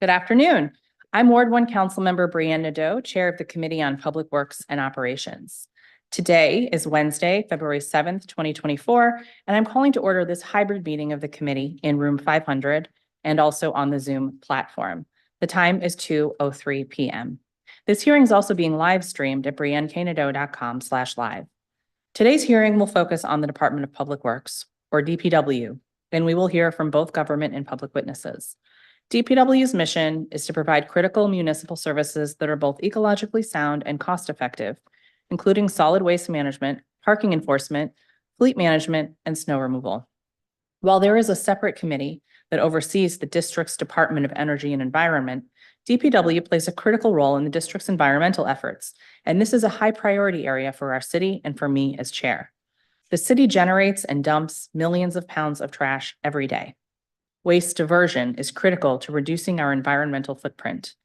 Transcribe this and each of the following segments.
Good afternoon. I'm Ward 1 Councilmember Brianne Nadeau, Chair of the Committee on Public Works and Operations. Today is Wednesday, February 7th, 2024, and I'm calling to order this hybrid meeting of the committee in room 500 and also on the Zoom platform. The time is 2:03 p.m. This hearing is also being live streamed at brianneknadeau.com/live. Today's hearing will focus on the Department of Public Works, or DPW, and we will hear from both government and public witnesses. DPW's mission is to provide critical municipal services that are both ecologically sound and cost-effective, including solid waste management, parking enforcement, fleet management, and snow removal. While there is a separate committee that oversees the district's Department of Energy and Environment, DPW plays a critical role in the district's environmental efforts, and this is a high priority area for our city and for me as chair. The city generates and dumps millions of pounds of trash every day. Waste diversion is critical to reducing our environmental footprint.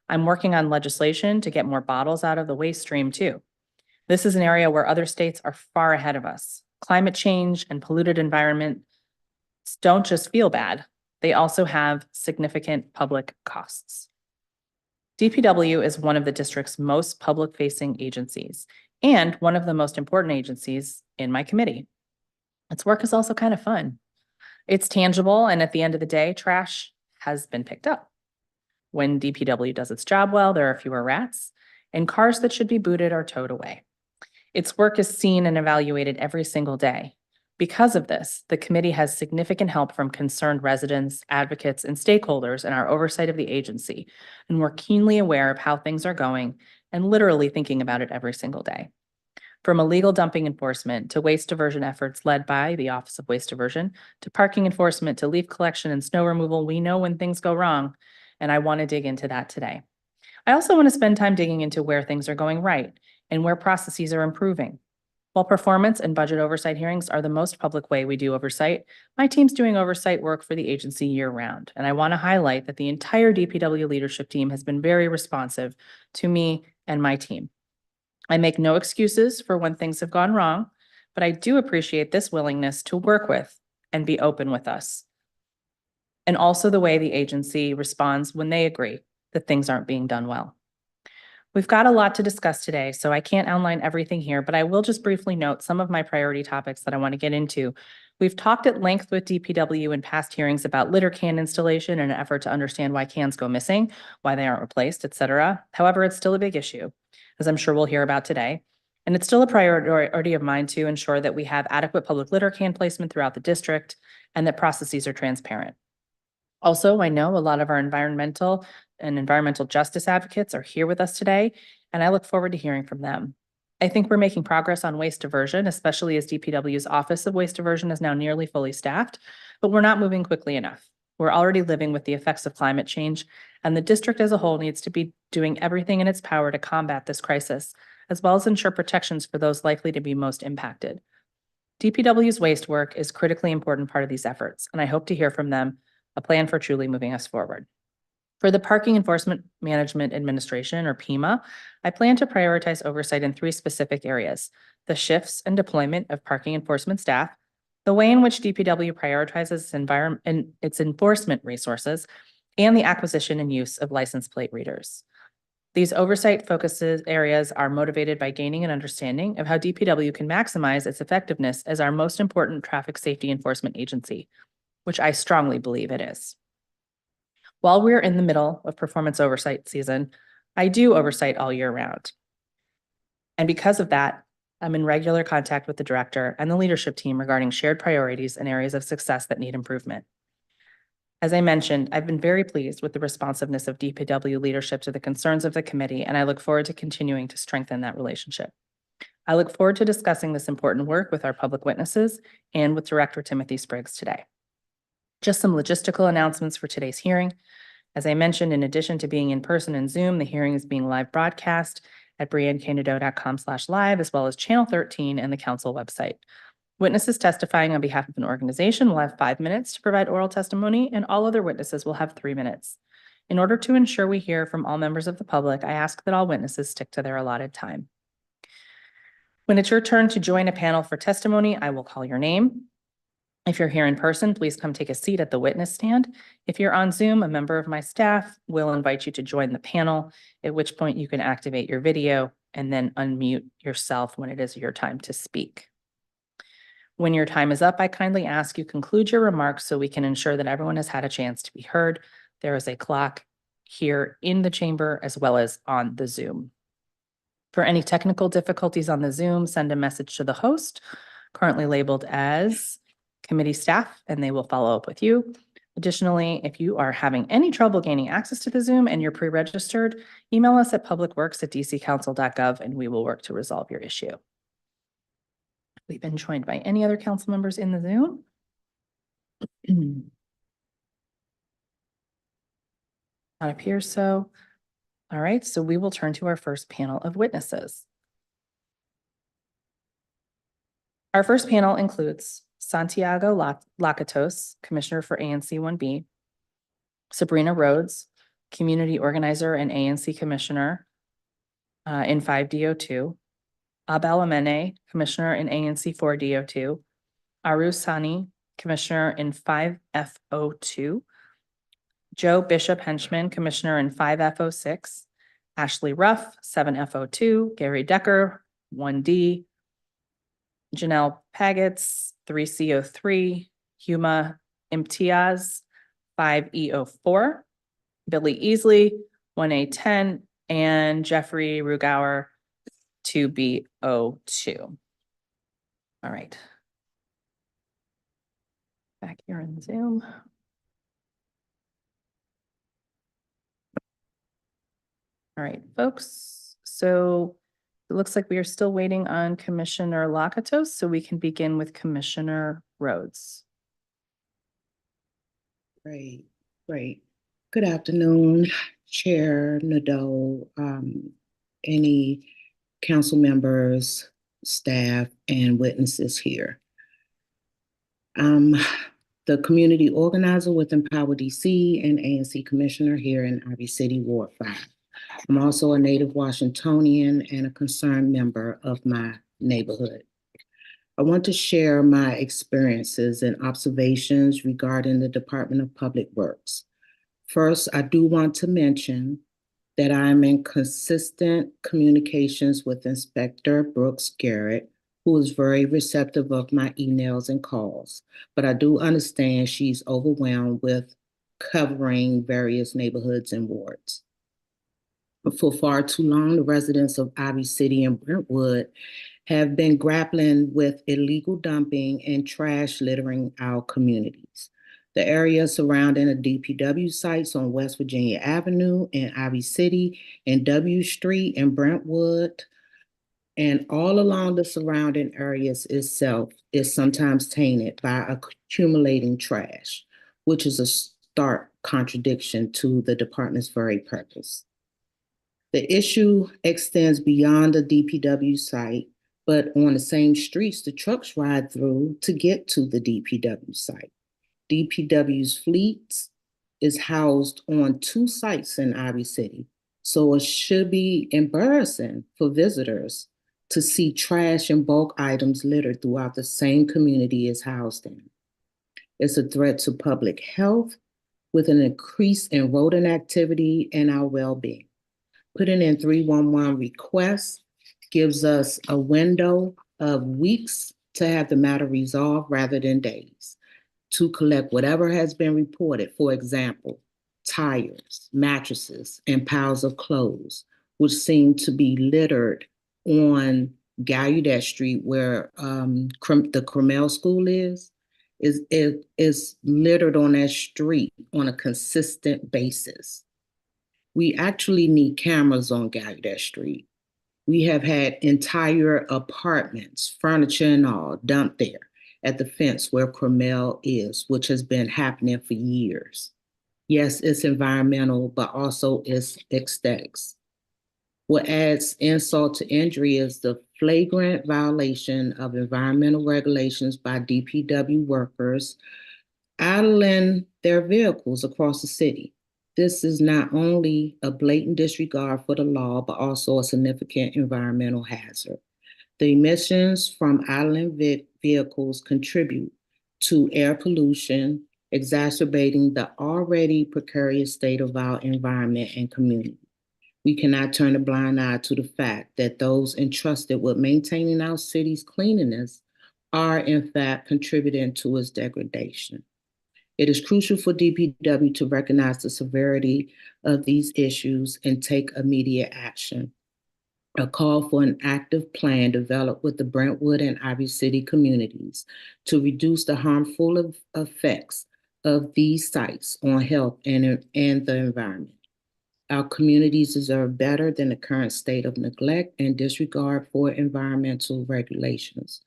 I'm working on legislation to get more bottles out of the waste stream too. This is an area where other states are far ahead of us. Climate change and polluted environments don't just feel bad, they also have significant public costs. DPW is one of the district's most public-facing agencies and one of the most important agencies in my committee. Its work is also kind of fun. It's tangible, and at the end of the day, trash has been picked up. When DPW does its job well, there are fewer rats, and cars that should be booted are towed away. Its work is seen and evaluated every single day. Because of this, the committee has significant help from concerned residents, advocates, and stakeholders in our oversight of the agency, and we're keenly aware of how things are going and literally thinking about it every single day. From illegal dumping enforcement to waste diversion efforts led by the Office of Waste Diversion, to parking enforcement, to leaf collection and snow removal, we know when things go wrong, and I want to dig into that today. I also want to spend time digging into where things are going right and where processes are improving. While performance and budget oversight hearings are the most public way we do oversight, my team's doing oversight work for the agency year-round, and I want to highlight that the entire DPW leadership team has been very responsive to me and my team. I make no excuses for when things have gone wrong, but I do appreciate this willingness to work with and be open with us. And also the way the agency responds when they agree that things aren't being done well. We've got a lot to discuss today, so I can't outline everything here, but I will just briefly note some of my priority topics that I want to get into. We've talked at length with DPW in past hearings about litter can installation in an effort to understand why cans go missing, why they aren't replaced, etc. However, it's still a big issue, as I'm sure we'll hear about today. And it's still a priority of mine to ensure that we have adequate public litter can placement throughout the district and that processes are transparent. Also, I know a lot of our environmental justice advocates are here with us today, and I look forward to hearing from them. I think we're making progress on waste diversion, especially as DPW's Office of Waste Diversion is now nearly fully staffed, but we're not moving quickly enough. We're already living with the effects of climate change, and the district as a whole needs to be doing everything in its power to combat this crisis, as well as ensure protections for those likely to be most impacted. DPW's waste work is a critically important part of these efforts, and I hope to hear from them a plan for truly moving us forward. For the Parking Enforcement Management Administration, or PEMA, I plan to prioritize oversight in 3 specific areas: the shifts and deployment of parking enforcement staff, the way in which DPW prioritizes its enforcement resources, and the acquisition and use of license plate readers. These oversight focuses areas are motivated by gaining an understanding of how DPW can maximize its effectiveness as our most important traffic safety enforcement agency, which I strongly believe it is. While we're in the middle of performance oversight season, I do oversight all year round. And because of that, I'm in regular contact with the director and the leadership team regarding shared priorities and areas of success that need improvement. As I mentioned, I've been very pleased with the responsiveness of DPW leadership to the concerns of the committee, and I look forward to continuing to strengthen that relationship. I look forward to discussing this important work with our public witnesses and with Director Timothy Spriggs today. Just some logistical announcements for today's hearing. As I mentioned, in addition to being in person and Zoom, the hearing is being live broadcast at brianneknadeau.com/live, as well as Channel 13 and the council website. Witnesses testifying on behalf of an organization will have 5 minutes to provide oral testimony, and all other witnesses will have 3 minutes. In order to ensure we hear from all members of the public, I ask that all witnesses stick to their allotted time. When it's your turn to join a panel for testimony, I will call your name. If you're here in person, please come take a seat at the witness stand. If you're on Zoom, a member of my staff will invite you to join the panel, at which point you can activate your video and then unmute yourself when it is your time to speak. When your time is up, I kindly ask you conclude your remarks so we can ensure that everyone has had a chance to be heard. There is a clock here in the chamber as well as on the Zoom. For any technical difficulties on the Zoom, send a message to the host, currently labeled as committee staff, and they will follow up with you. Additionally, if you are having any trouble gaining access to the Zoom and you're pre-registered, email us at publicworks@dccouncil.gov and we will work to resolve your issue. We've been joined by any other council members in the Zoom? Not appears so. All right, so we will turn to our first panel of witnesses. Our first panel includes Santiago Lakatos, Commissioner for ANC 1B, Sabrina Rhodes, Community Organizer and ANC Commissioner in 5DO2, Abel Amene, Commissioner in ANC 4DO2, Aru Sani, Commissioner in 5FO2, Joe Bishop Henchman, Commissioner in 5FO6, Ashley Ruff, 7FO2, Gary Decker, 1D, Janelle Pagets, 3CO3, Huma Imtiaz, 5EO4, Billy Easley, 1A10, and Jeffrey Rugauer, 2BO2. All right. Back here in Zoom. All right, folks. So it looks like we are still waiting on Commissioner Lakatos, so we can begin with Commissioner Rhodes. Great. Good afternoon, Chair Nadeau, any council members, staff, and witnesses here. The community organizer with Empower DC and ANC commissioner here in Ivy City, Ward 5. I'm also a native Washingtonian and a concerned member of my neighborhood. I want to share my experiences and observations regarding the Department of Public Works. First, I do want to mention that I'm in consistent communications with Inspector Brooks Garrett, who is very receptive of my emails and calls, but I do understand she's overwhelmed with covering various neighborhoods and wards. For far too long, the residents of Ivy City and Brentwood have been grappling with illegal dumping and trash littering our communities. The area surrounding the DPW sites on West Virginia Avenue in Ivy City and W Street in Brentwood and all along the surrounding areas itself is sometimes tainted by accumulating trash, which is a stark contradiction to the department's very purpose. The issue extends beyond the DPW site, but on the same streets the trucks ride through to get to the DPW site. DPW's fleet is housed on 2 sites in Ivy City, so it should be embarrassing for visitors to see trash and bulk items littered throughout the same community it's housed in. It's a threat to public health with an increase in rodent activity and our well-being. Putting in 311 requests gives us a window of weeks to have the matter resolved rather than days to collect whatever has been reported. For example, tires, mattresses, and piles of clothes, which seem to be littered on Gallaudet Street where the Cromell School is littered on that street on a consistent basis. We actually need cameras on Gallaudet Street. We have had entire apartments, furniture and all, dumped there at the fence where Cromell is, which has been happening for years. Yes, it's environmental, but also it's aesthetics. What adds insult to injury is the flagrant violation of environmental regulations by DPW workers idling their vehicles across the city. This is not only a blatant disregard for the law, but also a significant environmental hazard. The emissions from idling vehicles contribute to air pollution, exacerbating the already precarious state of our environment and community. We cannot turn a blind eye to the fact that those entrusted with maintaining our city's cleanliness are in fact contributing to its degradation. It is crucial for DPW to recognize the severity of these issues and take immediate action. A call for an active plan developed with the Brentwood and Ivy City communities to reduce the harmful effects of these sites on health and the environment. Our communities deserve better than the current state of neglect and disregard for environmental regulations.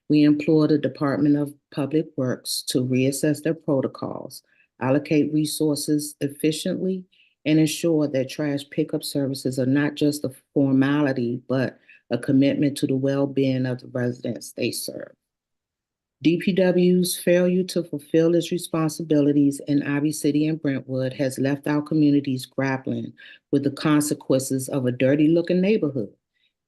We implore the Department of Public Works to reassess their protocols, allocate resources efficiently, and ensure that trash pickup services are not just a formality, but a commitment to the well-being of the residents they serve. DPW's failure to fulfill its responsibilities in Ivy City and Brentwood has left our communities grappling with the consequences of a dirty-looking neighborhood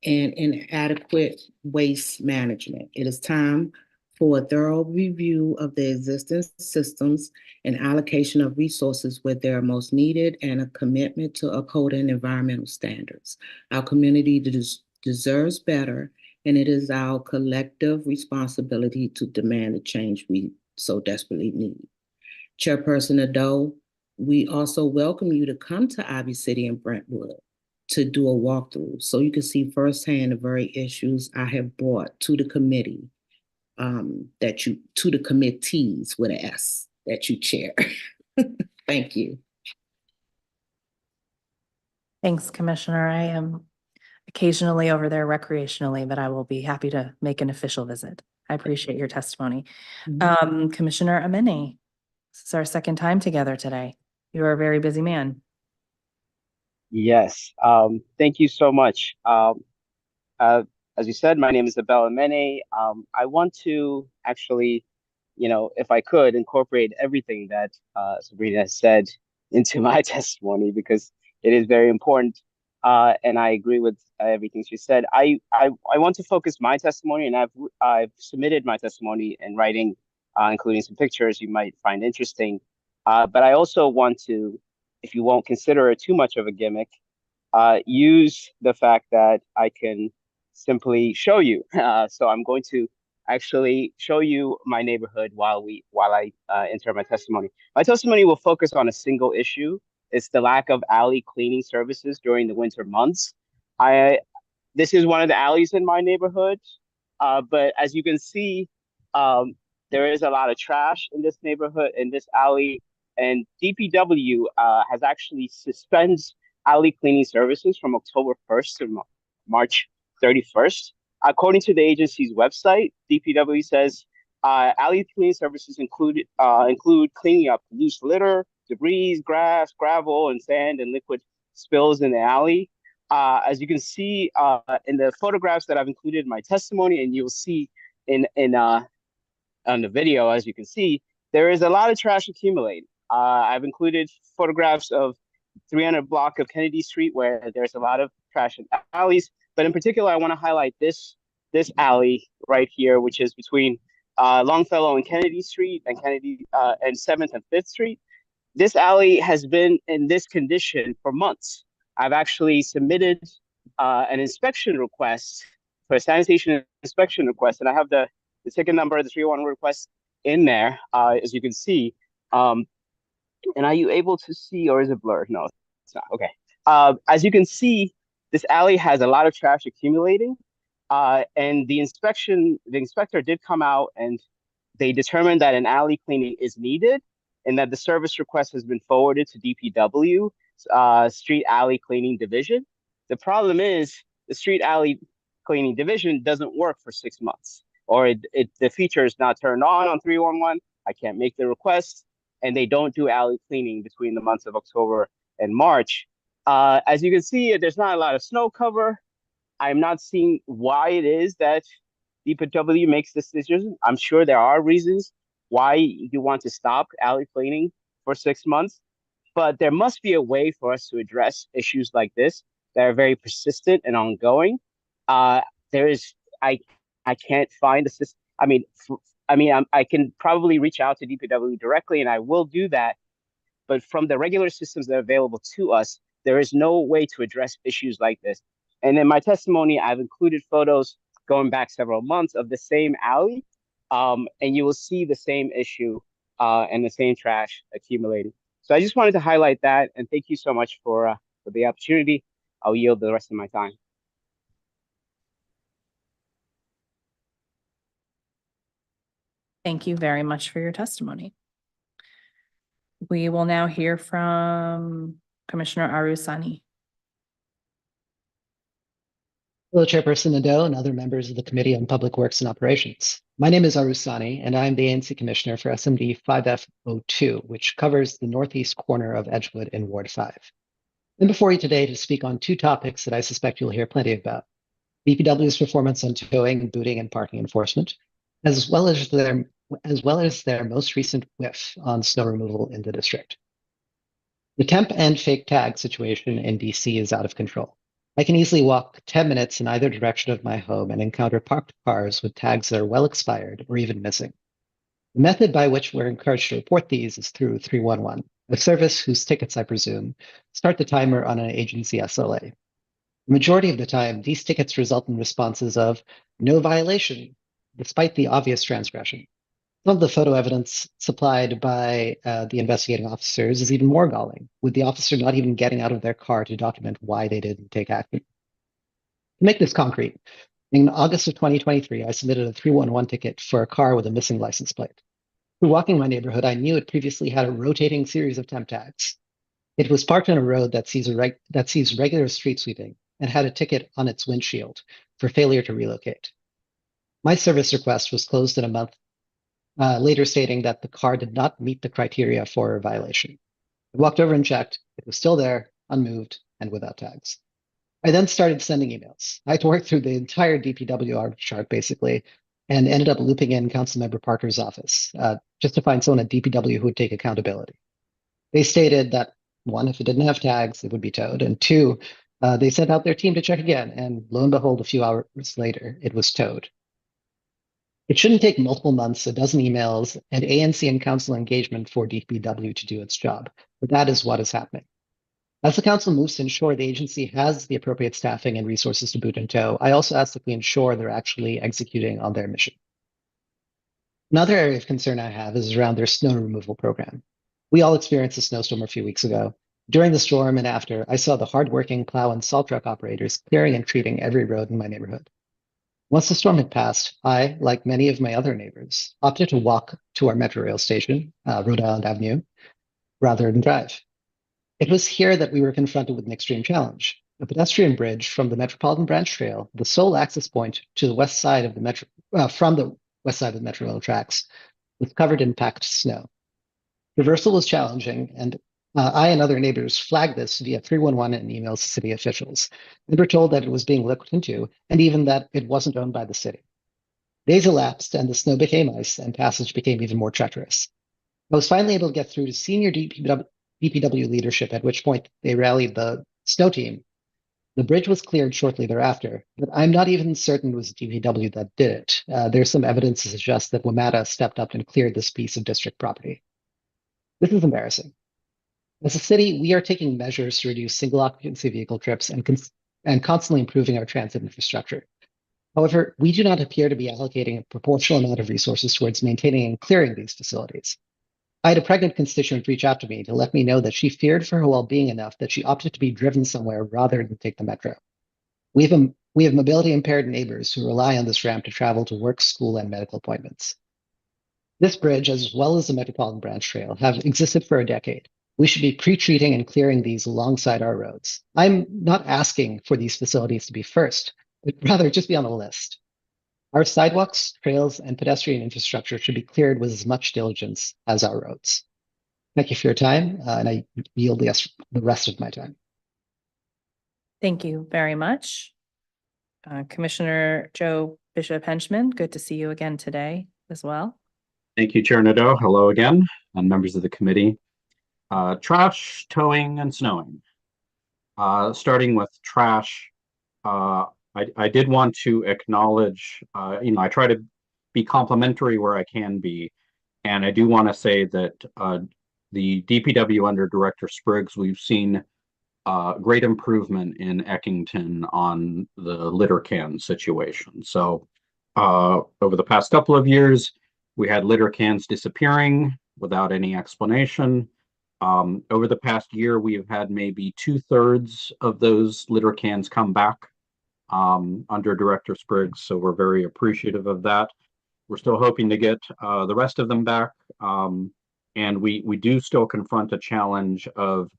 and inadequate waste management. It is time for a thorough review of the existing systems and allocation of resources where they are most needed, and a commitment to upholding environmental standards. Our community deserves better, and it is our collective responsibility to demand the change we so desperately need. Chairperson Nadeau, we also welcome you to come to Ivy City and Brentwood to do a walkthrough so you can see firsthand the very issues I have brought to the committee, to the committees with an S that you chair. Thank you. Thanks, Commissioner. I am occasionally over there recreationally, but I will be happy to make an official visit. I appreciate your testimony. Commissioner Ameni, this is our second time together today. You are a very busy man. Yes, thank you so much. As you said, my name is Abel Amene. I want to actually, if I could, incorporate everything that Sabrina has said into my testimony, because it is very important. And I agree with everything she said. I want to focus my testimony, and I've submitted my testimony in writing, including some pictures you might find interesting. But I also want to, if you won't consider it too much of a gimmick, use the fact that I can simply show you. So I'm going to actually show you my neighborhood while I enter my testimony. My testimony will focus on a single issue. It's the lack of alley cleaning services during the winter months. This is one of the alleys in my neighborhood, but as you can see, there is a lot of trash in this neighborhood, in this alley, and DPW has actually suspended alley cleaning services from October 1st to March 31st. According to the agency's website, DPW says alley cleaning services include cleaning up loose litter, debris, grass, gravel, and sand and liquid spills in the alley. As you can see in the photographs that I've included in my testimony, and you'll see on the video, as you can see, there is a lot of trash accumulating. I've included photographs of 300 block of Kennedy Street, where there's a lot of trash in alleys. But in particular, I want to highlight this alley right here, which is between Longfellow and Kennedy Street and and 7th and 5th Street. This alley has been in this condition for months. I've actually submitted an inspection request for a sanitation inspection request, and I have the ticket number, the 301 request in there, as you can see. And are you able to see, or is it blurred? No, it's not. Okay. As you can see, this alley has a lot of trash accumulating, and the inspector did come out, and they determined that an alley cleaning is needed, and that the service request has been forwarded to DPW, Street Alley Cleaning Division. The problem is the Street Alley Cleaning Division doesn't work for 6 months, or the feature is not turned on 311. I can't make the request, and they don't do alley cleaning between the months of October and March. As you can see, there's not a lot of snow cover. I'm not seeing why it is that DPW makes this decision. I'm sure there are reasons why you want to stop alley cleaning for 6 months, but there must be a way for us to address issues like this that are very persistent and ongoing. I can't find a system. I mean, I mean, I can probably reach out to DPW directly, and I will do that. But from the regular systems that are available to us, there is no way to address issues like this. And in my testimony, I've included photos going back several months of the same alley, and you will see the same issue and the same trash accumulating. So I just wanted to highlight that, and thank you so much for the opportunity. I'll yield the rest of my time. Thank you very much for your testimony. We will now hear from Commissioner Arusani. Hello, Chairperson Nadeau and other members of the Committee on Public Works and Operations. My name is Arusani, and I'm the ANC Commissioner for SMD 5F02, which covers the northeast corner of Edgewood in Ward 5. I'm before you today to speak on two topics that I suspect you'll hear plenty about: DPW's performance on towing, booting, and parking enforcement, as well as their most recent whiff on snow removal in the district. The temp and fake tag situation in DC is out of control. I can easily walk 10 minutes in either direction of my home and encounter parked cars with tags that are well expired or even missing. The method by which we're encouraged to report these is through 311, a service whose tickets, I presume, start the timer on an agency SLA. The majority of the time, these tickets result in responses of no violation, despite the obvious transgression. Some of the photo evidence supplied by the investigating officers is even more galling, with the officer not even getting out of their car to document why they didn't take action. To make this concrete, in August of 2023, I submitted a 311 ticket for a car with a missing license plate. Through walking my neighborhood, I knew it previously had a rotating series of temp tags. It was parked on a road that sees regular street sweeping and had a ticket on its windshield for failure to relocate. My service request was closed in a month, later stating that the car did not meet the criteria for a violation. I walked over and checked. It was still there, unmoved, and without tags. I then started sending emails. I had to work through the entire DPW org chart, basically, and ended up looping in Councilmember Parker's office just to find someone at DPW who would take accountability. They stated that, one, if it didn't have tags, it would be towed, and two, they sent out their team to check again, and lo and behold, a few hours later, it was towed. It shouldn't take multiple months, a dozen emails, and ANC and council engagement for DPW to do its job, but that is what is happening. As the council moves to ensure the agency has the appropriate staffing and resources to boot and tow, I also ask that we ensure they're actually executing on their mission. Another area of concern I have is around their snow removal program. We all experienced a snowstorm a few weeks ago. During the storm and after, I saw the hardworking plow and salt truck operators clearing and treating every road in my neighborhood. Once the storm had passed, I, like many of my other neighbors, opted to walk to our metro rail station, Rhode Island Avenue, rather than drive. It was here that we were confronted with an extreme challenge. A pedestrian bridge from the Metropolitan Branch Trail, the sole access point to the west side of the metro, from the west side of the metro rail tracks, was covered in packed snow. Reversal was challenging, and I and other neighbors flagged this via 311 and emails to city officials, and were told that it was being looked into, and even that it wasn't owned by the city. Days elapsed, and the snow became ice, and passage became even more treacherous. I was finally able to get through to senior DPW leadership, at which point they rallied the snow team. The bridge was cleared shortly thereafter, but I'm not even certain it was DPW that did it. There's some evidence to suggest that WMATA stepped up and cleared this piece of district property. This is embarrassing. As a city, we are taking measures to reduce single occupancy vehicle trips and constantly improving our transit infrastructure. However, we do not appear to be allocating a proportional amount of resources towards maintaining and clearing these facilities. I had a pregnant constituent reach out to me to let me know that she feared for her well-being enough that she opted to be driven somewhere rather than take the metro. We have mobility impaired neighbors who rely on this ramp to travel to work, school, and medical appointments. This bridge, as well as the Metropolitan Branch Trail, have existed for a decade. We should be pre-treating and clearing these alongside our roads. I'm not asking for these facilities to be first, but rather just be on the list. Our sidewalks, trails, and pedestrian infrastructure should be cleared with as much diligence as our roads. Thank you for your time, and I yield the rest of my time. Thank you very much. Commissioner Joe Bishop Henchman, good to see you again today as well. Thank you, Chair Nadeau. Hello again, and members of the committee. Trash, towing, and snowing. Starting with trash, I did want to acknowledge, I try to be complimentary where I can be. And I do want to say that the DPW under Director Spriggs, we've seen great improvement in Eckington on the litter can situation. So over the past couple of years, we had litter cans disappearing without any explanation. Over the past year, we have had maybe 2/3 of those litter cans come back under Director Spriggs. So we're very appreciative of that. We're still hoping to get the rest of them back. And we do still confront a challenge of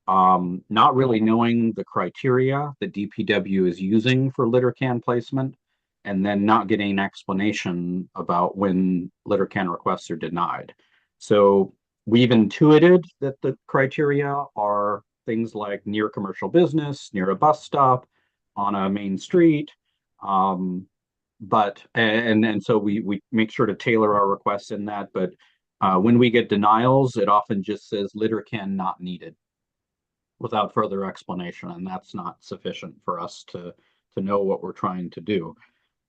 not really knowing the criteria that DPW is using for litter can placement, and then not getting an explanation about when litter can requests are denied. So we've intuited that the criteria are things like near commercial business, near a bus stop, on a main street. But so we make sure to tailor our requests in that. But when we get denials, it often just says litter can not needed without further explanation, and that's not sufficient for us to know what we're trying to do.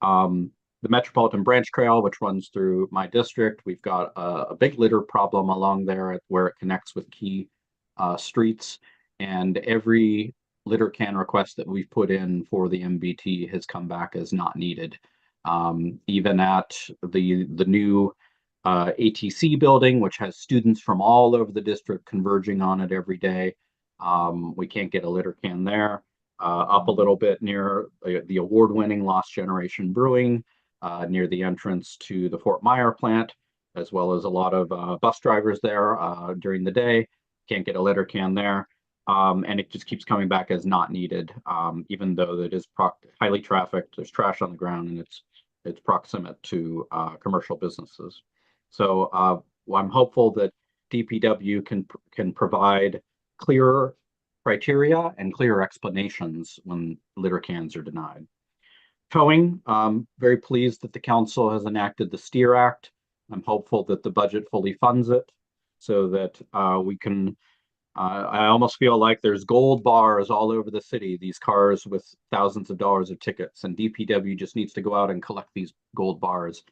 The Metropolitan Branch Trail, which runs through my district, we've got a big litter problem along there where it connects with key streets, and every litter can request that we've put in for the MBT has come back as not needed. Even at the new ATC building, which has students from all over the district converging on it every day, we can't get a litter can there. Up a little bit near the award-winning Lost Generation Brewing, near the entrance to the Fort Myer plant, as well as a lot of bus drivers there during the day. Can't get a litter can there. And it just keeps coming back as not needed, even though it is highly trafficked. There's trash on the ground, and it's proximate to commercial businesses. So I'm hopeful that DPW can provide clearer criteria and clearer explanations when litter cans are denied. Towing, very pleased that the council has enacted the STEER Act. I'm hopeful that the budget fully funds it so that we can, I almost feel like there's gold bars all over the city, these cars with thousands of dollars of tickets, and DPW just needs to go out and collect these gold bars.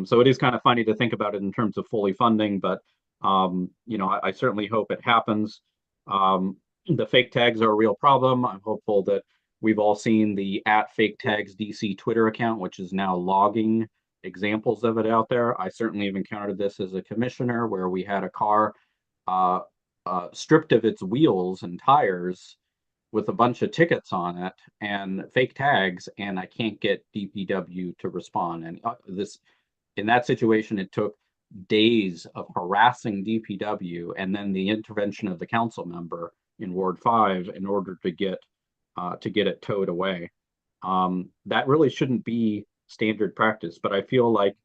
So it is kind of funny to think about it in terms of fully funding, but I certainly hope it happens. The fake tags are a real problem. I'm hopeful that we've all seen the @FakeTags DC Twitter account, which is now logging examples of it out there. I certainly have encountered this as a commissioner where we had a car stripped of its wheels and tires with a bunch of tickets on it and fake tags, and I can't get DPW to respond. And in that situation, it took days of harassing DPW and then the intervention of the council member in Ward 5 in order to get it towed away. That really shouldn't be standard practice, but I feel like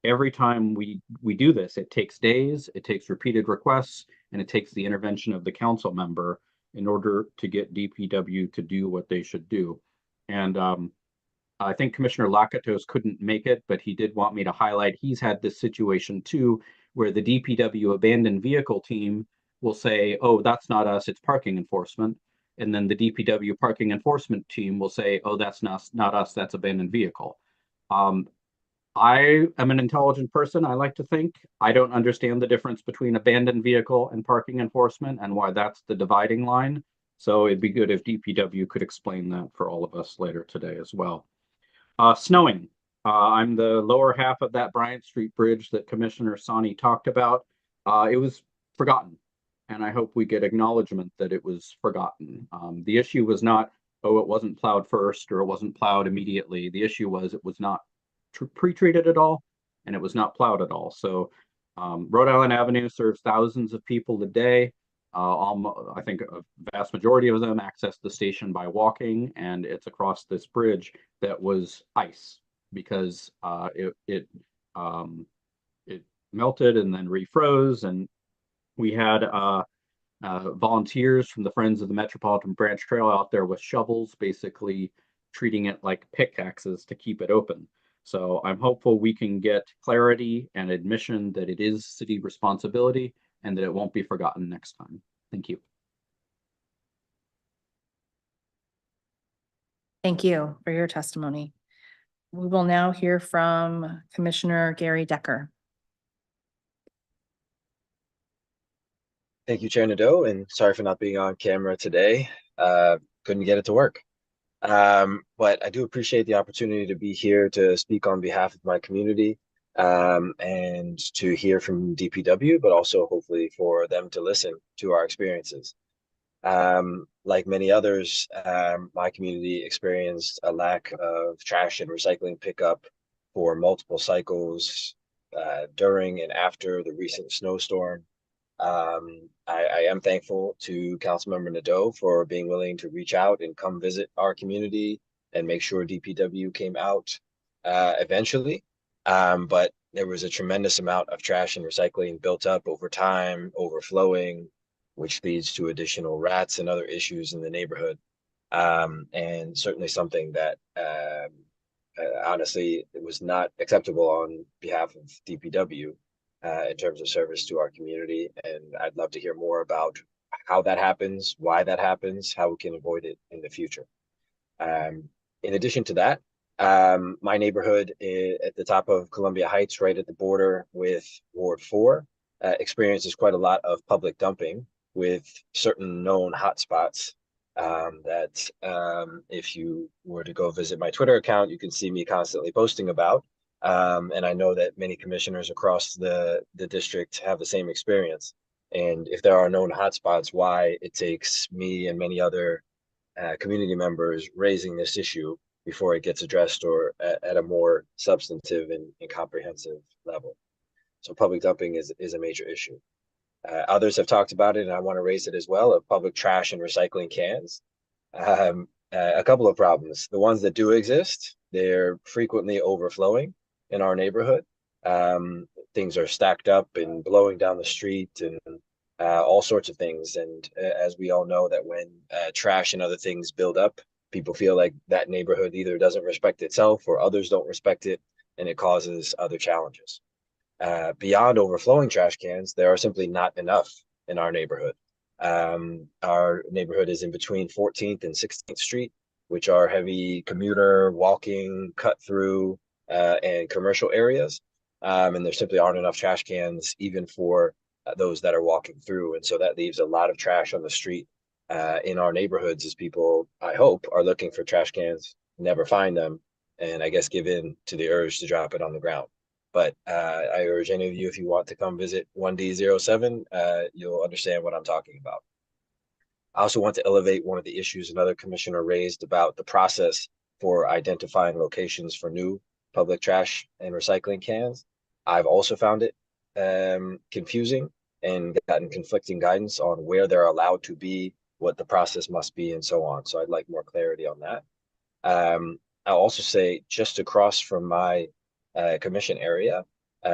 every time we do this, it takes days, it takes repeated requests, and it takes the intervention of the council member in order to get DPW to do what they should do. And I think Commissioner Lakatos couldn't make it, but he did want me to highlight he's had this situation too, where the DPW abandoned vehicle team will say, oh, that's not us, it's parking enforcement. And then the DPW parking enforcement team will say, oh, that's not us, that's abandoned vehicle. I am an intelligent person, I like to think. I don't understand the difference between abandoned vehicle and parking enforcement and why that's the dividing line. So it'd be good if DPW could explain that for all of us later today as well. Snowing. I'm the lower half of that Bryant Street Bridge that Commissioner Sani talked about. It was forgotten, and I hope we get acknowledgement that it was forgotten. The issue was not, oh, it wasn't plowed first or it wasn't plowed immediately. The issue was it was not pre-treated at all, and it was not plowed at all. So Rhode Island Avenue serves thousands of people a day. I think a vast majority of them access the station by walking, and it's across this bridge that was ice because it melted and then refroze. And we had volunteers from the Friends of the Metropolitan Branch Trail out there with shovels, basically treating it like pickaxes to keep it open. So I'm hopeful we can get clarity and admission that it is city responsibility and that it won't be forgotten next time. Thank you. Thank you for your testimony. We will now hear from Commissioner Gary Decker. Thank you, Chair Nadeau, and sorry for not being on camera today. Couldn't get it to work. But I do appreciate the opportunity to be here to speak on behalf of my community and to hear from DPW, but also hopefully for them to listen to our experiences. Like many others, my community experienced a lack of trash and recycling pickup for multiple cycles during and after the recent snowstorm. I am thankful to Councilmember Nadeau for being willing to reach out and come visit our community and make sure DPW came out eventually. But there was a tremendous amount of trash and recycling built up over time, overflowing, which leads to additional rats and other issues in the neighborhood. And certainly something that honestly, it was not acceptable on behalf of DPW. In terms of service to our community. And I'd love to hear more about how that happens, why that happens, how we can avoid it in the future. In addition to that, my neighborhood at the top of Columbia Heights, right at the border with Ward 4, experiences quite a lot of public dumping with certain known hotspots that if you were to go visit my Twitter account, you can see me constantly posting about. And I know that many commissioners across the district have the same experience. And if there are known hotspots, why it takes me and many other community members raising this issue before it gets addressed or at a more substantive and comprehensive level. So public dumping is a major issue. Others have talked about it, and I want to raise it as well, of public trash and recycling cans. A couple of problems. The ones that do exist, they're frequently overflowing in our neighborhood. Things are stacked up and blowing down the street and all sorts of things. And as we all know, that when trash and other things build up, people feel like that neighborhood either doesn't respect itself or others don't respect it, and it causes other challenges. Beyond overflowing trash cans, there are simply not enough in our neighborhood. Our neighborhood is in between 14th and 16th Street, which are heavy commuter, walking, cut through, and commercial areas. And there simply aren't enough trash cans even for those that are walking through. And so that leaves a lot of trash on the street in our neighborhoods as people, I hope, are looking for trash cans, never find them, and I guess give in to the urge to drop it on the ground. But I urge any of you, if you want to come visit 1D07, you'll understand what I'm talking about. I also want to elevate one of the issues another commissioner raised about the process for identifying locations for new public trash and recycling cans. I've also found it confusing and gotten conflicting guidance on where they're allowed to be, what the process must be, and so on. So I'd like more clarity on that. I'll also say just across from my commission area,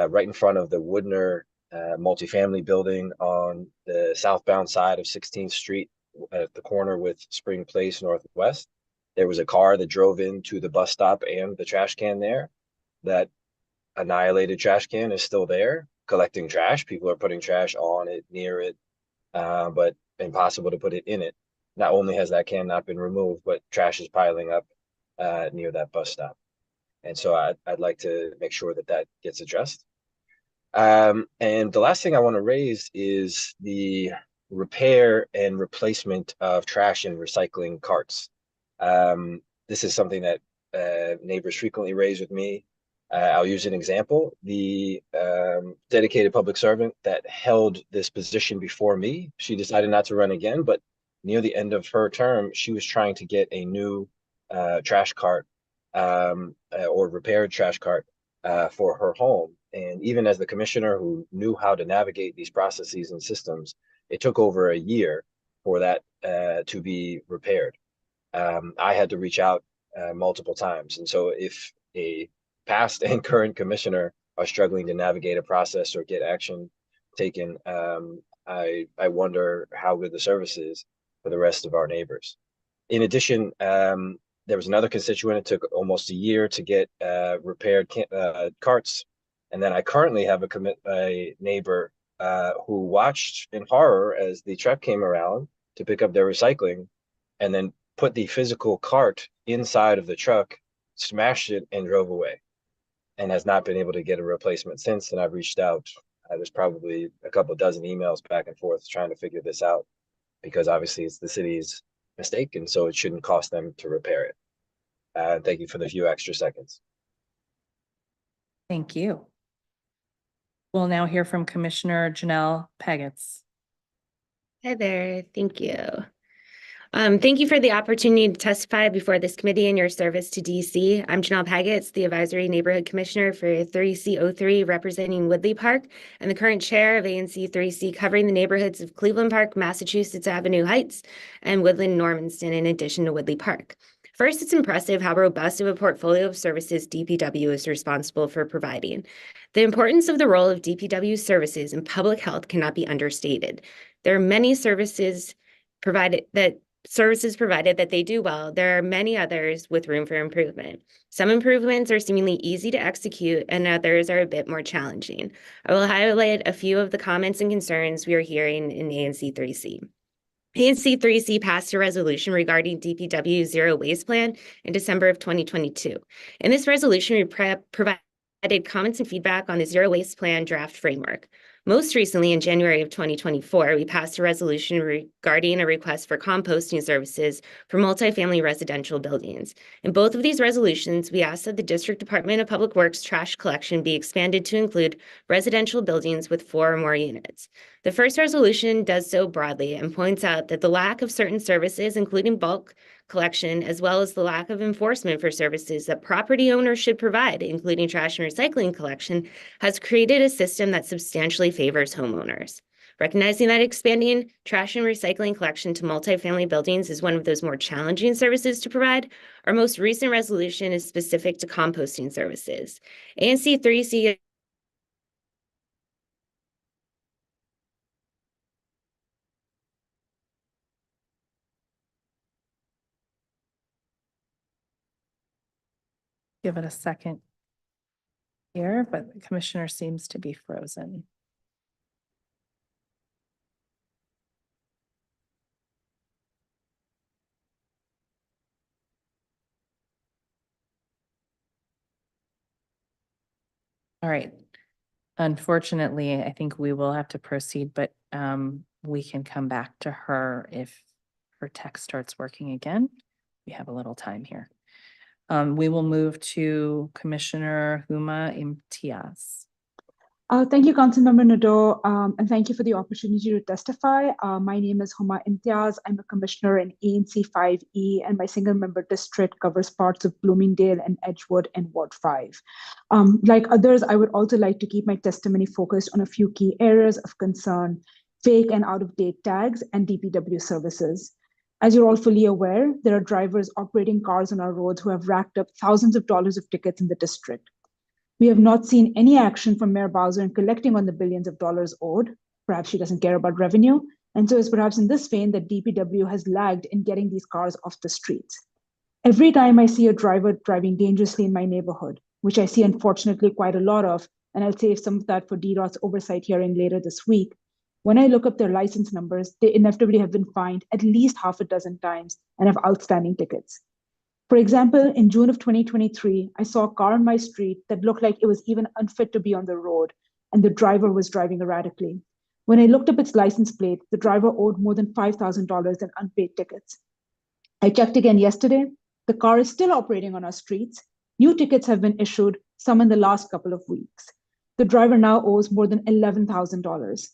right in front of the Woodner multifamily building on the southbound side of 16th Street at the corner with Spring Place Northwest, there was a car that drove into the bus stop and the trash can there. That annihilated trash can is still there collecting trash. People are putting trash on it, near it, but impossible to put it in it. Not only has that can not been removed, but trash is piling up near that bus stop. And so I'd like to make sure that that gets addressed. And the last thing I want to raise is the repair and replacement of trash and recycling carts. This is something that neighbors frequently raise with me. I'll use an example. The dedicated public servant that held this position before me, she decided not to run again, but near the end of her term, she was trying to get a new trash cart or repaired trash cart for her home. And even as the commissioner who knew how to navigate these processes and systems, it took over a year for that to be repaired. I had to reach out multiple times. And so if a past and current commissioner are struggling to navigate a process or get action taken, I wonder how good the service is for the rest of our neighbors. In addition, there was another constituent. It took almost a year to get repaired carts. And then I currently have a neighbor who watched in horror as the truck came around to pick up their recycling and then put the physical cart inside of the truck smashed it and drove away and has not been able to get a replacement since. And I've reached out. There's probably a couple dozen emails back and forth trying to figure this out because obviously it's the city's mistake. And so it shouldn't cost them to repair it. Thank you for the few extra seconds. Thank you. We'll now hear from Commissioner Janelle Pagets. Hi there, thank you. Thank you for the opportunity to testify before this committee in your service to DC. I'm Janelle Pagets, the Advisory Neighborhood Commissioner for 3C03, representing Woodley Park, and the current chair of ANC 3C, covering the neighborhoods of Cleveland Park, Massachusetts Avenue Heights, and Woodland Normanston, in addition to Woodley Park. First, it's impressive how robust of a portfolio of services DPW is responsible for providing. The importance of the role of DPW services in public health cannot be understated. There are many services provided that they do well. There are many others with room for improvement. Some improvements are seemingly easy to execute and others are a bit more challenging. I will highlight a few of the comments and concerns we are hearing in ANC 3C. ANC 3C passed a resolution regarding DPW Zero Waste Plan in December of 2022. In this resolution, we provided comments and feedback on the Zero Waste Plan draft framework. Most recently, in January of 2024, we passed a resolution regarding a request for composting services for multifamily residential buildings. In both of these resolutions, we asked that the District Department of Public Works trash collection be expanded to include residential buildings with 4 or more units. The first resolution does so broadly and points out that the lack of certain services, including bulk collection, as well as the lack of enforcement for services that property owners should provide, including trash and recycling collection, has created a system that substantially favors homeowners. Recognizing that expanding trash and recycling collection to multifamily buildings is one of those more challenging services to provide, our most recent resolution is specific to composting services. ANC 3C Give it a second here, but the commissioner seems to be frozen. All right. Unfortunately, I think we will have to proceed, but we can come back to her if her text starts working again. We have a little time here. We will move to Commissioner Huma Imtiaz. Thank you, Councilmember Nadeau, and thank you for the opportunity to testify. My name is Huma Imtiaz. I'm a commissioner in ANC 5E, and my single member district covers parts of Bloomingdale and Edgewood and Ward 5. Like others, I would also like to keep my testimony focused on a few key areas of concern: fake and out-of-date tags and DPW services. As you're all fully aware, there are drivers operating cars on our roads who have racked up thousands of dollars of tickets in the district. We have not seen any action from Mayor Bowser in collecting on the billions of dollars owed. Perhaps she doesn't care about revenue. And so it's perhaps in this vein that DPW has lagged in getting these cars off the streets. Every time I see a driver driving dangerously in my neighborhood, which I see unfortunately quite a lot of, and I'll save some of that for DDOT's oversight hearing later this week, when I look up their license numbers, they inevitably have been fined at least half a dozen times and have outstanding tickets. For example, in June of 2023, I saw a car on my street that looked like it was even unfit to be on the road, and the driver was driving erratically. When I looked up its license plate, the driver owed more than $5,000 in unpaid tickets. I checked again yesterday. The car is still operating on our streets. New tickets have been issued, some in the last couple of weeks. The driver now owes more than $11,000.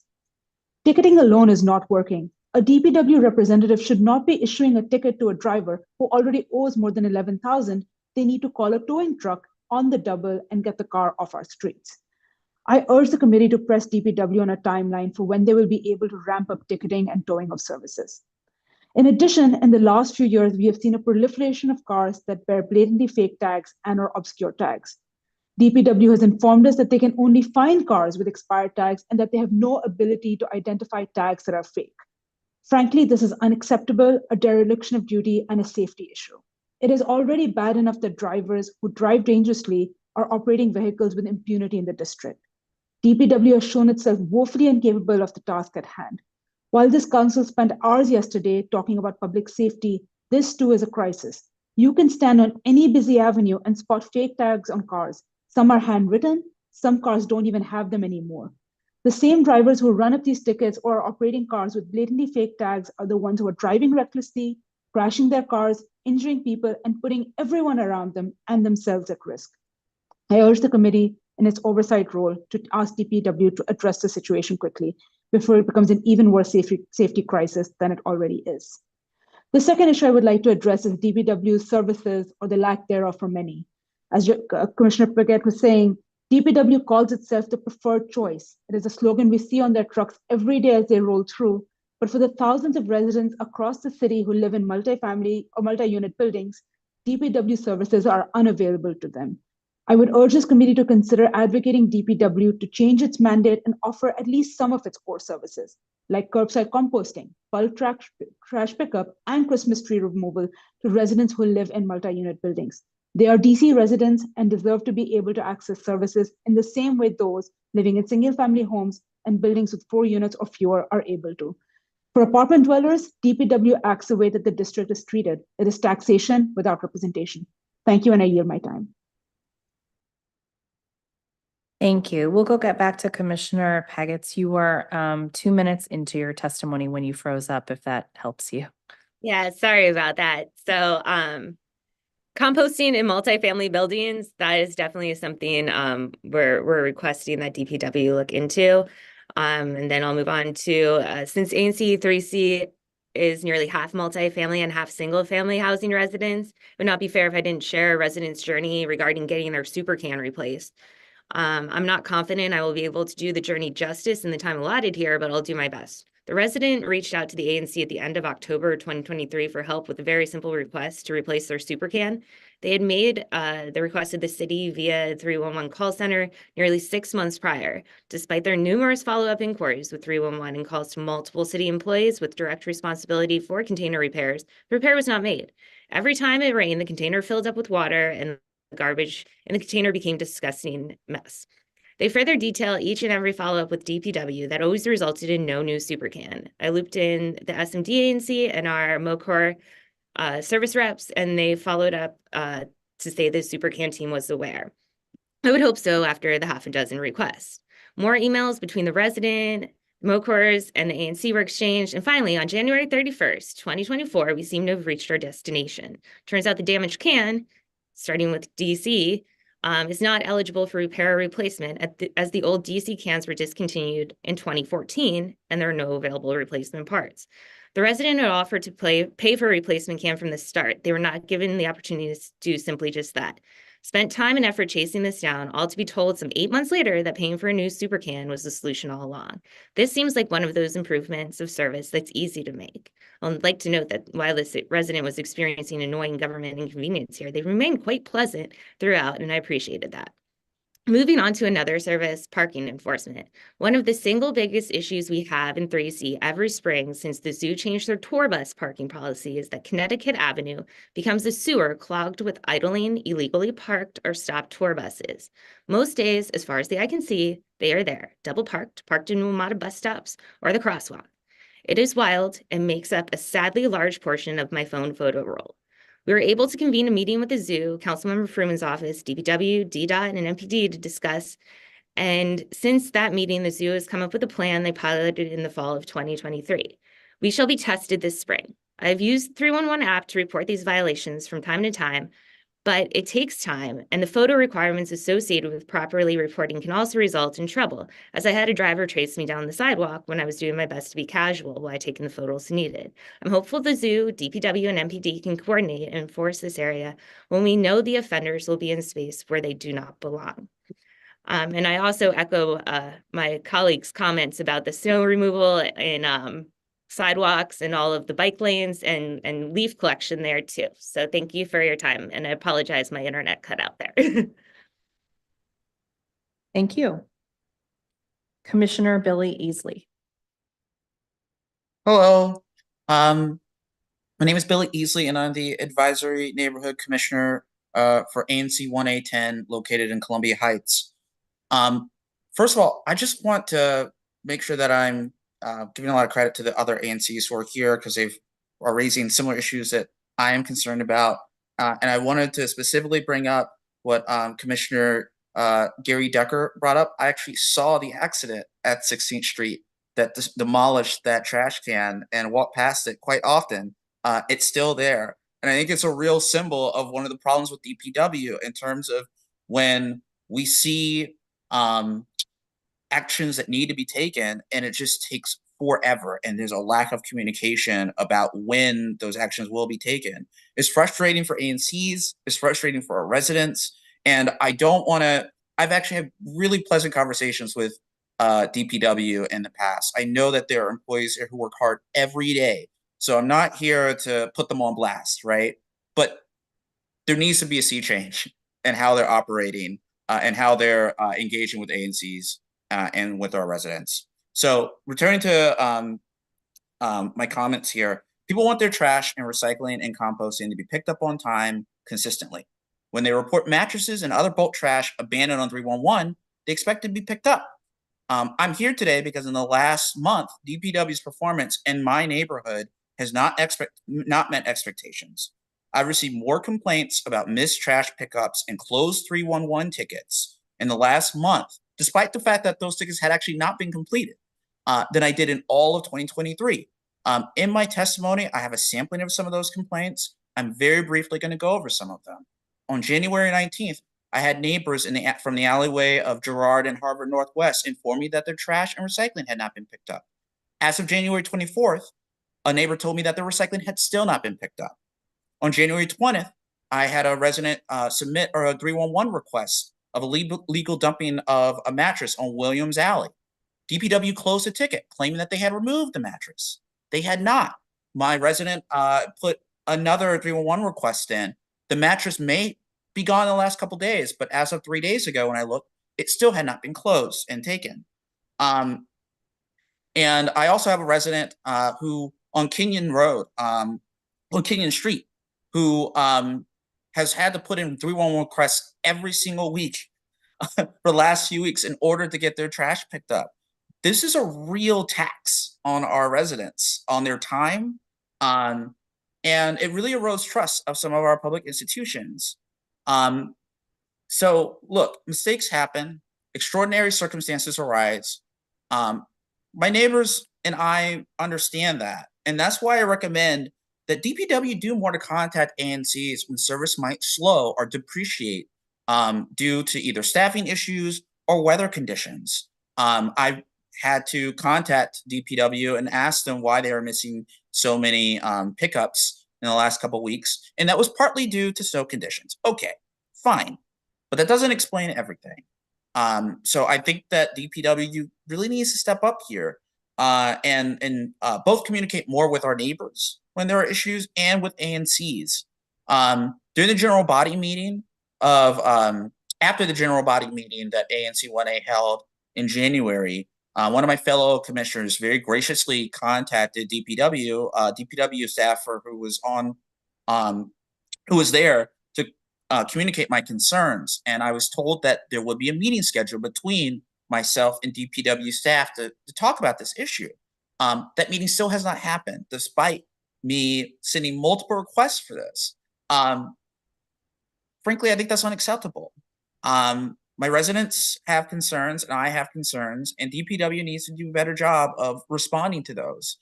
Ticketing alone is not working. A DPW representative should not be issuing a ticket to a driver who already owes more than $11,000. They need to call a towing truck on the double and get the car off our streets. I urge the committee to press DPW on a timeline for when they will be able to ramp up ticketing and towing of services. In addition, in the last few years, we have seen a proliferation of cars that bear blatantly fake tags and or obscure tags. DPW has informed us that they can only find cars with expired tags and that they have no ability to identify tags that are fake. Frankly, this is unacceptable, a dereliction of duty, and a safety issue. It is already bad enough that drivers who drive dangerously are operating vehicles with impunity in the district. DPW has shown itself woefully incapable of the task at hand. While this council spent hours yesterday talking about public safety, this too is a crisis. You can stand on any busy avenue and spot fake tags on cars. Some are handwritten, some cars don't even have them anymore. The same drivers who run up these tickets or are operating cars with blatantly fake tags are the ones who are driving recklessly, crashing their cars, injuring people, and putting everyone around them and themselves at risk. I urge the committee in its oversight role to ask DPW to address the situation quickly before it becomes an even worse safety crisis than it already is. The second issue I would like to address is DPW's services or the lack thereof for many. As Commissioner Paget was saying, DPW calls itself the preferred choice. It is a slogan we see on their trucks every day as they roll through. But for the thousands of residents across the city who live in multi-family or multi-unit buildings, DPW services are unavailable to them. I would urge this committee to consider advocating DPW to change its mandate and offer at least some of its core services, like curbside composting, bulk trash pickup, and Christmas tree removal to residents who live in multi-unit buildings. They are DC residents and deserve to be able to access services in the same way those living in single-family homes and buildings with 4 units or fewer are able to. For apartment dwellers, DPW acts the way that the district is treated. It is taxation without representation. Thank you, and I yield my time. Thank you. We'll get back to Commissioner Paget. You were 2 minutes into your testimony when you froze up, if that helps you. Yeah, sorry about that. So composting in multifamily buildings, that is definitely something we're requesting that DPW look into. And then I'll move on to since ANC 3C is nearly half multifamily and half single family housing residents, it would not be fair if I didn't share a resident's journey regarding getting their super can replaced. I'm not confident I will be able to do the journey justice in the time allotted here, but I'll do my best. The resident reached out to the ANC at the end of October 2023 for help with a very simple request to replace their super can. They had made the request to the city via 311 call center nearly 6 months prior. Despite their numerous follow-up inquiries with 311 and calls to multiple city employees with direct responsibility for container repairs, the repair was not made. Every time it rained, the container filled up with water and garbage, and the container became a disgusting mess. They further detail each and every follow-up with DPW that always resulted in no new super can. I looped in the SMD ANC and our MOCOR service reps, and they followed up to say the super can team was aware. I would hope so after the half a dozen requests. More emails between the resident, MOCORs, and the ANC were exchanged, and finally, on January 31st, 2024, we seem to have reached our destination. Turns out the damaged can, starting with DC, is not eligible for repair or replacement as the old DC cans were discontinued in 2014 and there are no available replacement parts. The resident had offered to pay for a replacement can from the start. They were not given the opportunity to do simply just that. Spent time and effort chasing this down, all to be told some 8 months later that paying for a new super can was the solution all along. This seems like one of those improvements of service that's easy to make. I'd like to note that while this resident was experiencing annoying government inconvenience here, they remained quite pleasant throughout, and I appreciated that. Moving on to another service, parking enforcement. One of the single biggest issues we have in 3C every spring since the zoo changed their tour bus parking policy is that Connecticut Avenue becomes a sewer clogged with idling, illegally parked, or stopped tour buses. Most days, as far as the eye can see, they are there, double parked in WMATA bus stops or the crosswalk. It is wild and makes up a sadly large portion of my phone photo roll. We were able to convene a meeting with the zoo, Councilmember Fruman's office, DPW, DDOT, and MPD to discuss. And since that meeting, the zoo has come up with a plan they piloted in the fall of 2023. We shall be tested this spring. I've used the 311 app to report these violations from time to time, but it takes time, and the photo requirements associated with properly reporting can also result in trouble, as I had a driver trace me down the sidewalk when I was doing my best to be casual while taking the photos needed. I'm hopeful the zoo, DPW, and MPD can coordinate and enforce this area when we know the offenders will be in space where they do not belong. And I also echo my colleagues' comments about the snow removal and sidewalks and all of the bike lanes and leaf collection there too. So thank you for your time, and I apologize my internet cut out there. Thank you. Commissioner Billy Easley. Hello, my name is Billy Easley, and I'm the Advisory Neighborhood Commissioner for ANC 1A10 located in Columbia Heights. First of all, I just want to make sure that I'm giving a lot of credit to the other ANCs who are here because are raising similar issues that I am concerned about. And I wanted to specifically bring up what Commissioner Gary Decker brought up. I actually saw the accident at 16th Street that demolished that trash can and walked past it quite often. It's still there. And I think it's a real symbol of one of the problems with DPW in terms of when we see actions that need to be taken and it just takes forever and there's a lack of communication about when those actions will be taken. It's frustrating for ANCs, it's frustrating for our residents, and I don't want to. I've actually had really pleasant conversations with DPW in the past. I know that there are employees here who work hard every day, so I'm not here to put them on blast, right? But there needs to be a sea change in how they're operating and how they're engaging with ANCs and with our residents. So returning to my comments here, people want their trash and recycling and composting to be picked up on time consistently. When they report mattresses and other bulk trash abandoned on 311, they expect to be picked up. I'm here today because in the last month, DPW's performance in my neighborhood has not met expectations. I've received more complaints about missed trash pickups and closed 311 tickets in the last month, despite the fact that those tickets had actually not been completed, than I did in all of 2023. In my testimony, I have a sampling of some of those complaints. I'm very briefly going to go over some of them. On January 19th, I had neighbors from the alleyway of Girard and Harvard Northwest inform me that their trash and recycling had not been picked up. As of January 24th, a neighbor told me that their recycling had still not been picked up. On January 20th, I had a resident submit a 311 request of a legal dumping of a mattress on Williams Alley. DPW closed the ticket, claiming that they had removed the mattress. They had not. My resident put another 311 request in. The mattress may be gone in the last couple days, but as of 3 days ago when I looked, it still had not been closed and taken. And I also have a resident who on Kenyon Road, on Kenyon Street, who has had to put in 311 requests every single week for the last few weeks in order to get their trash picked up. This is a real tax on our residents, on their time, and it really erodes trust of some of our public institutions. So look, mistakes happen, extraordinary circumstances arise. My neighbors and I understand that, and that's why I recommend that DPW do more to contact ANCs when service might slow or depreciate due to either staffing issues or weather conditions. I've had to contact DPW and ask them why they were missing so many pickups in the last couple of weeks, and that was partly due to snow conditions. Okay, fine, but that doesn't explain everything. So I think that DPW really needs to step up here and both communicate more with our neighbors when there are issues and with ANCs. During the general body meeting after the general body meeting that ANC 1A held in January, one of my fellow commissioners very graciously contacted DPW staffer who was there to communicate my concerns. And I was told that there would be a meeting scheduled between myself and DPW staff to talk about this issue. That meeting still has not happened, despite me sending multiple requests for this. Frankly, I think that's unacceptable. My residents have concerns and I have concerns, and DPW needs to do a better job of responding to those.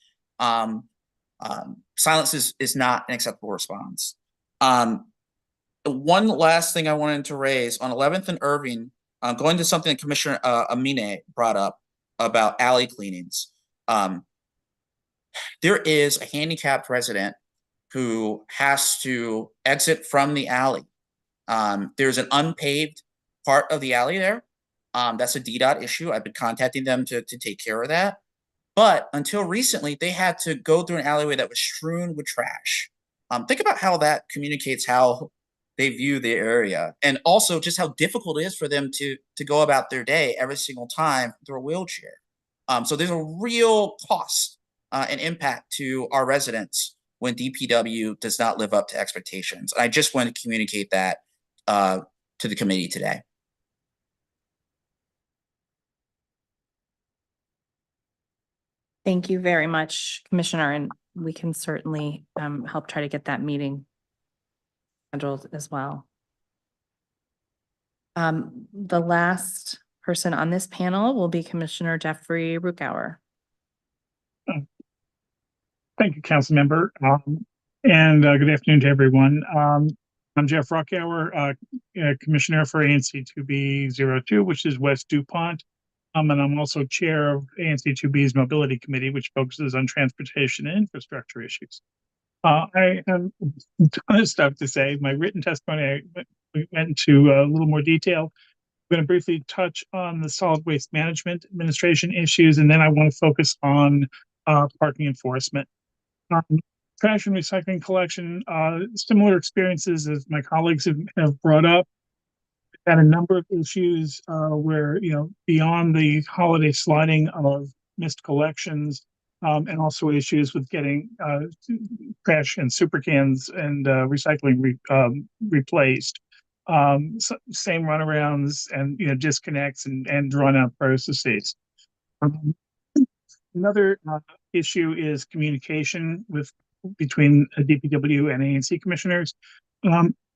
Silence is not an acceptable response. One last thing I wanted to raise on 11th and Irving, going to something that Commissioner Amine brought up about alley cleanings. There is a handicapped resident who has to exit from the alley. There's an unpaved part of the alley there. That's a DDOT issue. I've been contacting them to take care of that. But until recently, they had to go through an alleyway that was strewn with trash. Think about how that communicates how they view the area, and also just how difficult it is for them to go about their day every single time through a wheelchair. So there's a real cost and impact to our residents when DPW does not live up to expectations. I just want to communicate that to the committee today. Thank you very much, Commissioner, and we can certainly help try to get that meeting scheduled as well. The last person on this panel will be Commissioner Jeffrey Ruckauer. Thank you, Councilmember. And good afternoon to everyone. I'm Jeff Ruckauer, Commissioner for ANC 2B02, which is West DuPont. And I'm also chair of ANC 2B's Mobility Committee, which focuses on transportation and infrastructure issues. I have a ton of stuff to say. My written testimony, I went into a little more detail. I'm going to briefly touch on the solid waste management administration issues, and then I want to focus on parking enforcement. Trash and recycling collection, similar experiences as my colleagues have brought up. We've had a number of issues where, beyond the holiday sliding of missed collections, and also issues with getting trash and super cans and recycling replaced. Same runarounds and disconnects and drawn out processes. Another issue is communication between DPW and ANC commissioners.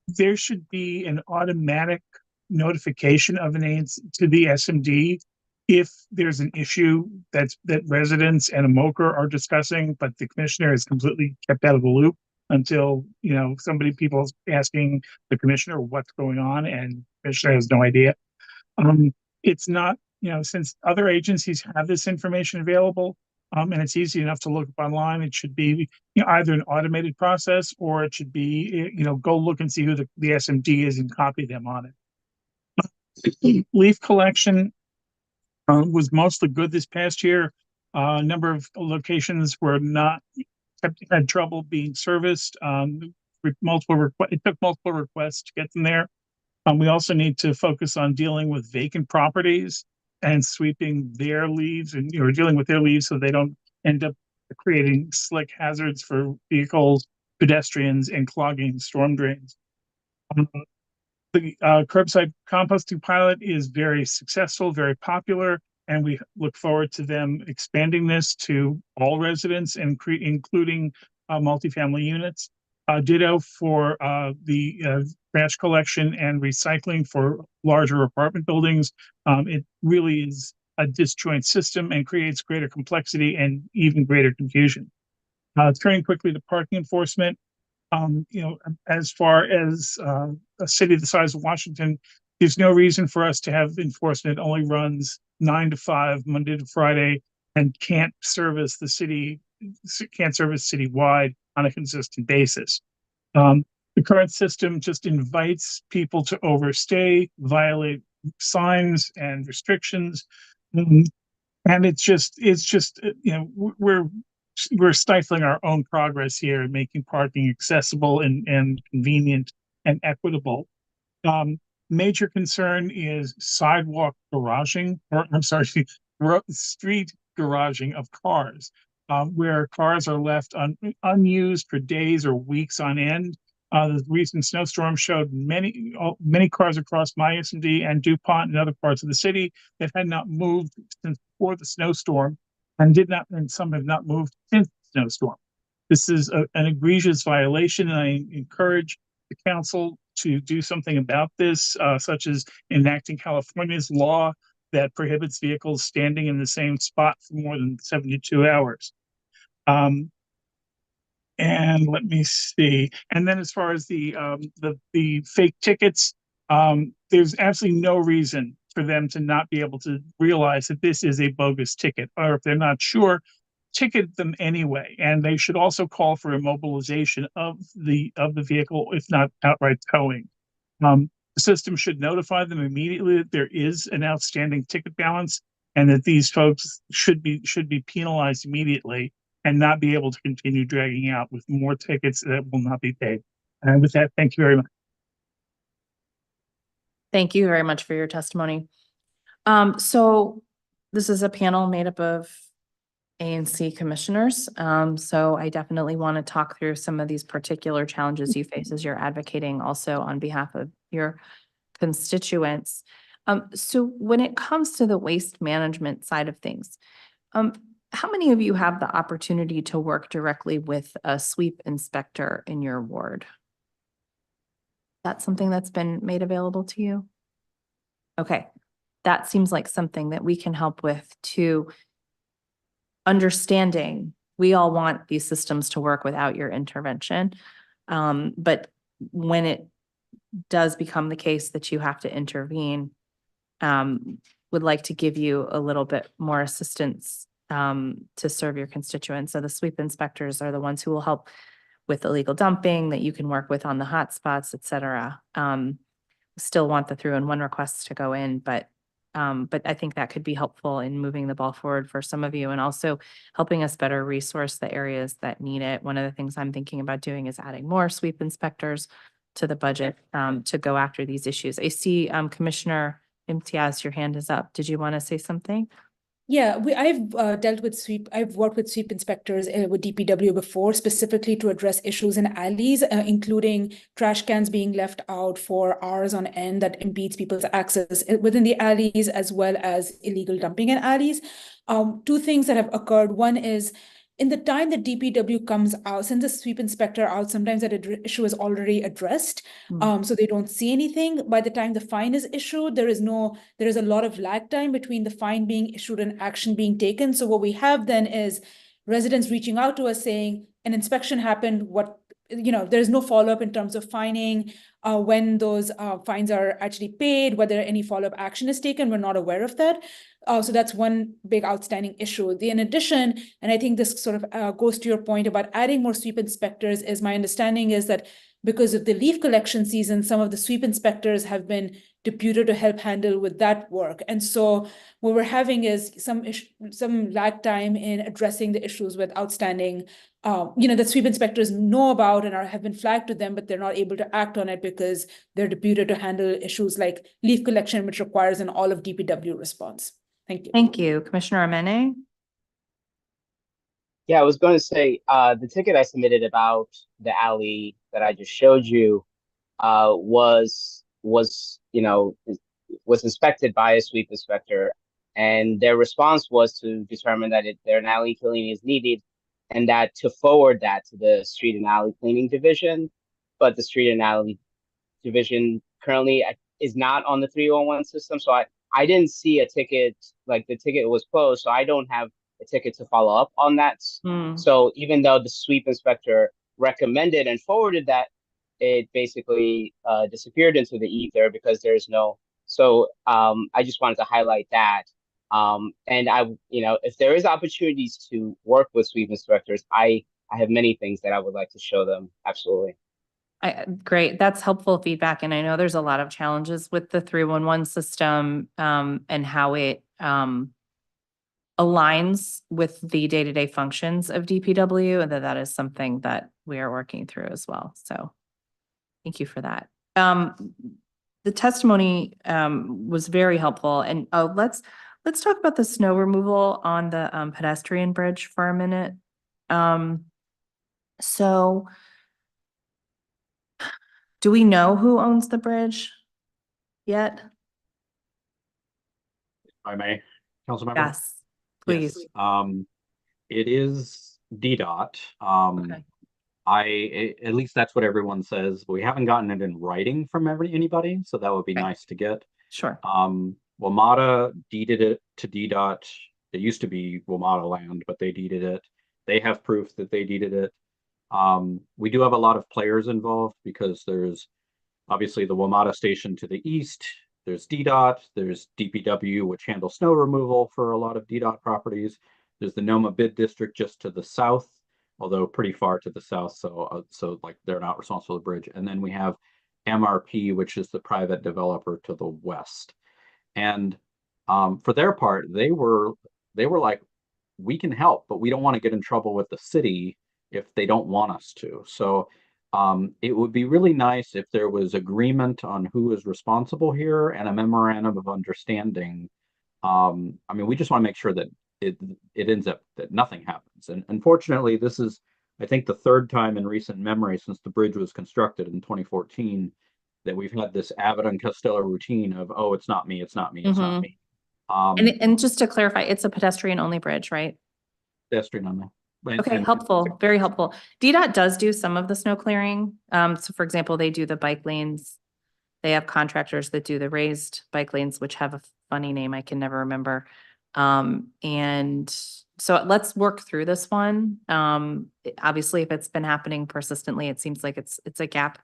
There should be an automatic notification of an ANC to the SMD if there's an issue that residents and a MOCR are discussing, but the commissioner is completely kept out of the loop until people asking the commissioner what's going on, and the commissioner has no idea. It's not, since other agencies have this information available, and it's easy enough to look up online, it should be either an automated process, or it should be go look and see who the SMD is and copy them on it. Leaf collection was mostly good this past year. A number of locations were had trouble being serviced. It took multiple requests to get them there. We also need to focus on dealing with vacant properties and sweeping their leaves and dealing with their leaves so they don't end up creating slick hazards for vehicles, pedestrians, and clogging storm drains. The curbside composting pilot is very successful, very popular, and we look forward to them expanding this to all residents, including multifamily units. Ditto for the trash collection and recycling for larger apartment buildings. It really is a disjoint system and creates greater complexity and even greater confusion. Turning quickly to parking enforcement, as far as a city the size of Washington, there's no reason for us to have enforcement that only runs 9 to 5, Monday to Friday, and can't service citywide on a consistent basis. The current system just invites people to overstay, violate signs and restrictions, and it's just we're stifling our own progress here and making parking accessible and convenient and equitable. Major concern is sidewalk garaging, or I'm sorry, street garaging of cars, where cars are left unused for days or weeks on end. The recent snowstorm showed many cars across my SMD and DuPont and other parts of the city that had not moved since before the snowstorm, and some have not moved since the snowstorm. This is an egregious violation, and I encourage the council to do something about this, such as enacting California's law that prohibits vehicles standing in the same spot for more than 72 hours. And let me see. And then as far as the fake tickets, there's absolutely no reason for them to not be able to realize that this is a bogus ticket, or if they're not sure, ticket them anyway. And they should also call for immobilization of the vehicle, if not outright towing. The system should notify them immediately that there is an outstanding ticket balance, and that these folks should be penalized immediately and not be able to continue dragging out with more tickets that will not be paid. And with that, thank you very much. Thank you very much for your testimony. So this is a panel made up of ANC commissioners. So I definitely want to talk through some of these particular challenges you face as you're advocating also on behalf of your constituents. So when it comes to the waste management side of things, how many of you have the opportunity to work directly with a sweep inspector in your ward? That's something that's been made available to you? Okay, that seems like something that we can help with too. Understanding, we all want these systems to work without your intervention. But when it does become the case that you have to intervene, would like to give you a little bit more assistance to serve your constituents. So the sweep inspectors are the ones who will help with illegal dumping that you can work with on the hotspots, et cetera. Still want the 3-in-1 requests to go in, but I think that could be helpful in moving the ball forward for some of you and also helping us better resource the areas that need it. One of the things I'm thinking about doing is adding more sweep inspectors to the budget to go after these issues. I see Commissioner Imtiaz, your hand is up. Did you want to say something? Yeah, I've dealt with I've worked with sweep inspectors with DPW before, specifically to address issues in alleys, including trash cans being left out for hours on end that impedes people's access within the alleys, as well as illegal dumping in alleys. Two things that have occurred. One is, in the time that DPW comes out, sends a sweep inspector out, sometimes that issue is already addressed. So they don't see anything. By the time the fine is issued, there is a lot of lag time between the fine being issued and action being taken. So what we have then is residents reaching out to us saying an inspection happened, there's no follow-up in terms of fining, when those fines are actually paid, whether any follow-up action is taken. We're not aware of that. So that's one big outstanding issue. In addition, and I think this sort of goes to your point about adding more sweep inspectors, is my understanding is that because of the leaf collection season, some of the sweep inspectors have been deputed to help handle with that work. And so what we're having is some lag time in addressing the issues with outstanding, that sweep inspectors know about and have been flagged to them, but they're not able to act on it because they're deputed to handle issues like leaf collection, which requires an all of DPW response. Thank you. Thank you. Commissioner Amene? Yeah, I was going to say, the ticket I submitted about the alley that I just showed you was inspected by a sweep inspector, and their response was to determine that an alley cleaning is needed, and that to forward that to the street and alley cleaning division. But the street and alley division currently is not on the 301 system, so I didn't see a ticket, like the ticket was closed, so I don't have a ticket to follow up on that. So even though the sweep inspector recommended and forwarded that, it basically disappeared into the ether because there's no. So I just wanted to highlight that. And if there is opportunities to work with sweep inspectors, I have many things that I would like to show them. Absolutely. Great. That's helpful feedback. And I know there's a lot of challenges with the 311 system and how it aligns with the day-to-day functions of DPW, and that is something that we are working through as well. So thank you for that. The testimony was very helpful. And let's talk about the snow removal on the pedestrian bridge for a minute. So do we know who owns the bridge yet? If I may, Councilmember? Yes, please. Yes. It is DDOT. Okay. At least that's what everyone says. We haven't gotten it in writing from anybody, so that would be Okay. nice to get. Sure. WMATA deeded it to DDOT. It used to be WMATA land, but they deeded it. They have proof that they deeded it. We do have a lot of players involved because there's obviously the WMATA station to the east. There's DDOT, there's DPW, which handles snow removal for a lot of DDOT properties. There's the NOMA bid district just to the south, although pretty far to the south. So like they're not responsible for the bridge. And then we have MRP, which is the private developer to the west. And for their part, they were like, we can help, but we don't want to get in trouble with the city if they don't want us to. So it would be really nice if there was agreement on who is responsible here and a memorandum of understanding. We just want to make sure that it ends up that nothing happens. And unfortunately, this is, I think, the third time in recent memory since the bridge was constructed in 2014 that we've had this Abbott and Costello routine of, oh, it's not me, it's not me, it's not me. And just to clarify, it's a pedestrian only bridge, right? Pedestrian only. Okay, And- helpful, very helpful. DDOT does do some of the snow clearing. So for example, they do the bike lanes. They have contractors that do the raised bike lanes, which have a funny name I can never remember. And so let's work through this one. Obviously, if it's been happening persistently, it seems like it's a gap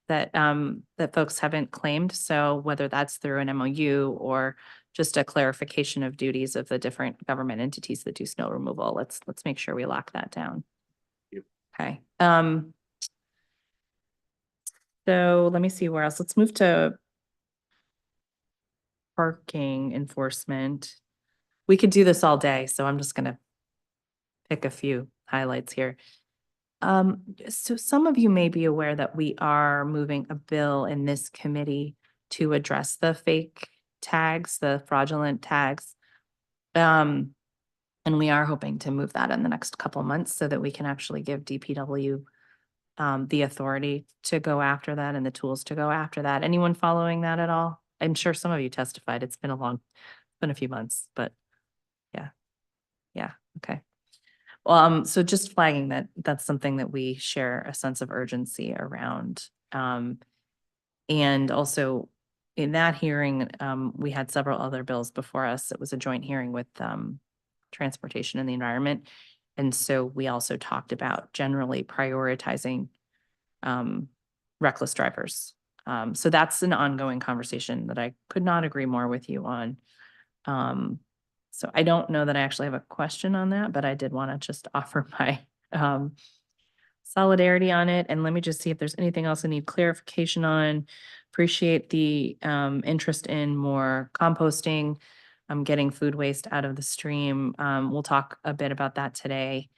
that that folks haven't claimed. So whether that's through an MOU or just a clarification of duties of the different government entities that do snow removal, let's make sure we lock that down. Yep. Okay. So let me see where else. Let's move to parking enforcement. We could do this all day, so I'm just gonna pick a few highlights here. So some of you may be aware that we are moving a bill in this committee to address the fake tags, the fraudulent tags. And we are hoping to move that in the next couple months so that we can actually give DPW the authority to go after that and the tools to go after that. Anyone following that at all? I'm sure some of you testified. It's been a few months, but yeah, okay. So just flagging that that's something that we share a sense of urgency around. And also in that hearing, we had several other bills before us. It was a joint hearing with transportation and the environment. And so we also talked about generally prioritizing reckless drivers. So that's an ongoing conversation that I could not agree more with you on. So I don't know that I actually have a question on that, but I did want to just offer my solidarity on it. And let me just see if there's anything else I need clarification on. Appreciate the interest in more composting, getting food waste out of the stream. We'll talk a bit about that today,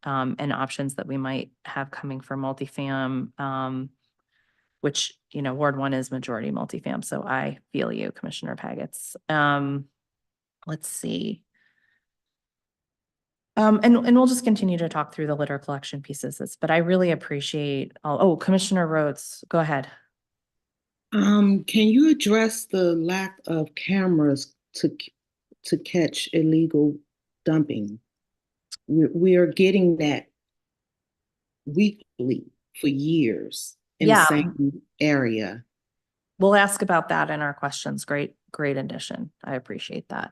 and options that we might have coming for multifam, which, Ward 1 is majority multifam. So I feel you, Commissioner Pagets. Let's see. And we'll just continue to talk through the litter collection pieces, but I really appreciate Commissioner Rhodes, go ahead. Can you address the lack of cameras to catch illegal dumping? We are getting that weekly for years in the same area. We'll ask about that in our questions. Great addition. I appreciate that.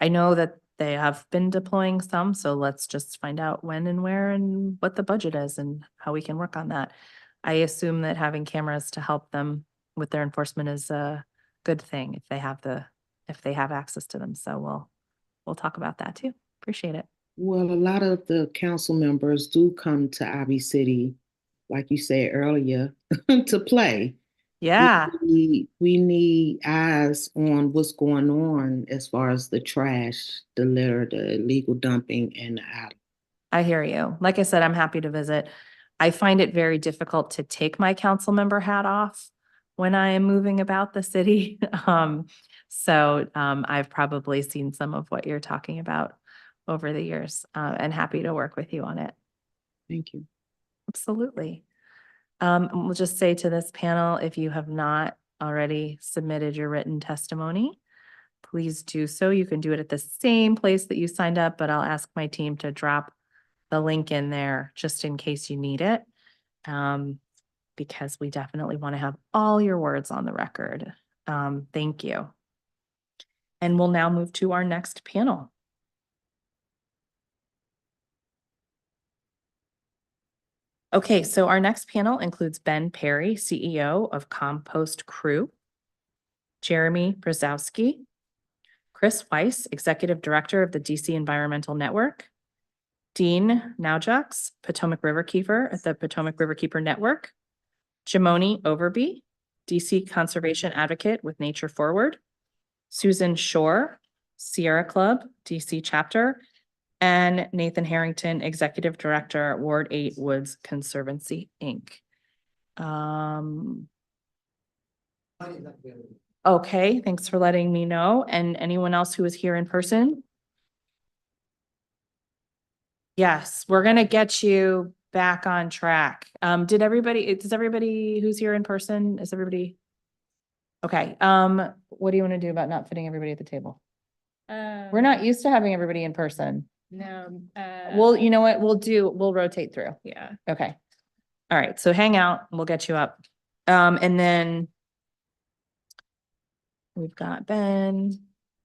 I know that they have been deploying some, so let's just find out when and where and what the budget is and how we can work on that. I assume that having cameras to help them with their enforcement is a good thing if they have access to them. So we'll talk about that too. Appreciate it. Well, a lot of the council members do come to Ivy City, like you said earlier, to play. Yeah. We need eyes on what's going on as far as the trash, the litter, the illegal dumping, and the out. I hear you. Like I said, I'm happy to visit. I find it very difficult to take my council member hat off when I am moving about the city. So I've probably seen some of what you're talking about over the years, and happy to work with you on it. Thank you. Absolutely. We'll just say to this panel, if you have not already submitted your written testimony, please do so. You can do it at the same place that you signed up, but I'll ask my team to drop the link in there just in case you need it, because we definitely want to have all your words on the record. Thank you. And we'll now move to our next panel. Okay, so our next panel includes Ben Perry, CEO of Compost Crew, Jeremy Brzezowski, Chris Weiss, Executive Director of the DC Environmental Network, Dean Naujaks, Potomac Riverkeeper at the Potomac Riverkeeper Network, Jamoni Overby, DC Conservation Advocate with Nature Forward, Susan Shore, Sierra Club, DC Chapter, and Nathan Harrington, Executive Director, Ward 8 Woods Conservancy, Inc. Okay, thanks for letting me know. And anyone else who is here in person? Yes, we're gonna get you back on track. Does everybody who's here in person, is everybody? Okay, what do you want to do about not fitting everybody at the table? We're not used to having everybody in person. No. Well, you know what? We'll rotate through. Yeah. Okay. All right. So hang out. We'll get you up. And then we've got Ben.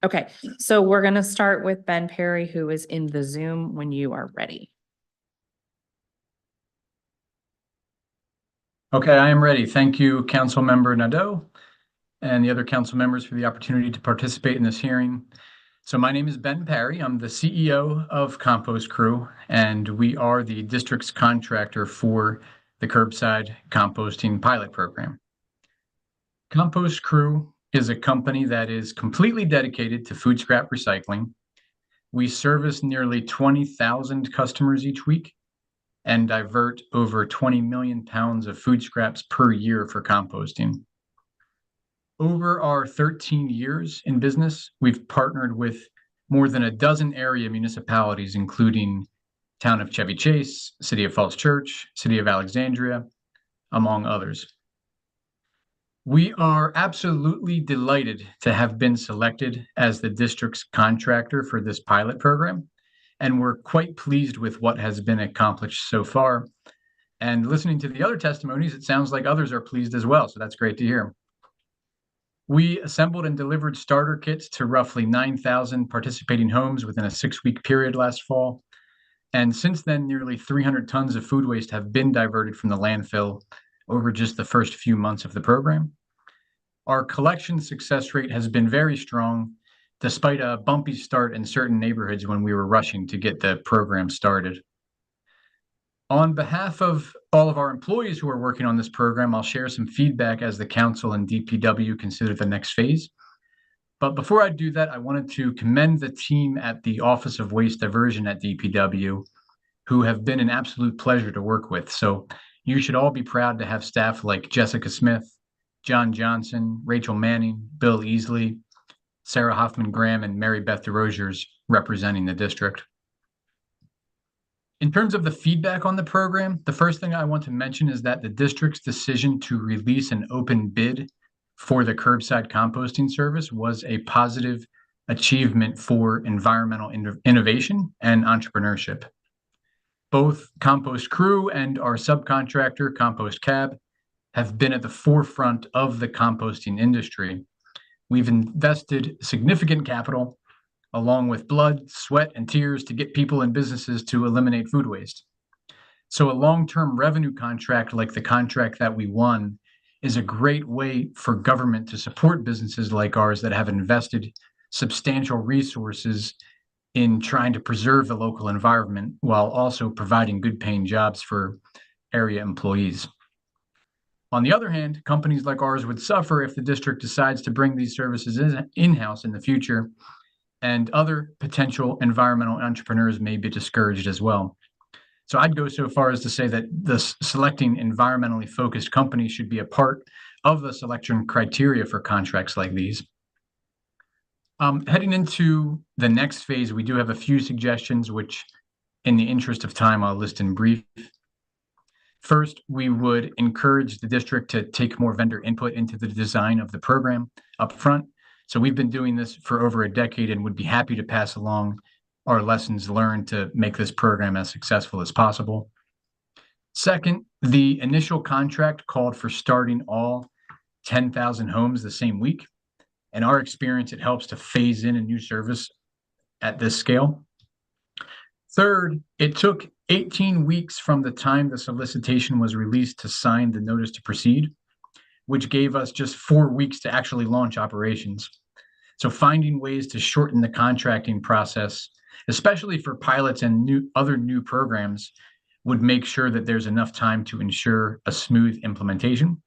Okay. So we're going to start with Ben Perry, who is in the Zoom when you are ready. Okay, I am ready. Thank you, Councilmember Nadeau and the other council members for the opportunity to participate in this hearing. So my name is Ben Perry. I'm the CEO of Compost Crew, and we are the district's contractor for the curbside composting pilot program. Compost Crew is a company that is completely dedicated to food scrap recycling. We service nearly 20,000 customers each week and divert over 20 million pounds of food scraps per year for composting. Over our 13 years in business, we've partnered with more than a dozen area municipalities, including Town of Chevy Chase, City of Falls Church, City of Alexandria, among others. We are absolutely delighted to have been selected as the district's contractor for this pilot program, and we're quite pleased with what has been accomplished so far. And listening to the other testimonies, it sounds like others are pleased as well, so that's great to hear. We assembled and delivered starter kits to roughly 9,000 participating homes within a 6-week period last fall. And since then, nearly 300 tons of food waste have been diverted from the landfill over just the first few months of the program. Our collection success rate has been very strong, despite a bumpy start in certain neighborhoods when we were rushing to get the program started. On behalf of all of our employees who are working on this program, I'll share some feedback as the council and DPW consider the next phase. But before I do that, I wanted to commend the team at the Office of Waste Diversion at DPW, who have been an absolute pleasure to work with. So you should all be proud to have staff like Jessica Smith, John Johnson, Rachel Manning, Bill Easley, Sarah Hoffman-Graham, and Mary Beth DeRosiers representing the district. In terms of the feedback on the program, the first thing I want to mention is that the district's decision to release an open bid for the curbside composting service was a positive achievement for environmental innovation and entrepreneurship. Both Compost Crew and our subcontractor, Compost Cab, have been at the forefront of the composting industry. We've invested significant capital along with blood, sweat, and tears to get people and businesses to eliminate food waste. So a long-term revenue contract like the contract that we won is a great way for government to support businesses like ours that have invested substantial resources in trying to preserve the local environment while also providing good paying jobs for area employees. On the other hand, companies like ours would suffer if the district decides to bring these services in-house in the future, and other potential environmental entrepreneurs may be discouraged as well. So I'd go so far as to say that selecting environmentally focused companies should be a part of the selection criteria for contracts like these. Heading into the next phase, we do have a few suggestions, which in the interest of time, I'll list in brief. First, we would encourage the district to take more vendor input into the design of the program up front. So we've been doing this for over a decade and would be happy to pass along our lessons learned to make this program as successful as possible. Second, the initial contract called for starting all 10,000 homes the same week. In our experience, it helps to phase in a new service at this scale. Third, it took 18 weeks from the time the solicitation was released to sign the notice to proceed, which gave us just 4 weeks to actually launch operations. So finding ways to shorten the contracting process, especially for pilots and other new programs, would make sure that there's enough time to ensure a smooth implementation.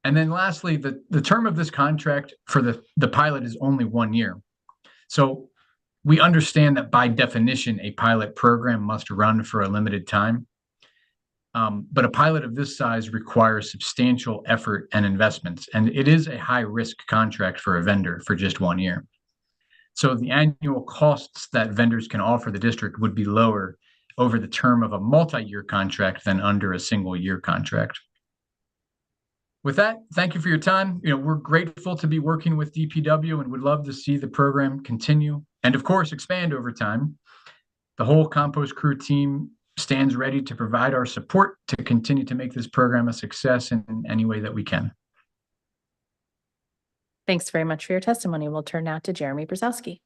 And then lastly, the term of this contract for the pilot is only 1 year. So we understand that by definition, a pilot program must run for a limited time. But a pilot of this size requires substantial effort and investments, and it is a high-risk contract for a vendor for just 1 year. So the annual costs that vendors can offer the district would be lower over the term of a multi-year contract than under a single-year contract. With that, thank you for your time. We're grateful to be working with DPW and would love to see the program continue and, of course, expand over time. The whole Compost Crew team stands ready to provide our support to continue to make this program a success in any way that we can. Thanks very much for your testimony. We'll turn now to Jeremy Brzezowski.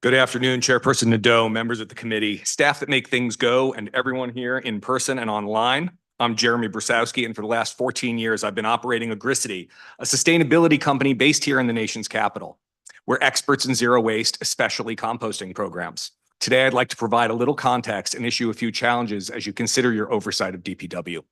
Good afternoon, Chairperson Nadeau, members of the committee, staff that make things go, and everyone here in person and online. I'm Jeremy Brzezowski, and for the last 14 years, I've been operating Agricity, a sustainability company based here in the nation's capital. We're experts in zero waste, especially composting programs. Today, I'd like to provide a little context and issue a few challenges as you consider your oversight of DPW.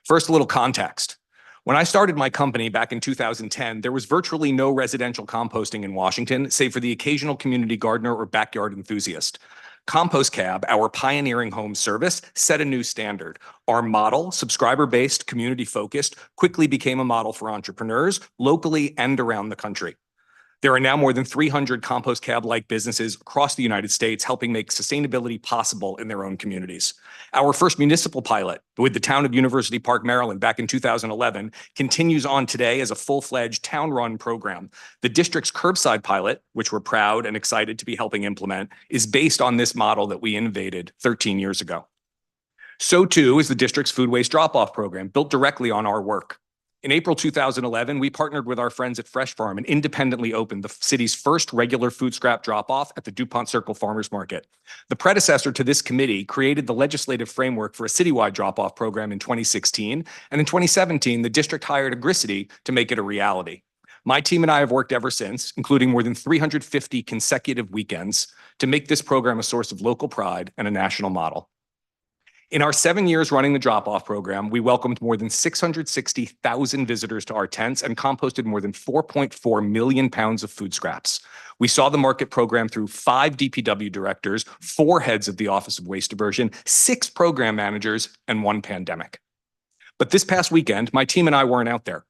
First, a little context. When I started my company back in 2010, there was virtually no residential composting in Washington, save for the occasional community gardener or backyard enthusiast. Compost Cab, our pioneering home service, set a new standard. Our model, subscriber-based, community-focused, quickly became a model for entrepreneurs locally and around the country. There are now more than 300 Compost Cab-like businesses across the United States helping make sustainability possible in their own communities. Our first municipal pilot with the town of University Park, Maryland, back in 2011, continues on today as a full-fledged town-run program. The district's curbside pilot, which we're proud and excited to be helping implement, is based on this model that we innovated 13 years ago. So too is the district's food waste drop-off program, built directly on our work. In April 2011, we partnered with our friends at Fresh Farm and independently opened the city's first regular food scrap drop-off at the DuPont Circle Farmers Market. The predecessor to this committee created the legislative framework for a citywide drop-off program in 2016, and in 2017, the district hired Agricity to make it a reality. My team and I have worked ever since, including more than 350 consecutive weekends, to make this program a source of local pride and a national model. In our 7 years running the drop-off program, we welcomed more than 660,000 visitors to our tents and composted more than 4.4 million pounds of food scraps. We saw the market program through 5 DPW directors, 4 heads of the Office of Waste Diversion, 6 program managers, and 1 pandemic. But this past weekend, my team and I weren't out there.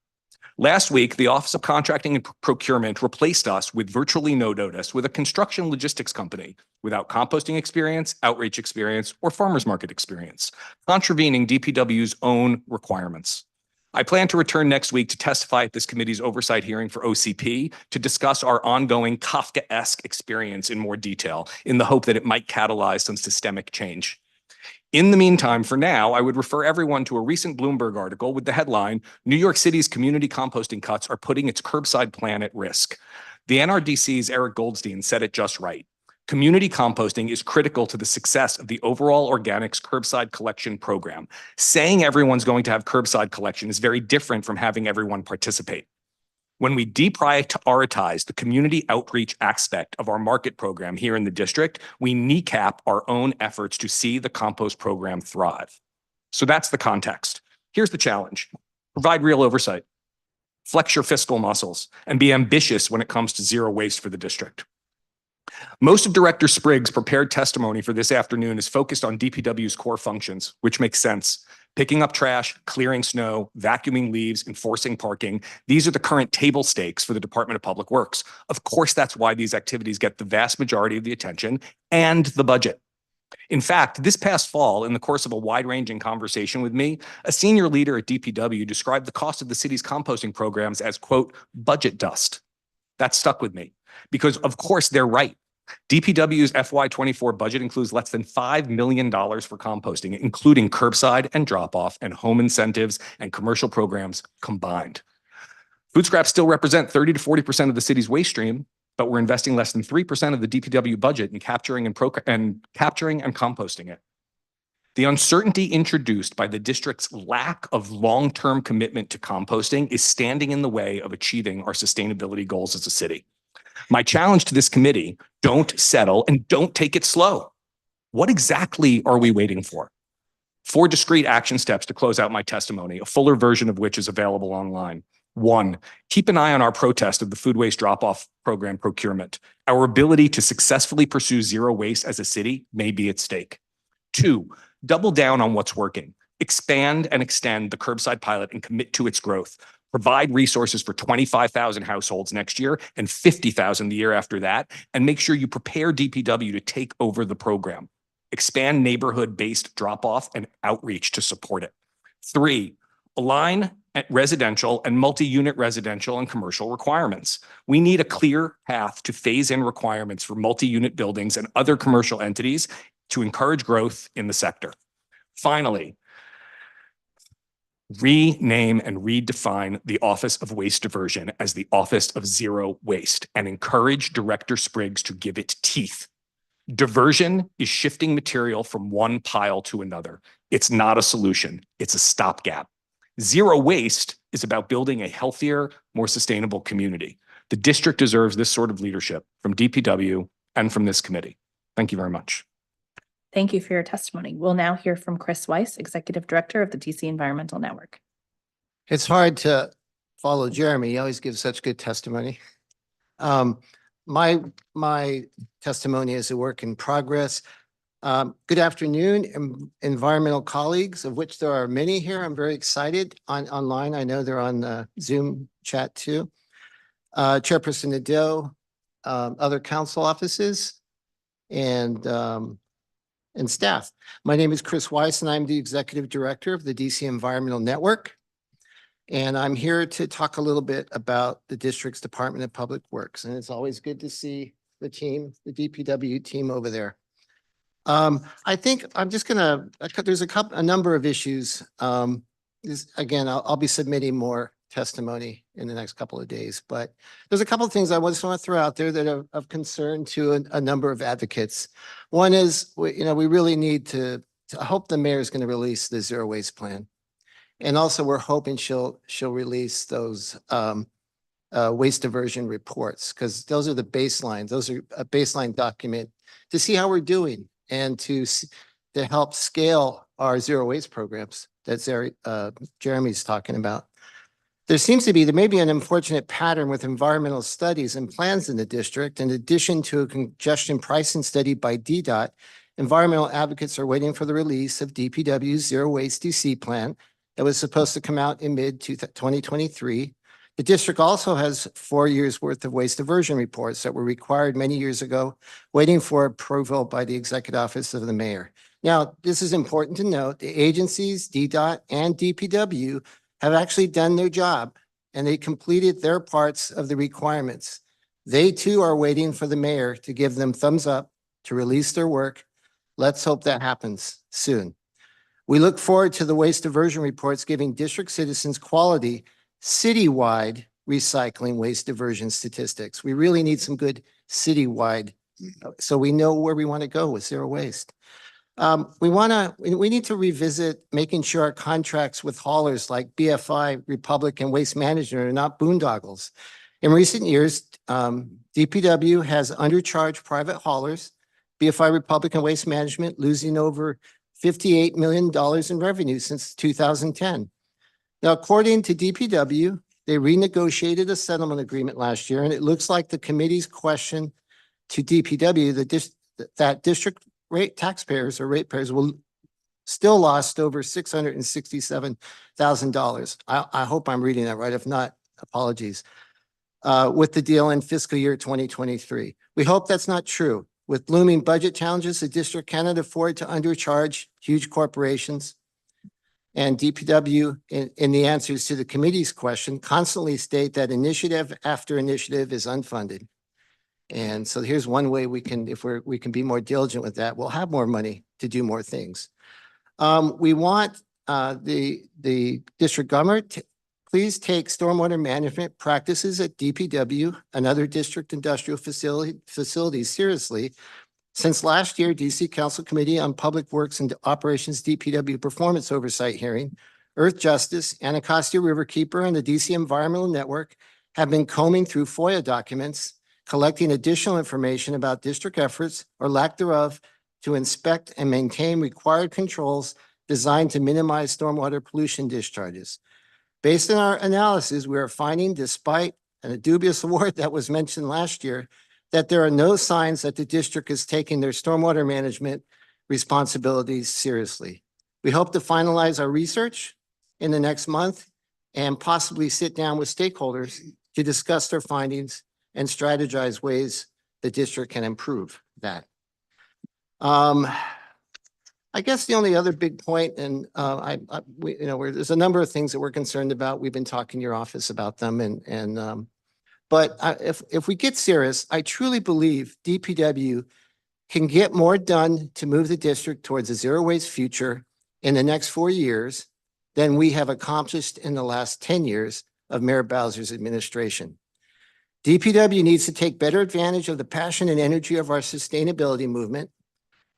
Last week, the Office of Contracting and Procurement replaced us with virtually no notice with a construction logistics company without composting experience, outreach experience, or farmers market experience, contravening DPW's own requirements. I plan to return next week to testify at this committee's oversight hearing for OCP to discuss our ongoing Kafkaesque experience in more detail in the hope that it might catalyze some systemic change. In the meantime, for now, I would refer everyone to a recent Bloomberg article with the headline, "New York City's community composting cuts are putting its curbside plan at risk." The NRDC's Eric Goldstein said it just right. Community composting is critical to the success of the overall organics curbside collection program. Saying everyone's going to have curbside collection is very different from having everyone participate. When we deprioritize the community outreach aspect of our market program here in the district, we kneecap our own efforts to see the compost program thrive. So that's the context. Here's the challenge. Provide real oversight. Flex your fiscal muscles and be ambitious when it comes to zero waste for the district. Most of Director Spriggs' prepared testimony for this afternoon is focused on DPW's core functions, which makes sense. Picking up trash, clearing snow, vacuuming leaves, enforcing parking. These are the current table stakes for the Department of Public Works. Of course, that's why these activities get the vast majority of the attention and the budget. In fact, this past fall, in the course of a wide-ranging conversation with me, a senior leader at DPW described the cost of the city's composting programs as, quote, budget dust. That stuck with me because, of course, they're right. DPW's FY24 budget includes less than $5 million for composting, including curbside and drop-off and home incentives and commercial programs combined. Food scraps still represent 30 to 40% of the city's waste stream, but we're investing less than 3% of the DPW budget in capturing and composting it. The uncertainty introduced by the district's lack of long-term commitment to composting is standing in the way of achieving our sustainability goals as a city. My challenge to this committee, don't settle and don't take it slow. What exactly are we waiting for? 4 discrete action steps to close out my testimony, a fuller version of which is available online. 1, keep an eye on our protest of the food waste drop-off program procurement. Our ability to successfully pursue zero waste as a city may be at stake. 2, double down on what's working. Expand and extend the curbside pilot and commit to its growth. Provide resources for 25,000 households next year and 50,000 the year after that, and make sure you prepare DPW to take over the program. Expand neighborhood-based drop-off and outreach to support it. 3, align residential and multi-unit residential and commercial requirements. We need a clear path to phase in requirements for multi-unit buildings and other commercial entities to encourage growth in the sector. Finally, rename and redefine the Office of Waste Diversion as the Office of Zero Waste and encourage Director Spriggs to give it teeth. Diversion is shifting material from one pile to another. It's not a solution. It's a stopgap. Zero waste is about building a healthier, more sustainable community. The district deserves this sort of leadership from DPW and from this committee. Thank you very much. Thank you for your testimony. We'll now hear from Chris Weiss, Executive Director of the DC Environmental Network. It's hard to follow Jeremy. He always gives such good testimony. My testimony is a work in progress. Good afternoon, environmental colleagues, of which there are many here. I'm very excited online. I know they're on the Zoom chat too. Chairperson Nadeau, other council offices, and staff. My name is Chris Weiss, and I'm the Executive Director of the DC Environmental Network. And I'm here to talk a little bit about the district's Department of Public Works. And it's always good to see the team, the DPW team over there. I think I'm just gonna, there's a number of issues. Again, I'll be submitting more testimony in the next couple of days, but there's a couple of things I just want to throw out there that are of concern to a number of advocates. One is, we really need to I hope the mayor is going to release the zero waste plan. And also we're hoping she'll release those waste diversion reports, because those are the baselines. Those are a baseline document to see how we're doing and to help scale our zero waste programs that Jeremy's talking about. There may be an unfortunate pattern with environmental studies and plans in the district. In addition to a congestion pricing study by DDOT, environmental advocates are waiting for the release of DPW's zero waste DC plan that was supposed to come out in mid-2023. The district also has 4 years worth of waste diversion reports that were required many years ago, waiting for approval by the Executive Office of the Mayor. Now, this is important to note. The agencies, DDOT and DPW, have actually done their job, and they completed their parts of the requirements. They too are waiting for the mayor to give them thumbs up to release their work. Let's hope that happens soon. We look forward to the waste diversion reports giving district citizens quality citywide recycling waste diversion statistics. We really need some good citywide, so we know where we want to go with zero waste. We need to revisit making sure our contracts with haulers like BFI, Republic, and Waste Management are not boondoggles. In recent years, DPW has undercharged private haulers, BFI, Republic, and Waste Management losing over $58 million in revenue since 2010. Now, according to DPW, they renegotiated a settlement agreement last year, and it looks like the committee's question to DPW that district taxpayers or ratepayers will still lost over $667,000. I hope I'm reading that right. If not, apologies. With the deal in fiscal year 2023. We hope that's not true. With looming budget challenges, the district cannot afford to undercharge huge corporations. And DPW, in the answers to the committee's question, constantly state that initiative after initiative is unfunded. And so here's one way we can, if we can be more diligent with that, we'll have more money to do more things. We want the district government to please take stormwater management practices at DPW and other district industrial facilities seriously. Since last year, DC Council Committee on Public Works and Operations DPW Performance Oversight hearing, Earth Justice, Anacostia Riverkeeper, and the DC Environmental Network have been combing through FOIA documents, collecting additional information about district efforts or lack thereof to inspect and maintain required controls designed to minimize stormwater pollution discharges. Based on our analysis, we are finding, despite a dubious award that was mentioned last year, that there are no signs that the district is taking their stormwater management responsibilities seriously. We hope to finalize our research in the next month and possibly sit down with stakeholders to discuss their findings and strategize ways the district can improve that. I I guess the only other big point, and there's a number of things that we're concerned about. We've been talking to your office about them, but if we get serious, I truly believe DPW can get more done to move the district towards a zero waste future in the next 4 years than we have accomplished in the last 10 years of Mayor Bowser's administration. DPW needs to take better advantage of the passion and energy of our sustainability movement.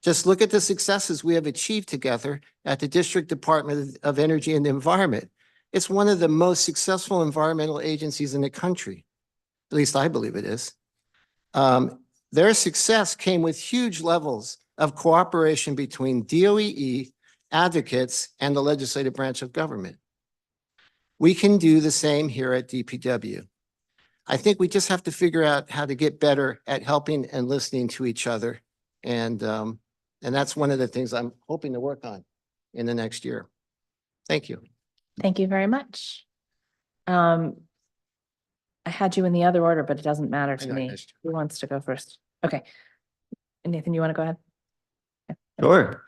Just look at the successes we have achieved together at the District Department of Energy and the Environment. It's one of the most successful environmental agencies in the country. At least I believe it is. Their success came with huge levels of cooperation between DOEE, advocates, and the legislative branch of government. We can do the same here at DPW. I think we just have to figure out how to get better at helping and listening to each other. And that's one of the things I'm hoping to work on in the next year. Thank you. Thank you very much. I had you in the other order, but it doesn't matter to me. Who wants to go first? Okay. Nathan, you want to go ahead? Sure.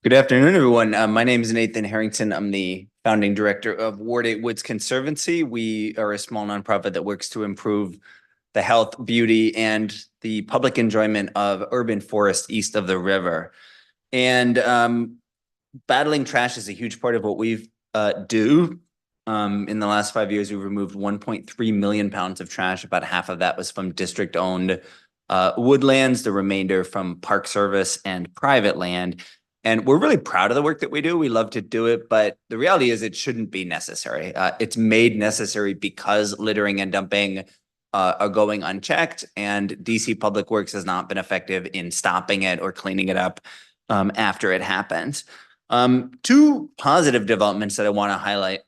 Good afternoon, everyone. My name is Nathan Harrington. I'm the founding director of Ward 8 Woods Conservancy. We are a small nonprofit that works to improve the health, beauty, and the public enjoyment of urban forest east of the river. And battling trash is a huge part of what we've do. In the last 5 years, we've removed 1.3 million pounds of trash. About half of that was from district-owned woodlands, the remainder from Park Service and private land. And we're really proud of the work that we do. We love to do it, but the reality is it shouldn't be necessary. It's made necessary because littering and dumping are going unchecked, and DC Public Works has not been effective in stopping it or cleaning it up after it happens. Two positive developments that I want to highlight.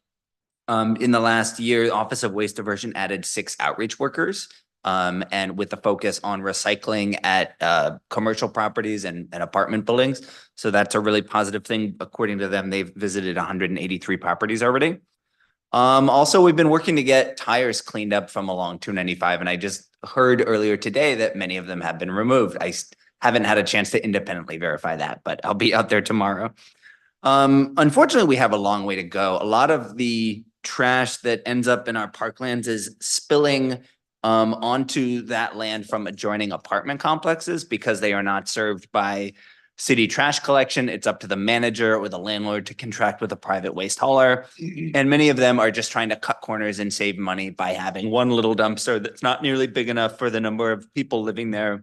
In the last year, Office of Waste Diversion added 6 outreach workers, and with the focus on recycling at commercial properties and apartment buildings. So that's a really positive thing. According to them, they've visited 183 properties already. Also, we've been working to get tires cleaned up from along 295, and I just heard earlier today that many of them have been removed. I haven't had a chance to independently verify that, but I'll be out there tomorrow. Unfortunately, we have a long way to go. A lot of the trash that ends up in our parklands is spilling onto that land from adjoining apartment complexes because they are not served by city trash collection. It's up to the manager or the landlord to contract with a private waste hauler. And many of them are just trying to cut corners and save money by having one little dumpster that's not nearly big enough for the number of people living there.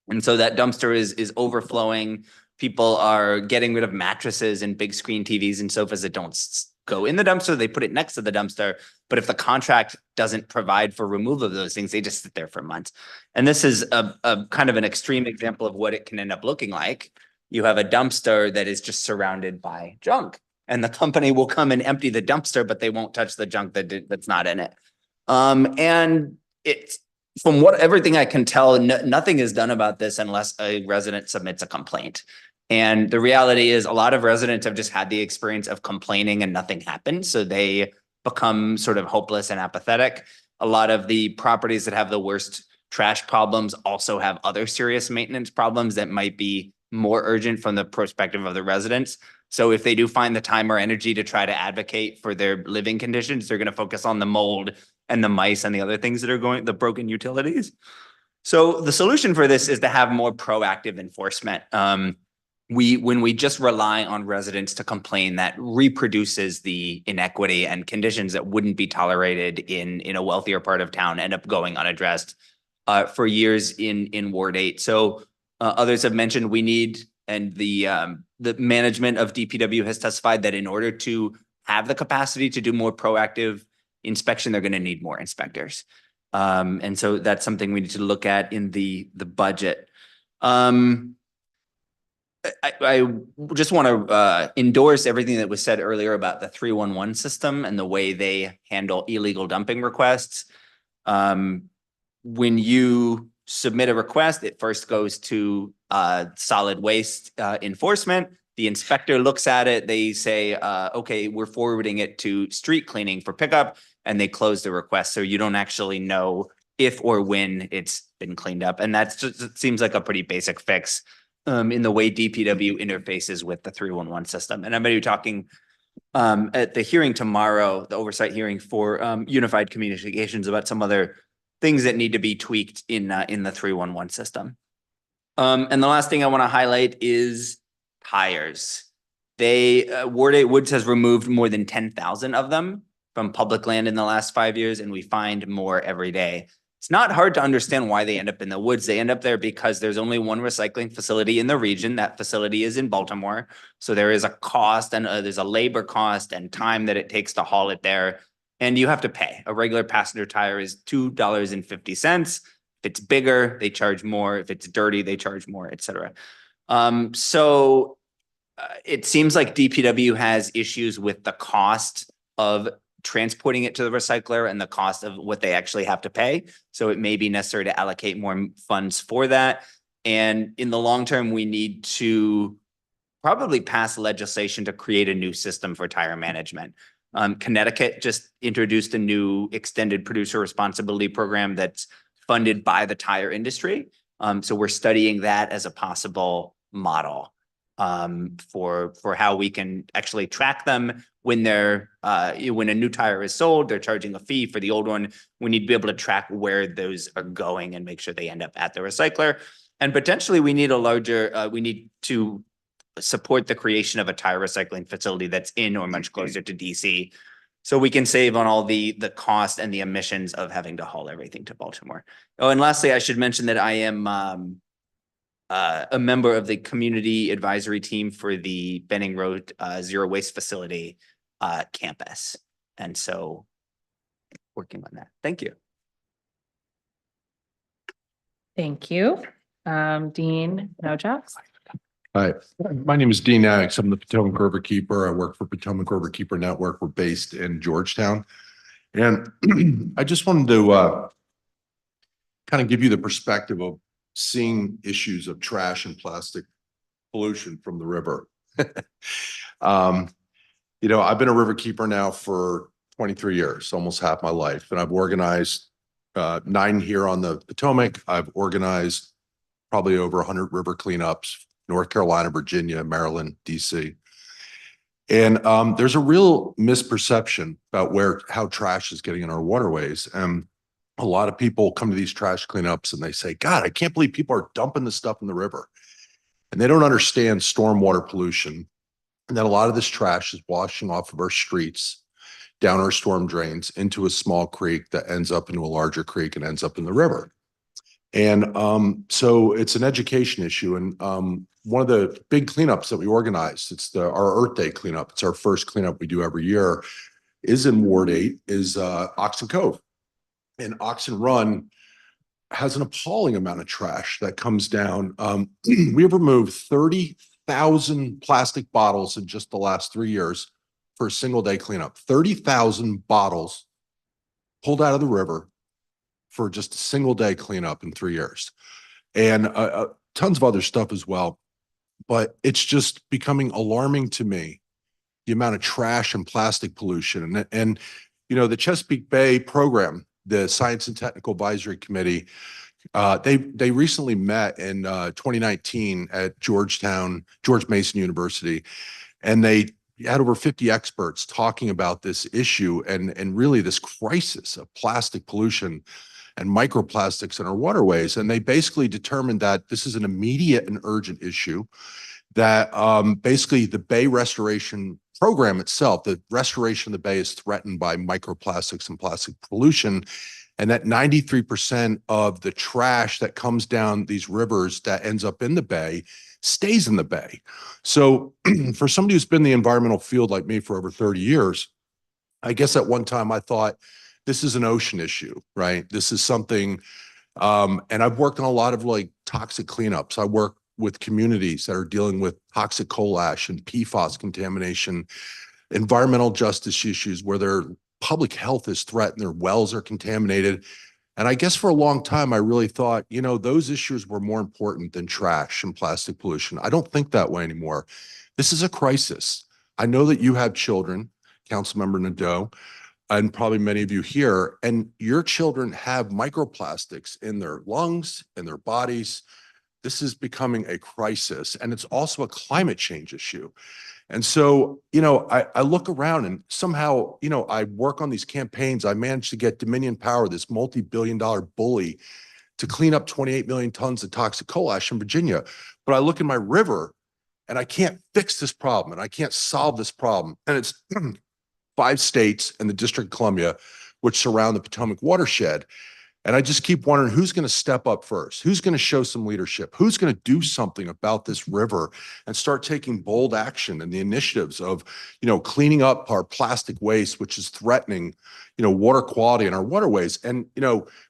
And so that dumpster is overflowing. People are getting rid of mattresses and big screen TVs and sofas that don't go in the dumpster. They put it next to the dumpster. But if the contract doesn't provide for removal of those things, they just sit there for months. And this is a kind of an extreme example of what it can end up looking like. You have a dumpster that is just surrounded by junk, and the company will come and empty the dumpster, but they won't touch the junk that's not in it. And it's from everything I can tell, nothing is done about this unless a resident submits a complaint. And the reality is a lot of residents have just had the experience of complaining and nothing happens. So they become sort of hopeless and apathetic. A lot of the properties that have the worst trash problems also have other serious maintenance problems that might be more urgent from the perspective of the residents. So if they do find the time or energy to try to advocate for their living conditions, they're going to focus on the mold and the mice and the other things that are the broken utilities. So the solution for this is to have more proactive enforcement. When we just rely on residents to complain, that reproduces the inequity, and conditions that wouldn't be tolerated in a wealthier part of town end up going unaddressed for years in Ward 8. So others have mentioned we need, and the management of DPW has testified that in order to have the capacity to do more proactive inspection, they're going to need more inspectors. And so that's something we need to look at in the budget. I just want to endorse everything that was said earlier about the 311 system and the way they handle illegal dumping requests. When you submit a request, it first goes to solid waste enforcement. The inspector looks at it. They say, okay, we're forwarding it to street cleaning for pickup, and they close the request. So you don't actually know if or when it's been cleaned up. And that's just, it seems like a pretty basic fix. in the way DPW interfaces with the 311 system. And I'm going to be talking at the hearing tomorrow, the oversight hearing for unified communications, about some other things that need to be tweaked in the 311 system. And the last thing I want to highlight is tires. Ward 8 Woods has removed more than 10,000 of them from public land in the last 5 years, and we find more every day. It's not hard to understand why they end up in the woods. They end up there because there's only one recycling facility in the region. That facility is in Baltimore. So there is a cost, and there's a labor cost and time that it takes to haul it there. And you have to pay. A regular passenger tire is $2.50. If it's bigger, they charge more. If it's dirty, they charge more, et cetera. So it seems like DPW has issues with the cost of transporting it to the recycler and the cost of what they actually have to pay. So it may be necessary to allocate more funds for that. And in the long term, we need to probably pass legislation to create a new system for tire management. Connecticut just introduced a new extended producer responsibility program that's funded by the tire industry. So we're studying that as a possible model for how we can actually track them when when a new tire is sold. They're charging a fee for the old one. We need to be able to track where those are going and make sure they end up at the recycler. And potentially we need we need to support the creation of a tire recycling facility that's in or much closer to DC, so we can save on all the cost and the emissions of having to haul everything to Baltimore. Oh, and lastly, I should mention that I am a member of the community advisory team for the Benning Road Zero Waste Facility campus. And so working on that. Thank you. Thank you. Dean Nojaks. Hi, my name is Dean Nix. I'm the Potomac River Keeper. I work for Potomac River Keeper Network. We're based in Georgetown. And I just wanted to kind of give you the perspective of seeing issues of trash and plastic pollution from the river. You know, I've been a river keeper now for 23 years, almost half my life. And I've organized 9 here on the Potomac. I've organized probably over 100 river cleanups, North Carolina, Virginia, Maryland, DC. And there's a real misperception about how trash is getting in our waterways. And a lot of people come to these trash cleanups and they say, God, I can't believe people are dumping this stuff in the river. And they don't understand stormwater pollution, and that a lot of this trash is washing off of our streets, down our storm drains, into a small creek that ends up into a larger creek and ends up in the river. And so it's an education issue. And one of the big cleanups that we organized, it's our Earth Day cleanup. It's our first cleanup we do every year, is in Ward 8, is Oxen Cove. And Oxen Run has an appalling amount of trash that comes down. We have removed 30,000 plastic bottles in just the last 3 years for a single day cleanup. 30,000 bottles pulled out of the river for just a single day cleanup in 3 years. And tons of other stuff as well. But it's just becoming alarming to me, the amount of trash and plastic pollution. And you know, the Chesapeake Bay program, the Science and Technical Advisory Committee, they recently met in 2019 at George Mason University, and they had over 50 experts talking about this issue and really this crisis of plastic pollution and microplastics in our waterways. And they basically determined that this is an immediate and urgent issue, that basically the Bay Restoration Program itself, the restoration of the Bay, is threatened by microplastics and plastic pollution, and that 93% of the trash that comes down these rivers that ends up in the Bay stays in the Bay. So for somebody who's been in the environmental field like me for over 30 years, I guess at one time I thought, this is an ocean issue, right? This is something, and I've worked on a lot of like toxic cleanups. I work with communities that are dealing with toxic coal ash and PFAS contamination, environmental justice issues where their public health is threatened, their wells are contaminated. And I guess for a long time, I really thought, you know, those issues were more important than trash and plastic pollution. I don't think that way anymore. This is a crisis. I know that you have children, Councilmember Nadeau, and probably many of you here, and your children have microplastics in their lungs, in their bodies. This is becoming a crisis, and it's also a climate change issue. And so, I look around and somehow, I work on these campaigns. I managed to get Dominion Power, this multi-billion-dollar bully, to clean up 28 million tons of toxic coal ash in Virginia. But I look in my river and I can't fix this problem and I can't solve this problem. And it's 5 states and the District of Columbia, which surround the Potomac watershed. And I just keep wondering who's going to step up first, who's going to show some leadership, who's going to do something about this river and start taking bold action and the initiatives of, cleaning up our plastic waste, which is threatening, water quality in our waterways. And,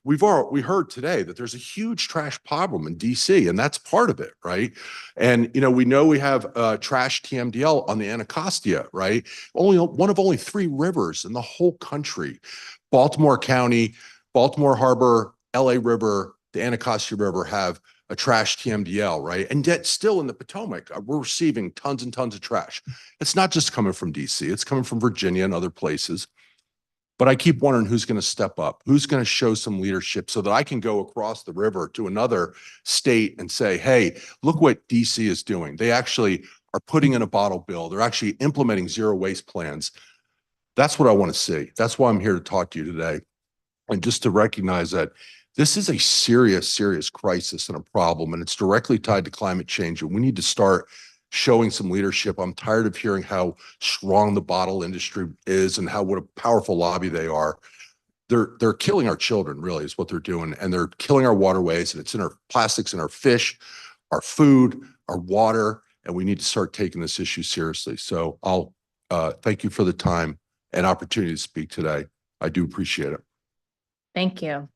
we heard today that there's a huge trash problem in DC, and that's part of it, right? And, we know we have trash TMDL on the Anacostia, right? One of only 3 rivers in the whole country, Baltimore County, Baltimore Harbor, LA River, the Anacostia River have a trash TMDL, right? And yet still in the Potomac, we're receiving tons and tons of trash. It's not just coming from DC, it's coming from Virginia and other places. But I keep wondering who's going to step up, who's going to show some leadership so that I can go across the river to another state and say, hey, look what DC is doing. They actually are putting in a bottle bill. They're actually implementing zero waste plans. That's what I want to see. That's why I'm here to talk to you today. And just to recognize that this is a serious, serious crisis and a problem, and it's directly tied to climate change. And we need to start showing some leadership. I'm tired of hearing how strong the bottle industry is and what a powerful lobby they are. They're killing our children, really, is what they're doing. And they're killing our waterways, and it's in our plastics in our fish, our food, our water, and we need to start taking this issue seriously. So I'll thank you for the time and opportunity to speak today. I do appreciate it. Thank you.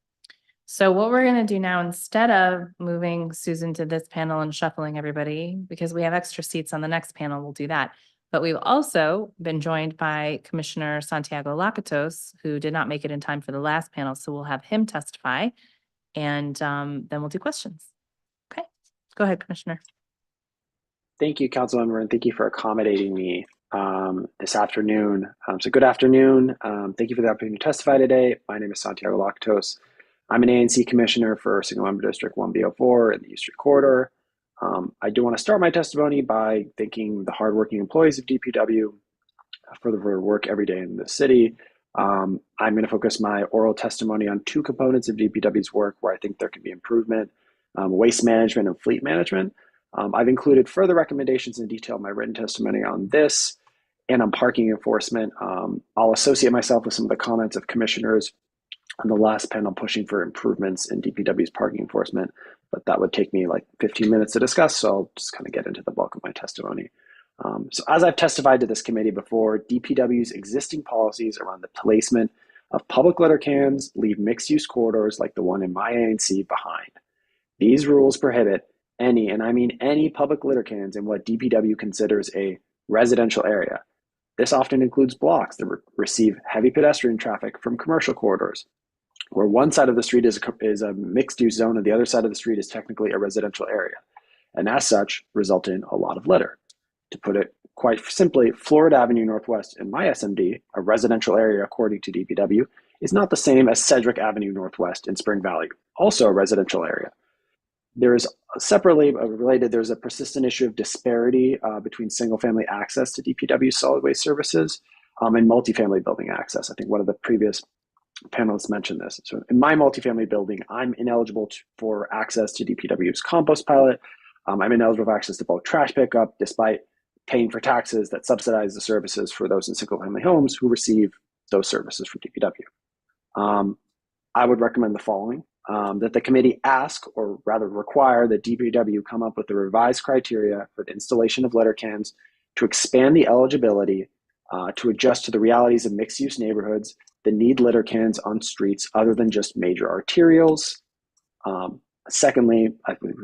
So what we're going to do now, instead of moving Susan to this panel and shuffling everybody, because we have extra seats on the next panel, we'll do that. But we've also been joined by Commissioner Santiago Lakatos, who did not make it in time for the last panel. So we'll have him testify, and then we'll do questions. Okay, go ahead, Commissioner. Thank you, Councilmember, and thank you for accommodating me this afternoon. So good afternoon. Thank you for the opportunity to testify today. My name is Santiago Lakatos. I'm an ANC Commissioner for Single Member District 1B04 in the East Street Corridor. I do want to start my testimony by thanking the hardworking employees of DPW for their work every day in the city. I'm going to focus my oral testimony on 2 components of DPW's work where I think there can be improvement: waste management and fleet management. I've included further recommendations in detail in my written testimony on this and on parking enforcement. I'll associate myself with some of the comments of commissioners on the last panel pushing for improvements in DPW's parking enforcement, but that would take me like 15 minutes to discuss, so I'll just kind of get into the bulk of my testimony. So as I've testified to this committee before, DPW's existing policies around the placement of public litter cans leave mixed-use corridors like the one in my ANC behind. These rules prohibit any, and I mean any, public litter cans in what DPW considers a residential area. This often includes blocks that receive heavy pedestrian traffic from commercial corridors, where one side of the street is a mixed-use zone and the other side of the street is technically a residential area, and as such, result in a lot of litter. To put it quite simply, Florida Avenue Northwest in my SMD, a residential area according to DPW, is not the same as Sedgwick Avenue Northwest in Spring Valley, also a residential area. There is separately related, there's a persistent issue of disparity between single-family access to DPW solid waste services and multifamily building access. I think one of the previous panelists mentioned this. So in my multifamily building, I'm ineligible for access to DPW's compost pilot. I'm ineligible for access to bulk trash pickup, despite paying for taxes that subsidize the services for those in single-family homes who receive those services from DPW. I would recommend the following. That the committee ask, or rather require, that DPW come up with the revised criteria for the installation of litter cans to expand the eligibility to adjust to the realities of mixed-use neighborhoods that need litter cans on streets other than just major arterials. Secondly, I believe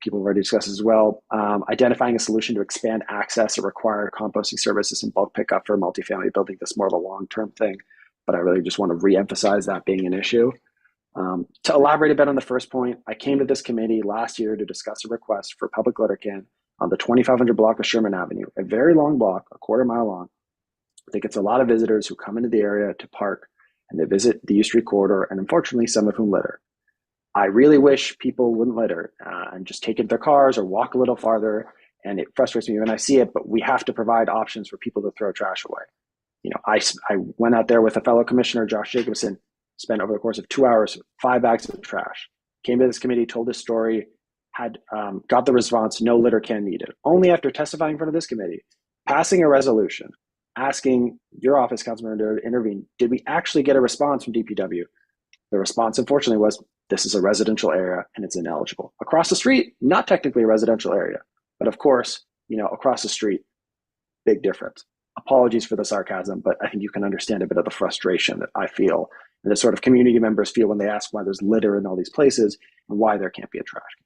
people have already discussed as well, identifying a solution to expand access or require composting services and bulk pickup for multifamily building. That's more of a long-term thing, but I really just want to re-emphasize that being an issue. To elaborate a bit on the first point, I came to this committee last year to discuss a request for public litter can on the 2500 block of Sherman Avenue, a very long block, a quarter-mile long. I think it's a lot of visitors who come into the area to park, and they visit the East Street Corridor, and unfortunately, some of whom litter. I really wish people wouldn't litter and just take it in their cars or walk a little farther. And it frustrates me when I see it, but we have to provide options for people to throw trash away. You know, I went out there with a fellow commissioner, Josh Jacobson, spent over the course of 2 hours, 5 bags of trash, came to this committee, told this story, had got the response, no litter can needed. Only after testifying in front of this committee, passing a resolution, asking your office, Councilmember, to intervene, did we actually get a response from DPW? The response, unfortunately, was this is a residential area and it's ineligible. Across the street, not technically a residential area, but of course, you know, across the street, big difference. Apologies for the sarcasm, but I think you can understand a bit of the frustration that I feel and the sort of community members feel when they ask why there's litter in all these places and why there can't be a trash can.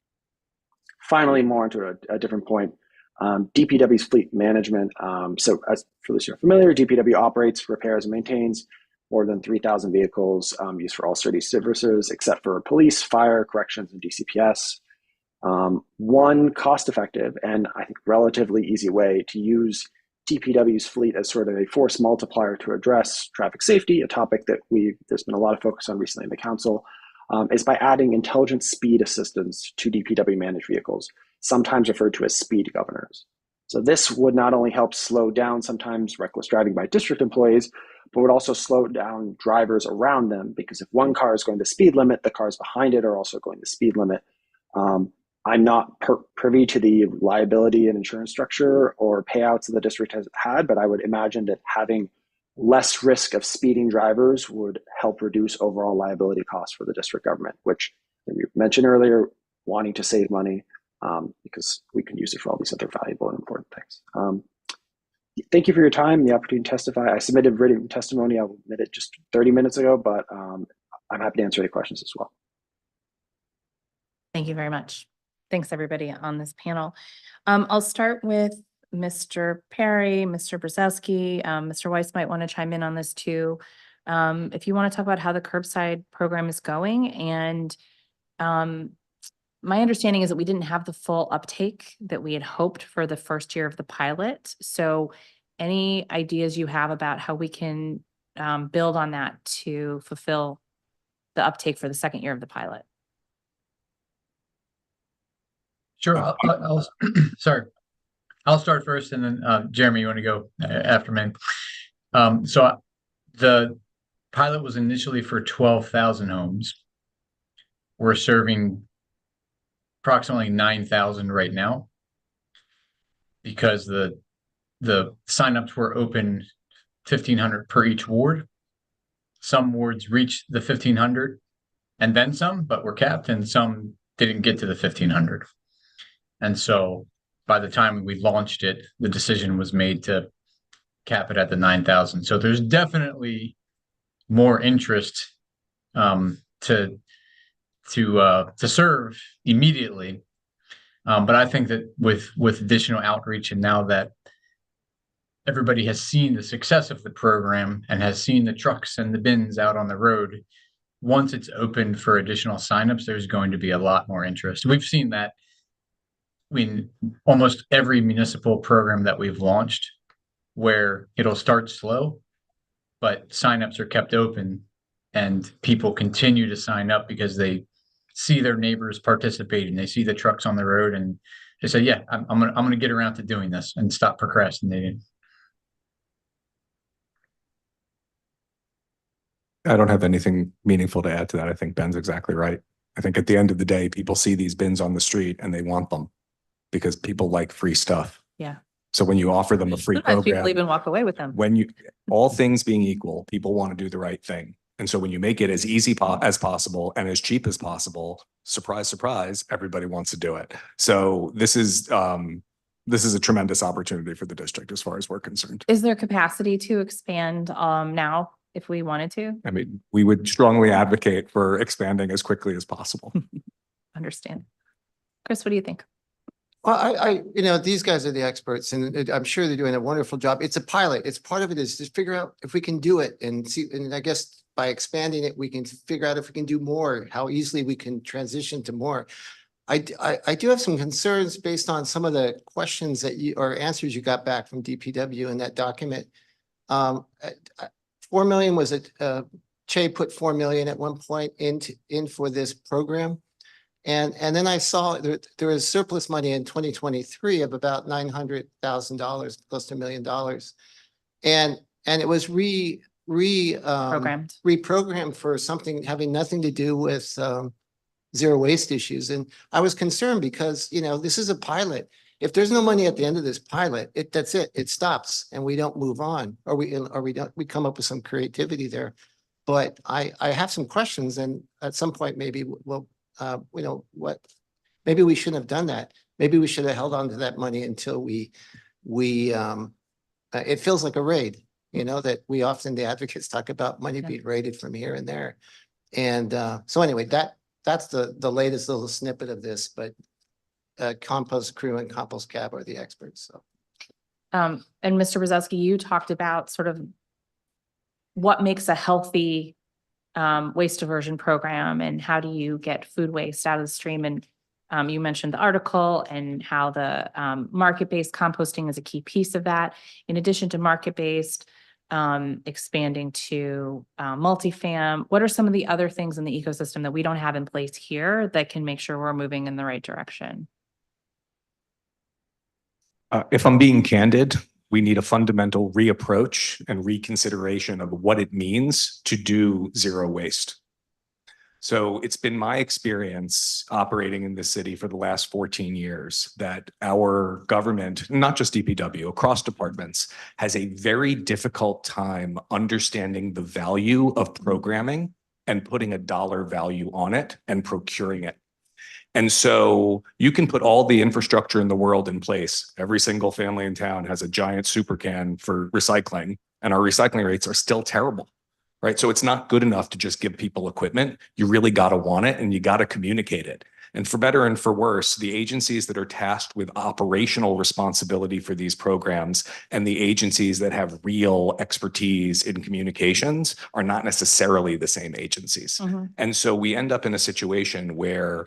Finally, more into a different point, DPW's fleet management. So as for those who are familiar, DPW operates, repairs, and maintains more than 3,000 vehicles used for all city services, except for police, fire, corrections, and DCPS. One cost-effective and I think relatively easy way to use DPW's fleet as sort of a force multiplier to address traffic safety, a topic that there's been a lot of focus on recently in the council, is by adding intelligent speed assistance to DPW managed vehicles, sometimes referred to as speed governors. So this would not only help slow down sometimes reckless driving by district employees, but would also slow down drivers around them, because if one car is going the speed limit, the cars behind it are also going the speed limit. I'm not privy to the liability and insurance structure or payouts that the district has had, but I would imagine that having less risk of speeding drivers would help reduce overall liability costs for the district government, which you mentioned earlier, wanting to save money because we can use it for all these other valuable and important things. Thank you for your time and the opportunity to testify. I submitted written testimony. I'll admit it just 30 minutes ago, but I'm happy to answer any questions as well. Thank you very much. Thanks, everybody on this panel. I'll start with Mr. Perry, Mr. Brzezowski. Mr. Weiss might want to chime in on this too. If you want to talk about how the curbside program is going. And my understanding is that we didn't have the full uptake that we had hoped for the first year of the pilot. So any ideas you have about how we can build on that to fulfill the uptake for the second year of the pilot? Sure. Sorry. I'll start first, and then Jeremy, you want to go after me? So the pilot was initially for 12,000 homes. We're serving approximately 9,000 right now because the signups were open 1,500 per each ward. Some wards reached the 1,500 and then some, but were capped, and some didn't get to the 1,500. And so by the time we launched it, the decision was made to cap it at the 9,000. So there's definitely more interest to serve immediately. But I think that with additional outreach, and now that everybody has seen the success of the program and has seen the trucks and the bins out on the road, once it's open for additional signups, there's going to be a lot more interest. We've seen that in almost every municipal program that we've launched, where it'll start slow, but signups are kept open and people continue to sign up because they see their neighbors participating. They see the trucks on the road and they say, yeah, I'm gonna get around to doing this and stop procrastinating. I don't have anything meaningful to add to that. I think Ben's exactly right. I think at the end of the day, people see these bins on the street and they want them because people like free stuff. Yeah. So when you offer them a free Sometimes program, people even walk away with them. all things being equal, people want to do the right thing. And so when you make it as easy as possible and as cheap as possible, surprise, surprise, everybody wants to do it. So this is a tremendous opportunity for the district as far as we're concerned. Is there capacity to expand now if we wanted to? I mean, we would strongly advocate for expanding as quickly as possible. Understand. Chris, what do you think? Well, these guys are the experts, and I'm sure they're doing a wonderful job. It's a pilot. It's part of it is to figure out if we can do it and see. And I guess by expanding it, we can figure out if we can do more, how easily we can transition to more. I do have some concerns based on some of the questions that or answers you got back from DPW in that document. 4 million was Che put 4 million at one point in for this program. And then I saw there was surplus money in 2023 of about $900,000, close to $1 million. And it was Programmed. reprogrammed for something having nothing to do with zero waste issues. And I was concerned because, you know, this is a pilot. If there's no money at the end of this pilot, that's it. It stops and we don't move on, or we come up with some creativity there. But I have some questions, and at some point maybe we'll you know what, maybe we shouldn't have done that. Maybe we should have held on to that money until we it feels like a raid, you know, that we often, the advocates talk about money being raided from here and there. And so anyway, that's the latest little snippet of this, but compost crew and compost cab are the experts. So. And Mr. Brzezowski, you talked about sort of what makes a healthy waste diversion program and how do you get food waste out of the stream. And you mentioned the article and how the market-based composting is a key piece of that. In addition to market-based, expanding to multifam, what are some of the other things in the ecosystem that we don't have in place here that can make sure we're moving in the right direction? If I'm being candid, we need a fundamental reapproach and reconsideration of what it means to do zero waste. So it's been my experience operating in this city for the last 14 years that our government, not just DPW, across departments, has a very difficult time understanding the value of programming and putting a dollar value on it and procuring it. And so you can put all the infrastructure in the world in place. Every single family in town has a giant super can for recycling, and our recycling rates are still terrible, right? So it's not good enough to just give people equipment. You really got to want it and you got to communicate it. And for better and for worse, the agencies that are tasked with operational responsibility for these programs and the agencies that have real expertise in communications are not necessarily the same agencies. Mm-hmm. And so we end up in a situation where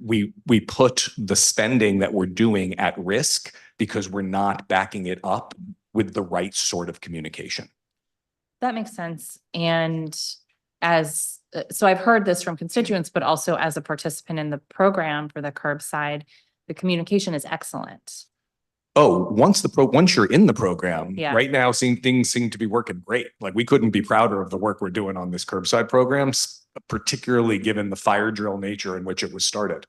we put the spending that we're doing at risk because we're not backing it up with the right sort of communication. That makes sense. And so I've heard this from constituents, but also as a participant in the program for the curbside, the communication is excellent. Oh, once you're in the program, Yeah. right now, things seem to be working great. Like we couldn't be prouder of the work we're doing on this curbside programs, particularly given the fire drill nature in which it was started.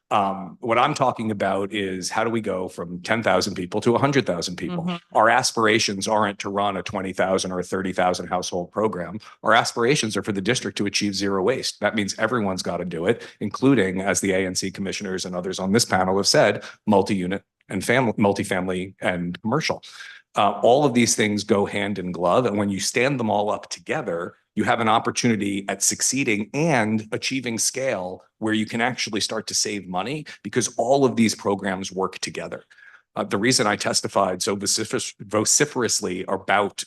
What I'm talking about is how do we go from 10,000 people to 100,000 people? Mm-hmm. Our aspirations aren't to run a 20,000 or a 30,000 household program. Our aspirations are for the district to achieve zero waste. That means everyone's got to do it, including, as the ANC commissioners and others on this panel have said, multi-unit and multifamily and commercial. All of these things go hand in glove. And when you stand them all up together, you have an opportunity at succeeding and achieving scale where you can actually start to save money because all of these programs work together. The reason I testified so vociferously about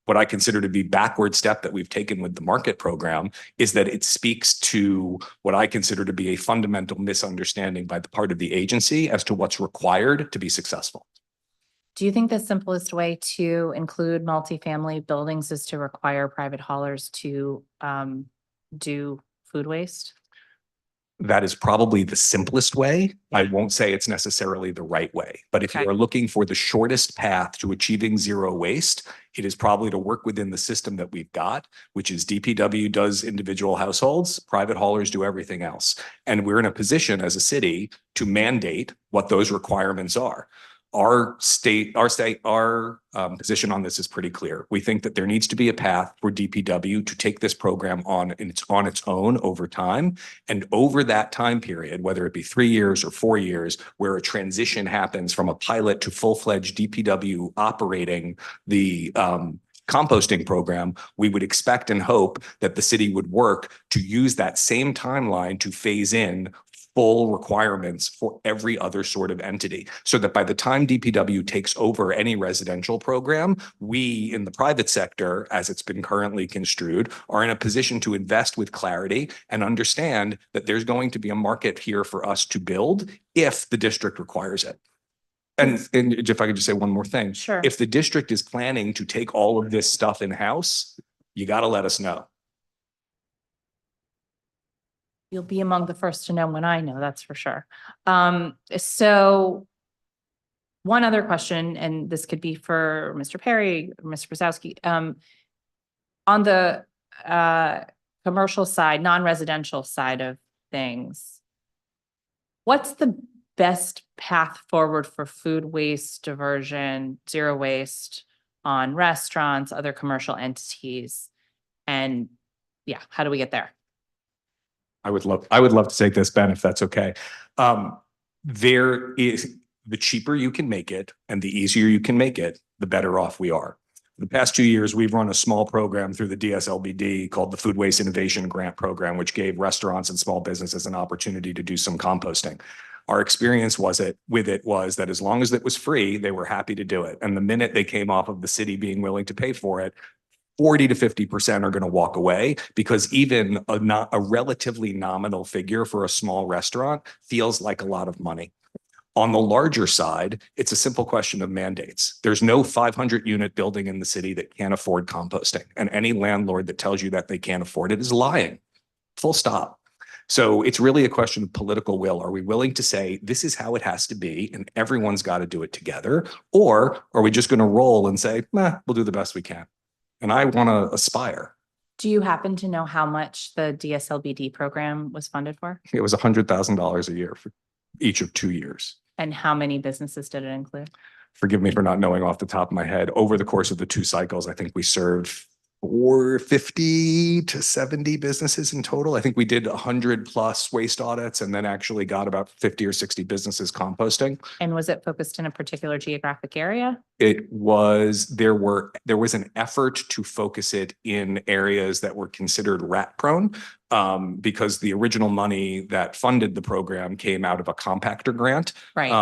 what I consider to be backward step that we've taken with the market program is that it speaks to what I consider to be a fundamental misunderstanding by the part of the agency as to what's required to be successful. Do you think the simplest way to include multifamily buildings is to require private haulers to do food waste? That is probably the simplest way. I won't say it's necessarily the right way, but if you are looking for the shortest path to achieving zero waste, it is probably to work within the system that we've got, which is DPW does individual households, private haulers do everything else. And we're in a position as a city to mandate what those requirements are. Our position on this is pretty clear. We think that there needs to be a path for DPW to take this program on its own over time. And over that time period, whether it be 3 years or 4 years, where a transition happens from a pilot to full-fledged DPW operating the composting program, we would expect and hope that the city would work to use that same timeline to phase in full requirements for every other sort of entity so that by the time DPW takes over any residential program, we in the private sector, as it's been currently construed, are in a position to invest with clarity and understand that there's going to be a market here for us to build if the district requires it. And if I could just say one more thing. Sure. If the district is planning to take all of this stuff in-house, you got to let us know. You'll be among the first to know when I know, that's for sure. So one other question, and this could be for Mr. Perry, or Mr. Brzezowski. On the commercial side, non-residential side of things, what's the best path forward for food waste diversion, zero waste on restaurants, other commercial entities? And yeah, how do we get there? I would love to take this, Ben, if that's okay. There is, the cheaper you can make it and the easier you can make it, the better off we are. The past 2 years, we've run a small program through the DSLBD called the Food Waste Innovation Grant Program, which gave restaurants and small businesses an opportunity to do some composting. Our experience was that as long as it was free, they were happy to do it. And the minute they came off of the city being willing to pay for it, 40 to 50% are going to walk away, because even a relatively nominal figure for a small restaurant feels like a lot of money. On the larger side, it's a simple question of mandates. There's no 500-unit building in the city that can't afford composting. And any landlord that tells you that they can't afford it is lying. Full stop. So it's really a question of political will. Are we willing to say this is how it has to be and everyone's got to do it together? Or are we just going to roll and say, we'll do the best we can? And I want to aspire. Do you happen to know how much the DSLBD program was funded for? It was $100,000 a year for each of 2 years. And how many businesses did it include? Forgive me for not knowing off the top of my head. Over the course of the 2 cycles, I think we served 50 to 70 businesses in total. I think we did 100+ waste audits and then actually got about 50 or 60 businesses composting. And was it focused in a particular geographic area? It was, there was an effort to focus it in areas that were considered rat prone, because the original money that funded the program came out of a compactor grant. Right.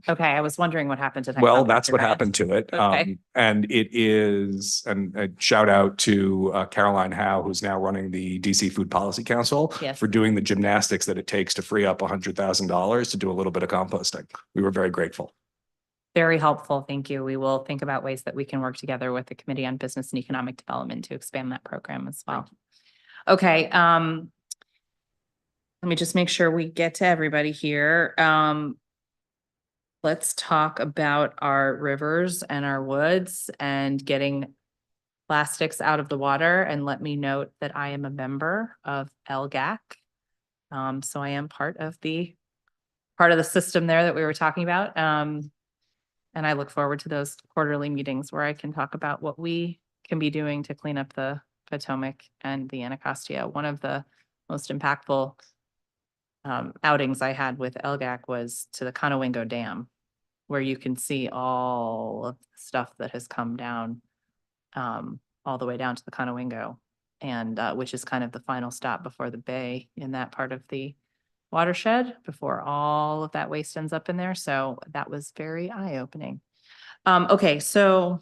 Okay. I was wondering what happened to that. Well, that's what happened to it. Okay. And it is, and a shout out to Caroline Howe, who's now running the DC Food Policy Council, Yes, for doing the gymnastics that it takes to free up $100,000 to do a little bit of composting. We were very grateful. very helpful. Thank you. We will think about ways that we can work together with the Committee on Business and Economic Development to expand that program as well. Okay. Let me just make sure we get to everybody here. Let's talk about our rivers and our woods and getting plastics out of the water. And let me note that I am a member of LGAC. So I am part of the system there that we were talking about. And I look forward to those quarterly meetings where I can talk about what we can be doing to clean up the Potomac and the Anacostia. One of the most impactful outings I had with LGAC was to the Conowingo Dam, where you can see all of the stuff that has come down all the way down to the Conowingo, and which is kind of the final stop before the bay in that part of the watershed before all of that waste ends up in there. So that was very eye-opening. Okay, so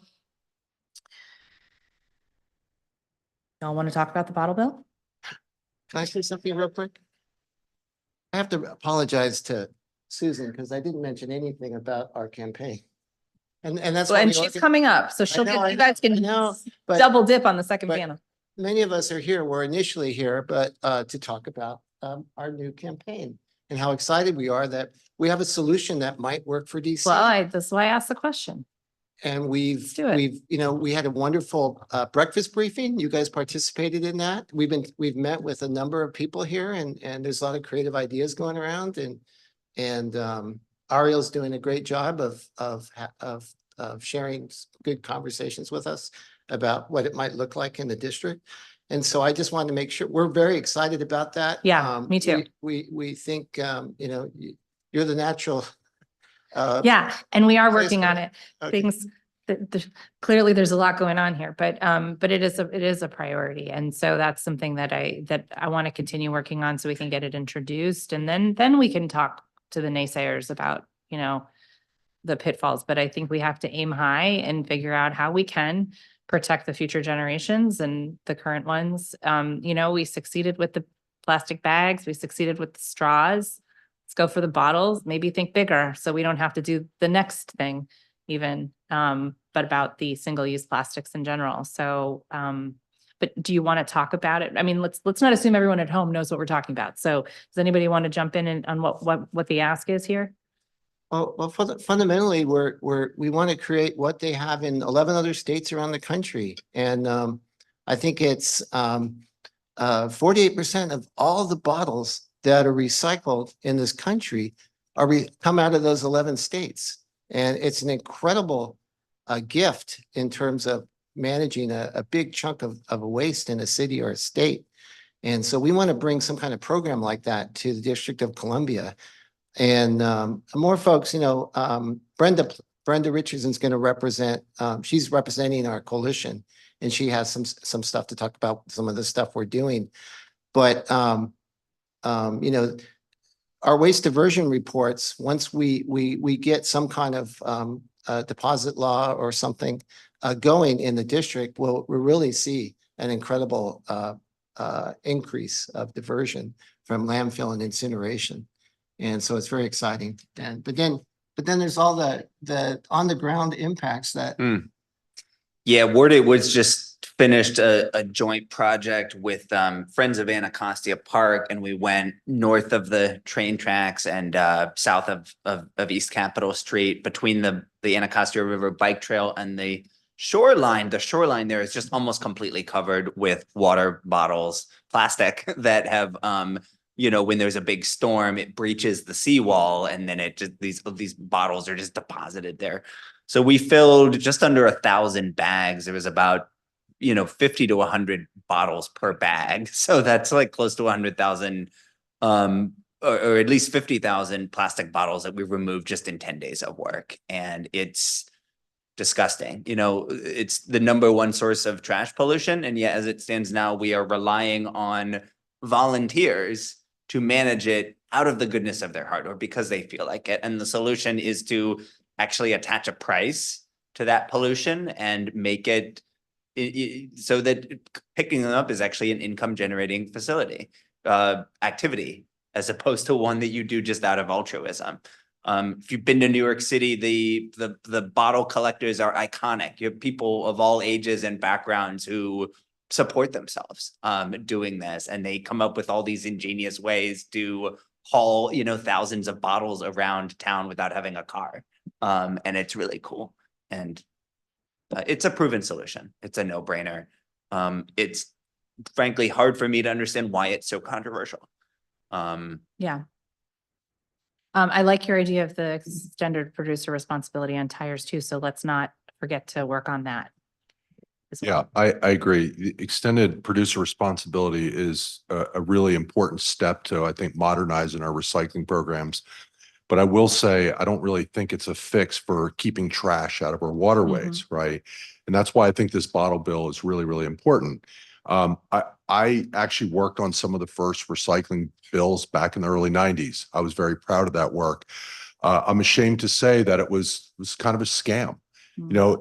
y'all want to talk about the bottle bill? Can I say something real quick? I have to apologize to Susan because I didn't mention anything about our campaign. And that's Well, why and we she's coming up, so she'll get, you guys can but double dip on the second panel. many of us are here, were initially here, but to talk about our new campaign and how excited we are that we have a solution that might work for DC. Well, that's why I asked the question. And Let's do it. we had a wonderful breakfast briefing. You guys participated in that. We've met with a number of people here and there's a lot of creative ideas going around and Ariel's doing a great job of sharing good conversations with us about what it might look like in the district. And so I just wanted to make sure we're very excited about that. Yeah, me too. We think, you're the natural. Yeah, and we are place working for on it. it. Okay. Things that clearly there's a lot going on here, but it is a priority. And so that's something that I want to continue working on so we can get it introduced. And then we can talk to the naysayers about, the pitfalls. But I think we have to aim high and figure out how we can protect the future generations and the current ones. We succeeded with the plastic bags. We succeeded with the straws. Let's go for the bottles, maybe think bigger so we don't have to do the next thing even, but about the single-use plastics in general. So but do you want to talk about it? I mean, let's not assume everyone at home knows what we're talking about. So does anybody want to jump in and on what the ask is here? Well, fundamentally, we want to create what they have in 11 other states around the country. And I think it's 48% of all the bottles that are recycled in this country come out of those 11 states. And it's an incredible gift in terms of managing a big chunk of a waste in a city or a state. And so we want to bring some kind of program like that to the District of Columbia. And more folks, Brenda Richardson's going to represent, she's representing our coalition, and she has some stuff to talk about, some of the stuff we're doing. But, our waste diversion reports, once we get some kind of deposit law or something going in the district, we'll really see an incredible increase of diversion from landfill and incineration. And so it's very exciting. But then there's all the on the ground impacts that. Yeah, Ward 8 Woods just finished a joint project with Friends of Anacostia Park, and we went north of the train tracks and south of East Capitol Street between the Anacostia River bike trail and the shoreline. The shoreline there is just almost completely covered with water bottles, plastic that have when there's a big storm, it breaches the seawall, and then it just these bottles are just deposited there. So we filled just under 1,000 bags. There was about 50 to 100 bottles per bag. So that's like close to 100,000 or at least 50,000 plastic bottles that we removed just in 10 days of work. And it's disgusting. It's the #1 source of trash pollution. And yet, as it stands now, we are relying on volunteers to manage it out of the goodness of their heart or because they feel like it. And the solution is to actually attach a price to that pollution and make it so that picking them up is actually an income generating activity, as opposed to one that you do just out of altruism. If you've been to New York City, the bottle collectors are iconic. You have people of all ages and backgrounds who support themselves doing this, and they come up with all these ingenious ways to haul thousands of bottles around town without having a car, and it's really cool. And it's a proven solution. It's a no-brainer. It's frankly hard for me to understand why it's so controversial. Yeah. I like your idea of the extended producer responsibility on tires too. So let's not forget to work on that. Yeah, I agree. The extended producer responsibility is a really important step to, I think, modernizing our recycling programs. But I will say, I don't really think it's a fix for keeping trash out of our waterways, right? And that's why I think this bottle bill is really, really important. I actually worked on some of the first recycling bills back in the early 90s. I was very proud of that work. I'm ashamed to say that it was kind of a scam.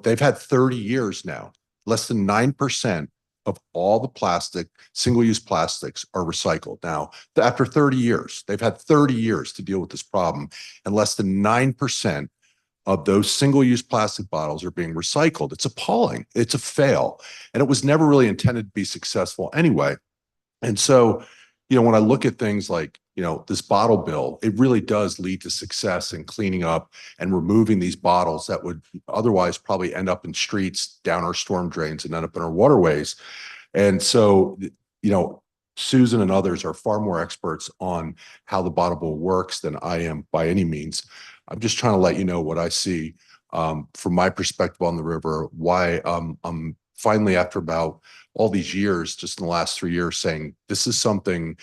They've had 30 years now. Less than 9% of all the plastic, single-use plastics are recycled. Now, after 30 years, they've had 30 years to deal with this problem, and less than 9% of those single-use plastic bottles are being recycled. It's appalling. It's a fail. And it was never really intended to be successful anyway. And so, when I look at things like, this bottle bill, it really does lead to success in cleaning up and removing these bottles that would otherwise probably end up in streets, down our storm drains, and end up in our waterways. And so, Susan and others are far more experts on how the bottle bill works than I am by any means. I'm just trying to let you know what I see from my perspective on the river, why I'm finally, after about all these years, just in the last 3 years, saying this is something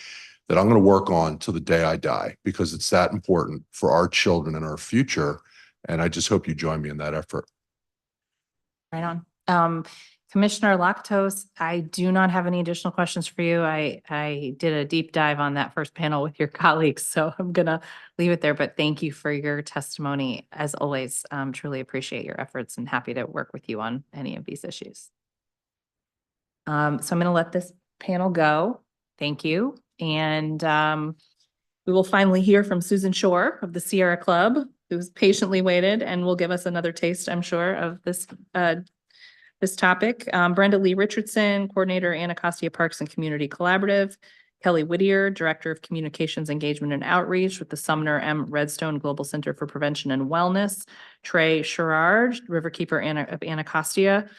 that I'm going to work on till the day I die, because it's that important for our children and our future. And I just hope you join me in that effort. Right on. Commissioner Lactose, I do not have any additional questions for you. I did a deep dive on that first panel with your colleagues, so I'm gonna leave it there, but thank you for your testimony. As always, truly appreciate your efforts and happy to work with you on any of these issues. So I'm gonna let this panel go. Thank you. And we will finally hear from Susan Shore of the Sierra Club, who's patiently waited and will give us another taste, I'm sure, of this this topic. Brenda Lee Richardson, Coordinator, Anacostia Parks and Community Collaborative. Kelly Whittier, Director of Communications, Engagement, and Outreach with the Sumner M. Redstone Global Center for Prevention and Wellness. Trey Sherrard, Riverkeeper of Anacostia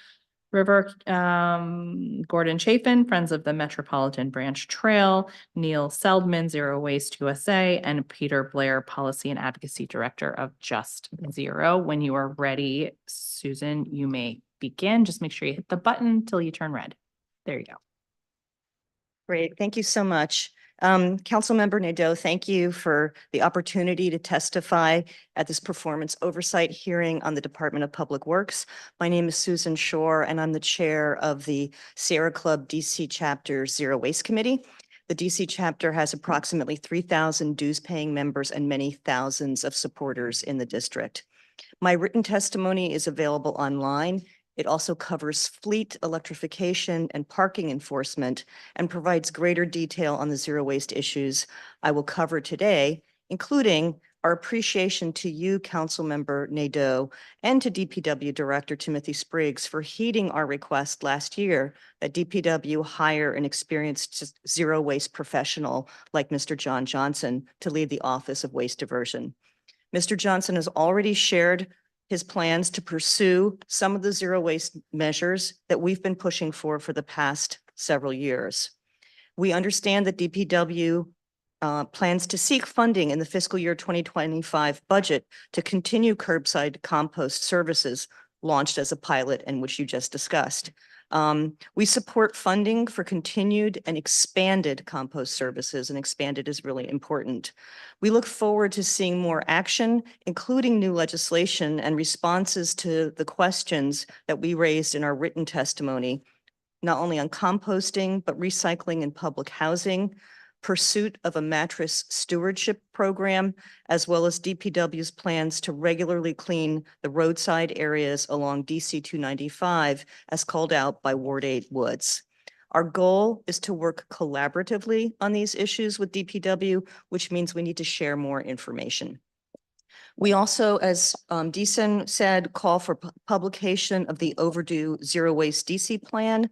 River. Gordon Chafin, Friends of the Metropolitan Branch Trail. Neil Seldman, Zero Waste USA. And Peter Blair, Policy and Advocacy Director of Just Zero. When you are ready, Susan, you may begin. Just make sure you hit the button till you turn red. There you go. Great. Thank you so much. Councilmember Nadeau, thank you for the opportunity to testify at this performance oversight hearing on the Department of Public Works. My name is Susan Shore, and I'm the chair of the Sierra Club DC Chapter Zero Waste Committee. The DC chapter has approximately 3,000 dues-paying members and many thousands of supporters in the district. My written testimony is available online. It also covers fleet electrification and parking enforcement and provides greater detail on the zero waste issues I will cover today, including our appreciation to you, Councilmember Nadeau, and to DPW Director Timothy Spriggs for heeding our request last year that DPW hire an experienced zero waste professional like Mr. John Johnson to lead the Office of Waste Diversion. Mr. Johnson has already shared his plans to pursue some of the zero waste measures that we've been pushing for the past several years. We understand that DPW plans to seek funding in the fiscal year 2025 budget to continue curbside compost services launched as a pilot and which you just discussed. We support funding for continued and expanded compost services, and expanded is really important. We look forward to seeing more action, including new legislation and responses to the questions that we raised in our written testimony, not only on composting, but recycling in public housing, pursuit of a mattress stewardship program, as well as DPW's plans to regularly clean the roadside areas along DC 295 as called out by Ward 8 Woods. Our goal is to work collaboratively on these issues with DPW, which means we need to share more information. We also, as Deason said, call for publication of the overdue zero waste DC plan.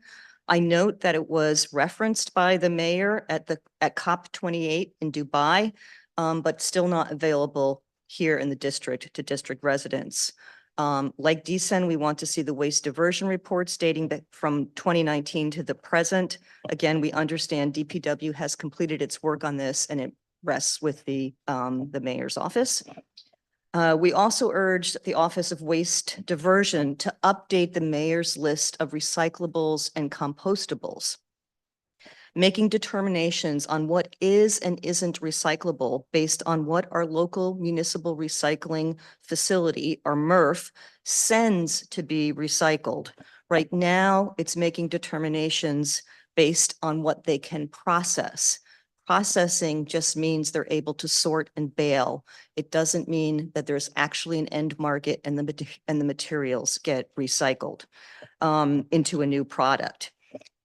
I note that it was referenced by the mayor at COP28 in Dubai, but still not available here in the district to district residents. Like Deason, we want to see the waste diversion reports dating back from 2019 to the present. Again, we understand DPW has completed its work on this and it rests with the mayor's office. We also urged the Office of Waste Diversion to update the mayor's list of recyclables and compostables, making determinations on what is and isn't recyclable based on what our local municipal recycling facility, or MRF, sends to be recycled. Right now, it's making determinations based on what they can process. Processing just means they're able to sort and bale. It doesn't mean that there's actually an end market and the materials get recycled into a new product.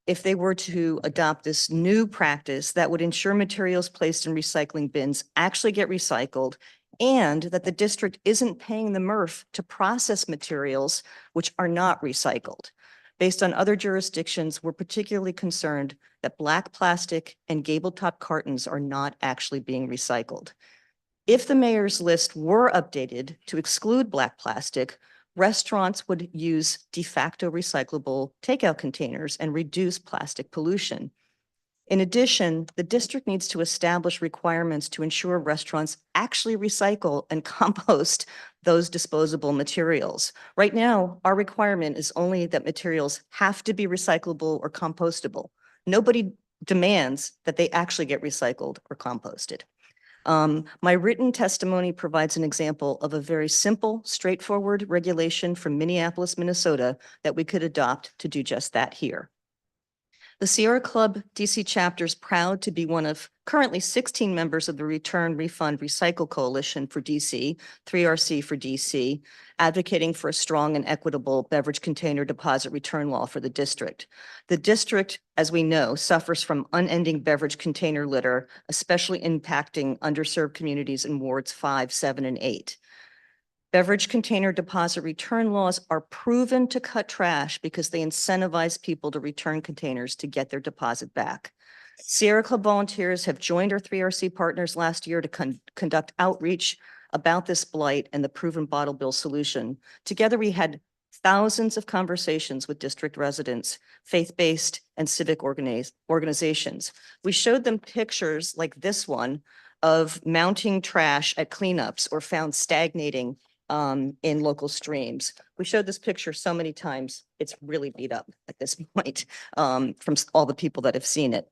If they were to adopt this new practice, that would ensure materials placed in recycling bins actually get recycled, and that the district isn't paying the MRF to process materials which are not recycled. Based on other jurisdictions, we're particularly concerned that black plastic and gable-top cartons are not actually being recycled. If the mayor's list were updated to exclude black plastic, restaurants would use de facto recyclable takeout containers and reduce plastic pollution. In addition, the district needs to establish requirements to ensure restaurants actually recycle and compost those disposable materials. Right now, our requirement is only that materials have to be recyclable or compostable. Nobody demands that they actually get recycled or composted. My written testimony provides an example of a very simple, straightforward regulation from Minneapolis, Minnesota that we could adopt to do just that here. The Sierra Club DC chapter is proud to be one of currently 16 members of the Return, Refund, Recycle Coalition for DC, 3RC for DC, advocating for a strong and equitable beverage container deposit return law for the district. The district, as we know, suffers from unending beverage container litter, especially impacting underserved communities in wards 5, 7, and 8. Beverage container deposit return laws are proven to cut trash because they incentivize people to return containers to get their deposit back. Sierra Club volunteers have joined our 3RC partners last year to conduct outreach about this blight and the proven bottle bill solution. Together, we had thousands of conversations with district residents, faith-based and civic organizations. We showed them pictures like this one of mounting trash at cleanups or found stagnating in local streams. We showed this picture so many times, it's really beat up at this point from all the people that have seen it.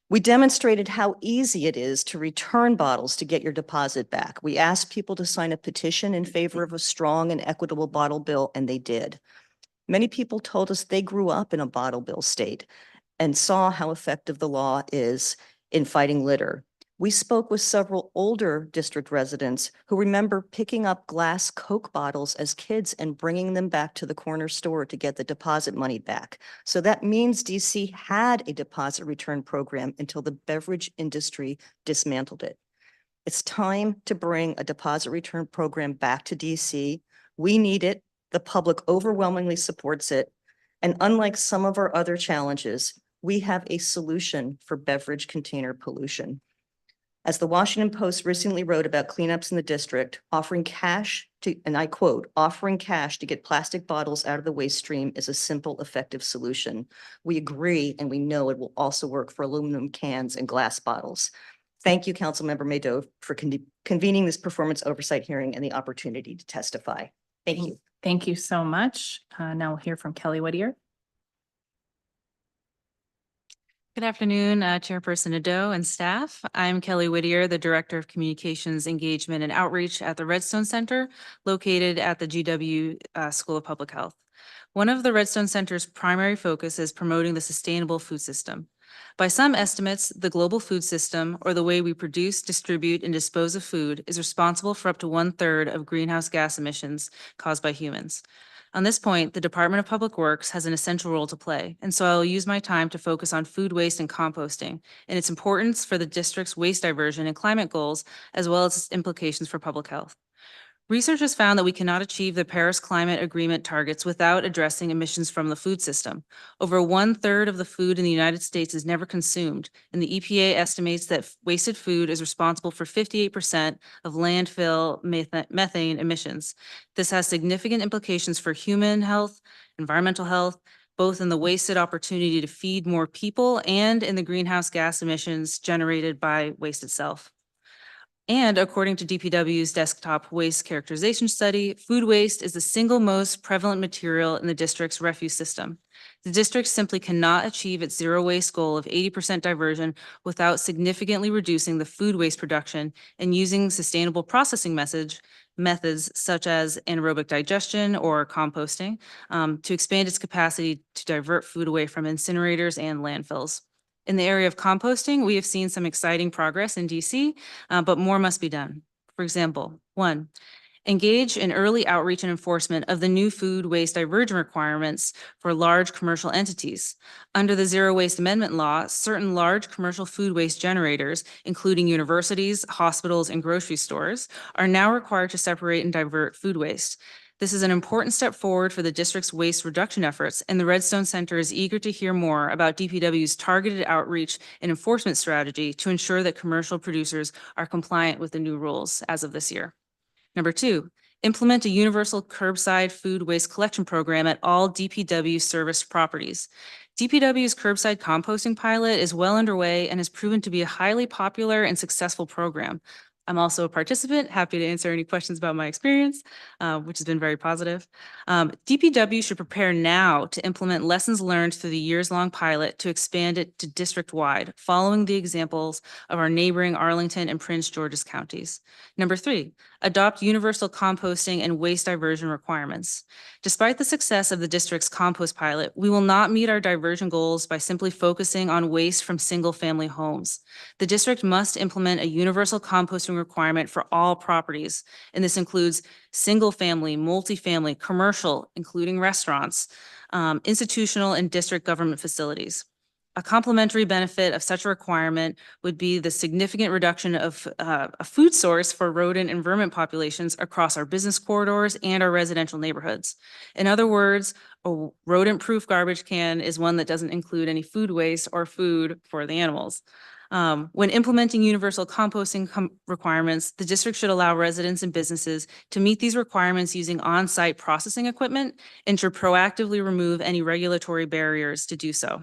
We demonstrated how easy it is to return bottles to get your deposit back. We asked people to sign a petition in favor of a strong and equitable bottle bill, and they did. Many people told us they grew up in a bottle bill state and saw how effective the law is in fighting litter. We spoke with several older district residents who remember picking up glass Coke bottles as kids and bringing them back to the corner store to get the deposit money back. So that means DC had a deposit return program until the beverage industry dismantled it. It's time to bring a deposit return program back to DC. We need it. The public overwhelmingly supports it. And unlike some of our other challenges, we have a solution for beverage container pollution. As the Washington Post recently wrote about cleanups in the district, offering cash to, and I quote, offering cash to get plastic bottles out of the waste stream is a simple, effective solution. We agree, and we know it will also work for aluminum cans and glass bottles. Thank you, Councilmember Nadeau, for convening this performance oversight hearing and the opportunity to testify. Thank you. Thank you so much. Now we'll hear from Kelly Whittier. Good afternoon, Chairperson Nadeau and staff. I'm Kelly Whittier, the Director of Communications, Engagement, and Outreach at the Redstone Center, located at the GW School of Public Health. One of the Redstone Center's primary focus is promoting the sustainable food system. By some estimates, the global food system, or the way we produce, distribute, and dispose of food, is responsible for up to 1/3 of greenhouse gas emissions caused by humans. On this point, the Department of Public Works has an essential role to play, and so I will use my time to focus on food waste and composting and its importance for the district's waste diversion and climate goals, as well as its implications for public health. Research has found that we cannot achieve the Paris Climate Agreement targets without addressing emissions from the food system. Over 1/3 of the food in the United States is never consumed, and the EPA estimates that wasted food is responsible for 58% of landfill methane emissions. This has significant implications for human health, environmental health, both in the wasted opportunity to feed more people and in the greenhouse gas emissions generated by waste itself. And according to DPW's desktop waste characterization study, food waste is the single most prevalent material in the district's refuse system. The district simply cannot achieve its zero waste goal of 80% diversion without significantly reducing the food waste production and using sustainable processing methods such as anaerobic digestion or composting to expand its capacity to divert food away from incinerators and landfills. In the area of composting, we have seen some exciting progress in DC, but more must be done. For example, 1, engage in early outreach and enforcement of the new food waste diversion requirements for large commercial entities. Under the Zero Waste Amendment Law, certain large commercial food waste generators, including universities, hospitals, and grocery stores, are now required to separate and divert food waste. This is an important step forward for the district's waste reduction efforts, and the Redstone Center is eager to hear more about DPW's targeted outreach and enforcement strategy to ensure that commercial producers are compliant with the new rules as of this year. Number 2, implement a universal curbside food waste collection program at all DPW serviced properties. DPW's curbside composting pilot is well underway and has proven to be a highly popular and successful program. I'm also a participant, happy to answer any questions about my experience, which has been very positive. DPW should prepare now to implement lessons learned through the years-long pilot to expand it to district-wide, following the examples of our neighboring Arlington and Prince George's counties. Number 3, adopt universal composting and waste diversion requirements. Despite the success of the district's compost pilot, we will not meet our diversion goals by simply focusing on waste from single-family homes. The district must implement a universal composting requirement for all properties, and this includes single-family, multifamily, commercial, including restaurants, institutional, and district government facilities. A complementary benefit of such a requirement would be the significant reduction of a food source for rodent and vermin populations across our business corridors and our residential neighborhoods. In other words, a rodent-proof garbage can is one that doesn't include any food waste or food for the animals. When implementing universal composting requirements, the district should allow residents and businesses to meet these requirements using on-site processing equipment and should proactively remove any regulatory barriers to do so.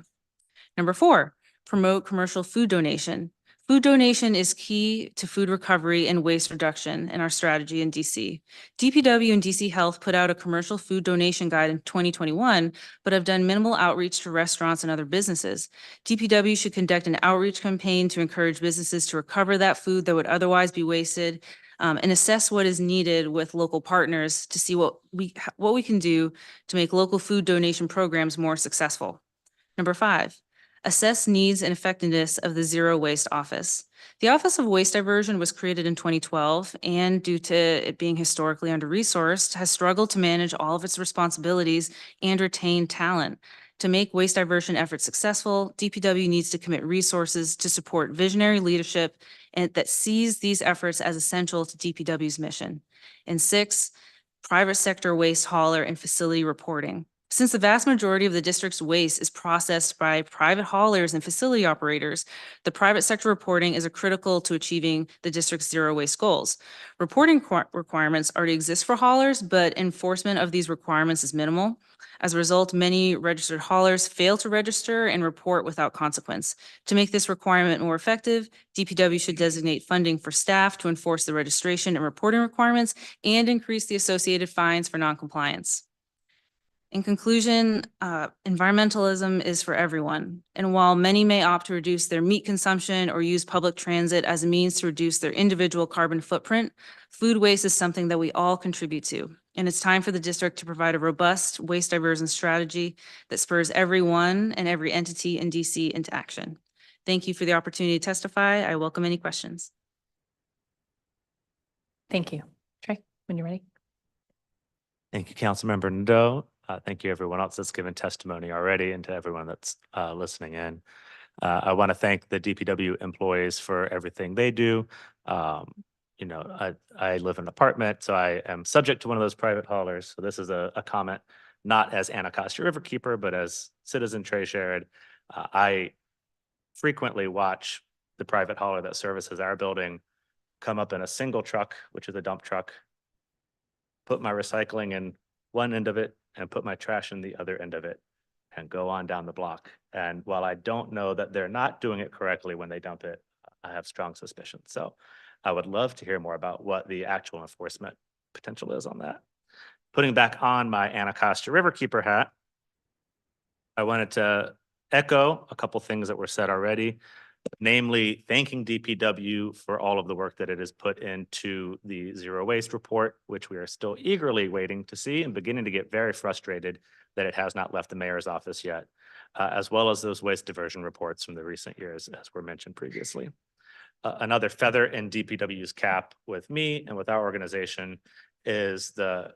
Number 4, promote commercial food donation. Food donation is key to food recovery and waste reduction in our strategy in DC. DPW and DC Health put out a commercial food donation guide in 2021, but have done minimal outreach to restaurants and other businesses. DPW should conduct an outreach campaign to encourage businesses to recover that food that would otherwise be wasted, and assess what is needed with local partners to see what we can do to make local food donation programs more successful. Number 5, assess needs and effectiveness of the Zero Waste Office. The Office of Waste Diversion was created in 2012 and due to it being historically under-resourced, has struggled to manage all of its responsibilities and retain talent. To make waste diversion efforts successful, DPW needs to commit resources to support visionary leadership and that sees these efforts as essential to DPW's mission. And 6, private sector waste hauler and facility reporting. Since the vast majority of the district's waste is processed by private haulers and facility operators, the private sector reporting is critical to achieving the district's zero waste goals. Reporting requirements already exist for haulers, but enforcement of these requirements is minimal. As a result, many registered haulers fail to register and report without consequence. To make this requirement more effective, DPW should designate funding for staff to enforce the registration and reporting requirements and increase the associated fines for noncompliance. In conclusion, environmentalism is for everyone. And while many may opt to reduce their meat consumption or use public transit as a means to reduce their individual carbon footprint, food waste is something that we all contribute to. And it's time for the district to provide a robust waste diversion strategy that spurs everyone and every entity in DC into action. Thank you for the opportunity to testify. I welcome any questions. Thank you. Trey, when you're ready. Thank you, Councilmember Nadeau. Thank you, everyone else that's given testimony already, and to everyone that's listening in. I want to thank the DPW employees for everything they do. You know, I live in an apartment, so I am subject to one of those private haulers. So this is a comment, not as Anacostia Riverkeeper, but as citizen Trey shared. I frequently watch the private hauler that services our building come up in a single truck, which is a dump truck, put my recycling in one end of it and put my trash in the other end of it and go on down the block. And while I don't know that they're not doing it correctly when they dump it, I have strong suspicion. So I would love to hear more about what the actual enforcement potential is on that. Putting back on my Anacostia Riverkeeper hat, I wanted to echo a couple things that were said already, namely thanking DPW for all of the work that it has put into the zero waste report, which we are still eagerly waiting to see and beginning to get very frustrated that it has not left the mayor's office yet, as well as those waste diversion reports from the recent years, as were mentioned previously. Another feather in DPW's cap with me and with our organization is the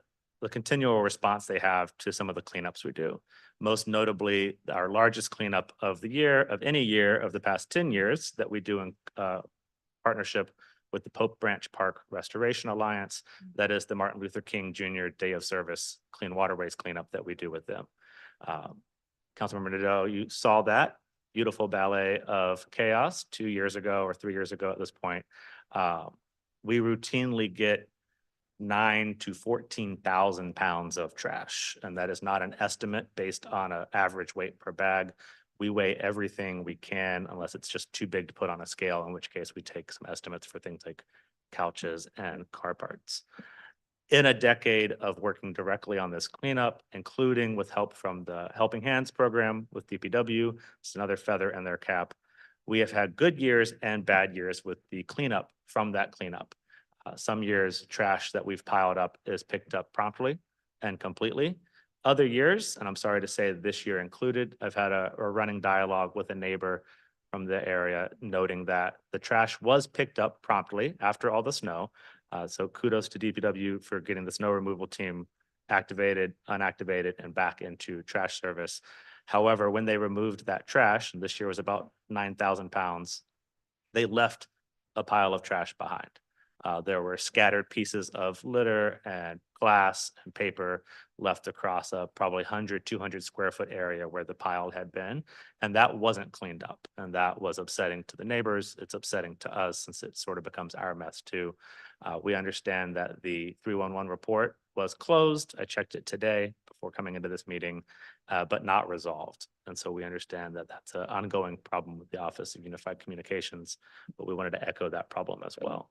continual response they have to some of the cleanups we do. Most notably, our largest cleanup of the year, of any year of the past 10 years that we do in partnership with the Pope Branch Park Restoration Alliance. That is the Martin Luther King Jr. Day of Service Clean Waterways cleanup that we do with them. Councilmember Nadeau, you saw that beautiful ballet of chaos 2 years ago or 3 years ago at this point. We routinely get 9,000 to 14,000 pounds of trash. And that is not an estimate based on an average weight per bag. We weigh everything we can unless it's just too big to put on a scale, in which case we take some estimates for things like couches and car parts. In a decade of working directly on this cleanup, including with help from the Helping Hands program with DPW, it's another feather in their cap. We have had good years and bad years with the cleanup from that cleanup. Some years, trash that we've piled up is picked up promptly and completely. Other years, and I'm sorry to say this year included, I've had a running dialogue with a neighbor from the area noting that the trash was picked up promptly after all the snow. So kudos to DPW for getting the snow removal team activated, unactivated, and back into trash service. However, when they removed that trash, and this year was about 9,000 pounds, they left a pile of trash behind. There were scattered pieces of litter and glass and paper left across a probably 100, 200 square foot area where the pile had been. And that wasn't cleaned up. And that was upsetting to the neighbors. It's upsetting to us since it sort of becomes our mess too. We understand that the 311 report was closed. I checked it today before coming into this meeting, but not resolved. And so we understand that that's an ongoing problem with the Office of Unified Communications, but we wanted to echo that problem as well.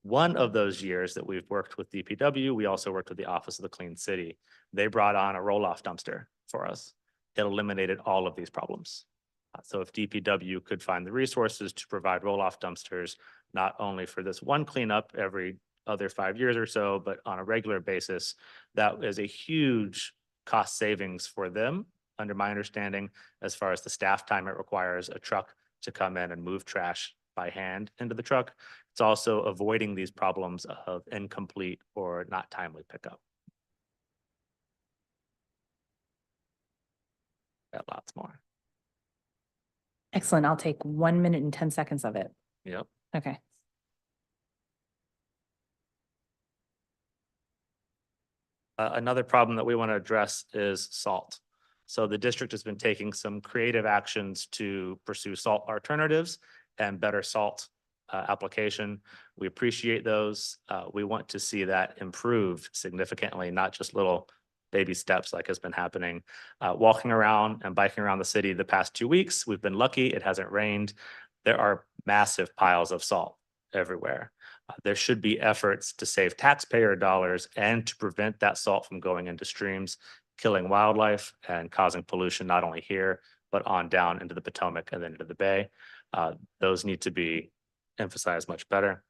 One of those years that we've worked with DPW, we also worked with the Office of the Clean City. They brought on a roll-off dumpster for us. It eliminated all of these problems. So if DPW could find the resources to provide roll-off dumpsters, not only for this one cleanup every other 5 years or so, but on a regular basis, that is a huge cost savings for them, under my understanding, as far as the staff time it requires a truck to come in and move trash by hand into the truck. It's also avoiding these problems of incomplete or not timely pickup. Got lots more. Excellent. I'll take 1 minute and 10 seconds of it. Yep. Okay. Another problem that we want to address is salt. So the district has been taking some creative actions to pursue salt alternatives and better salt application. We appreciate those. We want to see that improved significantly, not just little baby steps like has been happening. Walking around and biking around the city the past 2 weeks, we've been lucky. It hasn't rained. There are massive piles of salt everywhere. There should be efforts to save taxpayer dollars and to prevent that salt from going into streams, killing wildlife and causing pollution not only here, but on down into the Potomac and then into the Bay. Those need to be emphasized much better.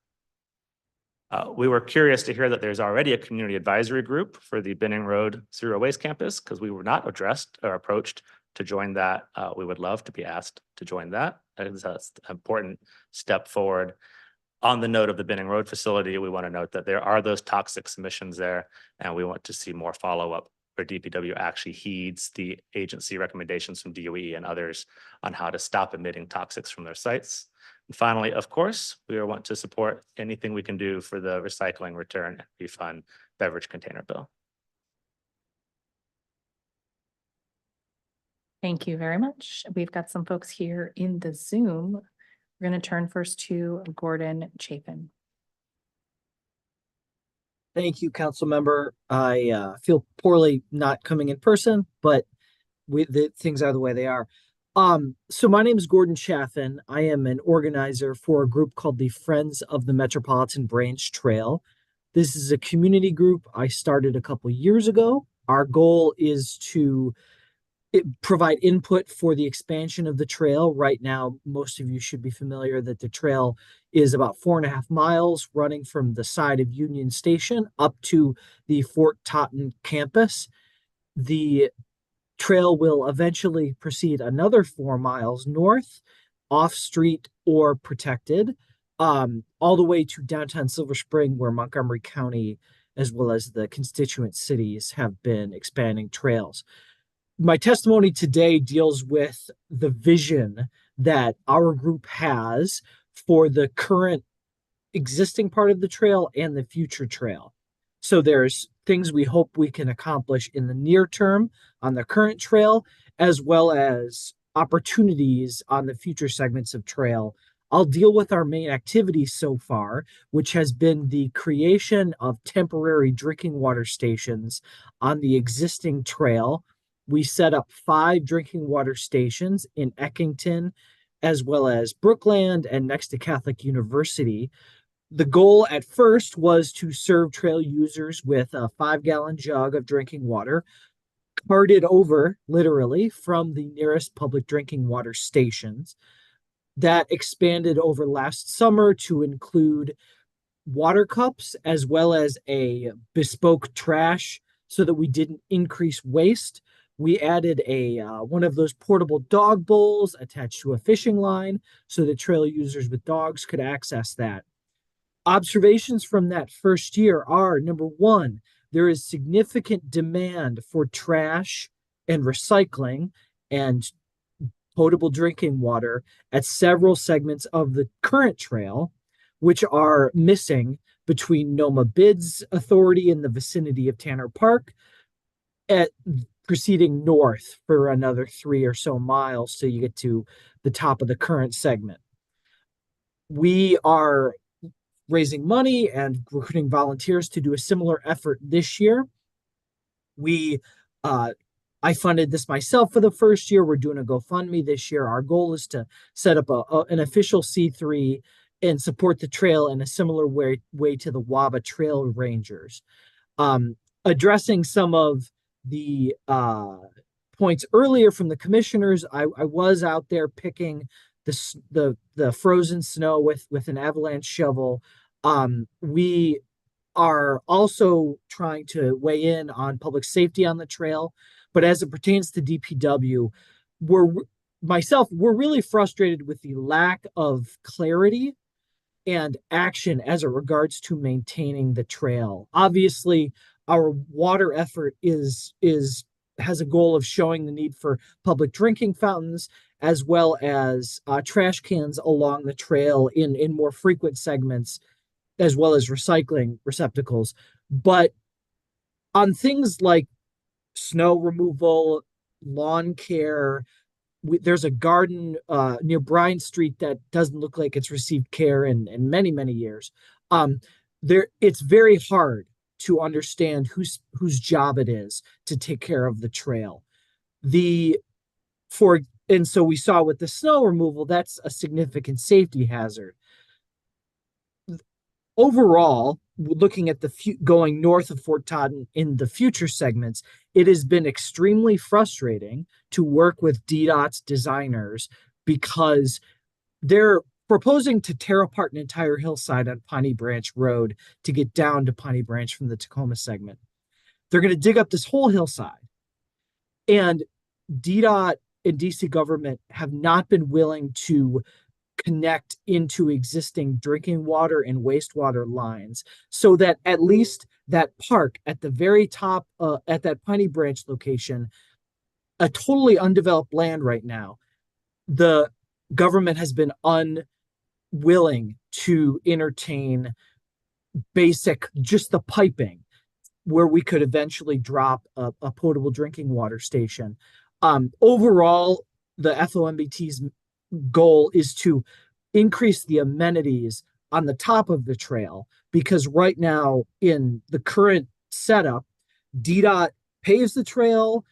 We were curious to hear that there's already a community advisory group for the Benning Road Zero Waste Campus because we were not addressed or approached to join that. We would love to be asked to join that. That's an important step forward. On the note of the Benning Road facility, we want to note that there are those toxic emissions there, and we want to see more follow-up where DPW actually heeds the agency recommendations from DOE and others on how to stop emitting toxics from their sites. And finally, of course, we want to support anything we can do for the recycling, return, and refund beverage container bill. Thank you very much. We've got some folks here in the Zoom. We're going to turn first to Gordon Chapin. Thank you, Councilmember. I feel poorly not coming in person, but the things are the way they are. So my name is Gordon Chaffin. I am an organizer for a group called the Friends of the Metropolitan Branch Trail. This is a community group I started a couple years ago. Our goal is to provide input for the expansion of the trail. Right now, most of you should be familiar that the trail is about 4.5 miles running from the side of Union Station up to the Fort Totten campus. The trail will eventually proceed another 4 miles north, off street or protected, all the way to downtown Silver Spring, where Montgomery County, as well as the constituent cities, have been expanding trails. My testimony today deals with the vision that our group has for the current existing part of the trail and the future trail. So there's things we hope we can accomplish in the near term on the current trail, as well as opportunities on the future segments of trail. I'll deal with our main activities so far, which has been the creation of temporary drinking water stations on the existing trail. We set up 5 drinking water stations in Eckington, as well as Brookland and next to Catholic University. The goal at first was to serve trail users with a 5-gallon jug of drinking water, carted over literally from the nearest public drinking water stations. That expanded over last summer to include water cups as well as a bespoke trash so that we didn't increase waste. We added one of those portable dog bowls attached to a fishing line so that trail users with dogs could access that. Observations from that first year are, number one, there is significant demand for trash and recycling, and potable drinking water at several segments of the current trail, which are missing between Noma Bids Authority in the vicinity of Tanner Park, at proceeding north for another 3 or so miles till you get to the top of the current segment. We are raising money and recruiting volunteers to do a similar effort this year. I funded this myself for the first year. We're doing a GoFundMe this year. Our goal is to set up an official C3 and support the trail in a similar way to the WABA Trail Rangers. Addressing some of the points earlier from the commissioners, I was out there picking the frozen snow with an avalanche shovel. We are also trying to weigh in on public safety on the trail, but as it pertains to DPW, we're really frustrated with the lack of clarity and action as it regards to maintaining the trail. Obviously, our water effort has a goal of showing the need for public drinking fountains as well as trash cans along the trail in more frequent segments, as well as recycling receptacles. But on things like snow removal, lawn care, there's a garden near Bryan Street that doesn't look like it's received care in many, many years. It's very hard to understand whose job it is to take care of the trail. And so we saw with the snow removal, that's a significant safety hazard. Overall, looking at going north of Fort Todd in the future segments, it has been extremely frustrating to work with DDOT's designers because they're proposing to tear apart an entire hillside on Piney Branch Road to get down to Piney Branch from the Tacoma segment. They're going to dig up this whole hillside. And DDOT and DC government have not been willing to connect into existing drinking water and wastewater lines so that at least that park at the very top, at that Piney Branch location, a totally undeveloped land right now, the government has been unwilling to entertain just the piping where we could eventually drop a potable drinking water station. Overall, the FOMBT's goal is to increase the amenities on the top of the trail, because right now in the current setup, DDOT paves the trail.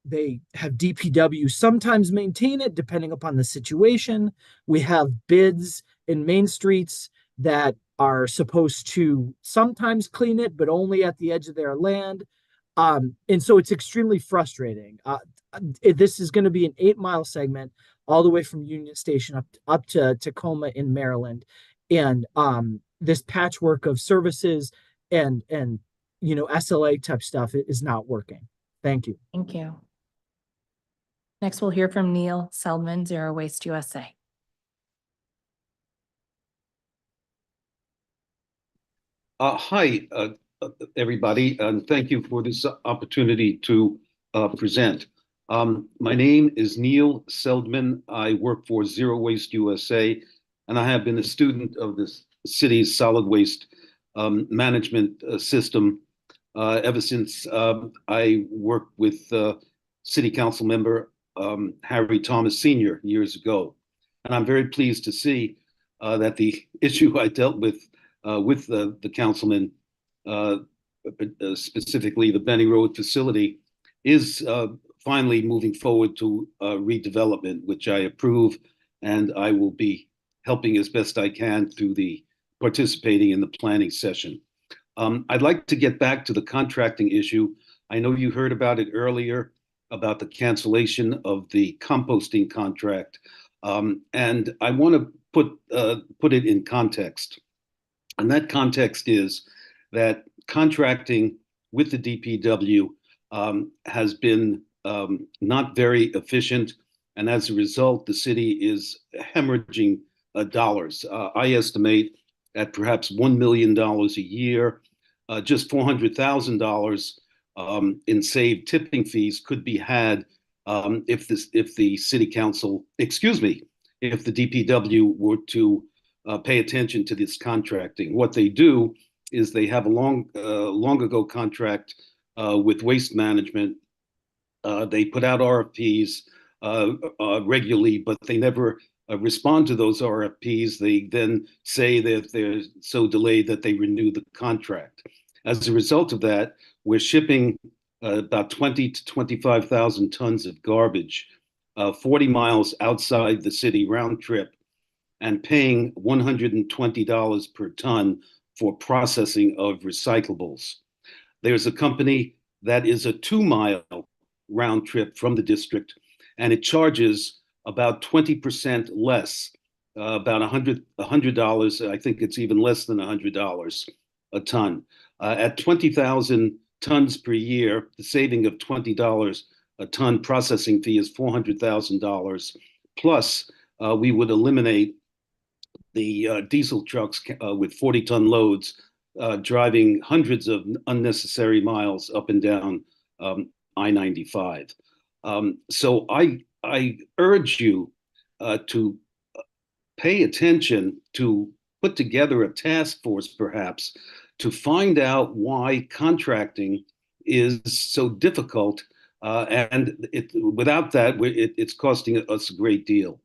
They have DPW sometimes maintain it depending upon the situation. We have bids in main streets that are supposed to sometimes clean it, but only at the edge of their land. And so it's extremely frustrating. This is going to be an 8-mile segment all the way from Union Station up to Tacoma in Maryland. And this patchwork of services and SLA type stuff is not working. Thank you. Thank you. Next, we'll hear from Neil Seldman, Zero Waste USA. Hi, everybody, and thank you for this opportunity to present. My name is Neil Seldman. I work for Zero Waste USA, and I have been a student of the city's solid waste management system ever since I worked with City Council member Harry Thomas Sr. years ago. And I'm very pleased to see that the issue I dealt with the councilman, specifically the Benning Road facility, is finally moving forward to redevelopment, which I approve, and I will be helping as best I can through participating in the planning session. I'd like to get back to the contracting issue. I know you heard about it earlier, about the cancellation of the composting contract, and I want to put it in context. And that context is that contracting with the DPW has been not very efficient, and as a result, the city is hemorrhaging dollars. I estimate at perhaps $1 million a year, just $400,000 in saved tipping fees could be had if the city council, excuse me, if the DPW were to pay attention to this contracting. What they do is they have a long ago contract with Waste Management. They put out RFPs regularly, but they never respond to those RFPs. They then say that they're so delayed that they renew the contract. As a result of that, we're shipping about 20 to 25,000 tons of garbage 40 miles outside the city round trip and paying $120 per ton for processing of recyclables. There's a company that is a 2-mile round trip from the district, and it charges about 20% less, about $100. I think it's even less than $100 a ton. At 20,000 tons per year, the saving of $20 a ton processing fee is $400,000. Plus, we would eliminate the diesel trucks with 40-ton loads driving hundreds of unnecessary miles up and down I-95. So I urge you to pay attention, to put together a task force perhaps to find out why contracting is so difficult. And without that, it's costing us a great deal.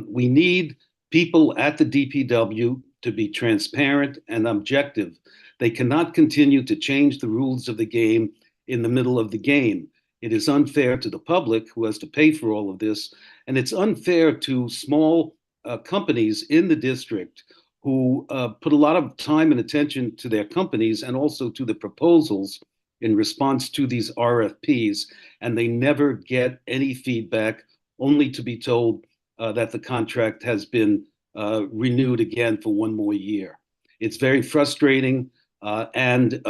We need people at the DPW to be transparent and objective. They cannot continue to change the rules of the game in the middle of the game. It is unfair to the public who has to pay for all of this, and it's unfair to small companies in the district who put a lot of time and attention to their companies and also to the proposals in response to these RFPs, and they never get any feedback, only to be told that the contract has been renewed again for one more year. It's very frustrating, and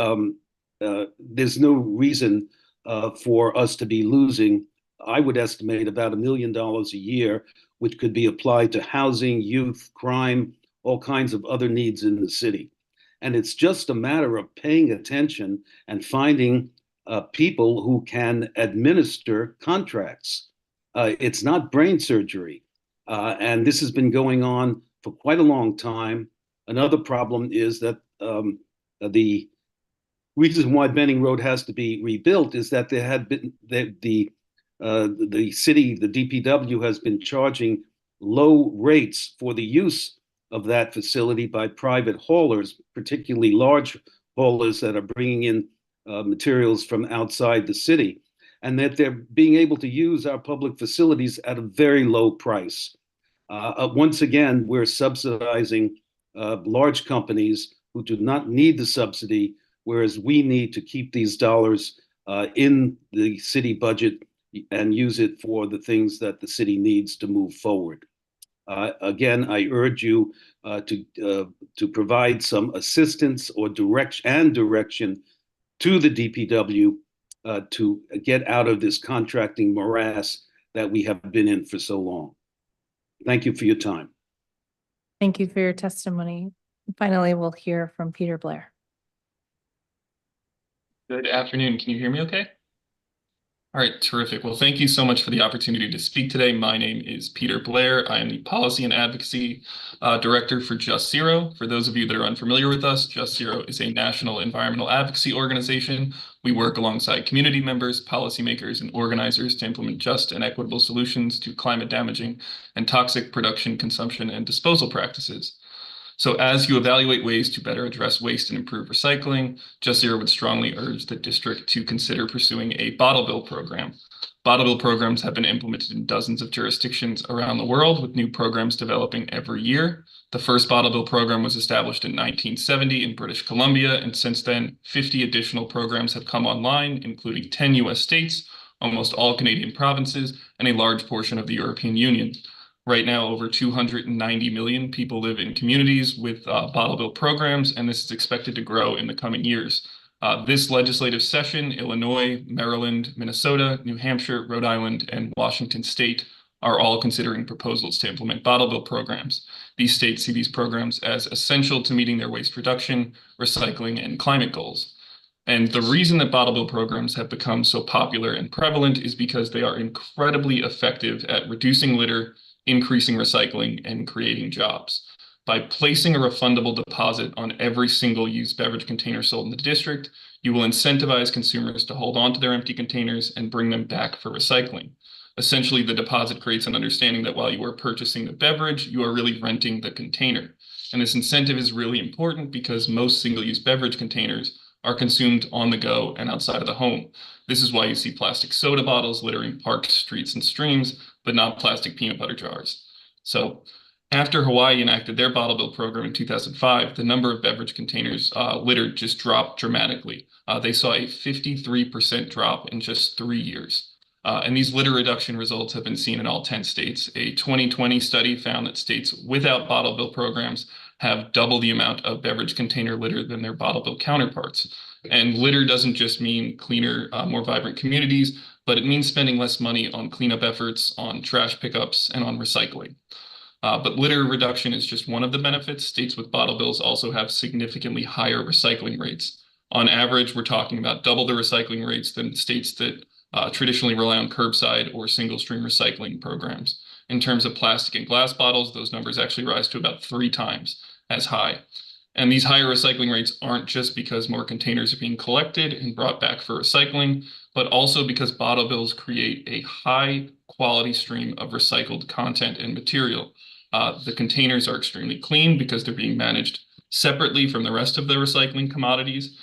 there's no reason for us to be losing. I would estimate about $1 million a year, which could be applied to housing, youth, crime, all kinds of other needs in the city. And it's just a matter of paying attention and finding people who can administer contracts. It's not brain surgery. And this has been going on for quite a long time. Another problem is that the reason why Benning Road has to be rebuilt is that there had been the city, the DPW has been charging low rates for the use of that facility by private haulers, particularly large haulers that are bringing in materials from outside the city, and that they're being able to use our public facilities at a very low price. Once again, we're subsidizing large companies who do not need the subsidy, whereas we need to keep these dollars in the city budget and use it for the things that the city needs to move forward. Again, I urge you to provide some assistance or direction to the DPW to get out of this contracting morass that we have been in for so long. Thank you for your time. Thank you for your testimony. Finally, we'll hear from Peter Blair. Good afternoon. Can you hear me okay? All right, terrific. Well, thank you so much for the opportunity to speak today. My name is Peter Blair. I am the Policy and Advocacy Director for Just Zero. For those of you that are unfamiliar with us, Just Zero is a national environmental advocacy organization. We work alongside community members, policymakers, and organizers to implement just and equitable solutions to climate damaging and toxic production, consumption, and disposal practices. So as you evaluate ways to better address waste and improve recycling, Just Zero would strongly urge the district to consider pursuing a bottle bill program. Bottle bill programs have been implemented in dozens of jurisdictions around the world, with new programs developing every year. The first bottle bill program was established in 1970 in British Columbia, and since then, 50 additional programs have come online, including 10 US states, almost all Canadian provinces, and a large portion of the European Union. Right now, over 290 million people live in communities with bottle bill programs, and this is expected to grow in the coming years. This legislative session, Illinois, Maryland, Minnesota, New Hampshire, Rhode Island, and Washington State are all considering proposals to implement bottle bill programs. These states see these programs as essential to meeting their waste reduction, recycling, and climate goals. And the reason that bottle bill programs have become so popular and prevalent is because they are incredibly effective at reducing litter, increasing recycling, and creating jobs. By placing a refundable deposit on every single-use beverage container sold in the district, you will incentivize consumers to hold on to their empty containers and bring them back for recycling. Essentially, the deposit creates an understanding that while you are purchasing the beverage, you are really renting the container. And this incentive is really important because most single-use beverage containers are consumed on the go and outside of the home. This is why you see plastic soda bottles littering parks, streets, and streams, but not plastic peanut butter jars. So after Hawaii enacted their bottle bill program in 2005, the number of beverage containers littered just dropped dramatically. They saw a 53% drop in just 3 years. And these litter reduction results have been seen in all 10 states. A 2020 study found that states without bottle bill programs have double the amount of beverage container litter than their bottle bill counterparts. And litter doesn't just mean cleaner, more vibrant communities, but it means spending less money on cleanup efforts, on trash pickups, and on recycling. But litter reduction is just one of the benefits. States with bottle bills also have significantly higher recycling rates. On average, we're talking about double the recycling rates than states that traditionally rely on curbside or single stream recycling programs. In terms of plastic and glass bottles, those numbers actually rise to about 3 times as high. And these higher recycling rates aren't just because more containers are being collected and brought back for recycling, but also because bottle bills create a high quality stream of recycled content and material. The containers are extremely clean because they're being managed separately from the rest of the recycling commodities.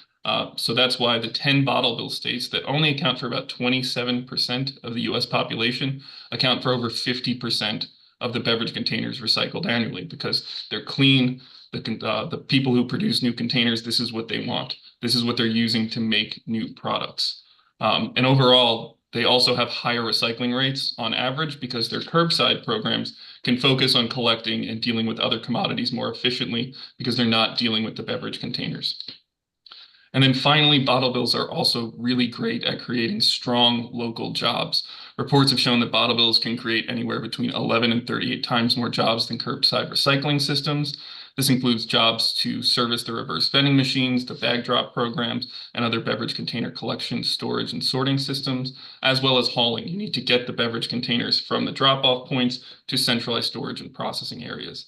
So that's why the 10 bottle bill states that only account for about 27% of the US population account for over 50% of the beverage containers recycled annually because they're clean. The people who produce new containers, this is what they want. This is what they're using to make new products. And overall, they also have higher recycling rates on average because their curbside programs can focus on collecting and dealing with other commodities more efficiently because they're not dealing with the beverage containers. And then finally, bottle bills are also really great at creating strong local jobs. Reports have shown that bottle bills can create anywhere between 11 and 38 times more jobs than curbside recycling systems. This includes jobs to service the reverse vending machines, the bag drop programs, and other beverage container collection, storage, and sorting systems, as well as hauling. You need to get the beverage containers from the drop-off points to centralized storage and processing areas.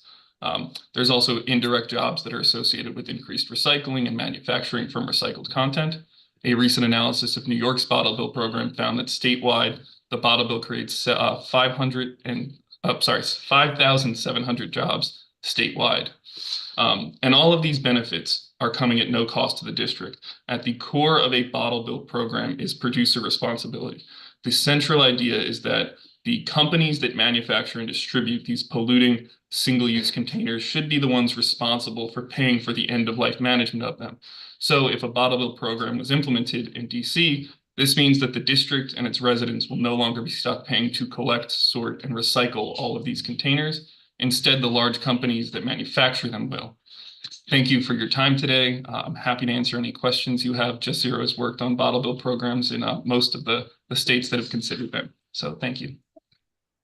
There's also indirect jobs that are associated with increased recycling and manufacturing from recycled content. A recent analysis of New York's bottle bill program found that statewide, the bottle bill creates 5,700 jobs statewide. And all of these benefits are coming at no cost to the district. At the core of a bottle bill program is producer responsibility. The central idea is that the companies that manufacture and distribute these polluting single-use containers should be the ones responsible for paying for the end-of-life management of them. So if a bottle bill program was implemented in DC, this means that the district and its residents will no longer be stuck paying to collect, sort, and recycle all of these containers. Instead, the large companies that manufacture them will. Thank you for your time today. I'm happy to answer any questions you have. Just Zero has worked on bottle bill programs in most of the states that have considered them. So thank you.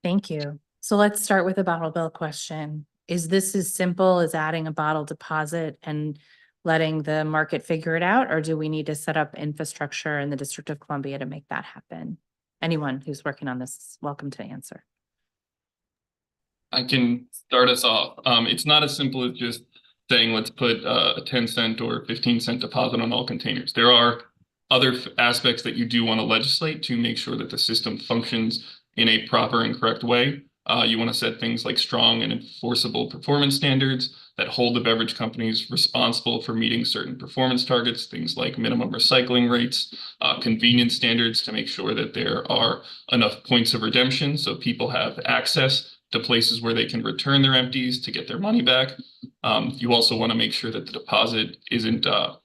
Thank you. So let's start with a bottle bill question. Is this as simple as adding a bottle deposit and letting the market figure it out, or do we need to set up infrastructure in the District of Columbia to make that happen? Anyone who's working on this is welcome to answer. I can start us off. It's not as simple as just saying, let's put a 10-cent or 15-cent deposit on all containers. There are other aspects that you do want to legislate to make sure that the system functions in a proper and correct way. You want to set things like strong and enforceable performance standards that hold the beverage companies responsible for meeting certain performance targets, things like minimum recycling rates, convenience standards to make sure that there are enough points of redemption so people have access to places where they can return their empties to get their money back. You also want to make sure that the deposit isn't a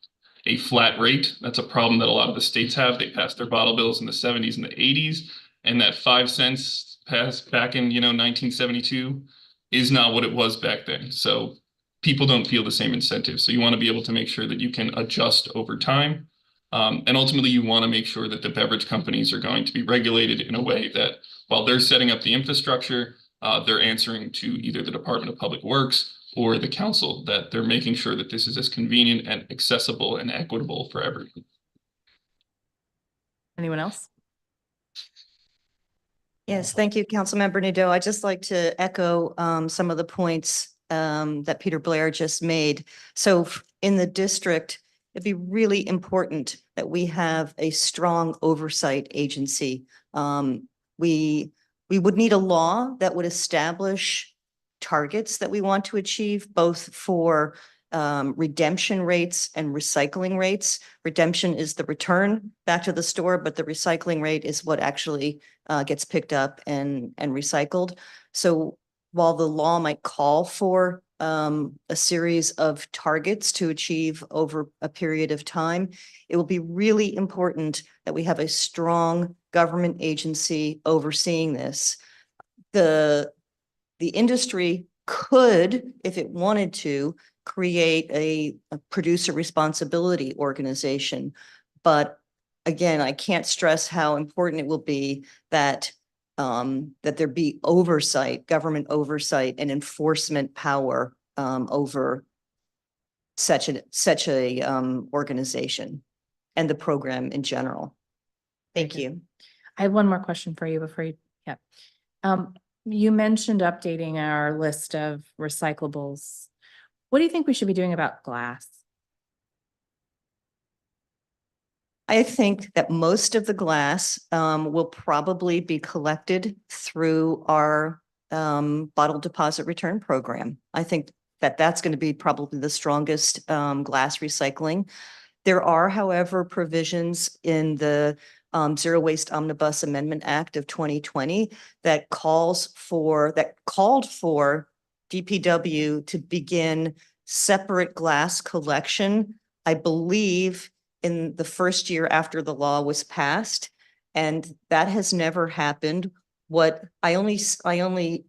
flat rate. That's a problem that a lot of the states have. They passed their bottle bills in the 70s and the 80s, and that 5 cents passed back in 1972 is not what it was back then. So people don't feel the same incentive. So you want to be able to make sure that you can adjust over time. And ultimately, you want to make sure that the beverage companies are going to be regulated in a way that while they're setting up the infrastructure, they're answering to either the Department of Public Works or the council, that they're making sure that this is as convenient and accessible and equitable for everyone. Anyone else? Yes, thank you, Councilmember Nadeau. I'd just like to echo some of the points that Peter Blair just made. So in the district, it'd be really important that we have a strong oversight agency. We would need a law that would establish targets that we want to achieve, both for redemption rates and recycling rates. Redemption is the return back to the store, but the recycling rate is what actually gets picked up and recycled. So while the law might call for a series of targets to achieve over a period of time, it will be really important that we have a strong government agency overseeing this. The industry could, if it wanted to, create a producer responsibility organization. But again, I can't stress how important it will be that that there be oversight, government oversight and enforcement power over such a organization and the program in general. Thank you. I have one more question for you before you, yeah. You mentioned updating our list of recyclables. What do you think we should be doing about glass? I think that most of the glass will probably be collected through our bottle deposit return program. I think that that's going to be probably the strongest glass recycling. There are, however, provisions in the Zero Waste Omnibus Amendment Act of 2020 that called for DPW to begin separate glass collection, I believe, in the first year after the law was passed, and that has never happened. What I only skimmed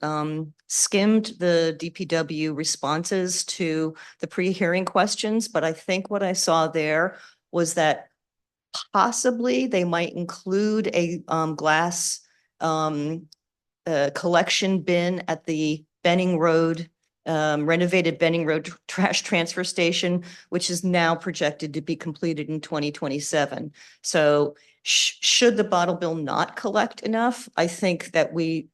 the DPW responses to the pre-hearing questions, but I think what I saw there was that possibly they might include a glass collection bin at the Benning Road, renovated Benning Road trash transfer station, which is now projected to be completed in 2027. So should the bottle bill not collect enough, I think that we,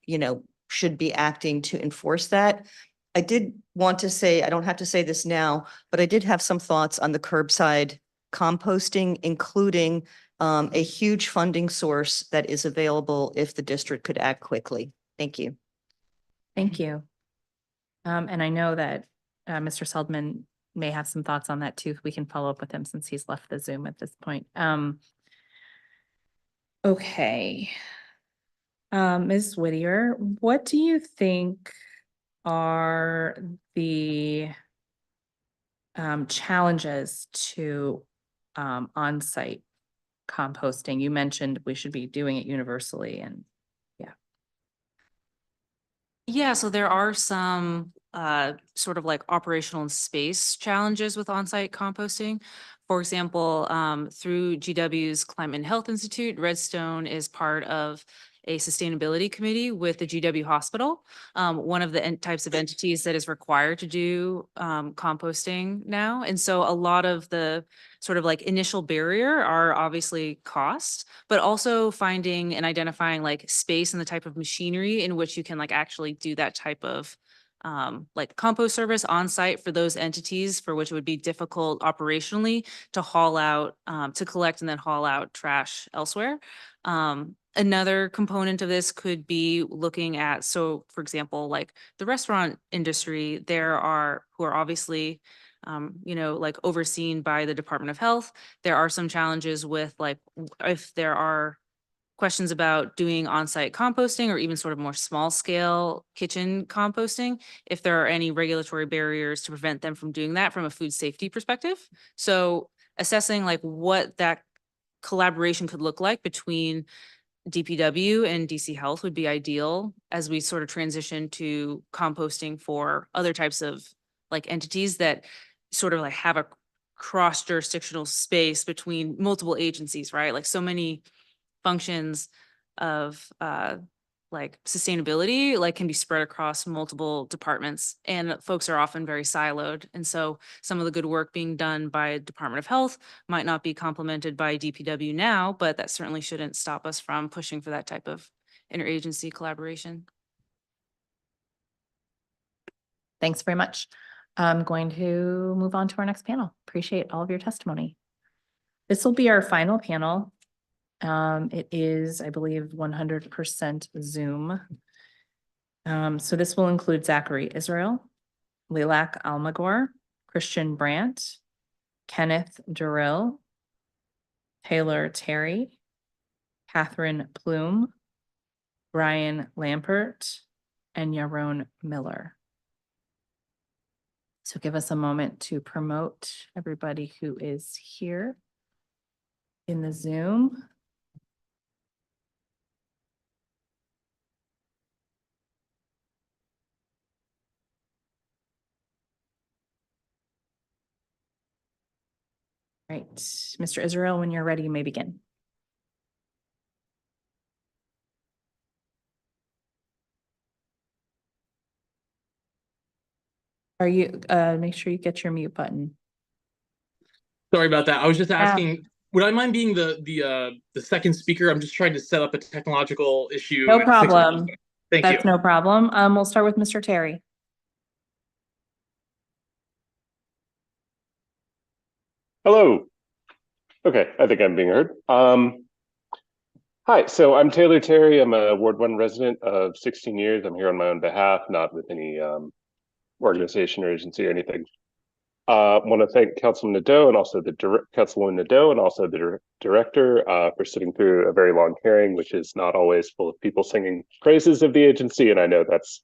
should be acting to enforce that. I did want to say, I don't have to say this now, but I did have some thoughts on the curbside composting, including a huge funding source that is available if the district could act quickly. Thank you. Thank you. And I know that Mr. Seldman may have some thoughts on that too. We can follow up with him since he's left the Zoom at this point. Okay. Ms. Whittier, what do you think are the challenges to on-site composting? You mentioned we should be doing it universally, and yeah, so there are some sort of like operational and space challenges with on-site composting. For example, through GW's Climate and Health Institute, Redstone is part of a sustainability committee with the GW Hospital, one of the types of entities that is required to do composting now. And so a lot of the sort of like initial barrier are obviously cost, but also finding and identifying like space and the type of machinery in which you can like actually do that type of like compost service on site for those entities for which it would be difficult operationally to haul out, to collect and then haul out trash elsewhere. Another component of this could be looking at, so for example, like the restaurant industry, who are obviously, like overseen by the Department of Health. There are some challenges with like, if there are questions about doing on-site composting or even sort of more small scale kitchen composting, if there are any regulatory barriers to prevent them from doing that from a food safety perspective. So assessing like what that collaboration could look like between DPW and DC Health would be ideal as we sort of transition to composting for other types of like entities that sort of like have a cross jurisdictional space between multiple agencies, right? Like so many functions of like sustainability, like can be spread across multiple departments, and folks are often very siloed. And so some of the good work being done by Department of Health might not be complemented by DPW now, but that certainly shouldn't stop us from pushing for that type of interagency collaboration. Thanks very much. I'm going to move on to our next panel. Appreciate all of your testimony. This will be our final panel. It is, I believe, 100% Zoom. So this will include Zachary Israel, Lilac Almagor, Christian Brandt, Kenneth Durrill, Taylor Terry, Catherine Plume, Brian Lampert, and Yaron Miller. So give us a moment to promote everybody who is here in the Zoom. Right, Mr. Israel, when you're ready, you may begin. Are you, make sure you get your mute button. Sorry about that. I was just asking, would I mind being the second speaker? I'm just trying to set up a technological issue. No problem. Thank you. That's no problem. We'll start with Mr. Terry. Hello. Okay, I think I'm being heard. Hi, so I'm Taylor Terry. I'm a Ward 1 resident of 16 years. I'm here on my own behalf, not with any organization or agency or anything. I want to thank Councilwoman Nadeau and also the director for sitting through a very long hearing, which is not always full of people singing praises of the agency. And I know that's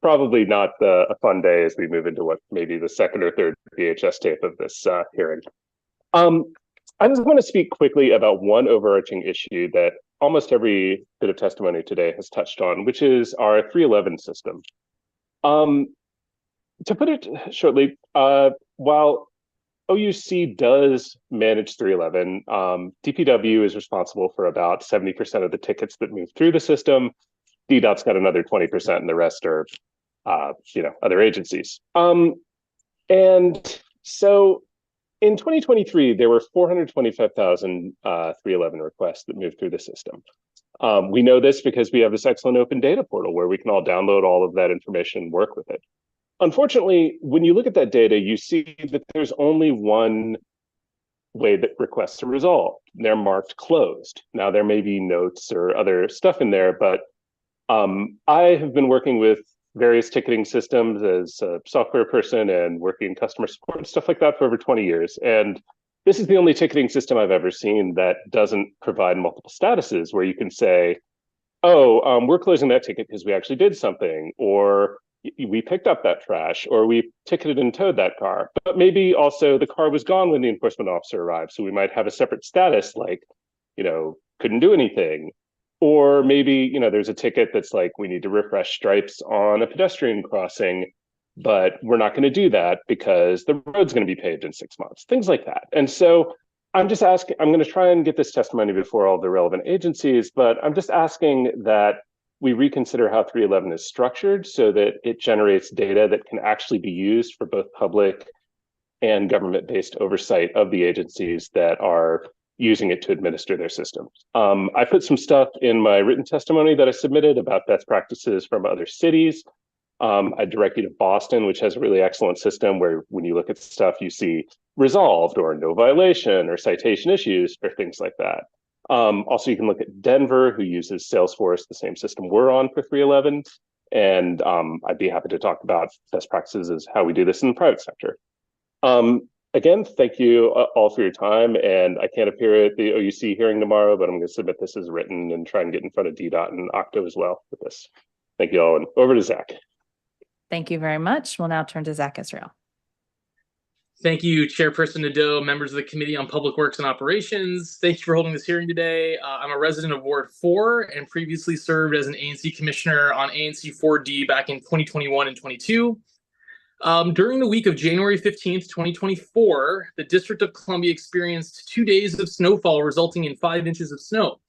probably not a fun day as we move into what maybe the second or third VHS tape of this hearing. I just want to speak quickly about one overarching issue that almost every bit of testimony today has touched on, which is our 311 system. To put it shortly, while OUC does manage 311, DPW is responsible for about 70% of the tickets that move through the system. DDOT's got another 20%, and the rest are, other agencies. And so in 2023, there were 425,000 311 requests that moved through the system. We know this because we have this excellent open data portal where we can all download all of that information and work with it. Unfortunately, when you look at that data, you see that there's only one way that requests are resolved. They're marked closed. Now, there may be notes or other stuff in there, but I have been working with various ticketing systems as a software person and working in customer support and stuff like that for over 20 years. And this is the only ticketing system I've ever seen that doesn't provide multiple statuses where you can say, oh, we're closing that ticket because we actually did something, or we picked up that trash, or we ticketed and towed that car. But maybe also the car was gone when the enforcement officer arrived. So we might have a separate status like, couldn't do anything. Or maybe, there's a ticket that's like, we need to refresh stripes on a pedestrian crossing, but we're not going to do that because the road's going to be paved in 6 months, things like that. And so I'm just asking, I'm going to try and get this testimony before all the relevant agencies, but I'm just asking that we reconsider how 311 is structured so that it generates data that can actually be used for both public and government-based oversight of the agencies that are using it to administer their systems. I put some stuff in my written testimony that I submitted about best practices from other cities. I direct you to Boston, which has a really excellent system where when you look at stuff, you see resolved or no violation or citation issues or things like that. Also, you can look at Denver, who uses Salesforce, the same system we're on for 311. And I'd be happy to talk about best practices as how we do this in the private sector. Again, thank you all for your time. And I can't appear at the OUC hearing tomorrow, but I'm going to submit this as written and try and get in front of DDOT and Octo as well with this. Thank you all. And over to Zach. Thank you very much. We'll now turn to Zach Israel. Thank you, Chairperson Nadeau, members of the Committee on Public Works and Operations. Thank you for holding this hearing today. I'm a resident of Ward 4 and previously served as an ANC Commissioner on ANC 4D back in 2021 and 22. During the week of January 15th, 2024, the District of Columbia experienced 2 days of snowfall, resulting in 5 inches of snow,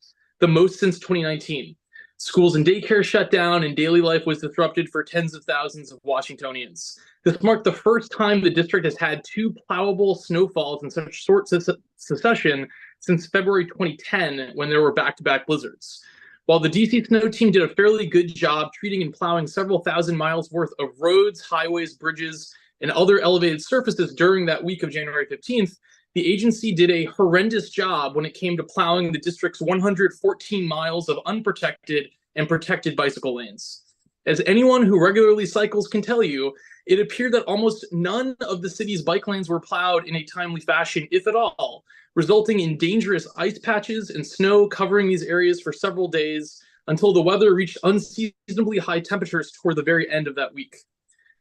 the most since 2019. Schools and daycare shut down, and daily life was disrupted for tens of thousands of Washingtonians. This marked the first time the district has had 2 plowable snowfalls in such short succession since February 2010, when there were back-to-back blizzards. While the DC snow team did a fairly good job treating and plowing several thousand miles worth of roads, highways, bridges, and other elevated surfaces during that week of January 15th, the agency did a horrendous job when it came to plowing the district's 114 miles of unprotected and protected bicycle lanes. As anyone who regularly cycles can tell you, it appeared that almost none of the city's bike lanes were plowed in a timely fashion, if at all, resulting in dangerous ice patches and snow covering these areas for several days until the weather reached unseasonably high temperatures toward the very end of that week.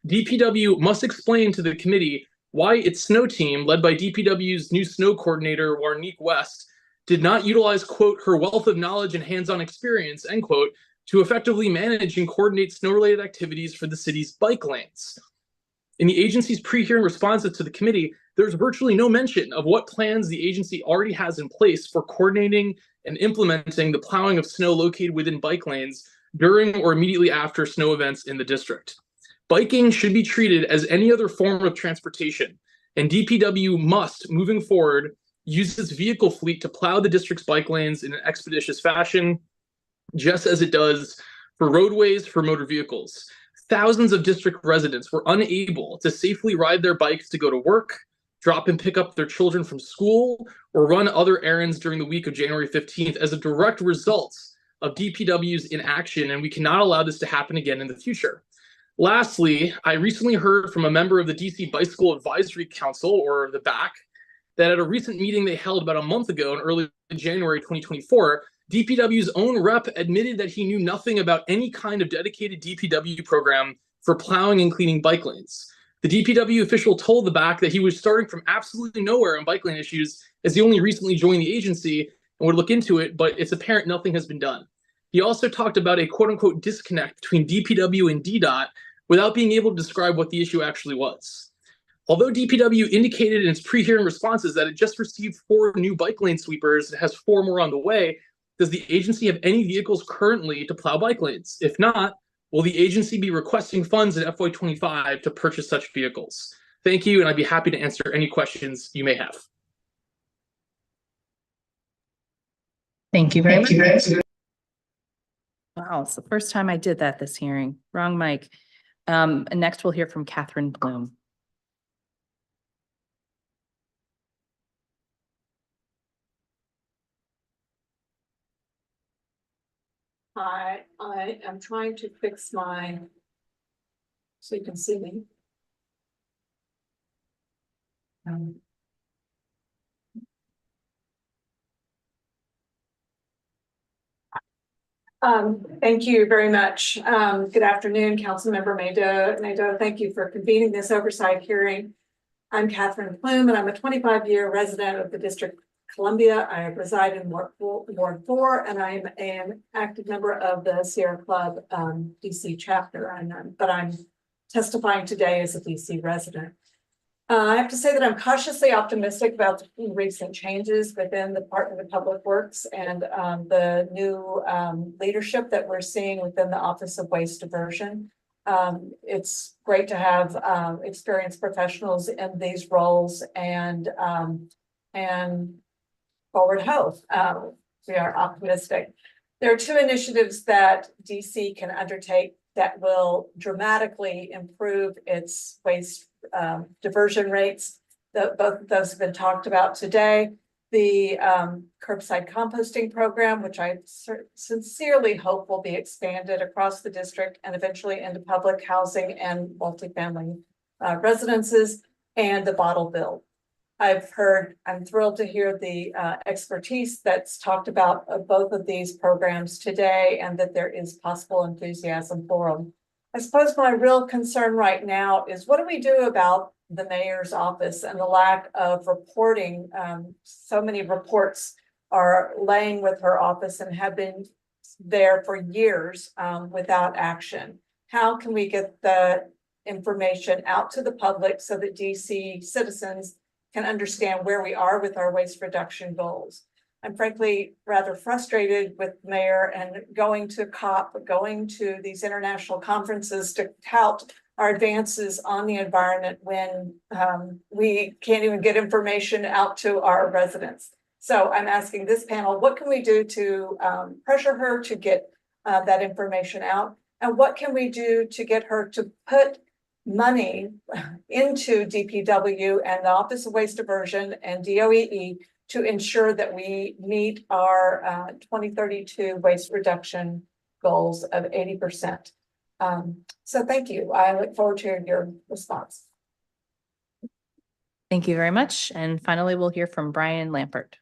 DPW must explain to the committee why its snow team, led by DPW's new snow coordinator, Warnique West, did not utilize, quote, her wealth of knowledge and hands-on experience, end quote, to effectively manage and coordinate snow-related activities for the city's bike lanes. In the agency's pre-hearing responses to the committee, there's virtually no mention of what plans the agency already has in place for coordinating and implementing the plowing of snow located within bike lanes during or immediately after snow events in the district. Biking should be treated as any other form of transportation, and DPW must, moving forward, use its vehicle fleet to plow the district's bike lanes in an expeditious fashion, just as it does for roadways for motor vehicles. Thousands of district residents were unable to safely ride their bikes to go to work, drop and pick up their children from school, or run other errands during the week of January 15th as a direct result of DPW's inaction, and we cannot allow this to happen again in the future. Lastly, I recently heard from a member of the DC Bicycle Advisory Council, or the BAC, that at a recent meeting they held about a month ago in early January 2024, DPW's own rep admitted that he knew nothing about any kind of dedicated DPW program for plowing and cleaning bike lanes. The DPW official told the BAC that he was starting from absolutely nowhere on bike lane issues, as he only recently joined the agency and would look into it, but it's apparent nothing has been done. He also talked about a quote-unquote disconnect between DPW and DDOT without being able to describe what the issue actually was. Although DPW indicated in its pre-hearing responses that it just received 4 new bike lane sweepers and has 4 more on the way, does the agency have any vehicles currently to plow bike lanes? If not, will the agency be requesting funds in FY25 to purchase such vehicles? Thank you, and I'd be happy to answer any questions you may have. Thank you very much. Wow, it's the first time I did that this hearing. Wrong mic. And next we'll hear from Catherine Bloom. Hi, I am trying to fix my, so you can see me. Thank you very much. Good afternoon, Councilmember Nadeau. Thank you for convening this oversight hearing. I'm Catherine Plume, and I'm a 25-year resident of the District of Columbia. I reside in Ward 4, and I'm an active member of the Sierra Club DC chapter, but I'm testifying today as a DC resident. I have to say that I'm cautiously optimistic about the recent changes within the Department of Public Works and the new leadership that we're seeing within the Office of Waste Diversion. It's great to have experienced professionals in these roles and forward hope. We are optimistic. There are 2 initiatives that DC can undertake that will dramatically improve its waste diversion rates. Both of those have been talked about today. The curbside composting program, which I sincerely hope will be expanded across the district and eventually into public housing and multifamily residences, and the bottle bill. I'm thrilled to hear the expertise that's talked about both of these programs today, and that there is possible enthusiasm for them. I suppose my real concern right now is, what do we do about the mayor's office and the lack of reporting? So many reports are laying with her office and have been there for years without action. How can we get the information out to the public so that DC citizens can understand where we are with our waste reduction goals? I'm frankly rather frustrated with the mayor and going to COP, going to these international conferences to tout our advances on the environment when we can't even get information out to our residents. So I'm asking this panel, what can we do to pressure her to get that information out? And what can we do to get her to put money into DPW and the Office of Waste Diversion and DOEE to ensure that we meet our 2032 waste reduction goals of 80%. So thank you. I look forward to hearing your response. Thank you very much. And finally, we'll hear from Brian Lampert.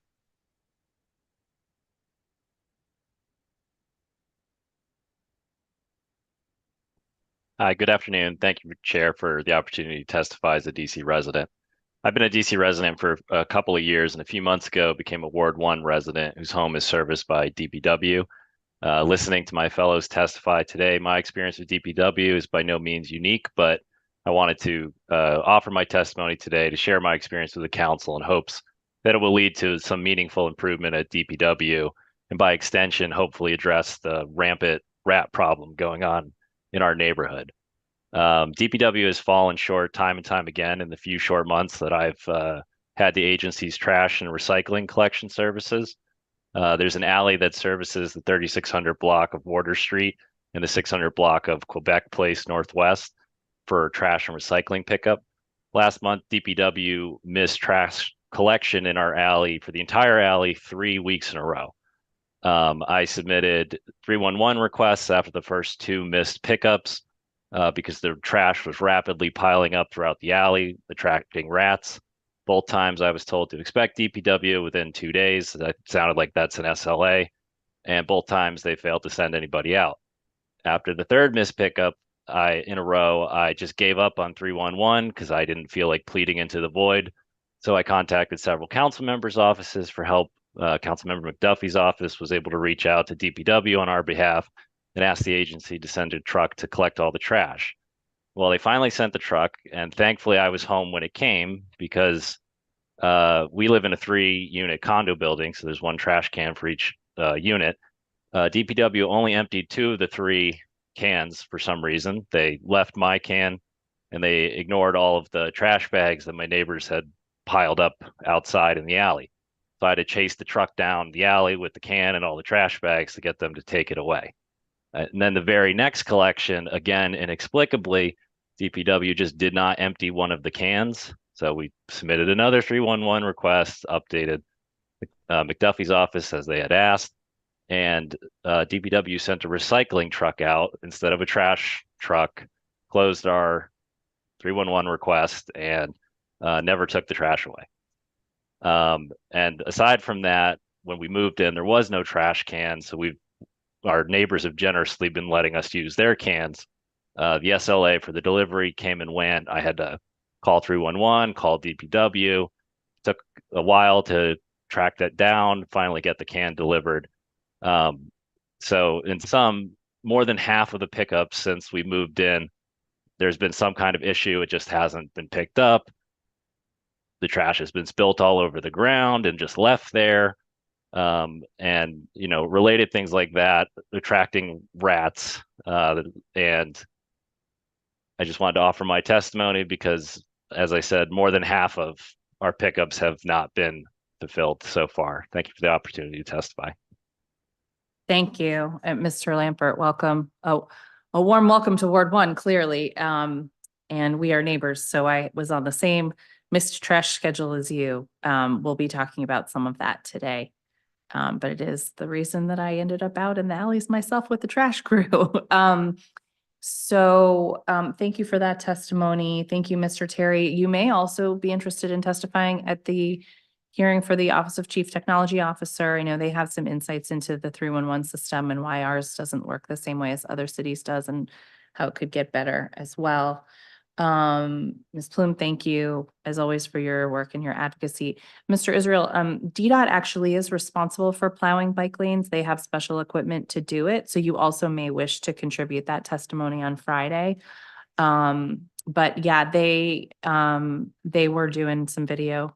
Hi, good afternoon. Thank you, Chair, for the opportunity to testify as a DC resident. I've been a DC resident for a couple of years, and a few months ago became a Ward 1 resident whose home is serviced by DPW. Listening to my fellows testify today, my experience with DPW is by no means unique, but I wanted to offer my testimony today to share my experience with the council in hopes that it will lead to some meaningful improvement at DPW, and by extension, hopefully address the rampant rat problem going on in our neighborhood. DPW has fallen short time and time again in the few short months that I've had the agency's trash and recycling collection services. There's an alley that services the 3600 block of Water Street and the 600 block of Quebec Place Northwest for trash and recycling pickup. Last month, DPW missed trash collection in our alley for the entire alley 3 weeks in a row. I submitted 311 requests after the first 2 missed pickups because the trash was rapidly piling up throughout the alley, attracting rats. Both times I was told to expect DPW within 2 days. That sounded like that's an SLA. And both times they failed to send anybody out. After the 3rd missed pickup in a row, I just gave up on 311 because I didn't feel like pleading into the void. So I contacted several council members' offices for help. Councilmember McDuffie's office was able to reach out to DPW on our behalf and ask the agency to send a truck to collect all the trash. Well, they finally sent the truck, and thankfully I was home when it came because we live in a 3-unit condo building, so there's 1 trash can for each unit. DPW only emptied 2 of the 3 cans for some reason. They left my can, and they ignored all of the trash bags that my neighbors had piled up outside in the alley. So I had to chase the truck down the alley with the can and all the trash bags to get them to take it away. And then the very next collection, again, inexplicably, DPW just did not empty 1 of the cans. So we submitted another 311 request, updated McDuffie's office as they had asked, and DPW sent a recycling truck out instead of a trash truck, closed our 311 request, and never took the trash away. And aside from that, when we moved in, there was no trash can. So our neighbors have generously been letting us use their cans. The SLA for the delivery came and went. I had to call 311, call DPW. Took a while to track that down, finally get the can delivered. So in more than half of the pickups since we moved in, there's been some kind of issue. It just hasn't been picked up. The trash has been spilt all over the ground and just left there. And, related things like that, attracting rats. And I just wanted to offer my testimony because, as I said, more than half of our pickups have not been fulfilled so far. Thank you for the opportunity to testify. Thank you, Mr. Lampert. Welcome. Oh, a warm welcome to Ward 1, clearly. And we are neighbors, so I was on the same missed trash schedule as you. We'll be talking about some of that today. But it is the reason that I ended up out in the alleys myself with the trash crew. Thank you for that testimony. Thank you, Mr. Terry. You may also be interested in testifying at the hearing for the Office of Chief Technology Officer. I know they have some insights into the 311 system and why ours doesn't work the same way as other cities does and how it could get better as well. Ms. Plume, thank you as always for your work and your advocacy. Mr. Israel, DDOT actually is responsible for plowing bike lanes. They have special equipment to do it. So you also may wish to contribute that testimony on Friday. But yeah, they were doing some video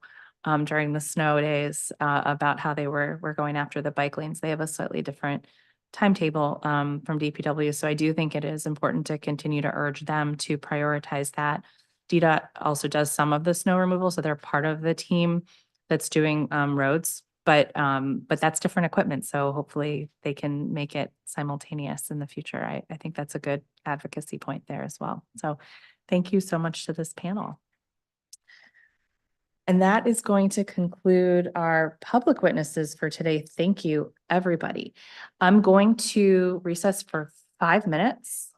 during the snow days about how they were going after the bike lanes. They have a slightly different timetable from DPW. So I do think it is important to continue to urge them to prioritize that. DDOT also does some of the snow removal, so they're part of the team that's doing roads, but that's different equipment. So hopefully they can make it simultaneous in the future. I think that's a good advocacy point there as well. So thank you so much to this panel. And that is going to conclude our public witnesses for today. Thank you, everybody. I'm going to recess for 5 minutes.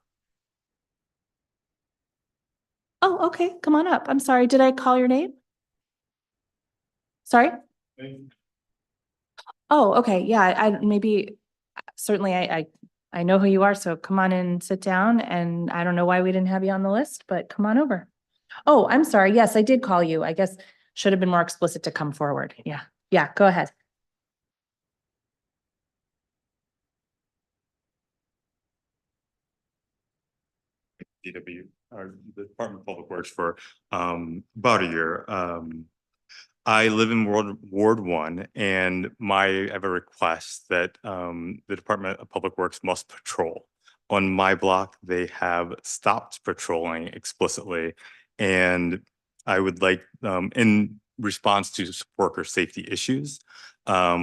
Oh, okay. Come on up. I'm sorry. Did I call your name? Sorry? Oh, okay. Yeah, certainly I know who you are, so come on and sit down. And I don't know why we didn't have you on the list, but come on over. Oh, I'm sorry. Yes, I did call you. I guess should have been more explicit to come forward. Yeah. Yeah, go ahead. DW, or the Department of Public Works for about a year. I live in Ward 1, and I have a request that the Department of Public Works must patrol. On my block, they have stopped patrolling explicitly, and I would like, in response to worker safety issues,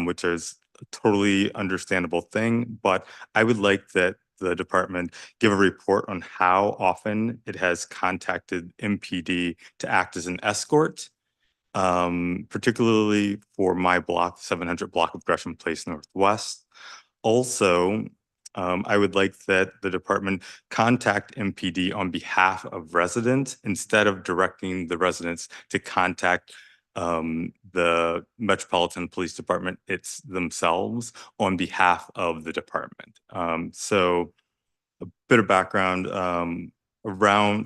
which is a totally understandable thing, but I would like that the department give a report on how often it has contacted MPD to act as an escort, particularly for my block, 700 block of Gresham Place Northwest. Also, I would like that the department contact MPD on behalf of residents instead of directing the residents to contact the Metropolitan Police Department themselves on behalf of the department. So a bit of background,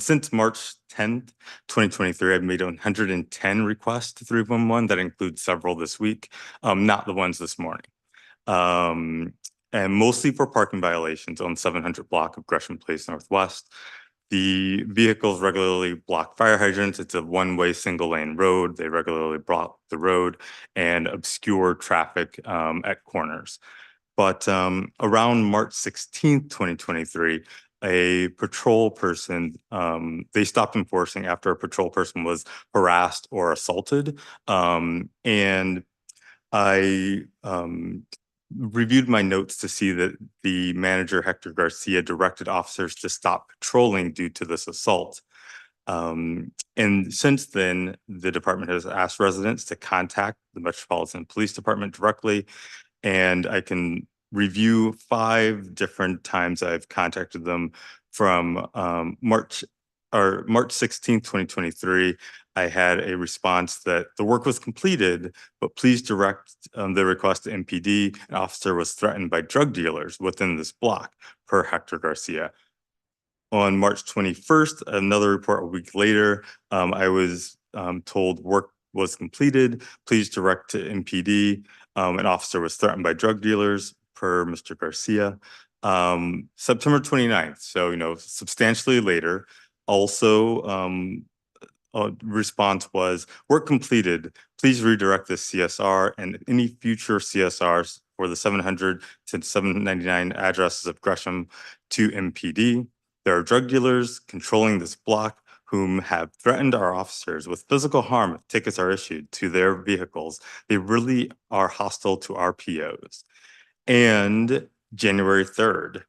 since March 10th, 2023, I've made 110 requests to 311. That includes several this week, not the ones this morning. And mostly for parking violations on 700 block of Gresham Place Northwest. The vehicles regularly block fire hydrants. It's a one-way single lane road. They regularly block the road and obscure traffic at corners. But around March 16th, 2023, a patrol person, they stopped enforcing after a patrol person was harassed or assaulted. And I reviewed my notes to see that the manager, Hector Garcia, directed officers to stop patrolling due to this assault. And since then, the department has asked residents to contact the Metropolitan Police Department directly, and I can review 5 different times I've contacted them from March 16th, 2023. I had a response that the work was completed, but please direct the request to MPD. An officer was threatened by drug dealers within this block, per Hector Garcia. On March 21st, another report a week later, I was told work was completed. Please direct to MPD. An officer was threatened by drug dealers, per Mr. Garcia. September 29th, so substantially later. Also, response was work completed. Please redirect the CSR and any future CSRs for the 700 to 799 addresses of Gresham to MPD. There are drug dealers controlling this block whom have threatened our officers with physical harm if tickets are issued to their vehicles. They really are hostile to our POs. And January 3rd,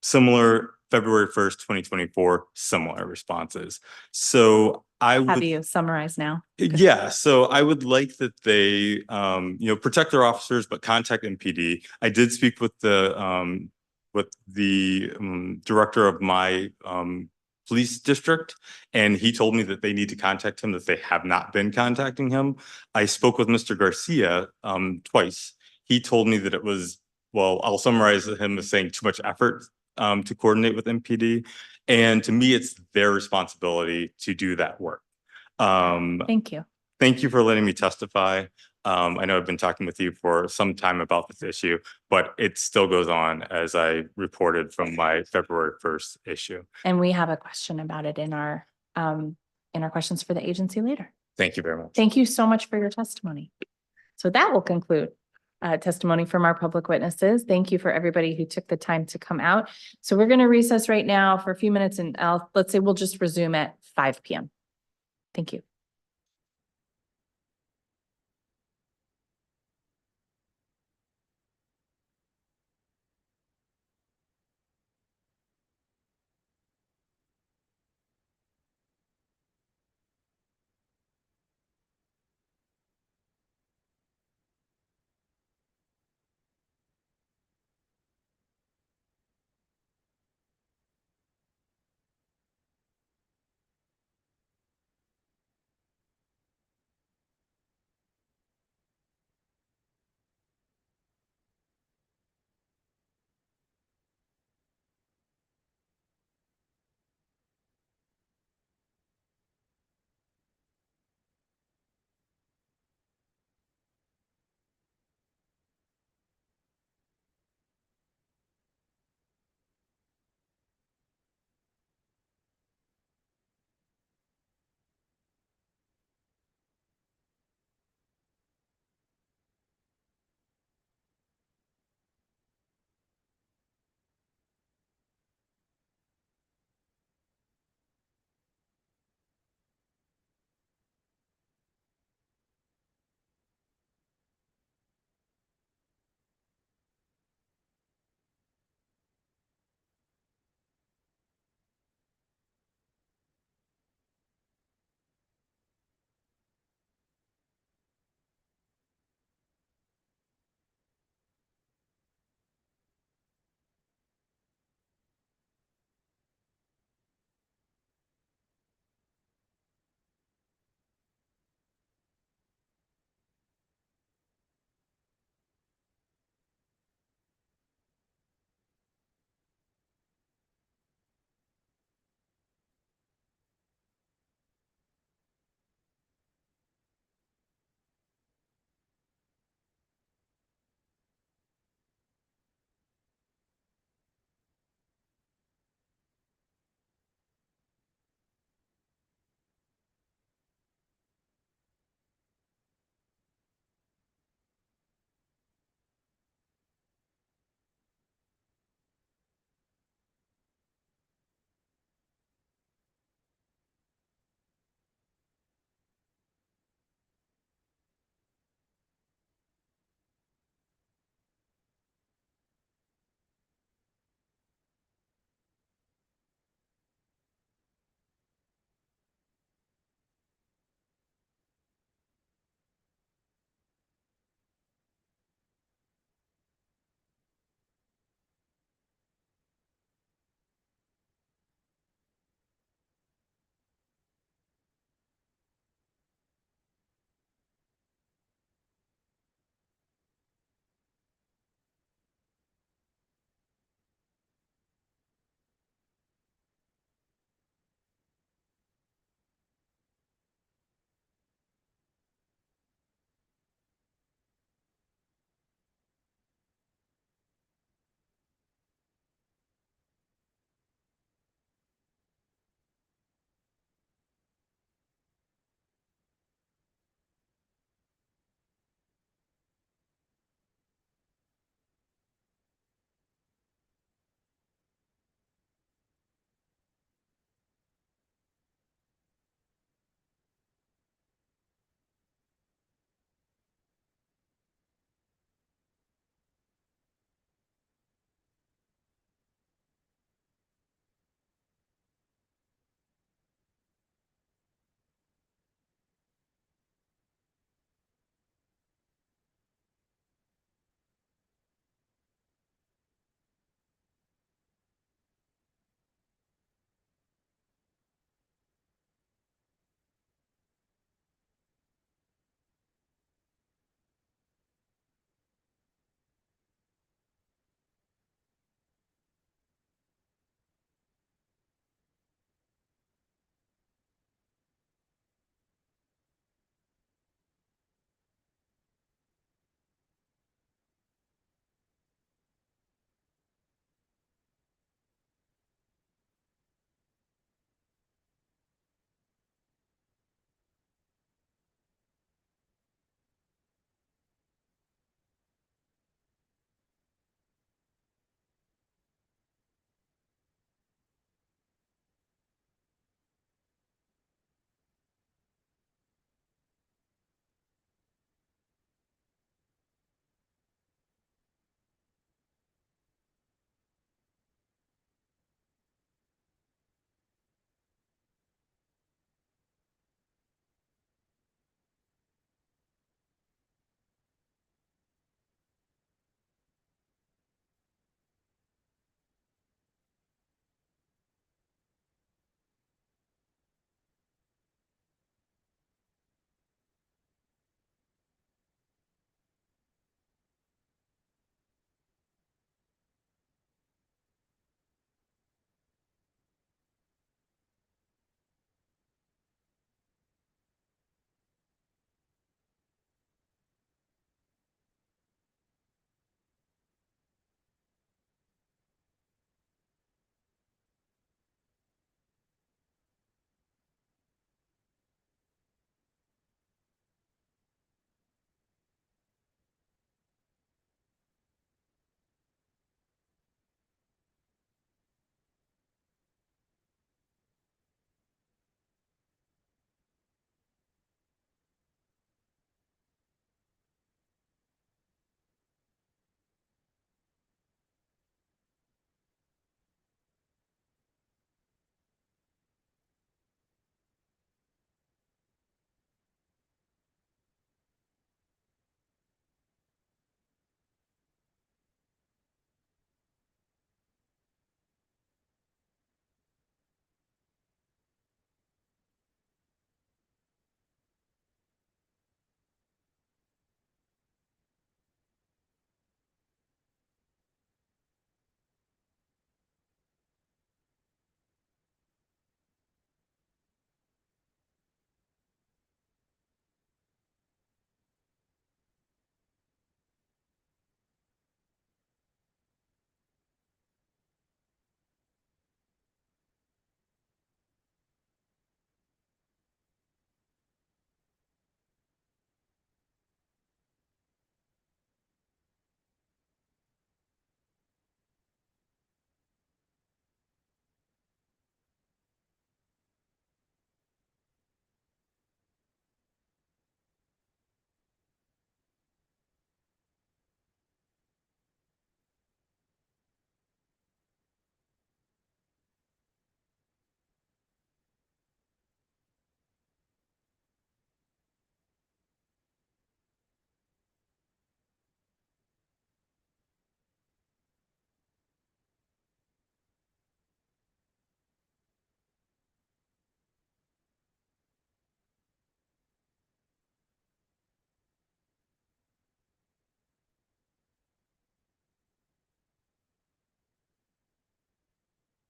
similar February 1st, 2024, similar responses. So I would Have you summarize now? Yeah, so I would like that they protect their officers, but contact MPD. I did speak with the director of my police district, and he told me that they need to contact him, that they have not been contacting him. I spoke with Mr. Garcia twice. He told me that it was, well, I'll summarize him as saying too much effort to coordinate with MPD. And to me, it's their responsibility to do that work. Thank you. Thank you for letting me testify. I know I've been talking with you for some time about this issue, but it still goes on as I reported from my February 1st issue. And we have a question about it in our questions for the agency later. Thank you very much. Thank you so much for your testimony. So that will conclude testimony from our public witnesses. Thank you for everybody who took the time to come out. So we're going to recess right now for a few minutes, and let's say we'll just resume at 5 p.m. Thank you.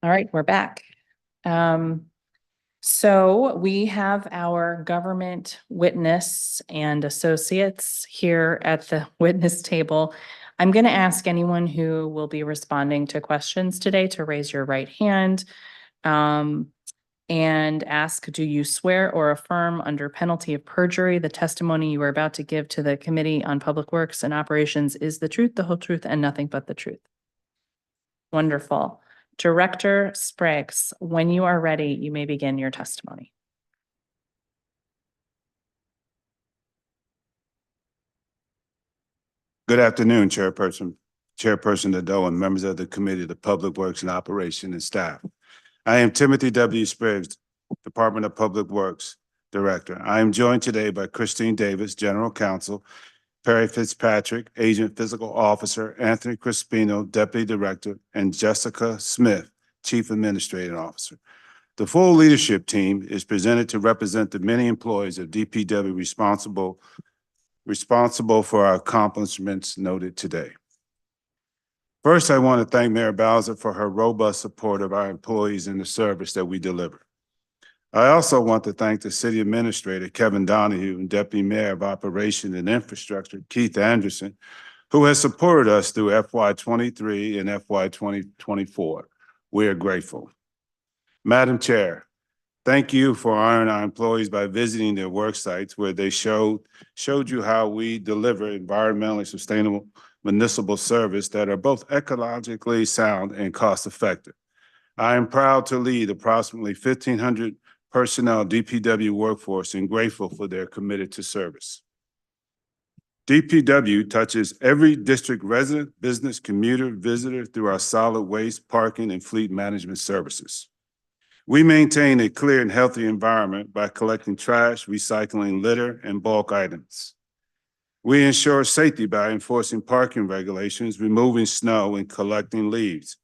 All right, we're back. So we have our government witness and associates here at the witness table. I'm going to ask anyone who will be responding to questions today to raise your right hand. And ask, do you swear or affirm under penalty of perjury the testimony you are about to give to the Committee on Public Works and Operations is the truth, the whole truth, and nothing but the truth? Wonderful. Director Spriggs, when you are ready, you may begin your testimony. Good afternoon, Chairperson Nadeau, and members of the Committee of the Public Works and Operation and staff. I am Timothy W. Spriggs, Department of Public Works Director. I am joined today by Christine Davis, General Counsel, Perry Fitzpatrick, Agent Physical Officer, Anthony Crispino, Deputy Director, and Jessica Smith, Chief Administrative Officer. The full leadership team is presented to represent the many employees of DPW responsible for our accomplishments noted today. First, I want to thank Mayor Bowser for her robust support of our employees and the service that we deliver. I also want to thank the City Administrator, Kevin Donahue, and Deputy Mayor of Operations and Infrastructure, Keith Anderson, who has supported us through FY23 and FY2024. We are grateful. Madam Chair, thank you for honoring our employees by visiting their work sites where they showed you how we deliver environmentally sustainable municipal service that are both ecologically sound and cost effective. I am proud to lead approximately 1,500 personnel DPW workforce and grateful for their committed to service. DPW touches every district resident, business, commuter, visitor through our solid waste, parking, and fleet management services. We maintain a clear and healthy environment by collecting trash, recycling litter, and bulk items. We ensure safety by enforcing parking regulations, removing snow, and collecting leaves.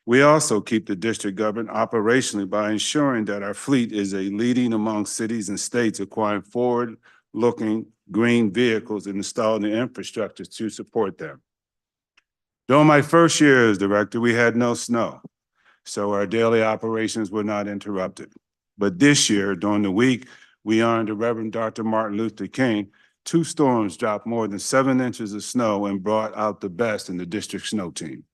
We also keep the district governed operationally by ensuring that our fleet is a leading among cities and states acquiring forward-looking green vehicles and installing the infrastructure to support them. During my first year as director, we had no snow, so our daily operations were not interrupted. But this year, during the week, we honored the Reverend Dr. Martin Luther King. 2 storms dropped more than 7 inches of snow and brought out the best in the district snow team.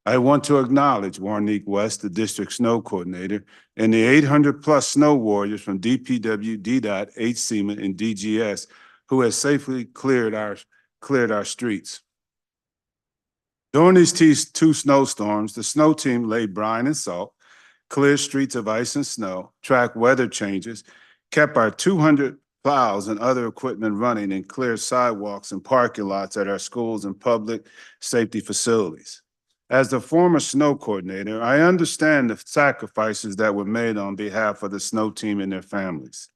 I want to acknowledge Warnique West, the district snow coordinator, and the 800+ snow warriors from DPW, DDOT, HCMA, and DGS who has safely cleared our streets. During these 2 snowstorms, the snow team laid brine and salt, cleared streets of ice and snow, tracked weather changes, kept our 200 plows and other equipment running, and cleared sidewalks and parking lots at our schools and public safety facilities. As the former snow coordinator, I understand the sacrifices that were made on behalf of the snow team and their families.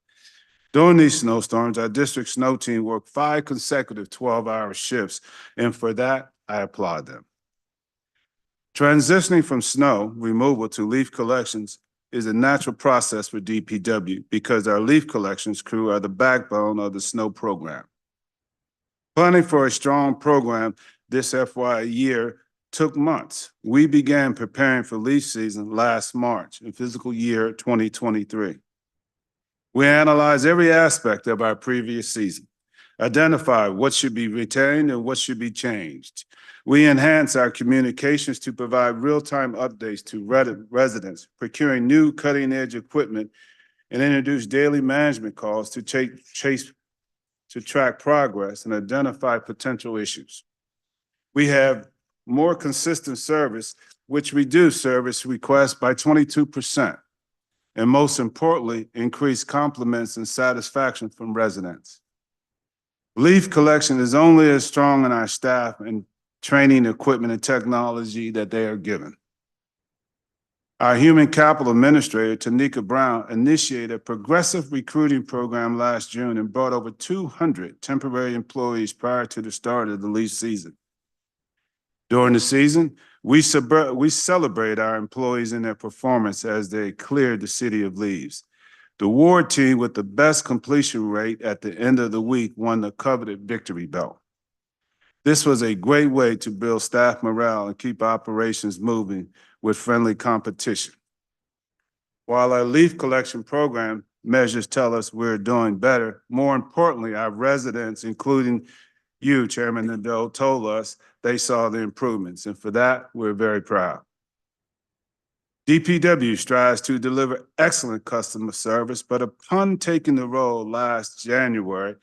During these snowstorms, our district snow team worked 5 consecutive 12-hour shifts, and for that, I applaud them. Transitioning from snow removal to leaf collections is a natural process for DPW because our leaf collections crew are the backbone of the snow program. Planning for a strong program this FY year took months. We began preparing for leaf season last March in fiscal year 2023. We analyzed every aspect of our previous season, identified what should be retained and what should be changed. We enhanced our communications to provide real-time updates to residents, procuring new cutting-edge equipment, and introduced daily management calls to track progress and identify potential issues. We have more consistent service, which reduced service requests by 22%, and most importantly, increased compliments and satisfaction from residents. Leaf collection is only as strong in our staff and training, equipment, and technology that they are given. Our human capital administrator, Tanika Brown, initiated a progressive recruiting program last June and brought over 200 temporary employees prior to the start of the leaf season. During the season, we celebrate our employees and their performance as they cleared the city of leaves. The ward team with the best completion rate at the end of the week won the coveted victory belt. This was a great way to build staff morale and keep operations moving with friendly competition. While our leaf collection program measures tell us we're doing better, more importantly, our residents, including you, Chairman Nadeau, told us they saw the improvements, and for that, we're very proud. DPW strives to deliver excellent customer service, but upon taking the role last January,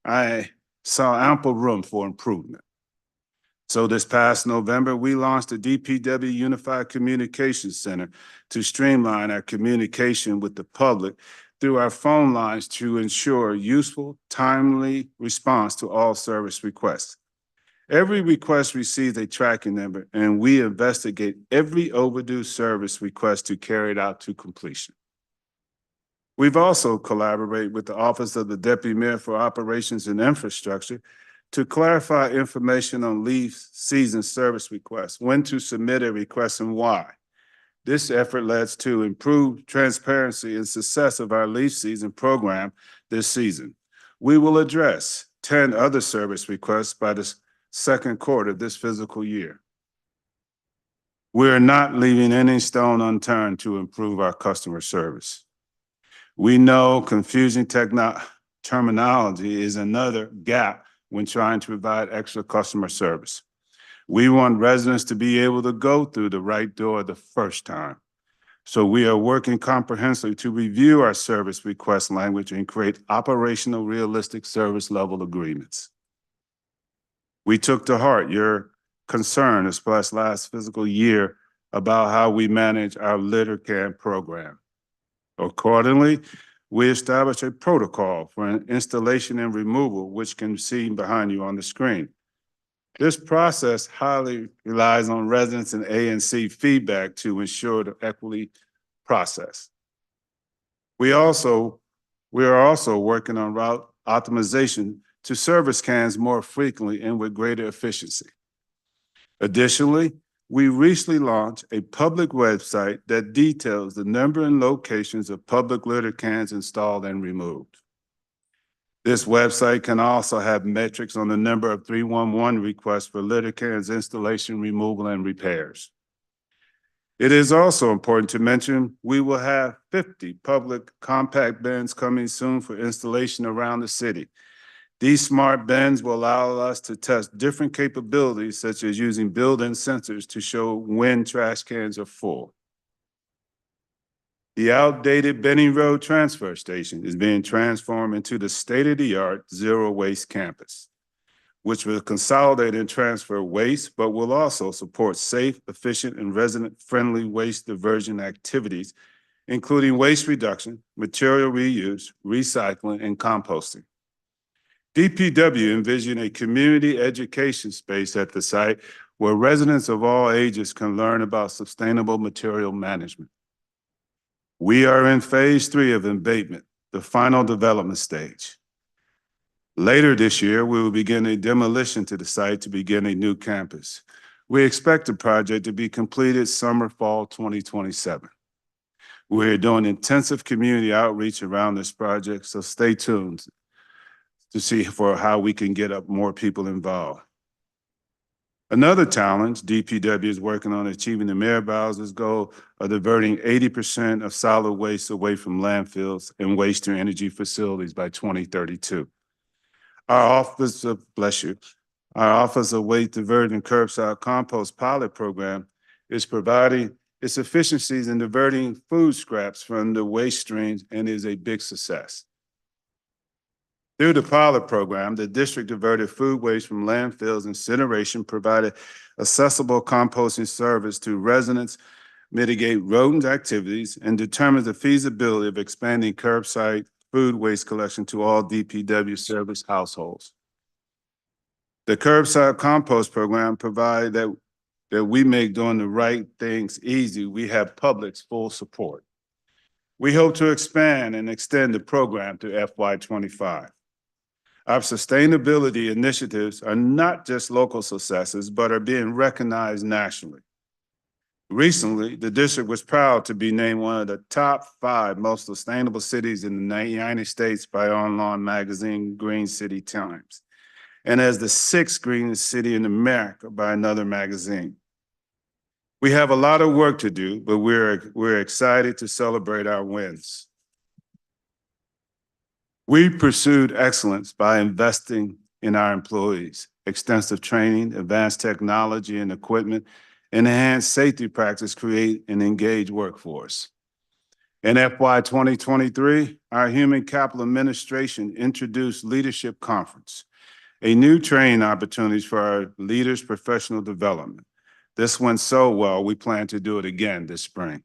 I saw ample room for improvement. So this past November, we launched the DPW Unified Communications Center to streamline our communication with the public through our phone lines to ensure useful, timely response to all service requests. Every request receives a tracking number, and we investigate every overdue service request to carry it out to completion. We've also collaborated with the Office of the Deputy Mayor for Operations and Infrastructure to clarify information on leave season service requests, when to submit a request and why. This effort leads to improved transparency and success of our leave season program this season. We will address 10 other service requests by the second quarter of this fiscal year. We are not leaving any stone unturned to improve our customer service. We know confusing terminology is another gap when trying to provide extra customer service. We want residents to be able to go through the right door the first time. So we are working comprehensively to review our service request language and create operational, realistic service level agreements. We took to heart your concern expressed last fiscal year about how we manage our litter can program. Accordingly, we established a protocol for an installation and removal, which can be seen behind you on the screen. This process highly relies on residents and ANC feedback to ensure the equity process. We are also working on route optimization to service cans more frequently and with greater efficiency. Additionally, we recently launched a public website that details the number and locations of public litter cans installed and removed. This website can also have metrics on the number of 311 requests for litter cans installation, removal, and repairs. It is also important to mention we will have 50 public compact bins coming soon for installation around the city. These smart bins will allow us to test different capabilities, such as using built-in sensors to show when trash cans are full. The outdated Benning Road Transfer Station is being transformed into the state-of-the-art zero waste campus, which will consolidate and transfer waste, but will also support safe, efficient, and resident-friendly waste diversion activities, including waste reduction, material reuse, recycling, and composting. DPW envisioned a community education space at the site where residents of all ages can learn about sustainable material management. We are in phase 3 of abatement, the final development stage. Later this year, we will begin a demolition to the site to begin a new campus. We expect the project to be completed summer, fall 2027. We're doing intensive community outreach around this project, so stay tuned to see for how we can get up more people involved. Another challenge DPW is working on achieving the Mayor Bowser's goal of diverting 80% of solid waste away from landfills and waste to energy facilities by 2032. Our Office of Waste Diversion Curbside Compost pilot program is providing its efficiencies in diverting food scraps from the waste streams and is a big success. Through the pilot program, the district diverted food waste from landfills, incineration, provided accessible composting service to residents, mitigate rodent activities, and determines the feasibility of expanding curbside food waste collection to all DPW service households. The curbside compost program provides that we make doing the right things easy. We have public's full support. We hope to expand and extend the program to FY25. Our sustainability initiatives are not just local successes, but are being recognized nationally. Recently, the district was proud to be named one of the top 5 most sustainable cities in the United States by online magazine Green City Times, and as the 6th greenest city in America by another magazine. We have a lot of work to do, but we're excited to celebrate our wins. We pursued excellence by investing in our employees, extensive training, advanced technology and equipment, and enhanced safety practice create an engaged workforce. In FY 2023, our Human Capital Administration introduced Leadership Conference, a new training opportunities for our leaders' professional development. This went so well, we plan to do it again this spring.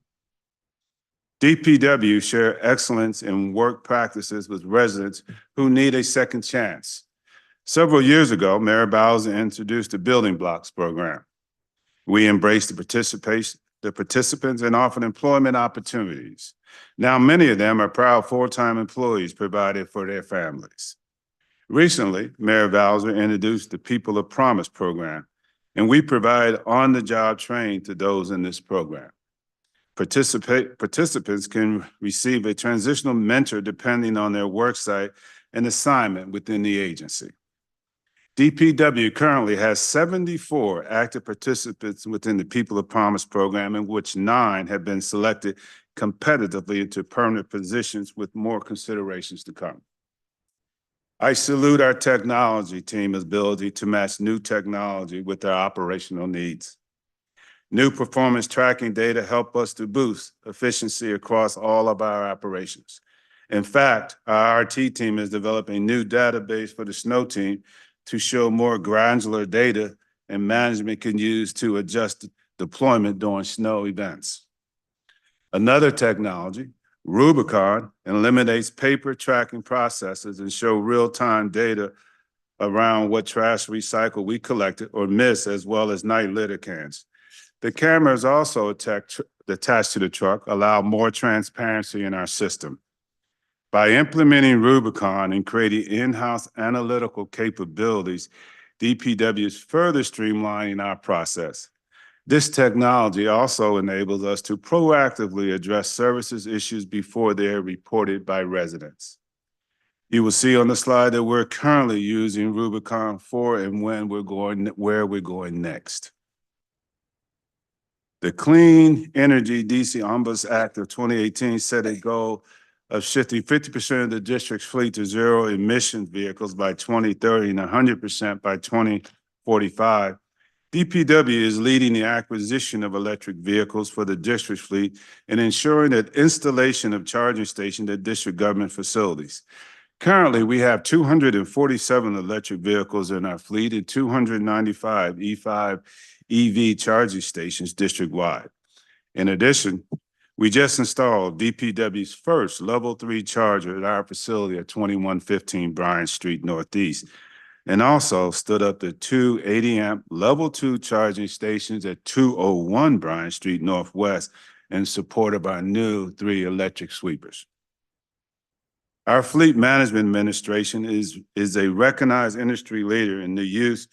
DPW share excellence in work practices with residents who need a second chance. Several years ago, Mayor Bowser introduced the Building Blocks program. We embraced the participants and offered employment opportunities. Now, many of them are proud full-time employees provided for their families. Recently, Mayor Bowser introduced the People of Promise program, and we provide on-the-job training to those in this program. Participants can receive a transitional mentor depending on their work site and assignment within the agency. DPW currently has 74 active participants within the People of Promise program, in which 9 have been selected competitively into permanent positions with more considerations to come. I salute our technology team's ability to match new technology with our operational needs. New performance tracking data help us to boost efficiency across all of our operations. In fact, our RT team is developing a new database for the snow team to show more granular data and management can use to adjust deployment during snow events. Another technology, Rubicon, eliminates paper tracking processes and show real-time data around what trash recycle we collected or missed, as well as night litter cans. The cameras also attached to the truck allow more transparency in our system. By implementing Rubicon and creating in-house analytical capabilities, DPW is further streamlining our process. This technology also enables us to proactively address services issues before they are reported by residents. You will see on the slide that we're currently using Rubicon for and where we're going next. The Clean Energy DC Omnibus Act of 2018 set a goal of shifting 50% of the district's fleet to zero emission vehicles by 2030 and 100% by 2045. DPW is leading the acquisition of electric vehicles for the district fleet and ensuring that installation of charging stations at district government facilities. Currently, we have 247 electric vehicles in our fleet and 295 E5 EV charging stations district-wide. In addition, we just installed DPW's first level 3 charger at our facility at 2115 Bryant Street Northeast, and also stood up the 2 80-amp level 2 charging stations at 201 Bryant Street Northwest in support of our new 3 electric sweepers. Our Fleet Management Administration is a recognized industry leader in the use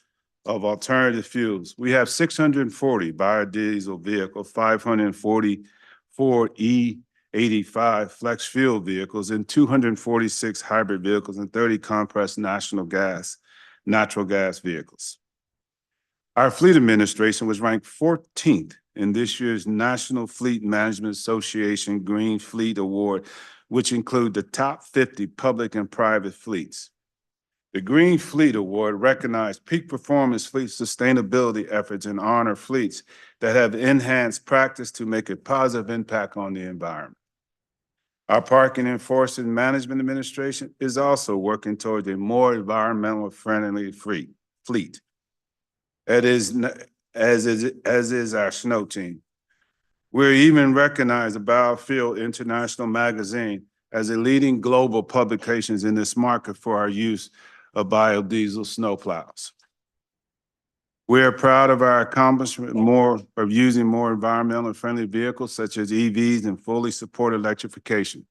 of alternative fuels. We have 640 biodiesel vehicles, 544 E85 flex fuel vehicles, and 246 hybrid vehicles, and 30 compressed natural gas vehicles. Our fleet administration was ranked 14th in this year's National Fleet Management Association Green Fleet Award, which include the top 50 public and private fleets. The Green Fleet Award recognized peak performance fleet sustainability efforts and honor fleets that have enhanced practice to make a positive impact on the environment. Our Parking Enforcement Management Administration is also working towards a more environmentally friendly fleet, as is our snow team. We're even recognized by Biofuel International Magazine as a leading global publications in this market for our use of biodiesel snowplows. We are proud of our accomplishment of using more environmentally friendly vehicles such as EVs and fully support electrification.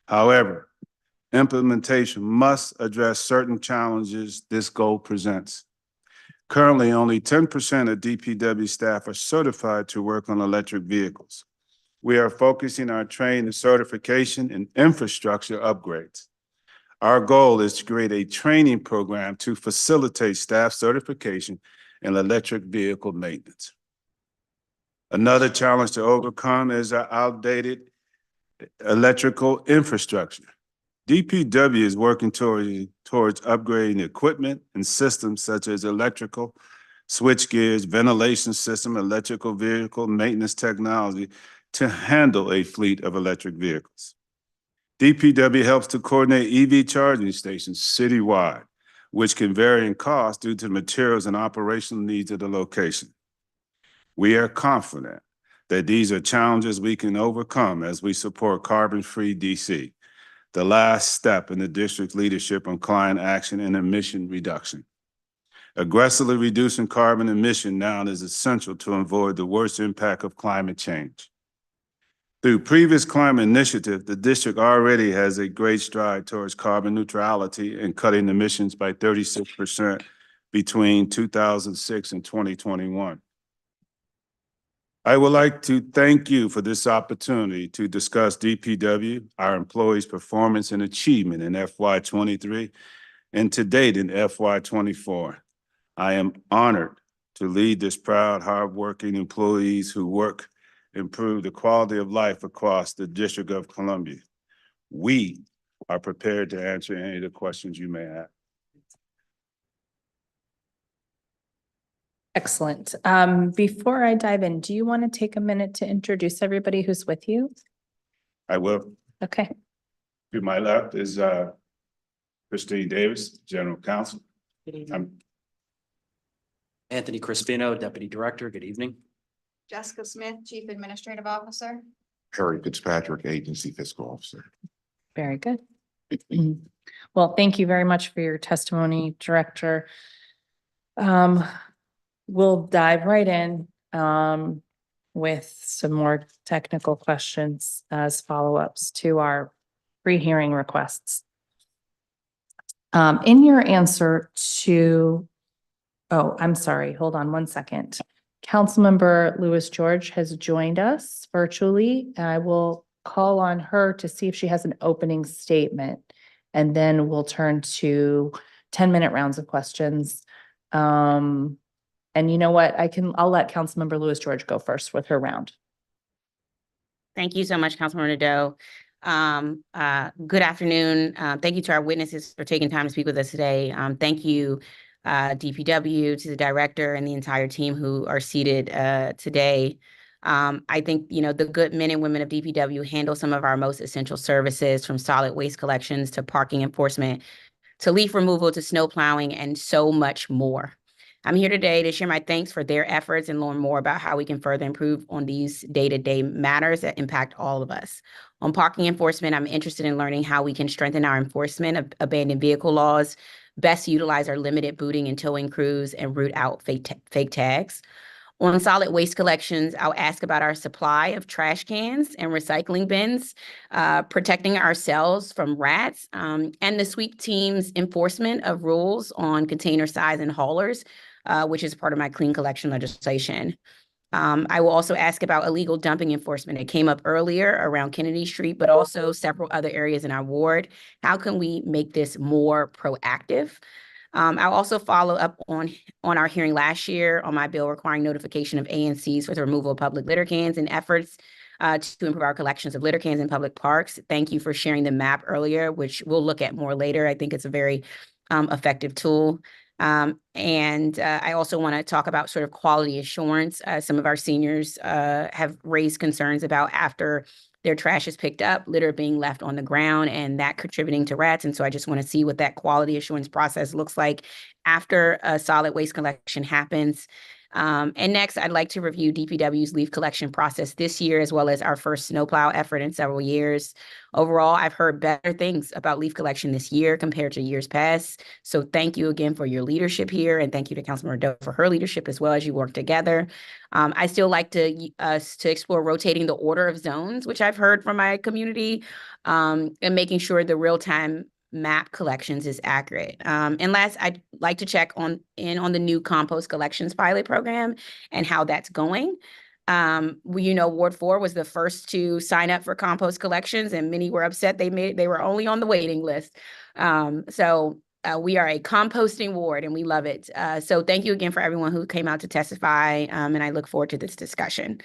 However, implementation must address certain challenges this goal presents. Currently, only 10% of DPW staff are certified to work on electric vehicles. We are focusing our training and certification and infrastructure upgrades. Our goal is to create a training program to facilitate staff certification and electric vehicle maintenance. Another challenge to overcome is our outdated electrical infrastructure. DPW is working towards upgrading equipment and systems such as electrical switchgears, ventilation system, electrical vehicle maintenance technology to handle a fleet of electric vehicles. DPW helps to coordinate EV charging stations citywide, which can vary in cost due to materials and operational needs of the location. We are confident that these are challenges we can overcome as we support carbon-free DC, the last step in the district leadership on climate action and emission reduction. Aggressively reducing carbon emission now is essential to avoid the worst impact of climate change. Through previous climate initiatives, the district already has a great stride towards carbon neutrality and cutting emissions by 36% between 2006 and 2021. I would like to thank you for this opportunity to discuss DPW, our employees' performance and achievement in FY23 and to date in FY24. I am honored to lead this proud, hardworking employees who work to improve the quality of life across the District of Columbia. We are prepared to answer any of the questions you may have. Excellent. Before I dive in, do you want to take a minute to introduce everybody who's with you? I will. Okay. To my left is Christine Davis, General Counsel. Good evening. Anthony Crispino, Deputy Director. Good evening. Jessica Smith, Chief Administrative Officer. Harry Fitzpatrick, Agency Fiscal Officer. Very good. Well, thank you very much for your testimony, Director. We'll dive right in with some more technical questions as follow-ups to our pre-hearing requests. In your answer to, I'm sorry, hold on one second. Councilmember Lewis George has joined us virtually. I will call on her to see if she has an opening statement, and then we'll turn to 10-minute rounds of questions. And you know what? I'll let Councilmember Lewis George go first with her round. Thank you so much, Councilmember Nadeau. Good afternoon. Thank you to our witnesses for taking time to speak with us today. Thank you, DPW, to the director and the entire team who are seated today. I think, the good men and women of DPW handle some of our most essential services, from solid waste collections to parking enforcement, to leaf removal, to snow plowing, and so much more. I'm here today to share my thanks for their efforts and learn more about how we can further improve on these day-to-day matters that impact all of us. On parking enforcement, I'm interested in learning how we can strengthen our enforcement of abandoned vehicle laws, best utilize our limited booting and towing crews, and root out fake tags. On solid waste collections, I'll ask about our supply of trash cans and recycling bins, protecting ourselves from rats, and the sweep team's enforcement of rules on container size and haulers, which is part of my clean collection legislation. I will also ask about illegal dumping enforcement. It came up earlier around Kennedy Street, but also several other areas in our ward. How can we make this more proactive? I'll also follow up on our hearing last year on my bill requiring notification of ANCs for the removal of public litter cans and efforts to improve our collections of litter cans in public parks. Thank you for sharing the map earlier, which we'll look at more later. I think it's a very effective tool. And I also want to talk about sort of quality assurance. Some of our seniors have raised concerns about, after their trash is picked up, litter being left on the ground and that contributing to rats. And so I just want to see what that quality assurance process looks like after a solid waste collection happens. And next, I'd like to review DPW's leaf collection process this year, as well as our first snowplow effort in several years. Overall, I've heard better things about leaf collection this year compared to years past. So thank you again for your leadership here, and thank you to Councilmember Nadeau for her leadership as well as you work together. I still like us to explore rotating the order of zones, which I've heard from my community, and making sure the real-time map collections is accurate. And last, I'd like to check on the new compost collections pilot program and how that's going. Ward 4 was the first to sign up for compost collections, and many were upset they were only on the waiting list. So we are a composting ward and we love it. So thank you again for everyone who came out to testify, and I look forward to this discussion.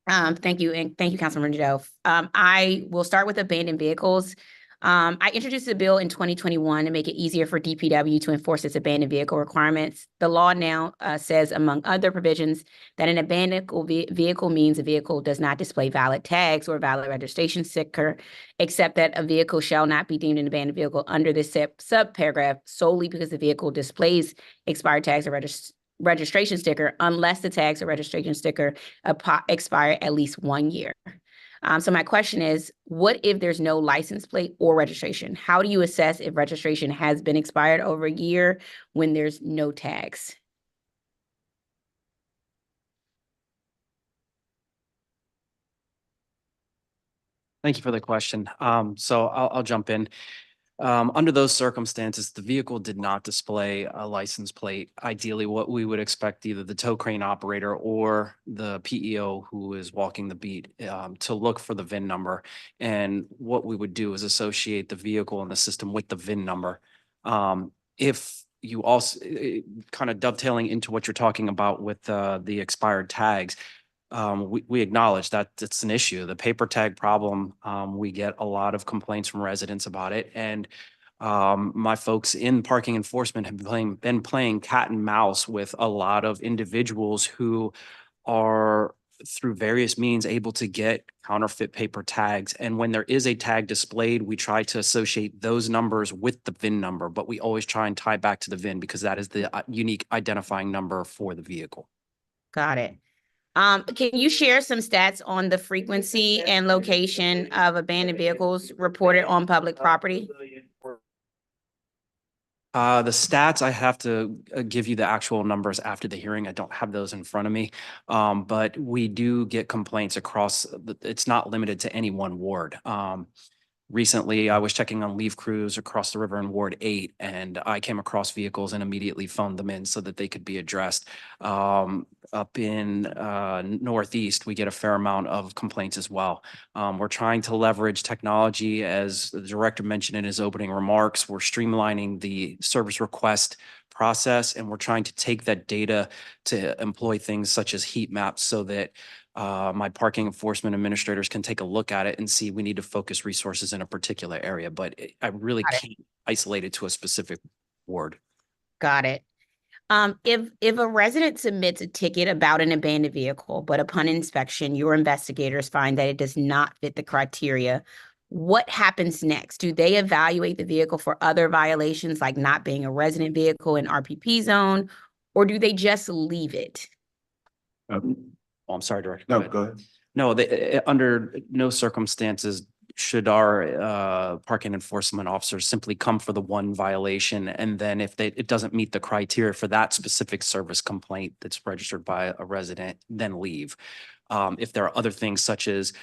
Thank you, and thank you, Councilmember Nadeau. I will start with abandoned vehicles. I introduced a bill in 2021 to make it easier for DPW to enforce its abandoned vehicle requirements. The law now says, among other provisions, that an abandoned vehicle means a vehicle does not display valid tags or valid registration sticker, except that a vehicle shall not be deemed an abandoned vehicle under this subparagraph solely because the vehicle displays expired tags or registration sticker unless the tags or registration sticker expire at least 1 year. So my question is, what if there's no license plate or registration? How do you assess if registration has been expired over a year when there's no tags? Thank you for the question. So I'll jump in. Under those circumstances, the vehicle did not display a license plate. Ideally, what we would expect either the tow crane operator or the PEO who is walking the beat to look for the VIN number. And what we would do is associate the vehicle and the system with the VIN number. If you also kind of dovetailing into what you're talking about with the expired tags, we acknowledge that it's an issue. The paper tag problem, we get a lot of complaints from residents about it. And my folks in parking enforcement have been playing cat and mouse with a lot of individuals who are through various means able to get counterfeit paper tags. And when there is a tag displayed, we try to associate those numbers with the VIN number, but we always try and tie back to the VIN because that is the unique identifying number for the vehicle. Got it. Can you share some stats on the frequency and location of abandoned vehicles reported on public property? The stats, I have to give you the actual numbers after the hearing. I don't have those in front of me. But we do get complaints across, it's not limited to any one ward. Recently, I was checking on leaf crews across the river in Ward 8, and I came across vehicles and immediately phoned them in so that they could be addressed. Up in Northeast, we get a fair amount of complaints as well. We're trying to leverage technology, as the director mentioned in his opening remarks. We're streamlining the service request process, and we're trying to take that data to employ things such as heat maps so that my parking enforcement administrators can take a look at it and see we need to focus resources in a particular area, but I really can't isolate it to a specific ward. Got it. If a resident submits a ticket about an abandoned vehicle, but upon inspection, your investigators find that it does not fit the criteria, what happens next? Do they evaluate the vehicle for other violations like not being a resident vehicle in RPP zone, or do they just leave it? Oh, I'm sorry, Director. No, go ahead. No, under no circumstances should our parking enforcement officers simply come for the one violation. And then if it doesn't meet the criteria for that specific service complaint that's registered by a resident, then leave. If there are other things such as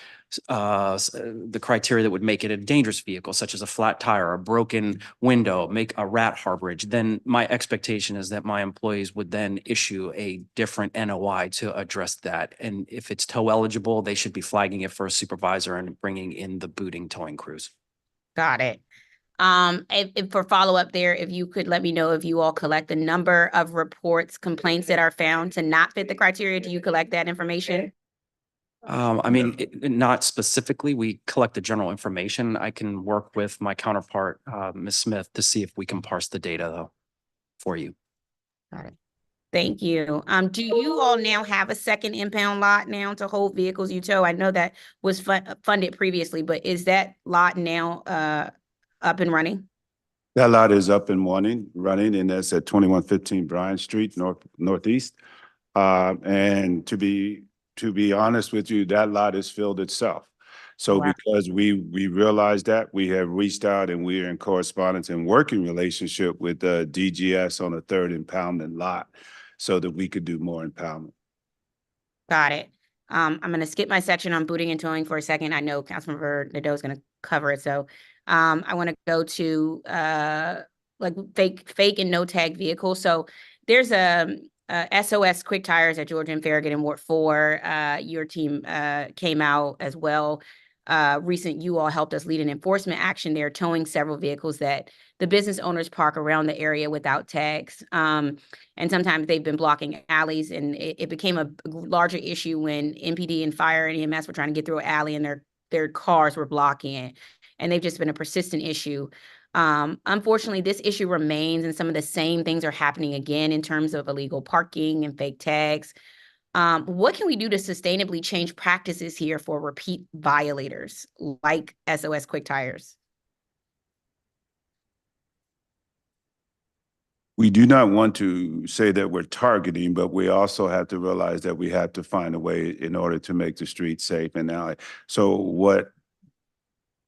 the criteria that would make it a dangerous vehicle, such as a flat tire, a broken window, make a rat harborage, then my expectation is that my employees would then issue a different NOI to address that. And if it's tow eligible, they should be flagging it for a supervisor and bringing in the booting towing crews. Got it. If for follow-up there, if you could let me know if you all collect the number of reports, complaints that are found to not fit the criteria, do you collect that information? I mean, not specifically. We collect the general information. I can work with my counterpart, Ms. Smith, to see if we can parse the data though for you. Got it. Thank you. Do you all now have a second impound lot now to hold vehicles you tow? I know that was funded previously, but is that lot now up and running? That lot is up and running, and that's at 2115 Bryan Street, Northeast. And to be honest with you, that lot is filled itself. So because we realized that, we have reached out and we are in correspondence and working relationship with DGS on a third impoundment lot so that we could do more impoundment. Got it. I'm going to skip my section on booting and towing for a second. I know Councilmember Nadeau is going to cover it. So I want to go to like fake and no tag vehicles. So there's a SOS Quick Tires at Georgia and Farragut in Ward 4. Your team came out as well. You all helped us lead an enforcement action there, towing several vehicles that the business owners park around the area without tags. And sometimes they've been blocking alleys, and it became a larger issue when MPD and fire and EMS were trying to get through an alley and their cars were blocking it. And they've just been a persistent issue. Unfortunately, this issue remains, and some of the same things are happening again in terms of illegal parking and fake tags. What can we do to sustainably change practices here for repeat violators like SOS Quick Tires? We do not want to say that we're targeting, but we also have to realize that we have to find a way in order to make the streets safe and alley. So what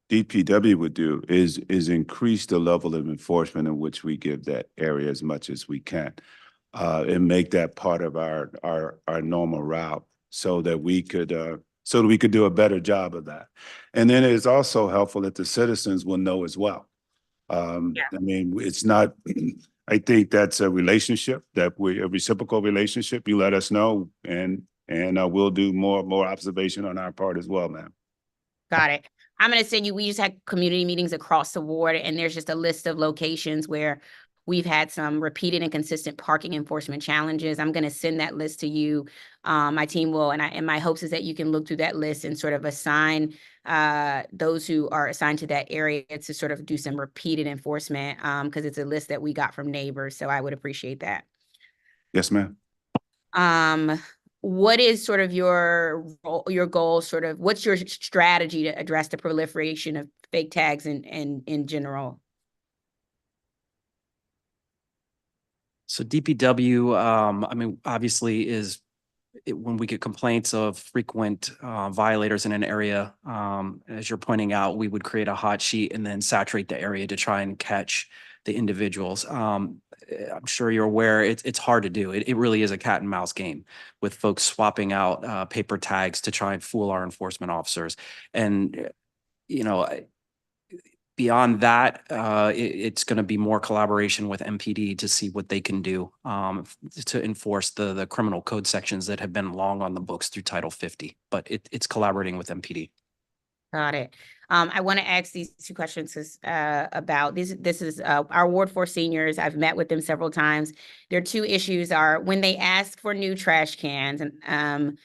DPW would do is increase the level of enforcement in which we give that area as much as we can, and make that part of our normal route so that we could do a better job of that. And then it's also helpful that the citizens will know as well. I mean, it's not, I think that's a relationship a reciprocal relationship. You let us know, and we'll do more observation on our part as well, ma'am. Got it. I'm going to send you, we just had community meetings across the board, and there's just a list of locations where we've had some repeated and consistent parking enforcement challenges. I'm going to send that list to you. My team will, and my hopes is that you can look through that list and sort of assign those who are assigned to that area to sort of do some repeated enforcement, because it's a list that we got from neighbors. So I would appreciate that. Yes, ma'am. What is sort of your goal, sort of what's your strategy to address the proliferation of fake tags in general? So DPW, I mean, obviously when we get complaints of frequent violators in an area, as you're pointing out, we would create a hot sheet and then saturate the area to try and catch the individuals. I'm sure you're aware it's hard to do. It really is a cat and mouse game with folks swapping out paper tags to try and fool our enforcement officers. And, you know, beyond that, it's going to be more collaboration with MPD to see what they can do to enforce the criminal code sections that have been long on the books through Title 50. But it's collaborating with MPD. Got it. I want to ask these two questions about this. This is our Ward 4 seniors. I've met with them several times. Their two issues are when they ask for new trash cans, and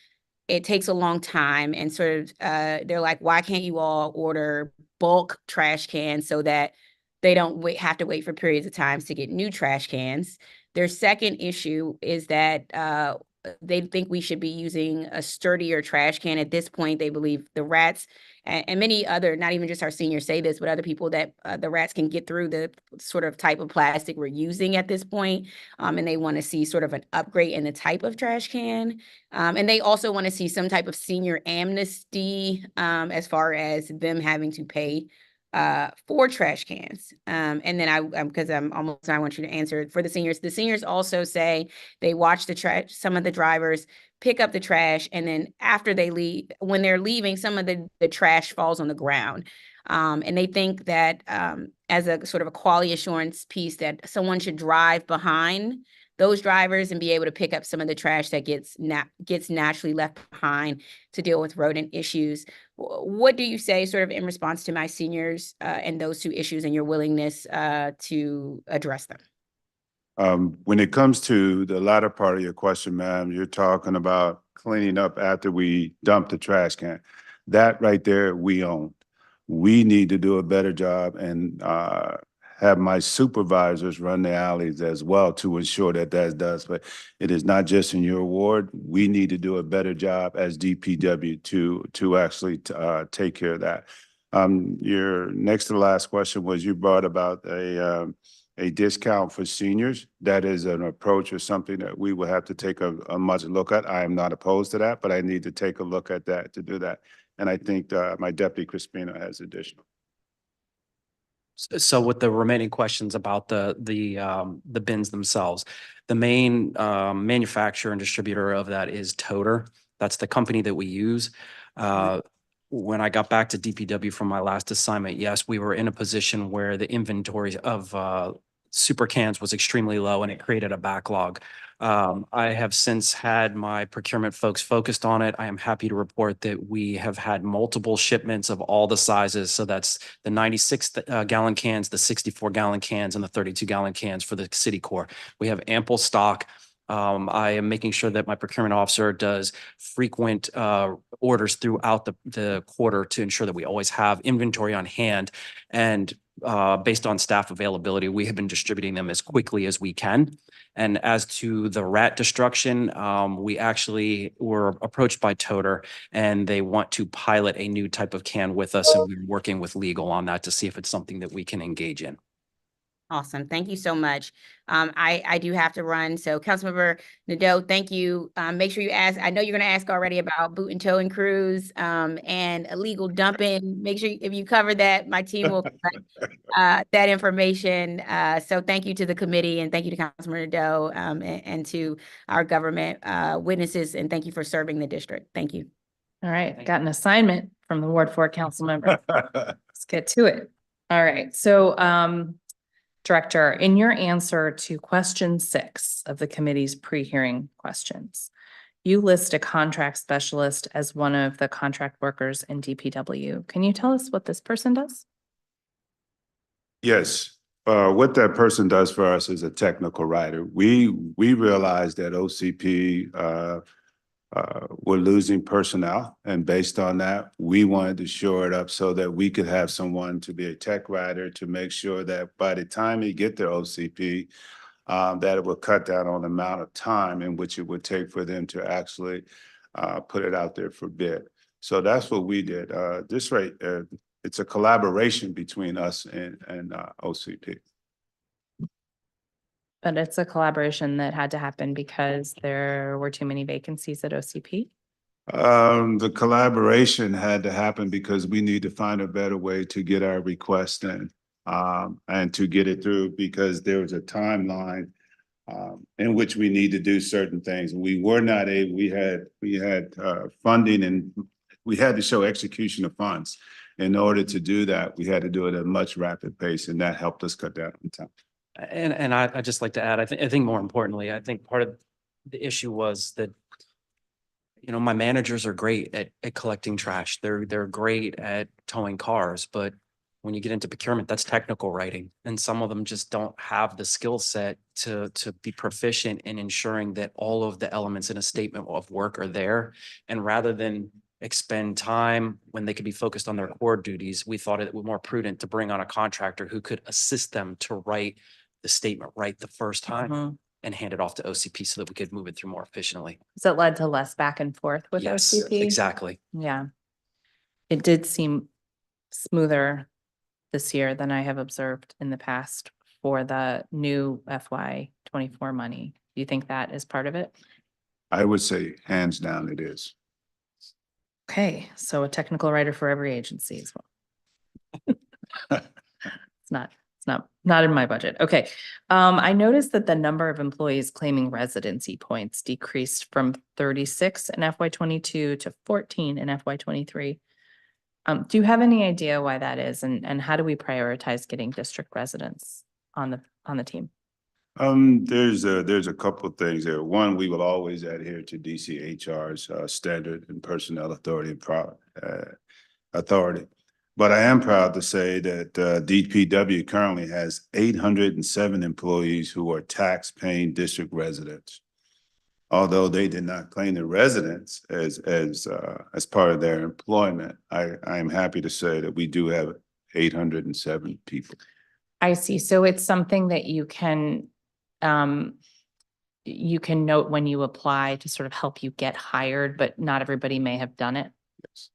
it takes a long time, and sort of they're like, why can't you all order bulk trash cans so that they don't have to wait for periods of times to get new trash cans? Their second issue is that they think we should be using a sturdier trash can. At this point, they believe the rats and many other, not even just our seniors say this, but other people, that the rats can get through the sort of type of plastic we're using at this point. And they want to see sort of an upgrade in the type of trash can. And they also want to see some type of senior amnesty as far as them having to pay for trash cans. And then because I'm almost, I want you to answer it for the seniors. The seniors also say they watch the trash, some of the drivers pick up the trash, and then after they leave, when they're leaving, some of the trash falls on the ground. And they think that as a sort of a quality assurance piece, that someone should drive behind those drivers and be able to pick up some of the trash that gets naturally left behind to deal with rodent issues. What do you say sort of in response to my seniors and those two issues and your willingness to address them? When it comes to the latter part of your question, ma'am, you're talking about cleaning up after we dump the trash can. That right there, we own. We need to do a better job and have my supervisors run the alleys as well to ensure that that does. But it is not just in your ward. We need to do a better job as DPW to actually take care of that. Your next to the last question was you brought about a discount for seniors. That is an approach or something that we will have to take a much look at. I am not opposed to that, but I need to take a look at that to do that. And I think my deputy Crispino has additional. So with the remaining questions about the bins themselves, the main manufacturer and distributor of that is Toter. That's the company that we use. When I got back to DPW from my last assignment, yes, we were in a position where the inventories of super cans was extremely low and it created a backlog. I have since had my procurement folks focused on it. I am happy to report that we have had multiple shipments of all the sizes. So that's the 96 gallon cans, the 64 gallon cans, and the 32 gallon cans for the city core. We have ample stock. I am making sure that my procurement officer does frequent orders throughout the quarter to ensure that we always have inventory on hand. And based on staff availability, we have been distributing them as quickly as we can. And as to the rat destruction, we actually were approached by Toter and they want to pilot a new type of can with us. And we're working with legal on that to see if it's something that we can engage in. Awesome. Thank you so much. I do have to run. So Councilmember Nadeau, thank you. Make sure you ask, I know you're going to ask already about boot and towing crews and illegal dumping. Make sure if you cover that, my team will collect that information. So thank you to the committee and thank you to Councilmember Nadeau and to our government witnesses. And thank you for serving the district. Thank you. All right, got an assignment from the Ward 4 council member. Let's get to it. All right, so Director, in your answer to question 6 of the committee's pre-hearing questions, you list a contract specialist as one of the contract workers in DPW. Can you tell us what this person does? Yes, what that person does for us is a technical writer. We realized that OCP we're losing personnel, and based on that, we wanted to shore it up so that we could have someone to be a tech writer to make sure that by the time they get their OCP, that it will cut down on the amount of time in which it would take for them to actually put it out there for bid. So that's what we did. It's a collaboration between us and OCP. But it's a collaboration that had to happen because there were too many vacancies at OCP. The collaboration had to happen because we need to find a better way to get our request in and to get it through, because there was a timeline in which we need to do certain things. We were not able, we had funding and we had to show execution of funds. In order to do that, we had to do it at a much rapid pace, and that helped us cut down on time. And I'd just like to add, I think more importantly, I think part of the issue was that, you know, my managers are great at collecting trash. They're great at towing cars, but when you get into procurement, that's technical writing. And some of them just don't have the skill set to be proficient in ensuring that all of the elements in a statement of work are there. And rather than expend time when they could be focused on their core duties, we thought it was more prudent to bring on a contractor who could assist them to write the statement right the first time and hand it off to OCP so that we could move it through more efficiently. So it led to less back and forth with Yes, OCP? exactly. Yeah. It did seem smoother this year than I have observed in the past for the new FY24 money. Do you think that is part of it? I would say hands down it is. Okay, so a technical writer for every agency as well. It's not in my budget. Okay. I noticed that the number of employees claiming residency points decreased from 36 in FY22 to 14 in FY23. Do you have any idea why that is, and how do we prioritize getting district residents on the team? There's a couple of things there. One, we will always adhere to DCHR's standard and personnel authority authority. But I am proud to say that DPW currently has 807 employees who are tax-paying district residents. Although they did not claim the residents as part of their employment, I am happy to say that we do have 807 people. I see. So it's something that you can note when you apply to sort of help you get hired, but not everybody may have done it. Yes.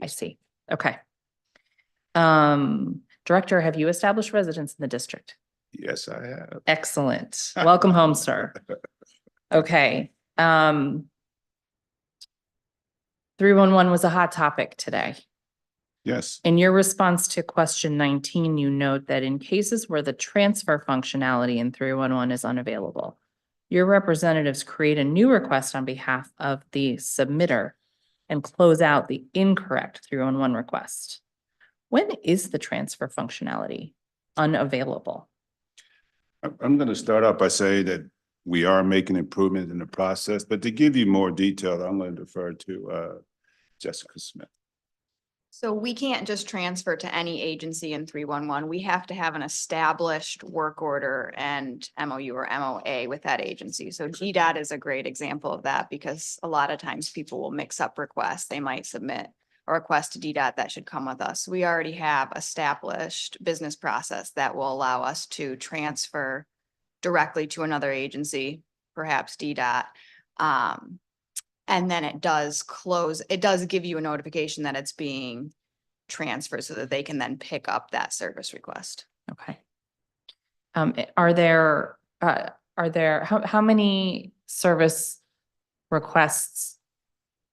I see. Okay. Director, have you established residence in the district? Yes, I have. Excellent. Welcome home, sir. Okay. 311 was a hot topic today. Yes. In your response to question 19, you note that in cases where the transfer functionality in 311 is unavailable, your representatives create a new request on behalf of the submitter and close out the incorrect 311 request. When is the transfer functionality unavailable? I'm going to start out by saying that we are making improvement in the process, but to give you more detail, I'm going to defer to Jessica Smith. So we can't just transfer to any agency in 311. We have to have an established work order and MOU or MOA with that agency. So GDOT is a great example of that because a lot of times people will mix up requests. They might submit a request to DDOT that should come with us. We already have established business process that will allow us to transfer directly to another agency, perhaps DDOT. And then it does close, it does give you a notification that it's being transferred so that they can then pick up that service request. Okay. Are there, how many service requests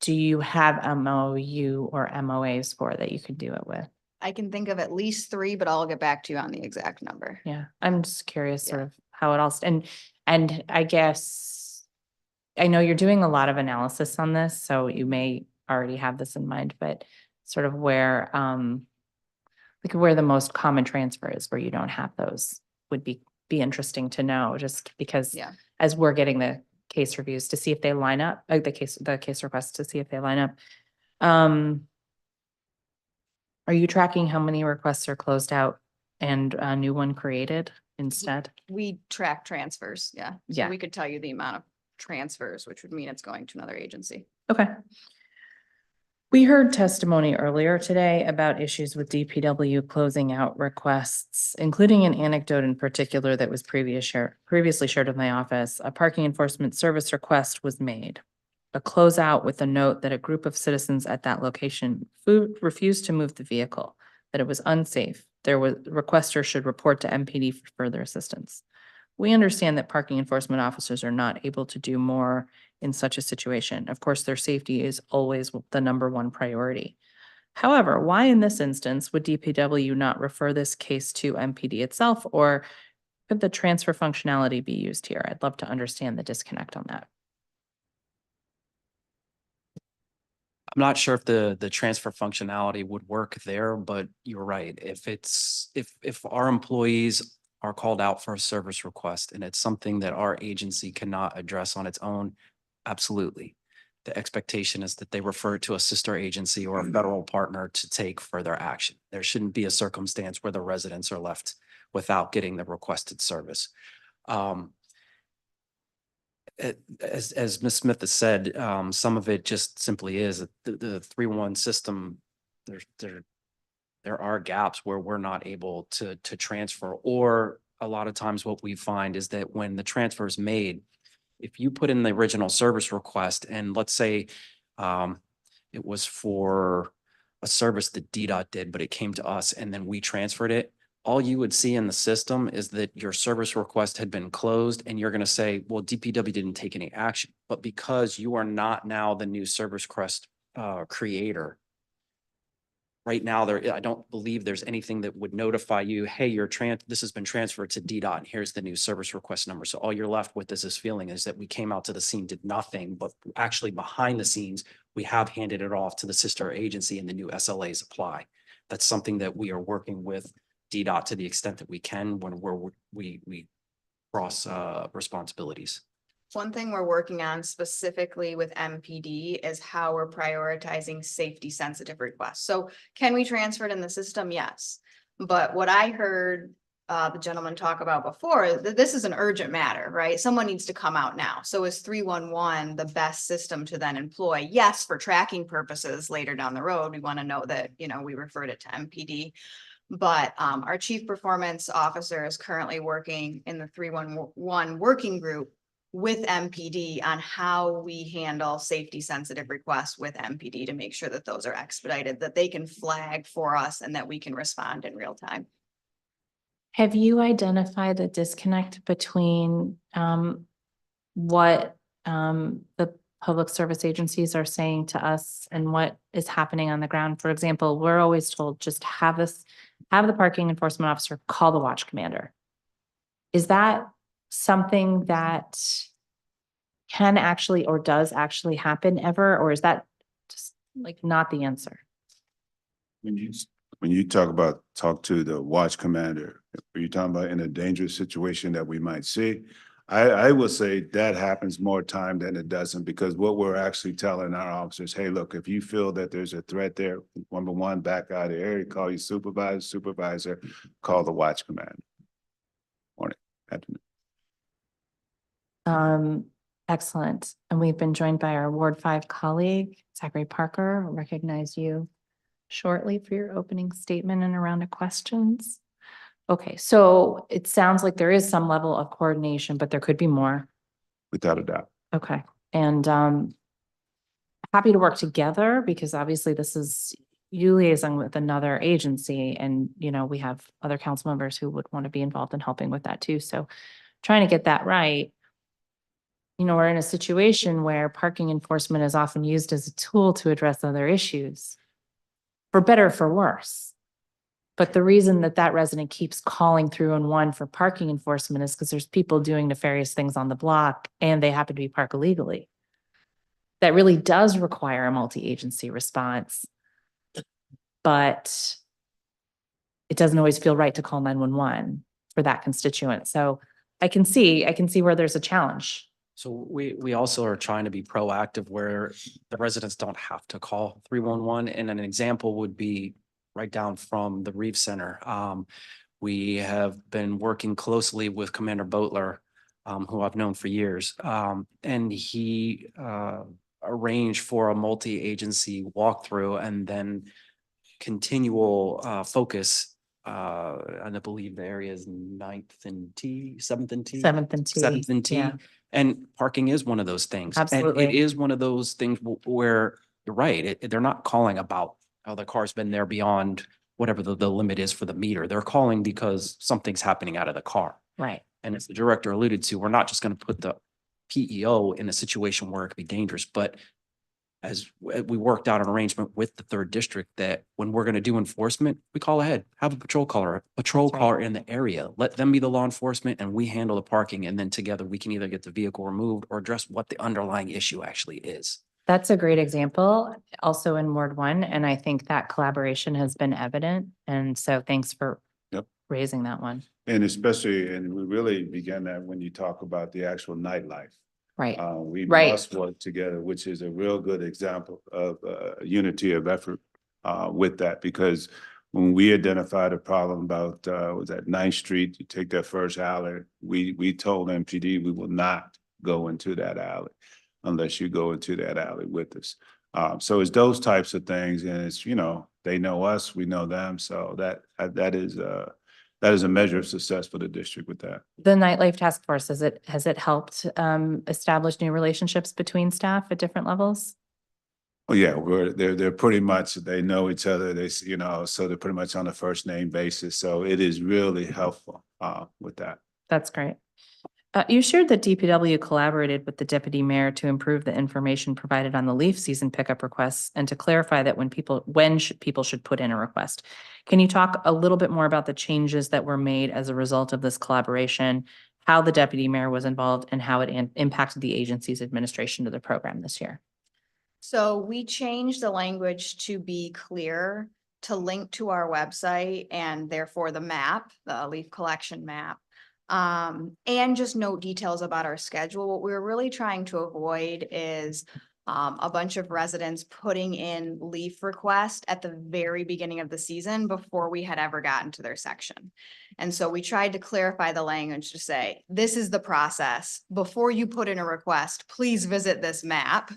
do you have MOU or MOAs for that you could do it with? I can think of at least 3, but I'll get back to you on the exact number. Yeah, I'm just curious sort of how it all, and I guess, I know you're doing a lot of analysis on this, so you may already have this in mind, but sort of where, like where the most common transfer is, where you don't have those would be interesting to know, just because as we're getting the case reviews to see if they line up, like the case requests to see if they line up. Are you tracking how many requests are closed out and a new one created instead? We track transfers, So Yeah. we could tell you the amount of transfers, which would mean it's going to another agency. Okay. We heard testimony earlier today about issues with DPW closing out requests, including an anecdote in particular that was previously shared with my office. A parking enforcement service request was made. A closeout with a note that a group of citizens at that location refused to move the vehicle, that it was unsafe. Requester should report to MPD for further assistance. We understand that parking enforcement officers are not able to do more in such a situation. Of course, their safety is always the #1 priority. However, why in this instance would DPW not refer this case to MPD itself, or could the transfer functionality be used here? I'd love to understand the disconnect on that. I'm not sure if the transfer functionality would work there, but you're right. If our employees are called out for a service request and it's something that our agency cannot address on its own, absolutely. The expectation is that they refer it to a sister agency or a federal partner to take further action. There shouldn't be a circumstance where the residents are left without getting the requested service. As Ms. Smith has said, some of it just simply is the 311 system. There are gaps where we're not able to transfer, or a lot of times what we find is that when the transfer is made, if you put in the original service request and let's say it was for a service that DDOT did, but it came to us and then we transferred it, all you would see in the system is that your service request had been closed and you're going to say, well, DPW didn't take any action. But because you are not now the new service request creator, right now, I don't believe there's anything that would notify you, hey, this has been transferred to DDOT and here's the new service request number. So all you're left with is this feeling is that we came out to the scene, did nothing, but actually behind the scenes, we have handed it off to the sister agency and the new SLAs apply. That's something that we are working with DDOT to the extent that we can when we cross responsibilities. One thing we're working on specifically with MPD is how we're prioritizing safety sensitive requests. So can we transfer it in the system? Yes. But what I heard the gentleman talk about before, this is an urgent matter, right? Someone needs to come out now. So is 311 the best system to then employ? Yes, for tracking purposes later down the road, we want to know that, we referred it to MPD. But our chief performance officer is currently working in the 311 working group with MPD on how we handle safety sensitive requests with MPD to make sure that those are expedited, that they can flag for us and that we can respond in real time. Have you identified the disconnect between what the public service agencies are saying to us and what is happening on the ground? For example, we're always told just have the parking enforcement officer call the watch commander. Is that something that can actually or does actually happen ever, or is that just like not the answer? When you talk to the watch commander, Are you talking about in a dangerous situation that we might see? I will say that happens more time than it doesn't, because what we're actually telling our officers, hey, look, if you feel that there's a threat there, number one, back out of the area, call your supervisor, call the watch commander. Morning, afternoon. Excellent. And we've been joined by our Ward 5 colleague, Zachary Parker. I'll recognize you shortly for your opening statement and a round of questions. Okay, so it sounds like there is some level of coordination, but there could be more. Without a doubt. Okay, and happy to work together, because obviously this is you liaising with another agency, and we have other council members who would want to be involved in helping with that too. So trying to get that right. We're in a situation where parking enforcement is often used as a tool to address other issues, for better or for worse. But the reason that resident keeps calling 311 for parking enforcement is because there's people doing nefarious things on the block and they happen to be parked illegally. That really does require a multi-agency response, but it doesn't always feel right to call 911 for that constituent. So I can see where there's a challenge. So we also are trying to be proactive where the residents don't have to call 311. And an example would be right down from the Reeve Center. We have been working closely with Commander Boatler, who I've known for years. And he arranged for a multi-agency walkthrough and then continual focus. And I believe the area is 9th and T, 7th and T. 7th and T. 7th and T. Yeah. And parking is one of those things. Absolutely. And it is one of those things where you're right. They're not calling about, oh, the car's been there beyond whatever the limit is for the meter. They're calling because something's happening out of the car. Right. And as the director alluded to, we're not just going to put the PEO in a situation where it could be dangerous, but as we worked out an arrangement with the 3rd district that when we're going to do enforcement, we call ahead, have a patrol car in the area, let them be the law enforcement and we handle the parking. And then together we can either get the vehicle removed or address what the underlying issue actually is. That's a great example, also in Ward 1. And I think that collaboration has been evident. And so thanks for raising that one. And especially, and we really began that when you talk about the actual nightlife. Right. We Right. must work together, which is a real good example of unity of effort with that, because when we identified a problem about was that 9th Street, you take that first alley, we told MPD we will not go into that alley unless you go into that alley with us. So it's those types of things, and it's they know us, we know them, so that is a measure of success for the district with that. The Nightlife Task Force, has it helped establish new relationships between staff at different levels? Oh yeah, they're pretty much, they know each other. So they're pretty much on a first name basis. So it is really helpful with that. That's great. You shared that DPW collaborated with the deputy mayor to improve the information provided on the leaf season pickup requests and to clarify that people should put in a request. Can you talk a little bit more about the changes that were made as a result of this collaboration, how the deputy mayor was involved, and how it impacted the agency's administration of the program this year? So we changed the language to be clear, to link to our website and therefore the map, the leaf collection map. And just note details about our schedule. What we're really trying to avoid is a bunch of residents putting in leaf requests at the very beginning of the season before we had ever gotten to their section. And so we tried to clarify the language to say, this is the process. Before you put in a request, please visit this map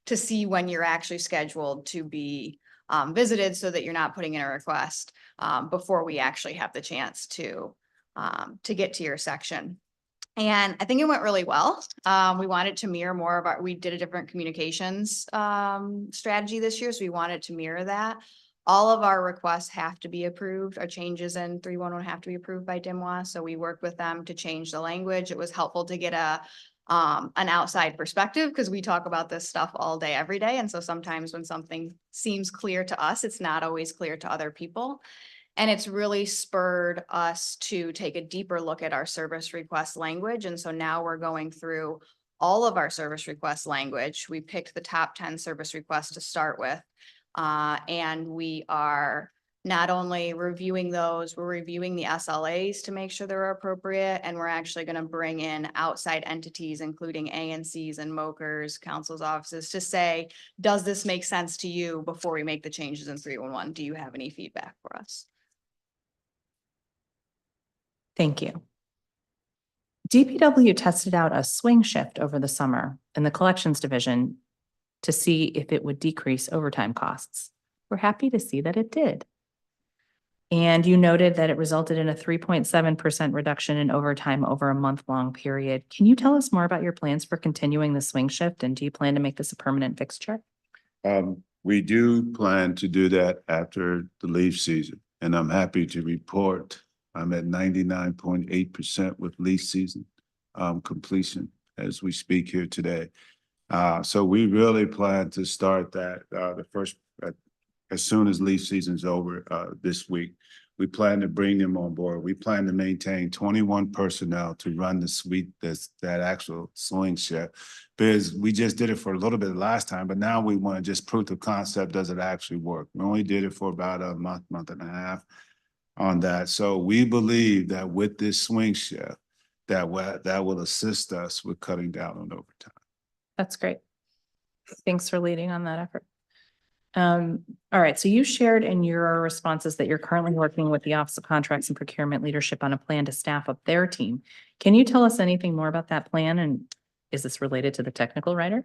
to see when you're actually scheduled to be visited so that you're not putting in a request before we actually have the chance to get to your section. And I think it went really well. We wanted to mirror more of we did a different communications strategy this year. So we wanted to mirror that. All of our requests have to be approved. Our changes in 311 have to be approved by DMWA. So we worked with them to change the language. It was helpful to get an outside perspective because we talk about this stuff all day, every day. And so sometimes when something seems clear to us, it's not always clear to other people. And it's really spurred us to take a deeper look at our service request language. And so now we're going through all of our service request language. We picked the top 10 service requests to start with. And we are not only reviewing those, we're reviewing the SLAs to make sure they're appropriate. And we're actually going to bring in outside entities, including ANCs and MOKers, council's offices, to say, does this make sense to you before we make the changes in 311? Do you have any feedback for us? Thank you. DPW tested out a swing shift over the summer in the collections division to see if it would decrease overtime costs. We're happy to see that it did. And you noted that it resulted in a 3.7% reduction in overtime over a month-long period. Can you tell us more about your plans for continuing the swing shift, and do you plan to make this a permanent fixture? We do plan to do that after the leaf season, and I'm happy to report I'm at 99.8% with leaf season completion as we speak here today. So we really plan to start that as soon as leaf season's over this week. We plan to bring them on board. We plan to maintain 21 personnel to run the suite, that actual swing shift, because we just did it for a little bit last time, but now we want to just prove the concept, does it actually work? We only did it for about a month and a half on that. So we believe that with this swing shift, that will assist us with cutting down on overtime. That's great. Thanks for leading on that effort. All right, so you shared in your responses that you're currently working with the Office of Contracts and Procurement Leadership on a plan to staff up their team. Can you tell us anything more about that plan, and is this related to the technical writer?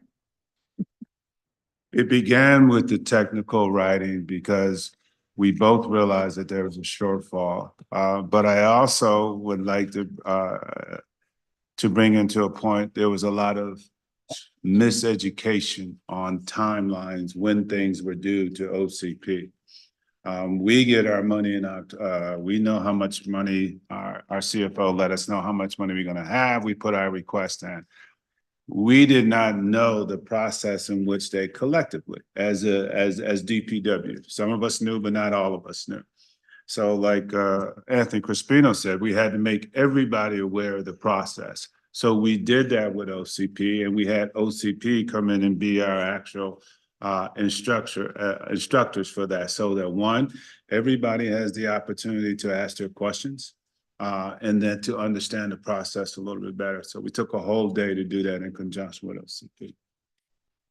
It began with the technical writing because we both realized that there was a shortfall. But I also would like to bring into a point, there was a lot of miseducation on timelines when things were due to OCP. We get our money in we know how much money our CFO let us know how much money we're gonna have. We put our request in. We did not know the process in which they collectively, as DPW. Some of us knew, but not all of us knew. So like Anthony Crispino said, we had to make everybody aware of the process. So we did that with OCP, and we had OCP come in and be our actual instructors for that. So that one, everybody has the opportunity to ask their questions and then to understand the process a little bit better. So we took a whole day to do that in conjunction with OCP.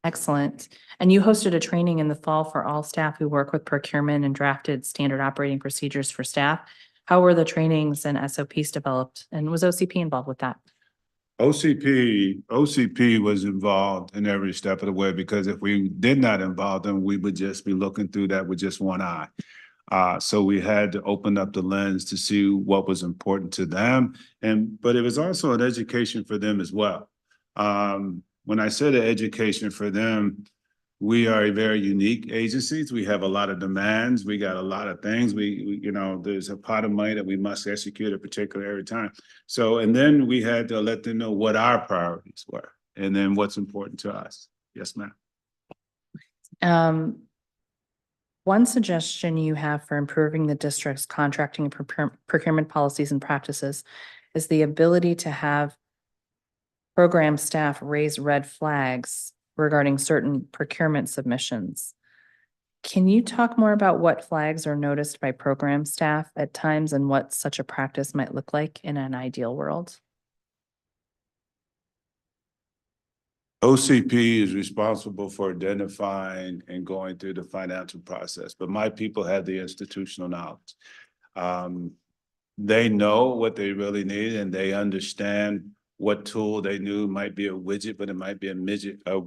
Excellent. And you hosted a training in the fall for all staff who work with procurement and drafted standard operating procedures for staff. How were the trainings and SOPs developed? And was OCP involved with that? OCP was involved in every step of the way, because if we did not involve them, we would just be looking through that with just one eye. So we had to open up the lens to see what was important to them. But it was also an education for them as well. When I said an education for them, we are a very unique agency. We have a lot of demands. We got a lot of things. We there's a pot of money that we must execute at particular every time. So, and then we had to let them know what our priorities were and then what's important to us. Yes, ma'am. One suggestion you have for improving the district's contracting and procurement policies and practices is the ability to have program staff raise red flags regarding certain procurement submissions. Can you talk more about what flags are noticed by program staff at times and what such a practice might look like in an ideal world? OCP is responsible for identifying and going through the financial process, but my people have the institutional knowledge. They know what they really need, and they understand what tool they knew might be a widget, but it might be a midget, a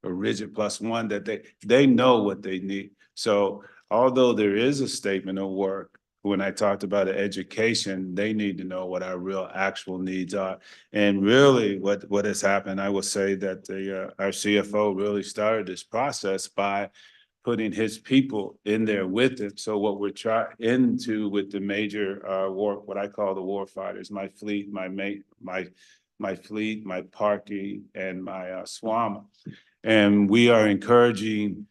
rigid plus one, that they know what they need. So although there is a statement of work, when I talked about education, they need to know what our real actual needs are. And really what has happened, I will say that our CFO really started this process by putting his people in there with it. So what we're trying into with the major what I call the war fighters, my fleet, my fleet, my parking, and my SWAMA. And we are encouraging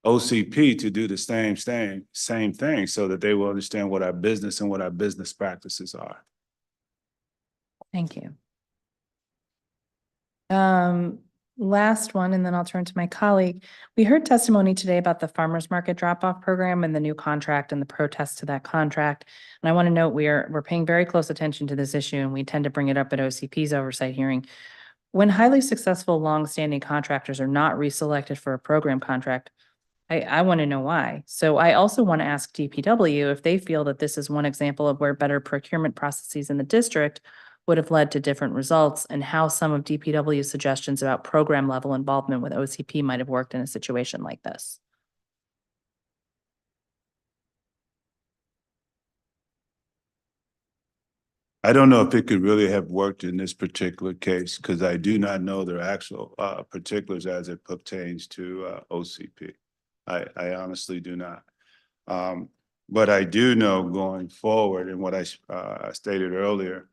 OCP to do the same thing so that they will understand what our business and what our business practices are. Thank you. last one, and then I'll turn to my colleague. We heard testimony today about the farmers market drop-off program and the new contract and the protest to that contract. And I want to note we're paying very close attention to this issue, and we tend to bring it up at OCP's oversight hearing. When highly successful, longstanding contractors are not reselected for a program contract, I want to know why. So I also want to ask DPW if they feel that this is one example of where better procurement processes in the district would have led to different results, and how some of DPW's suggestions about program level involvement with OCP might have worked in a situation like this. I don't know if it could really have worked in this particular case, because I do not know their actual particulars as it pertains to OCP. I honestly do not. But I do know going forward, and what I stated earlier,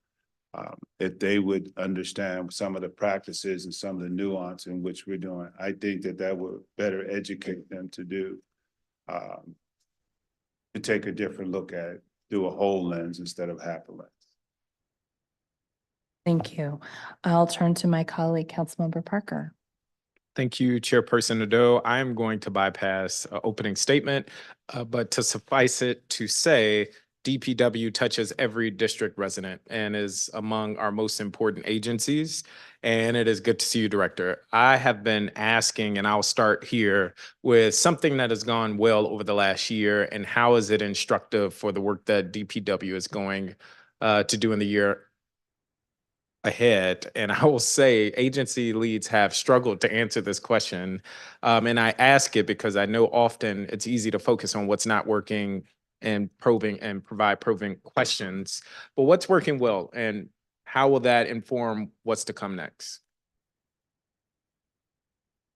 if they would understand some of the practices and some of the nuance in which we're doing, I think that would better educate them to do, to take a different look at it through a whole lens instead of half a lens. Thank you. I'll turn to my colleague, Councilmember Parker. Thank you, Chairperson Nadeau. I am going to bypass opening statement, but to suffice it to say, DPW touches every district resident and is among our most important agencies. And it is good to see you, Director. I have been asking, and I'll start here with something that has gone well over the last year, and how is it instructive for the work that DPW is going to do in the year ahead? And I will say agency leads have struggled to answer this question. And I ask it because I know often it's easy to focus on what's not working and probing and provide probing questions, but what's working well, and how will that inform what's to come next?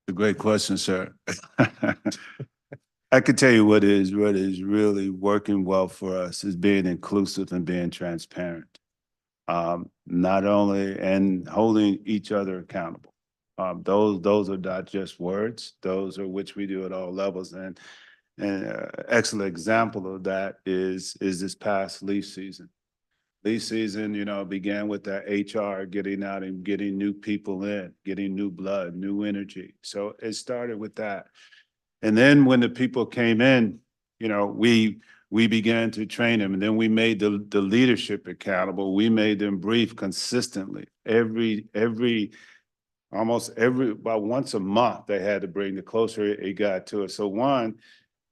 A great question, sir. I could tell you what is really working well for us is being inclusive and being transparent. Not only and holding each other accountable. Those are not just words. Those are which we do at all levels. And excellent example of that is this past leaf season. Leaf season, began with that HR getting out and getting new people in, getting new blood, new energy. So it started with that. And then when the people came in, we began to train them, and then we made the leadership accountable. We made them brief consistently. About once a month, they had to bring, the closer it got to it. So one,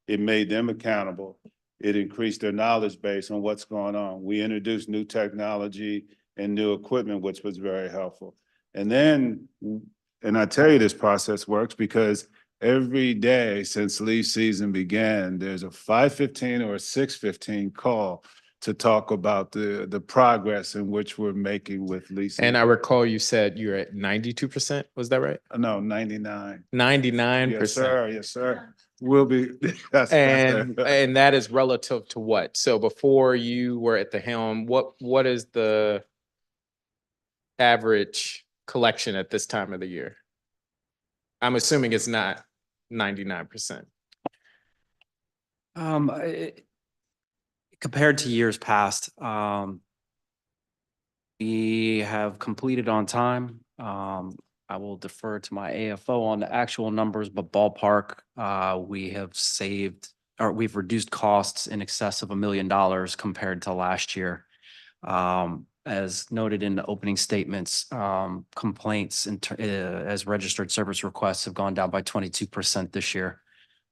it made them accountable. It increased their knowledge base on what's going on. We introduced new technology and new equipment, which was very helpful. And then, and I tell you, this process works because every day since leaf season began, there's a 5:15 or a 6:15 call to talk about the progress in which we're making with leaf season. And I recall you said you're at 92%, was that right? No, 99. 99%. Yes, sir. Yes, sir. We'll be. And that is relative to what? So before you were at the helm, what is the average collection at this time of the year? I'm assuming it's not 99%. Compared to years past, we have completed on time. I will defer to my AFO on the actual numbers, but ballpark, we have saved, or we've reduced costs in excess of $1 million compared to last year. As noted in the opening statements, complaints as registered service requests have gone down by 22% this year.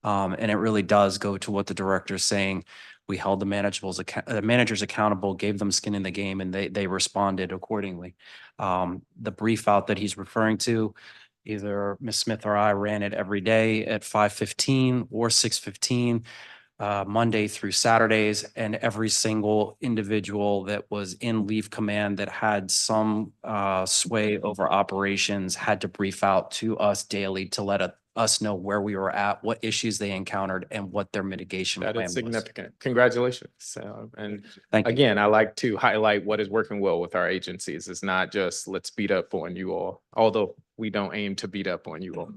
And it really does go to what the director is saying. We held the managers accountable, gave them skin in the game, and they responded accordingly. The brief out that he's referring to, either Ms. Smith or I ran it every day at 5:15 or 6:15. Monday through Saturdays, and every single individual that was in leave command that had some sway over operations had to brief out to us daily to let us know where we were at, what issues they encountered, and what their mitigation plan was. That is significant. Congratulations. And Thank you. again, I like to highlight what is working well with our agencies. It's not just let's beat up on you all, although we don't aim to beat up on you all.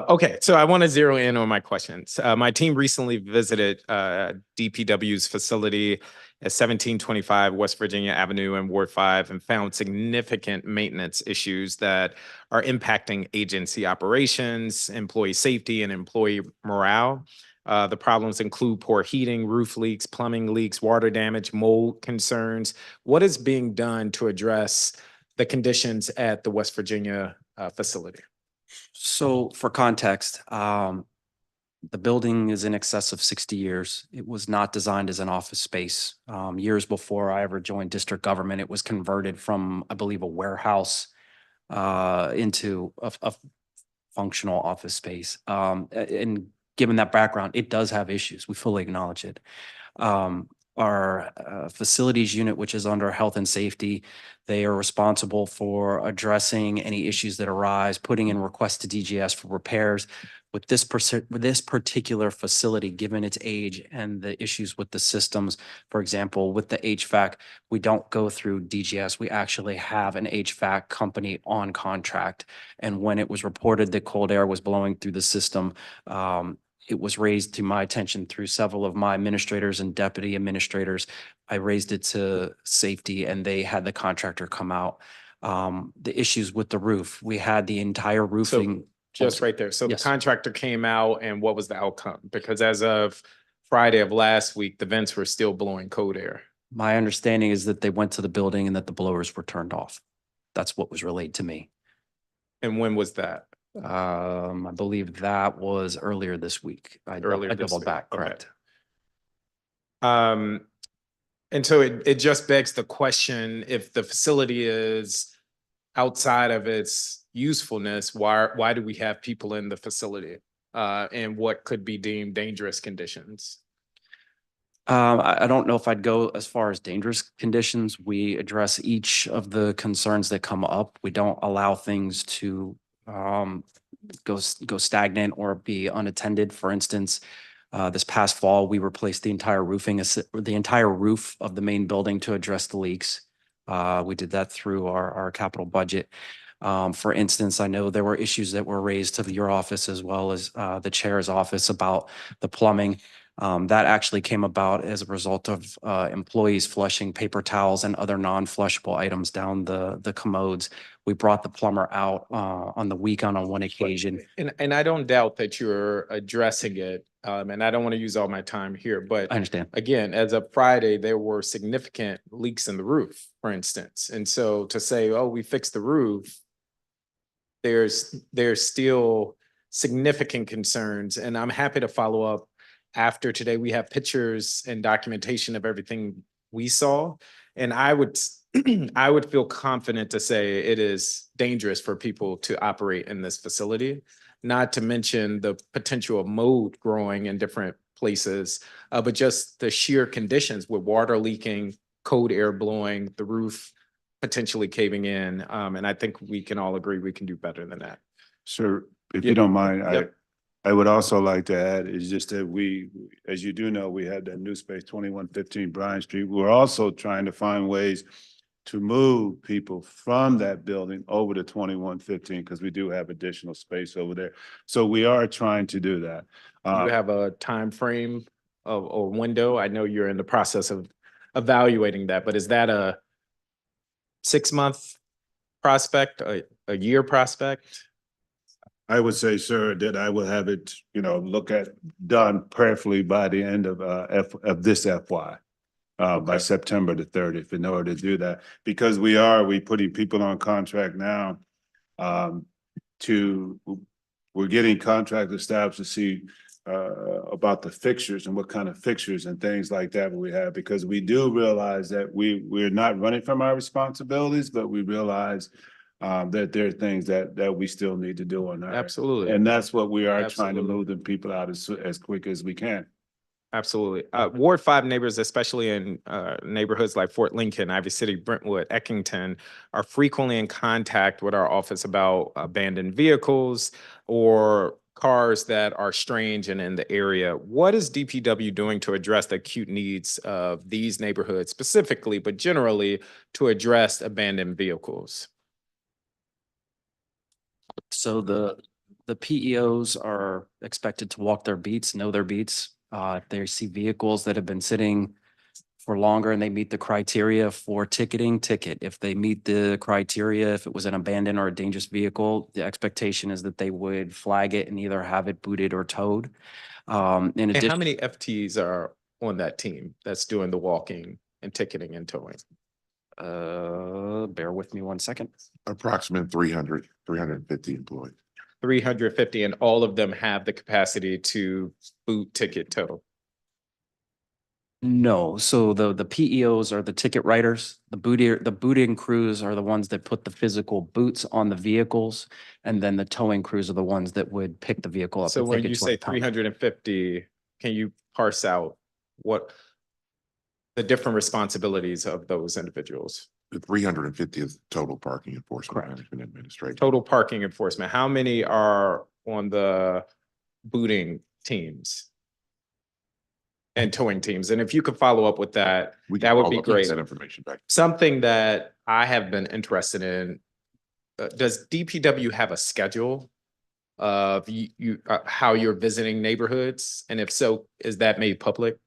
Okay, so I want to zero in on my questions. My team recently visited DPW's facility at 1725 West Virginia Avenue in Ward 5 and found significant maintenance issues that are impacting agency operations, employee safety, and employee morale. The problems include poor heating, roof leaks, plumbing leaks, water damage, mold concerns. What is being done to address the conditions at the West Virginia facility? So for context, the building is in excess of 60 years. It was not designed as an office space. Years before I ever joined district government, it was converted from, I believe, a warehouse into a functional office space. And given that background, it does have issues. We fully acknowledge it. Our facilities unit, which is under health and safety, they are responsible for addressing any issues that arise, putting in requests to DGS for repairs. With this particular facility, given its age and the issues with the systems, for example, with the HVAC, we don't go through DGS. We actually have an HVAC company on contract. And when it was reported that cold air was blowing through the system, it was raised to my attention through several of my administrators and deputy administrators. I raised it to safety and they had the contractor come out. The issues with the roof, we had the entire roofing. Just right there. So Yes. the contractor came out and what was the outcome? Because as of Friday of last week, the vents were still blowing cold air. My understanding is that they went to the building and that the blowers were turned off. That's what was relayed to me. And when was that? I believe that was earlier this week. I Earlier this doubled week. back, Okay. correct. And so it just begs the question, if the facility is outside of its usefulness, why do we have people in the facility? And what could be deemed dangerous conditions? I don't know if I'd go as far as dangerous conditions. We address each of the concerns that come up. We don't allow things to go stagnant or be unattended. For instance, this past fall, we replaced the entire roof of the main building to address the leaks. We did that through our capital budget. For instance, I know there were issues that were raised to your office as well as the chair's office about the plumbing. That actually came about as a result of employees flushing paper towels and other non-flushable items down the commodes. We brought the plumber out on one occasion. And I don't doubt that you're addressing it. And I don't want to use all my time here, but I understand. Again, as of Friday, there were significant leaks in the roof, for instance. And so to say, oh, we fixed the roof, there's still significant concerns. And I'm happy to follow up after today. We have pictures and documentation of everything we saw. And I would feel confident to say it is dangerous for people to operate in this facility, not to mention the potential of mold growing in different places, but just the sheer conditions with water leaking, cold air blowing, the roof potentially caving in. And I think we can all agree we can do better than that. Sir, if Yeah. you don't mind, Yep. I would also like to add is just that we, as you do know, we had that new space 2115 Bryant Street. We're also trying to find ways to move people from that building over to 2115 because we do have additional space over there. So we are trying to do that. Do you have a time frame or window? I know you're in the process of evaluating that, but is that a 6-month prospect, a year prospect? I would say, sir, that I will have it, done prayerfully by the end of this FY. By September the 30th, in order to do that, because we putting people on contract now. We're getting contract established to see about the fixtures and what kind of fixtures and things like that we have, because we do realize that we're not running from our responsibilities, but we realize that there are things that we still need to do on that. Absolutely. And that's what we are trying to Absolutely. move the people out as quick as we can. Absolutely. Ward 5 neighbors, especially in neighborhoods like Fort Lincoln, Ivy City, Brentwood, Eckington, are frequently in contact with our office about abandoned vehicles or cars that are strange and in the area. What is DPW doing to address the acute needs of these neighborhoods specifically, but generally to address abandoned vehicles? So the PEOs are expected to walk their beats, know their beats. If they see vehicles that have been sitting for longer and they meet the criteria for ticketing, ticket. If they meet the criteria, if it was an abandoned or a dangerous vehicle, the expectation is that they would flag it and either have it booted or towed. In And addition, how many FTs are on that team that's doing the walking and ticketing and towing? bear with me one second. Approximate 350 employees. 350, and all of them have the capacity to boot, ticket, tow. No, so the PEOs are the ticket writers. The booting crews are the ones that put the physical boots on the vehicles. And then the towing crews are the ones that would pick the vehicle up. So and when take it you to say a town. 350, can you parse out what the different responsibilities of those individuals? The 350 is total parking enforcement Correct. management administration. Total parking enforcement. How many are on the booting teams and towing teams? And if you could follow up with that, We can that would follow be up and great. send information back. Something that I have been interested in, does DPW have a schedule of how you're visiting neighborhoods? And if so, is that made public?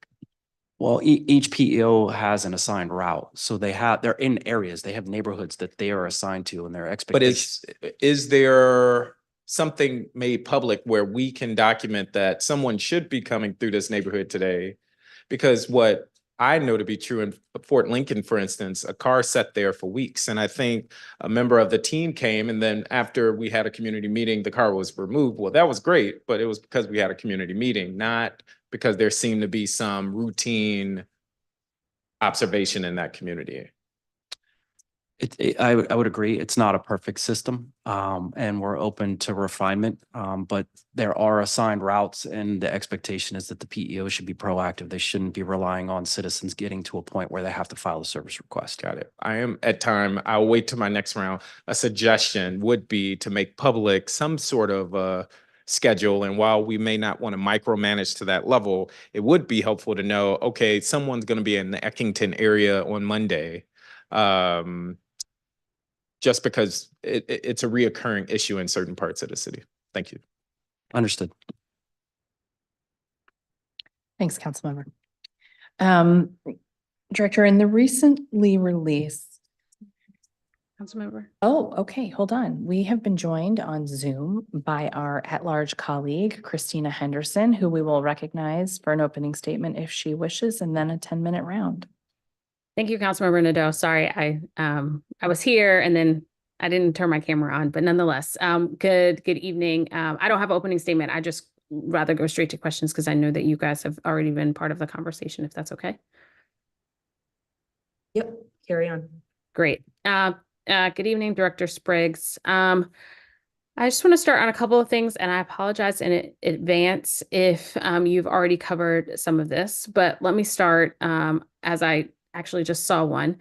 Well, each PEO has an assigned route. So they're in areas, they have neighborhoods that they are assigned to and their But expectations. is there something made public where we can document that someone should be coming through this neighborhood today? Because what I know to be true in Fort Lincoln, for instance, a car sat there for weeks. And I think a member of the team came, and then after we had a community meeting, the car was removed. Well, that was great, but it was because we had a community meeting, not because there seemed to be some routine observation in that community. I would agree. It's not a perfect system, and we're open to refinement. But there are assigned routes, and the expectation is that the PEO should be proactive. They shouldn't be relying on citizens getting to a point where they have to file a service request. Got it. I am at time. I'll wait till my next round. A suggestion would be to make public some sort of schedule. And while we may not want to micromanage to that level, it would be helpful to know, okay, someone's going to be in the Eckington area on Monday. Just because it's a reoccurring issue in certain parts of the city. Thank you. Understood. Thanks, Councilmember. Director, in the recently released. Councilmember. Oh, okay, hold on. We have been joined on Zoom by our at-large colleague, Christina Henderson, who we will recognize for an opening statement if she wishes, and then a 10-minute round. Thank you, Councilmember Nadeau. Sorry, I was here and then I didn't turn my camera on, but nonetheless, good evening. I don't have an opening statement. I just rather go straight to questions because I know that you guys have already been part of the conversation, if that's okay. Yep, carry on. Great. Good evening, Director Spriggs. I just want to start on a couple of things, and I apologize in advance if you've already covered some of this, but let me start as I actually just saw one.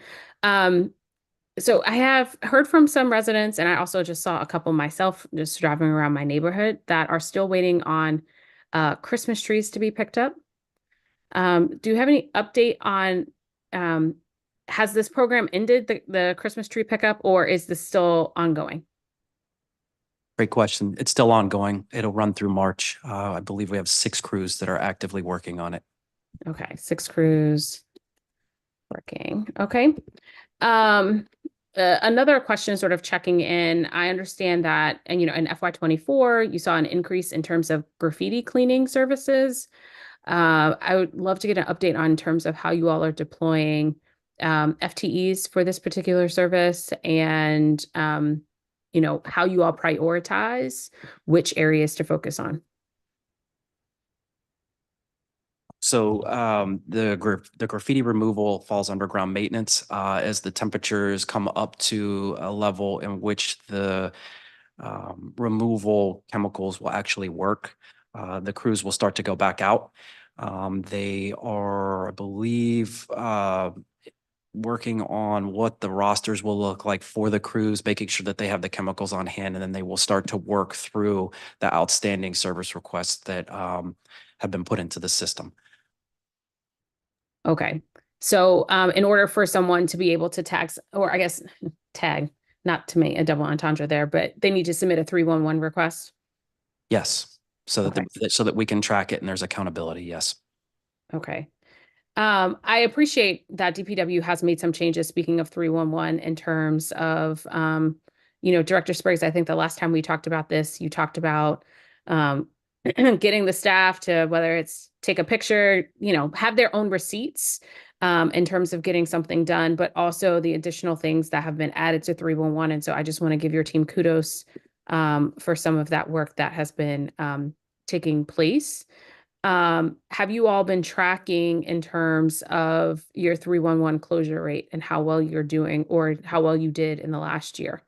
So I have heard from some residents, and I also just saw a couple myself just driving around my neighborhood that are still waiting on Christmas trees to be picked up. Do you have any update on, has this program ended the Christmas tree pickup, or is this still ongoing? Great question. It's still ongoing. It'll run through March. I believe we have 6 crews that are actively working on it. Okay, 6 crews working. Okay. Another question sort of checking in. I understand that, and in FY24, you saw an increase in terms of graffiti cleaning services. I would love to get an update on terms of how you all are deploying FTEs for this particular service, and how you all prioritize which areas to focus on. So the graffiti removal falls under ground maintenance as the temperatures come up to a level in which the removal chemicals will actually work. The crews will start to go back out. They are, I believe, working on what the rosters will look like for the crews, making sure that they have the chemicals on hand, and then they will start to work through the outstanding service requests that have been put into the system. Okay. So in order for someone to be able to tag, not to make a double entendre there, but they need to submit a 311 request? Yes, so that, so that we can track it and there's accountability, yes. Okay. I appreciate that DPW has made some changes, speaking of 311, in terms of, Director Spriggs, I think the last time we talked about this, you talked about getting the staff to, whether it's take a picture, have their own receipts in terms of getting something done, but also the additional things that have been added to 311. And so I just want to give your team kudos for some of that work that has been taking place. Have you all been tracking in terms of your 311 closure rate and how well you're doing, or how well you did in the last year?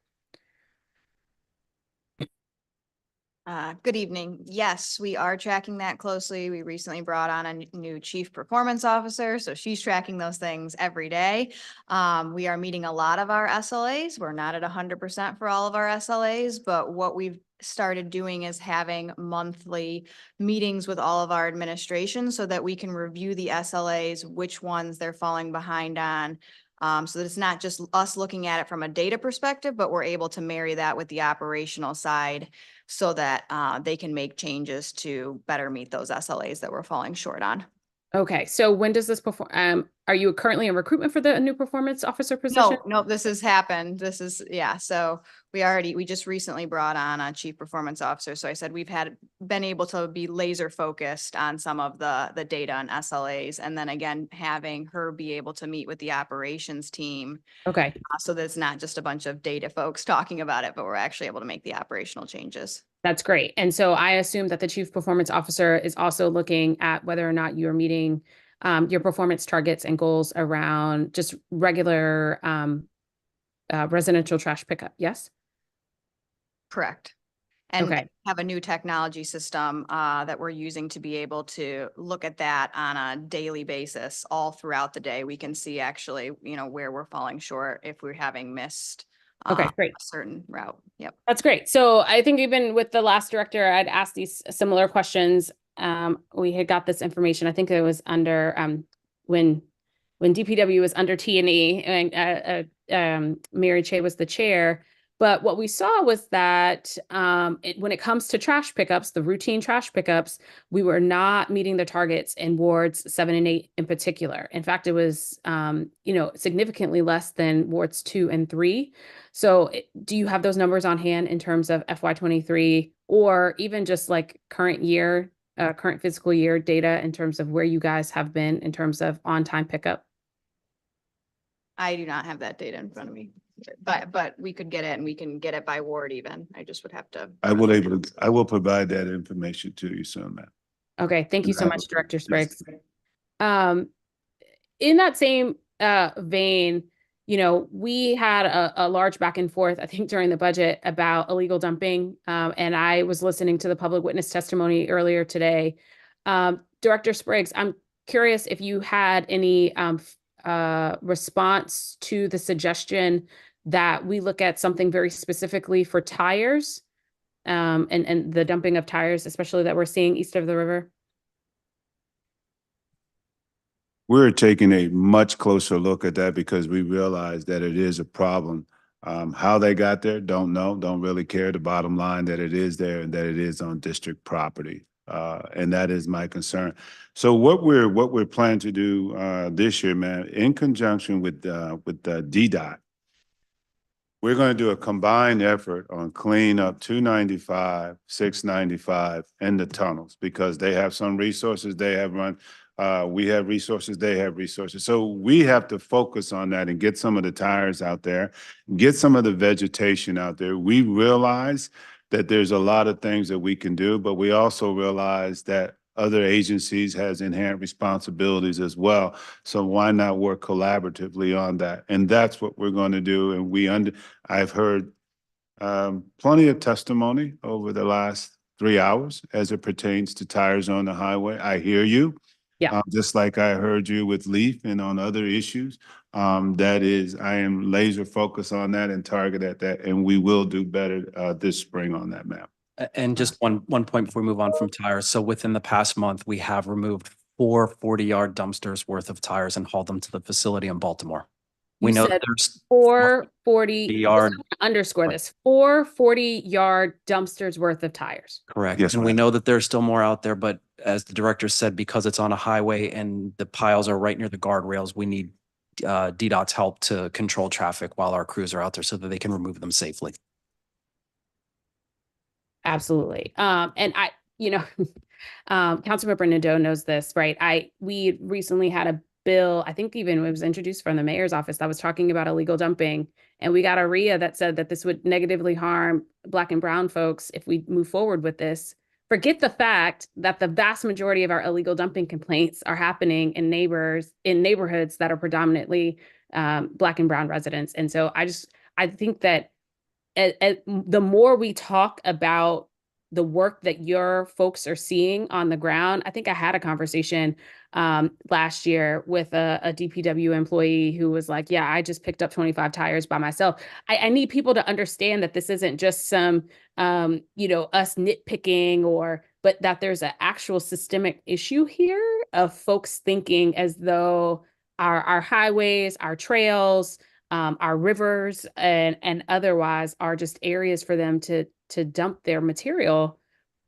Good evening. Yes, we are tracking that closely. We recently brought on a new chief performance officer, so she's tracking those things every day. We are meeting a lot of our SLAs. We're not at 100% for all of our SLAs, but what we've started doing is having monthly meetings with all of our administration so that we can review the SLAs, which ones they're falling behind on. So that it's not just us looking at it from a data perspective, but we're able to marry that with the operational side so that they can make changes to better meet those SLAs that we're falling short on. Okay, so when does this perform? Are you currently in recruitment for the new performance officer position? No, this has happened. This is, yeah. So we just recently brought on a chief performance officer. So I said we've been able to be laser focused on some of the data and SLAs, and then again having her be able to meet with the operations team. Okay. So that it's not just a bunch of data folks talking about it, but we're actually able to make the operational changes. That's great. And so I assume that the chief performance officer is also looking at whether or not you're meeting your performance targets and goals around just regular residential trash pickup. Yes? Correct. And Okay. have a new technology system that we're using to be able to look at that on a daily basis all throughout the day. We can see actually, where we're falling short if we're having missed Okay, great. a certain route. Yep. That's great. So I think even with the last director, I'd asked these similar questions. We had got this information. I think it was under when DPW was under T&E and Mary Che was the chair. But what we saw was that when it comes to trash pickups, the routine trash pickups, we were not meeting the targets in wards 7 and 8 in particular. In fact, it was significantly less than wards 2 and 3. So do you have those numbers on hand in terms of FY23 or even just like current fiscal year data in terms of where you guys have been in terms of on-time pickup? I do not have that data in front of me, but we could get it, and we can get it by ward even. I just would have to. I will provide that information to you soon, ma'am. Okay, thank you so much, Director Spriggs. In that same vein, we had a large back and forth, I think, during the budget about illegal dumping. And I was listening to the public witness testimony earlier today. Director Spriggs, I'm curious if you had any response to the suggestion that we look at something very specifically for tires and the dumping of tires, especially that we're seeing east of the river. We're taking a much closer look at that because we realize that it is a problem. How they got there, don't know, don't really care. The bottom line that it is there and that it is on district property. And that is my concern. So what we're planning to do this year, man, in conjunction with DDOT, we're going to do a combined effort on clean up 295, 695, and the tunnels because they have some resources they have run. We have resources, they have resources. So we have to focus on that and get some of the tires out there, get some of the vegetation out there. We realize that there's a lot of things that we can do, but we also realize that other agencies has inherent responsibilities as well. So why not work collaboratively on that? And that's what we're going to do. And I've heard plenty of testimony over the last 3 hours as it pertains to tires on the highway. I hear you. Yeah. Just like I heard you with Leaf and on other issues. I am laser focused on that and target at that. And we will do better this spring on that map. And just one point before we move on from tires. So within the past month, we have removed 4 40-yard dumpsters worth of tires and hauled them to the facility in Baltimore. We You know said there's 440 yard. underscore this, 440-yard dumpsters worth of tires. Correct. Yes, And we ma'am. know that there's still more out there, but as the director said, because it's on a highway and the piles are right near the guardrails, we need DDOT's help to control traffic while our crews are out there so that they can remove them safely. Absolutely. And I, Councilmember Nadeau knows this, right? We recently had a bill, I think even it was introduced from the mayor's office that was talking about illegal dumping. And we got a RIA that said that this would negatively harm Black and brown folks if we move forward with this. Forget the fact that the vast majority of our illegal dumping complaints are happening in neighborhoods that are predominantly Black and brown residents. And so I think that the more we talk about the work that your folks are seeing on the ground, I think I had a conversation last year with a DPW employee who was like, yeah, I just picked up 25 tires by myself. I need people to understand that this isn't just some, us nitpicking but that there's an actual systemic issue here of folks thinking as though our highways, our trails, our rivers and otherwise are just areas for them to dump their material,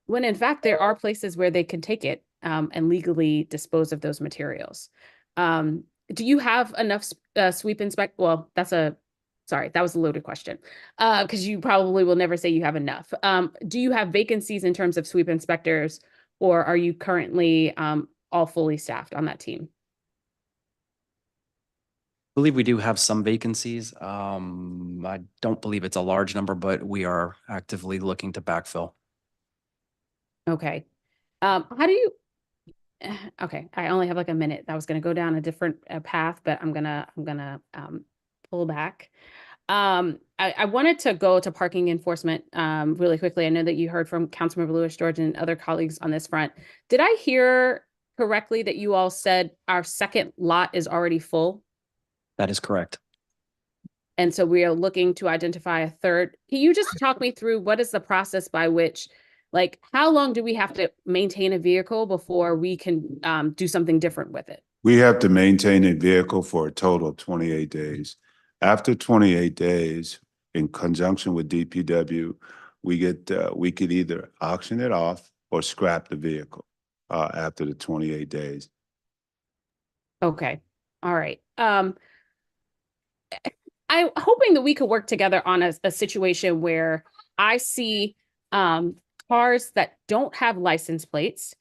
when in fact there are places where they can take it and legally dispose of those materials. Do you have enough sweep inspect? Well, that was a loaded question because you probably will never say you have enough. Do you have vacancies in terms of sweep inspectors, or are you currently all fully staffed on that team? I believe we do have some vacancies. I don't believe it's a large number, but we are actively looking to backfill. Okay. How do you, okay, I only have like a minute. I was going to go down a different path, but I'm gonna pull back. I wanted to go to parking enforcement really quickly. I know that you heard from Councilmember Lewis George and other colleagues on this front. Did I hear correctly that you all said our second lot is already full? That is correct. And so we are looking to identify a third. Can you just talk me through what is the process by which, like, how long do we have to maintain a vehicle before we can do something different with it? We have to maintain a vehicle for a total of 28 days. After 28 days, in conjunction with DPW, we could either auction it off or scrap the vehicle after the 28 days. Okay. All right. I'm hoping that we could work together on a situation where I see cars that don't have license plates.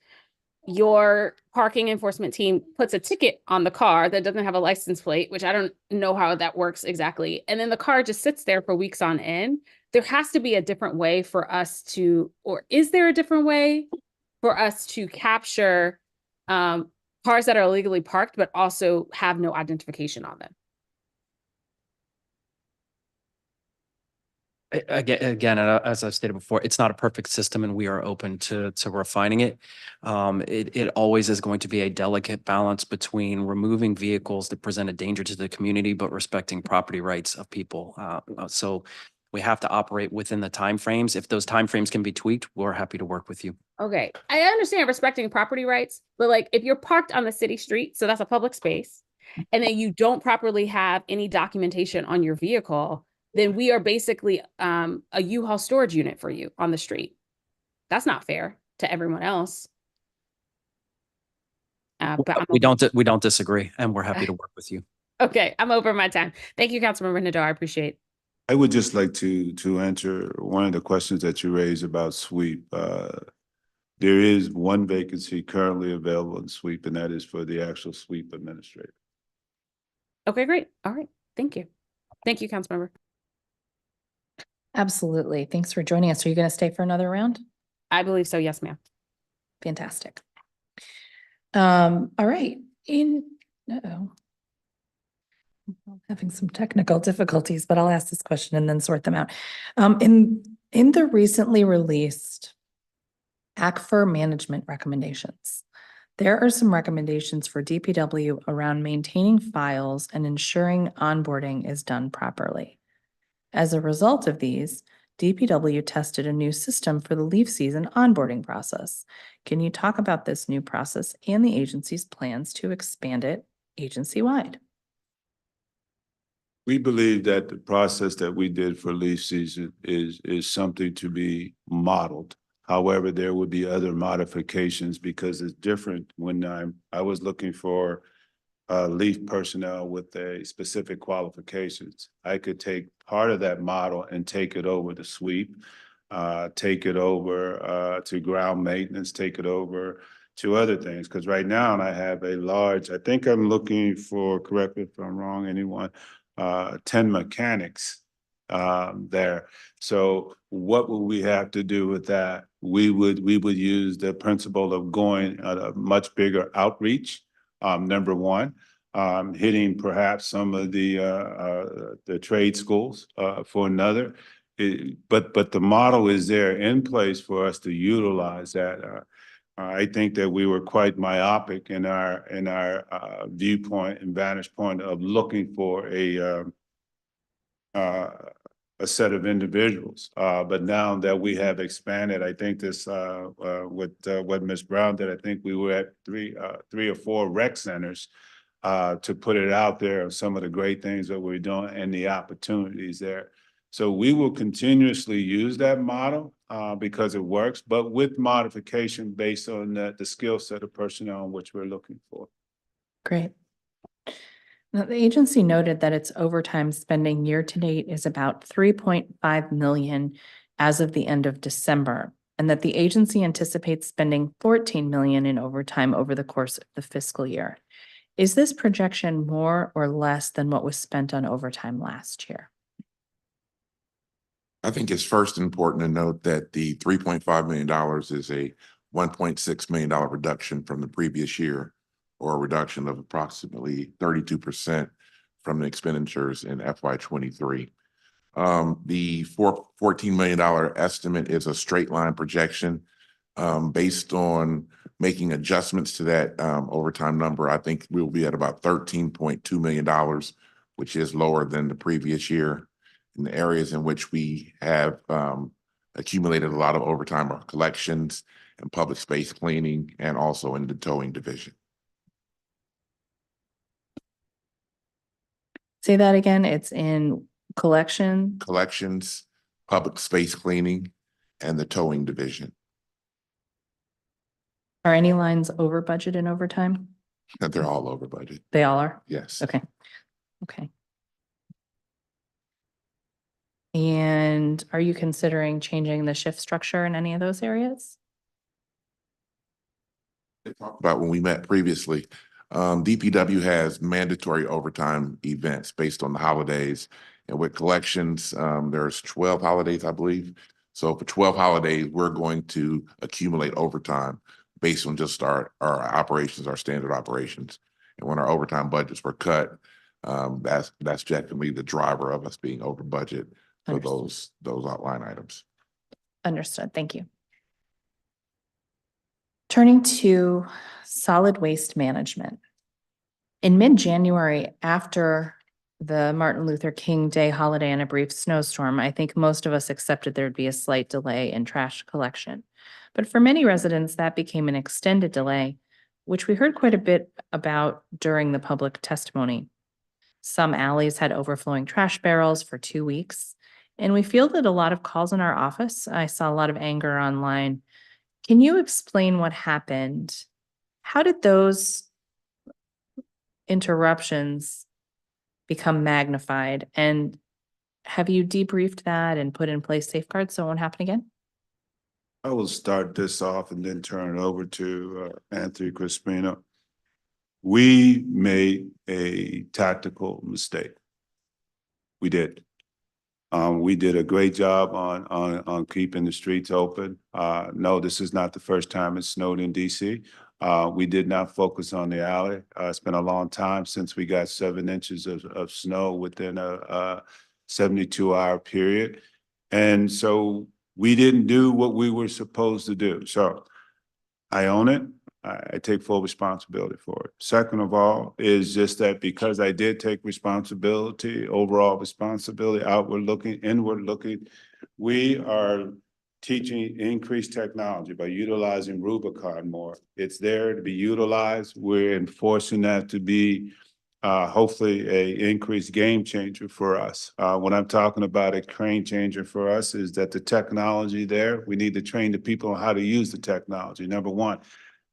Your parking enforcement team puts a ticket on the car that doesn't have a license plate, which I don't know how that works exactly. And then the car just sits there for weeks on end. There has to be a different way for us to, or is there a different way for us to capture cars that are illegally parked, but also have no identification on them? Again, as I've stated before, it's not a perfect system and we are open to refining it. It always is going to be a delicate balance between removing vehicles that present a danger to the community, but respecting property rights of people. So we have to operate within the timeframes. If those timeframes can be tweaked, we're happy to work with you. Okay, I understand respecting property rights, but like if you're parked on the city street, so that's a public space, and then you don't properly have any documentation on your vehicle, then we are basically a U-Haul storage unit for you on the street. That's not fair to everyone else. But we don't disagree, and we're happy to work with you. Okay, I'm over my time. Thank you, Councilmember Nadeau. I appreciate it. I would just like to answer one of the questions that you raised about sweep. There is one vacancy currently available in sweep, and that is for the actual sweep administrator. Okay, great. All right. Thank you. Thank you, Councilmember. Absolutely. Thanks for joining us. Are you going to stay for another round? I believe so. Yes, ma'am. Fantastic. All right. I'm having some technical difficulties, but I'll ask this question and then sort them out. In the recently released ACFR management recommendations, there are some recommendations for DPW around maintaining files and ensuring onboarding is done properly. As a result of these, DPW tested a new system for the leaf season onboarding process. Can you talk about this new process and the agency's plans to expand it agency-wide? We believe that the process that we did for leaf season is something to be modeled. However, there would be other modifications because it's different when I was looking for leaf personnel with a specific qualifications. I could take part of that model and take it over to sweep, take it over to ground maintenance, take it over to other things. Because right now I have a large, I think I'm looking for, correct me if I'm wrong, anyone, 10 mechanics there. So what would we have to do with that? We would use the principle of going at a much bigger outreach, number one, hitting perhaps some of the trade schools for another. But the model is there in place for us to utilize that. I think that we were quite myopic in our viewpoint and vantage point of looking for a set of individuals. But now that we have expanded, I think this with what Ms. Brown did, I think we were at three or four rec centers to put it out there of some of the great things that we're doing and the opportunities there. So we will continuously use that model because it works, but with modification based on the skill set of personnel in which we're looking for. Great. Now, the agency noted that its overtime spending year to date is about 3.5 million as of the end of December, and that the agency anticipates spending 14 million in overtime over the course of the fiscal year. Is this projection more or less than what was spent on overtime last year? I think it's first important to note that the $3.5 million is a $1.6 million reduction from the previous year, or a reduction of approximately 32% from the expenditures in FY23. The $14 million estimate is a straight line projection. Based on making adjustments to that overtime number, I think we'll be at about $13.2 million, which is lower than the previous year. In the areas in which we have accumulated a lot of overtime are collections and public space cleaning, and also in the towing division. Say that again. It's in collections, public space cleaning, and the towing division. Are any lines over budget in overtime? They're all over budget. They all are? Yes. Okay. Okay. And are you considering changing the shift structure in any of those areas? About when we met previously, DPW has mandatory overtime events based on the holidays, and with collections, there's 12 holidays, I believe. So for 12 holidays, we're going to accumulate overtime based on just our operations, our standard operations. And when our overtime budgets were cut, that's definitely the driver of us being over budget for those line items. Understood. Thank you. Turning to solid waste management. In mid-January, after the Martin Luther King Day holiday and a brief snowstorm, I think most of us accepted there'd be a slight delay in trash collection. But for many residents, that became an extended delay, which we heard quite a bit about during the public testimony. Some alleys had overflowing trash barrels for 2 weeks, and we fielded a lot of calls in our office. I saw a lot of anger online. Can you explain what happened? How did those interruptions become magnified? And have you debriefed that and put in place safeguards so it won't happen again? I will start this off and then turn it over to Anthony Crispino. We made a tactical mistake. We did. We did a great job on keeping the streets open. No, this is not the first time it snowed in DC. We did not focus on the alley. It's been a long time since we got 7 inches of snow within a 72-hour period. And so we didn't do what we were supposed to do. So I own it. I take full responsibility for it. Second of all, is just that because I did take responsibility, overall responsibility, outward looking, inward looking, we are teaching increased technology by utilizing Rubicon more. It's there to be utilized. We're enforcing that to be hopefully a increased game changer for us. When I'm talking about a game changer for us is that the technology there, we need to train the people on how to use the technology, number one.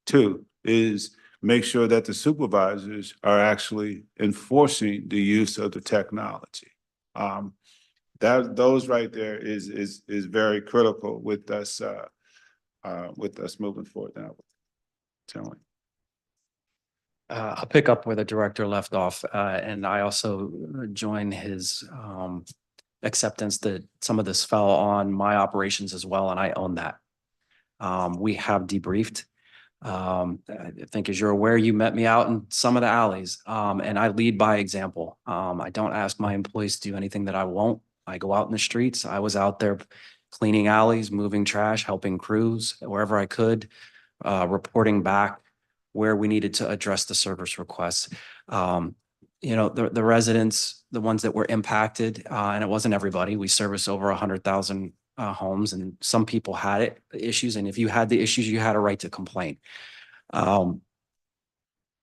Two is make sure that the supervisors are actually enforcing the use of the technology. Those right there is very critical with us moving forward now. Telling. I'll pick up where the director left off, and I also join his acceptance that some of this fell on my operations as well, and I own that. We have debriefed. I think as you're aware, you met me out in some of the alleys, and I lead by example. I don't ask my employees to do anything that I won't. I go out in the streets. I was out there cleaning alleys, moving trash, helping crews wherever I could, reporting back where we needed to address the service requests. The residents, the ones that were impacted, and it wasn't everybody. We service over 100,000 homes, and some people had issues. And if you had the issues, you had a right to complain.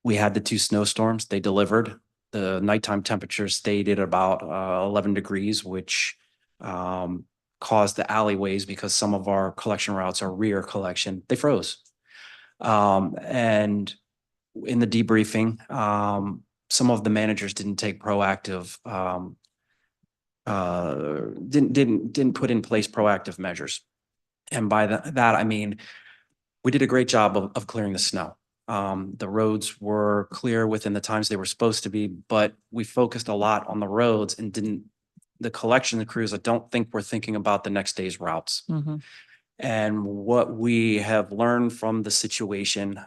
We had the 2 snowstorms. They delivered. The nighttime temperature stayed at about 11 degrees, which caused the alleyways, because some of our collection routes are rear collection, they froze. And in the debriefing, some of the managers didn't take proactive, didn't put in place proactive measures. And by that, I mean, we did a great job of clearing the snow. The roads were clear within the times they were supposed to be, but we focused a lot on the roads and the collection crews, I don't think we're thinking about the next day's routes. And what we have learned from the situation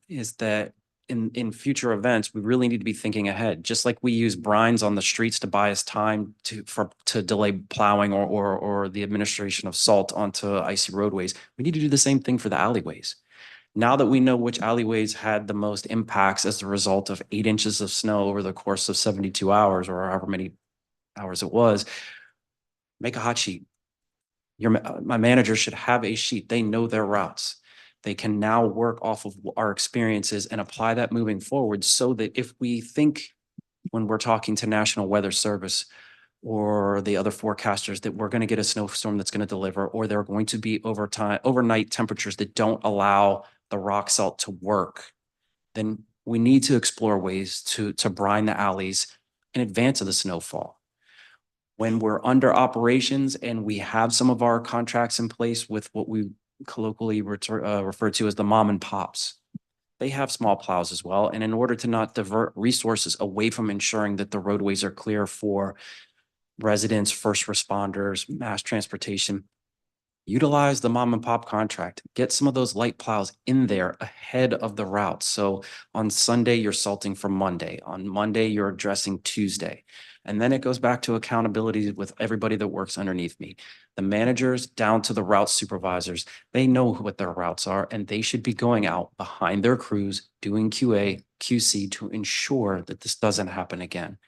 is that in future events, we really need to be thinking ahead. Just like we use brines on the streets to buy us time to delay plowing or the administration of salt onto icy roadways, we need to do the same thing for the alleyways. Now that we know which alleyways had the most impacts as a result of 8 inches of snow over the course of 72 hours or however many hours it was, make a hot sheet. My manager should have a sheet. They know their routes. They can now work off of our experiences and apply that moving forward, so that if we think when we're talking to National Weather Service or the other forecasters that we're going to get a snowstorm that's going to deliver, or there are going to be overnight temperatures that don't allow the rock salt to work, then we need to explore ways to brine the alleys in advance of the snowfall. When we're under operations and we have some of our contracts in place with what we colloquially refer to as the mom and pops, they have small plows as well. And in order to not divert resources away from ensuring that the roadways are clear for residents, first responders, mass transportation, utilize the mom and pop contract. Get some of those light plows in there ahead of the route. So on Sunday, you're salting for Monday. On Monday, you're addressing Tuesday. And then it goes back to accountability with everybody that works underneath me. The managers down to the route supervisors, they know what their routes are, and they should be going out behind their crews, doing QA, QC to ensure that this doesn't happen again.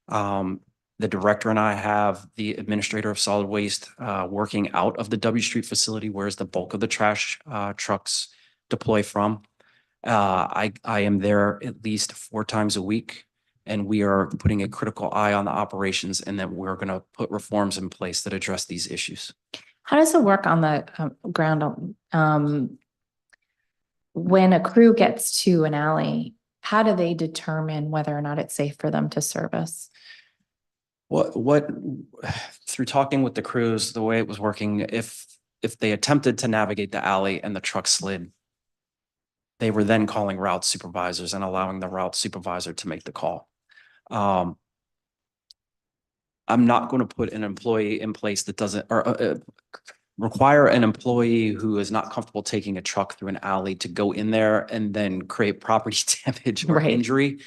The director and I have the administrator of solid waste working out of the W Street facility, whereas the bulk of the trash trucks deploy from. I am there at least 4 times a week, and we are putting a critical eye on the operations, and that we're going to put reforms in place that address these issues. How does it work on the ground? When a crew gets to an alley, how do they determine whether or not it's safe for them to service? Through talking with the crews, the way it was working, if they attempted to navigate the alley and the truck slid, they were then calling route supervisors and allowing the route supervisor to make the call. I'm not going to put an employee in place that doesn't, or require an employee who is not comfortable taking a truck through an alley to go in there and then create property damage or injury.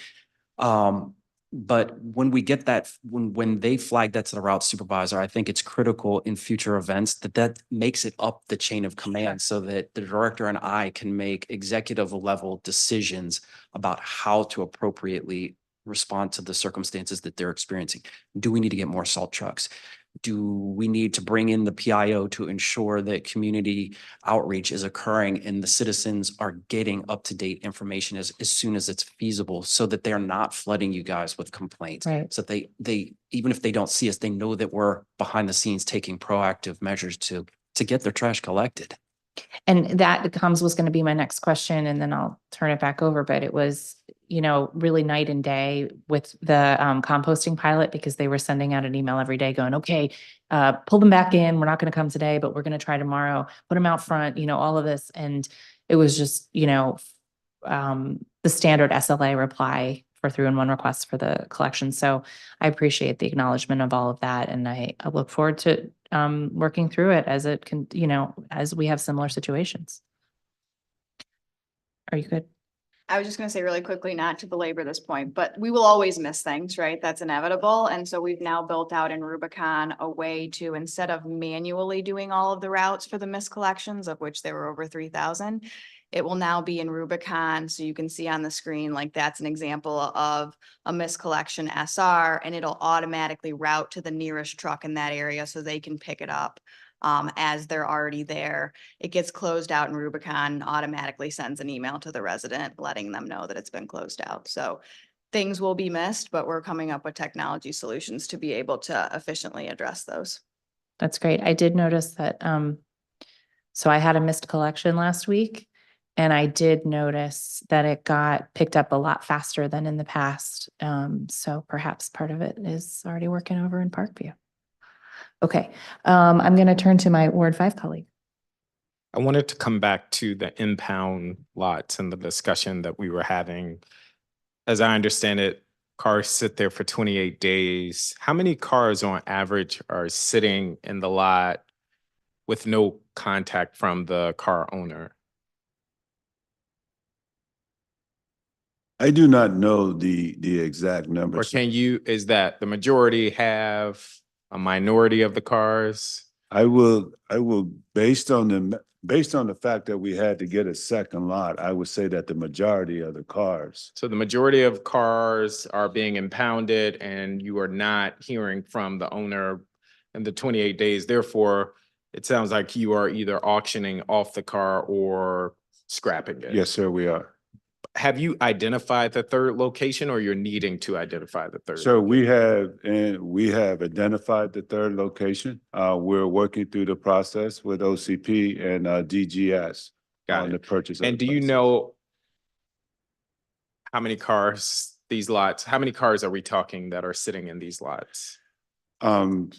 But when we get that, when they flag that to the route supervisor, I think it's critical in future events that makes it up the chain of command, so that the director and I can make executive level decisions about how to appropriately respond to the circumstances that they're experiencing. Do we need to get more salt trucks? Do we need to bring in the PIO to ensure that community outreach is occurring and the citizens are getting up-to-date information as soon as it's feasible so that they're not flooding you guys with complaints? Right. So they, even if they don't see us, they know that we're behind the scenes taking proactive measures to get their trash collected. And that was going to be my next question, and then I'll turn it back over. But it was, really night and day with the composting pilot, because they were sending out an email every day going, okay, pull them back in. We're not going to come today, but we're going to try tomorrow. Put them out front, all of this. And it was just, the standard SLA reply for 3-in-1 requests for the collection. So I appreciate the acknowledgement of all of that. And I look forward to working through it as it can, as we have similar situations. Are you good? I was just gonna say really quickly, not to belabor this point, but we will always miss things, right? That's inevitable. And so we've now built out in Rubicon a way to, instead of manually doing all of the routes for the missed collections, of which there were over 3,000, it will now be in Rubicon. So you can see on the screen, like that's an example of a missed collection SR, and it'll automatically route to the nearest truck in that area so they can pick it up. As they're already there. It gets closed out in Rubicon, automatically sends an email to the resident letting them know that it's been closed out. So things will be missed, but we're coming up with technology solutions to be able to efficiently address those. That's great. I did notice that, so I had a missed collection last week, and I did notice that it got picked up a lot faster than in the past. So perhaps part of it is already working over in Parkview. Okay, I'm going to turn to my Ward 5 colleague. I wanted to come back to the impound lots and the discussion that we were having. As I understand it, cars sit there for 28 days. How many cars on average are sitting in the lot with no contact from the car owner? I do not know the exact Or numbers. is that the majority have a minority of the cars? I will, based on the fact that we had to get a second lot, I would say that the majority of the cars. So the majority of cars are being impounded and you are not hearing from the owner in the 28 days. Therefore, it sounds like you are either auctioning off the car or scrapping it. Yes, sir, we are. Have you identified the third location, or you're needing to identify the third? So we have identified the third location. We're working through the process with OCP and DGS on the purchase. And do you know how many cars how many cars are we talking that are sitting in these lots? And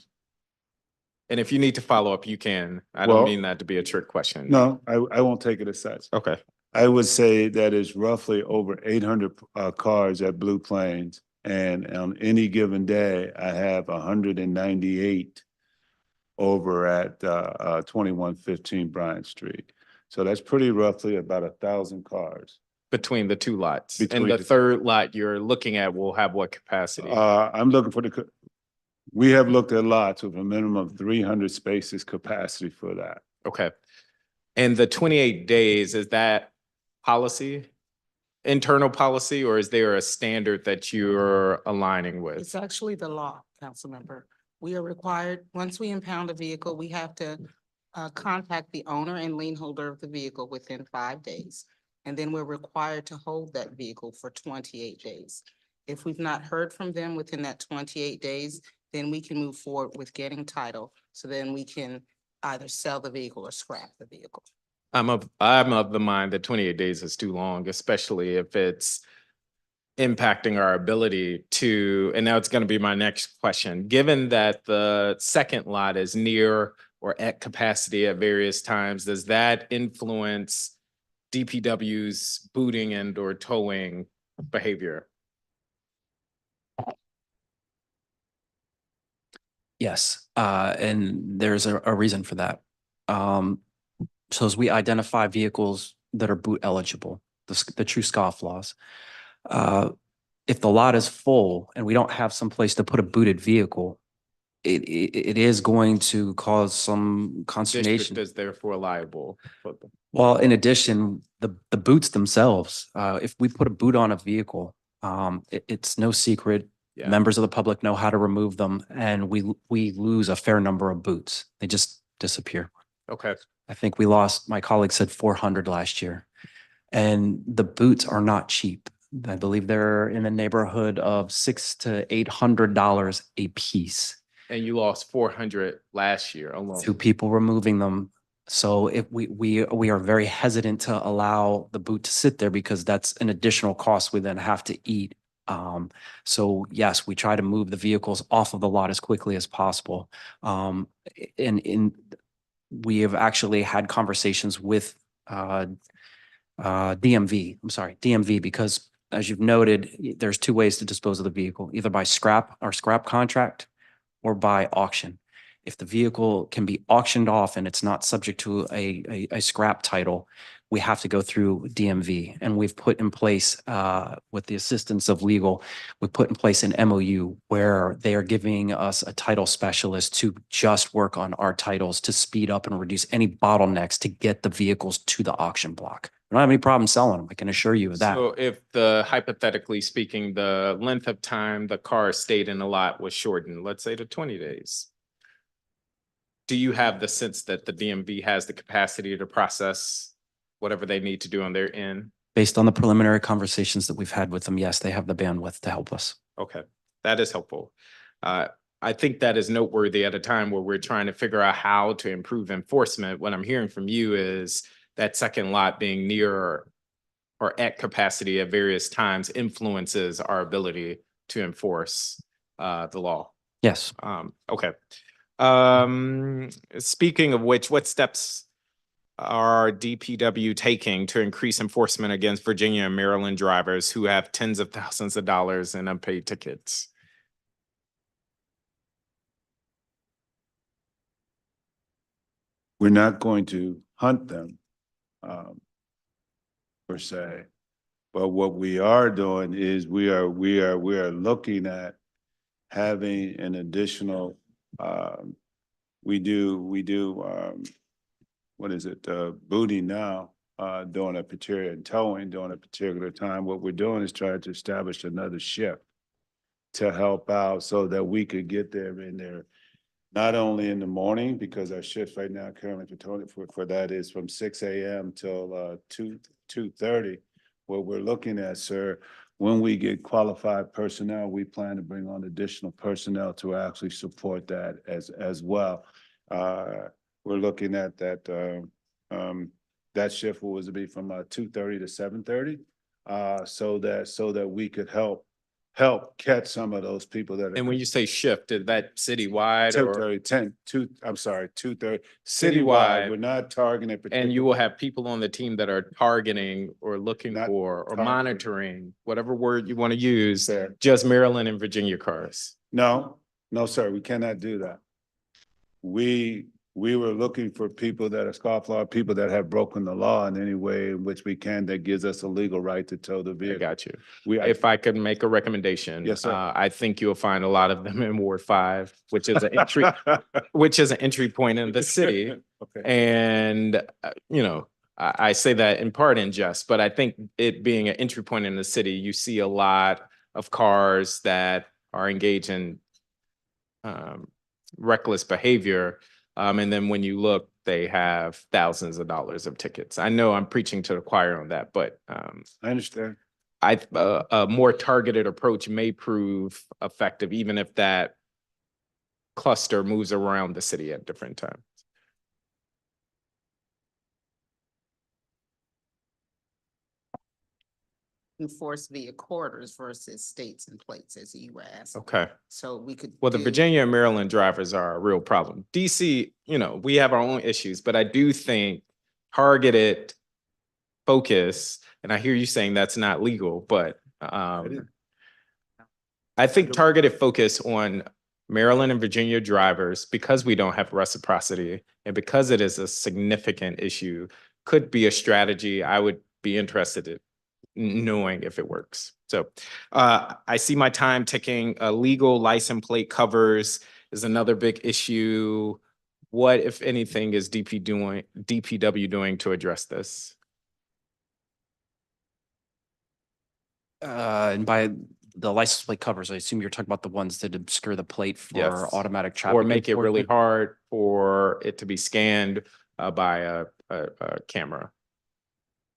if you need to follow up, you can. I don't mean that to be a trick question. No, I won't take it as such. Okay. I would say that is roughly over 800 cars at Blue Plains. And on any given day, I have 198 over at 2115 Bryant Street. So that's pretty roughly about 1,000 cars. Between the two lots. And the third lot you're looking at will have what capacity? I'm looking for we have looked at lots with a minimum of 300 spaces capacity for that. Okay. And the 28 days, is that policy, internal policy, or is there a standard that you're aligning with? It's actually the law, Councilmember. We are required, once we impound a vehicle, we have to contact the owner and lien holder of the vehicle within 5 days. And then we're required to hold that vehicle for 28 days. If we've not heard from them within that 28 days, then we can move forward with getting title. So then we can either sell the vehicle or scrap the vehicle. I'm of the mind that 28 days is too long, especially if it's impacting our ability to, and now it's going to be my next question. Given that the second lot is near or at capacity at various times, does that influence DPW's booting and or towing behavior? Yes, and there's a reason for that. So as we identify vehicles that are boot eligible, the true scofflaws, if the lot is full and we don't have some place to put a booted vehicle, it is going to cause some consternation. District is therefore liable. Well, in addition, the boots themselves, if we put a boot on a vehicle, it's no secret Yeah. Members of the public know how to remove them, and we lose a fair number of boots. They just disappear. Okay. I think we lost, my colleague said 400 last year. And the boots are not cheap. I believe they're in the neighborhood of $600 to $800 a piece. And you lost 400 last year alone. To people removing them. So if we are very hesitant to allow the boot to sit there because that's an additional cost we then have to eat. So yes, we try to move the vehicles off of the lot as quickly as possible. We have actually had conversations with DMV, because as you've noted, there's two ways to dispose of the vehicle, either by scrap contract or by auction. If the vehicle can be auctioned off and it's not subject to a scrap title, we have to go through DMV. And we've put in place, with the assistance of legal, we've put in place an MOU where they are giving us a title specialist to just work on our titles to speed up and reduce any bottlenecks to get the vehicles to the auction block. We don't have any problem selling them, I can assure you of that. So if hypothetically speaking, the length of time the car stayed in the lot was shortened, let's say to 20 days. Do you have the sense that the DMV has the capacity to process whatever they need to do on their end? Based on the preliminary conversations that we've had with them, yes, they have the bandwidth to help us. Okay, that is helpful. I think that is noteworthy at a time where we're trying to figure out how to improve enforcement. What I'm hearing from you is that second lot being near or at capacity at various times influences our ability to enforce the law. Yes. Okay. Speaking of which, what steps are DPW taking to increase enforcement against Virginia and Maryland drivers who have tens of thousands of dollars in unpaid tickets? We're not going to hunt them, per se. But what we are doing is we are looking at having an additional, we do what is it, booting now, during a particular, towing during a particular time. What we're doing is trying to establish another shift to help out so that we could get them in there, not only in the morning, because our shift right now currently for that is from 6 a.m. till 2:30. What we're looking at, sir, when we get qualified personnel, we plan to bring on additional personnel to actually support that as well. We're looking at that that shift was to be from 2:30 to 7:30, so that we could help catch some of those people that are. And when you say shift, is that citywide or 2:30 citywide? We're not targeting. And you will have people on the team that are targeting or looking for or monitoring, whatever word you want to use, just Maryland and Virginia cars. No, sir, we cannot do that. We were looking for people that are scofflaw, people that have broken the law in any way in which we can, that gives us a legal right to tow the vehicle. I got you. If I could make a recommendation, yes, sir. I think you'll find a lot of them in Ward 5, which is an entry, point in the city. Okay. And I say that in part in jest, but I think it being an entry point in the city, you see a lot of cars that are engaged in reckless behavior. And then when you look, they have thousands of dollars of tickets. I know I'm preaching to the choir on that, but I understand. A more targeted approach may prove effective, even if that cluster moves around the city at different times. Enforce via quarters versus states and plates, as you were asking. Okay. So we could. Well, the Virginia and Maryland drivers are a real problem. DC, we have our own issues, but I do think targeted focus, and I hear you saying that's not legal, but I think targeted focus on Maryland and Virginia drivers, because we don't have reciprocity and because it is a significant issue, could be a strategy I would be interested in knowing if it works. So I see my time ticking. Legal license plate covers is another big issue. What, if anything, is DPW doing to address this? And by the license plate covers, I assume you're talking about the ones that obscure the plate for Yes. automatic traffic. Or make it really enforcement? hard for it to be scanned by a camera.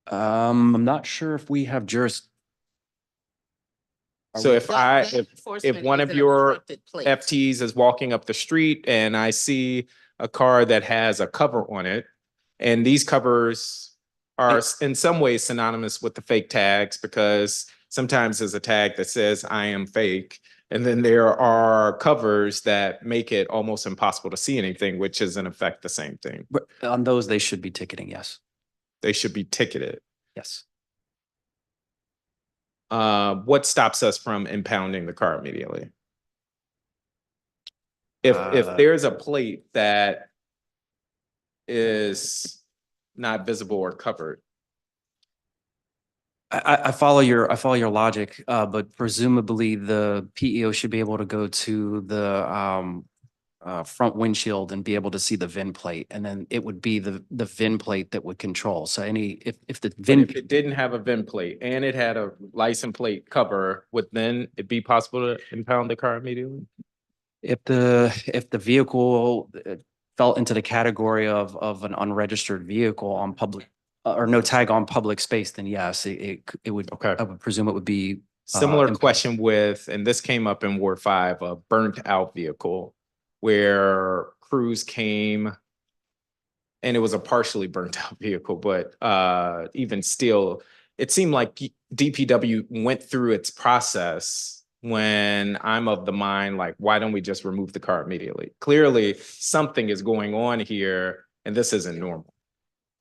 I'm not sure if we have So if if one of your FT FTs is walking up the street and I see a car that has a cover on it, and these covers are in some ways synonymous with the fake tags, because sometimes there's a tag that says I am fake. And then there are covers that make it almost impossible to see anything, which is in effect the same thing. But on those, they should be ticketing, yes. They should be ticketed. Yes. What stops us from impounding the car immediately? If there's a plate that is not visible or covered. I follow your logic, but presumably the PEO should be able to go to the front windshield and be able to see the VIN plate, and then it would be the VIN plate that would control. So if the VIN, If it didn't have a VIN plate and it had a license plate cover, would then it be possible to impound the car immediately? if the vehicle fell into the category of an unregistered vehicle on public or no tag on public space, then yes, it would. Okay. I would presume it would be Similar impounded. question with, and this came up in Ward 5, a burnt out vehicle where crews came and it was a partially burnt out vehicle, but even still, it seemed like DPW went through its process when I'm of the mind, like, why don't we just remove the car immediately? Clearly, something is going on here and this isn't normal.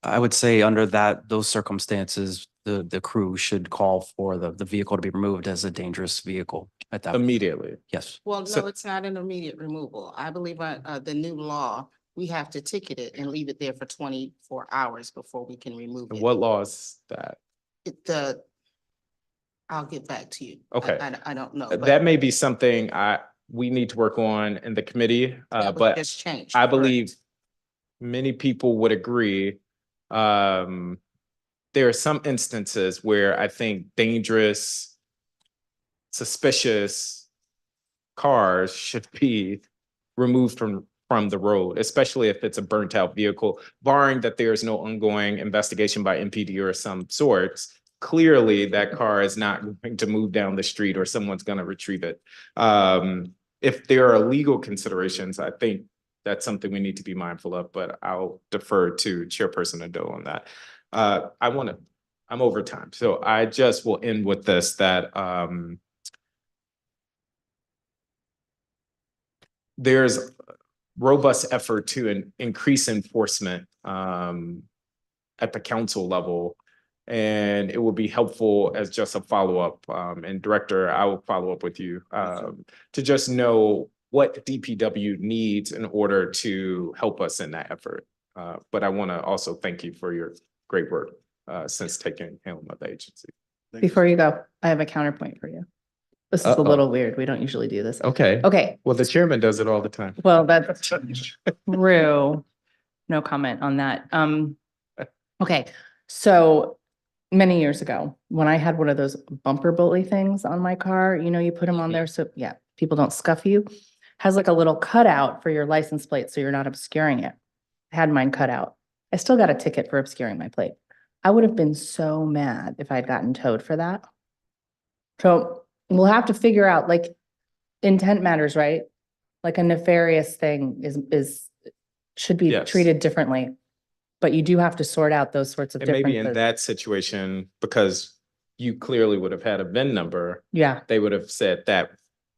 I would say under those circumstances, the crew should call for the vehicle to be removed as a dangerous vehicle at that point. Immediately. Yes. Well, no, So- it's not an immediate removal. I believe the new law, we have to ticket it and leave it there for 24 hours before we can remove it. What law is that? I'll get back to you. Okay. I don't know. That may be something we need to work on in the committee, That was but just changed, I correct. believe many people would agree. There are some instances where I think dangerous, suspicious cars should be removed from the road, especially if it's a burnt out vehicle, barring that there is no ongoing investigation by MPD or some sorts. Clearly, that car is not going to move down the street or someone's going to retrieve it. If there are legal considerations, I think that's something we need to be mindful of, but I'll defer to Chairperson Nadeau on that. I'm over time, so I just will end with this, that there's robust effort to increase enforcement at the council level. And it will be helpful as just a follow-up. And Director, I will follow up with you to just know what DPW needs in order to help us in that effort. But I want to also thank you for your great work since taking helm of the agency. Before you go, I have a counterpoint for you. This is a little weird. We don't usually do this. Okay. Okay. Well, the chairman does it all the time. Well, that's true. No comment on that. Okay, so many years ago, when I had one of those bumper bully things on my car, you put them on there so, yeah, people don't scuff you. Has like a little cutout for your license plate so you're not obscuring it. I had mine cut out. I still got a ticket for obscuring my plate. I would have been so mad if I'd gotten towed for that. So we'll have to figure out, like, intent matters, right? Like a nefarious thing should be Yes. treated differently. But you do have to sort out those sorts of And maybe differences. in that situation, because you clearly would have had a VIN number, Yeah, they would have said that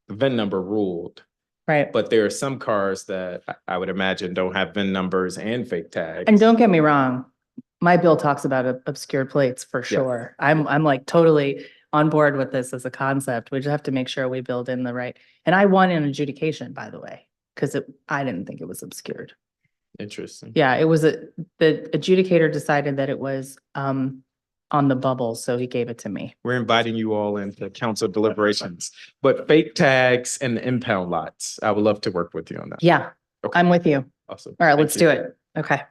the VIN number ruled. right. But there are some cars that I would imagine don't have VIN numbers and fake tags. And don't get me wrong, my bill talks about obscured plates for sure. I'm like totally on board with this as a concept. We just have to make sure we build in the right. And I won an adjudication, by the way, because I didn't think it was obscured. Interesting. Yeah, it was the adjudicator decided that it was on the bubble, so he gave it to me. We're inviting you all into council deliberations, but fake tags and the impound lots, I would love to work with you on that. Yeah, Okay. I'm with you. Awesome. All right, Thank let's you. do it. Okay.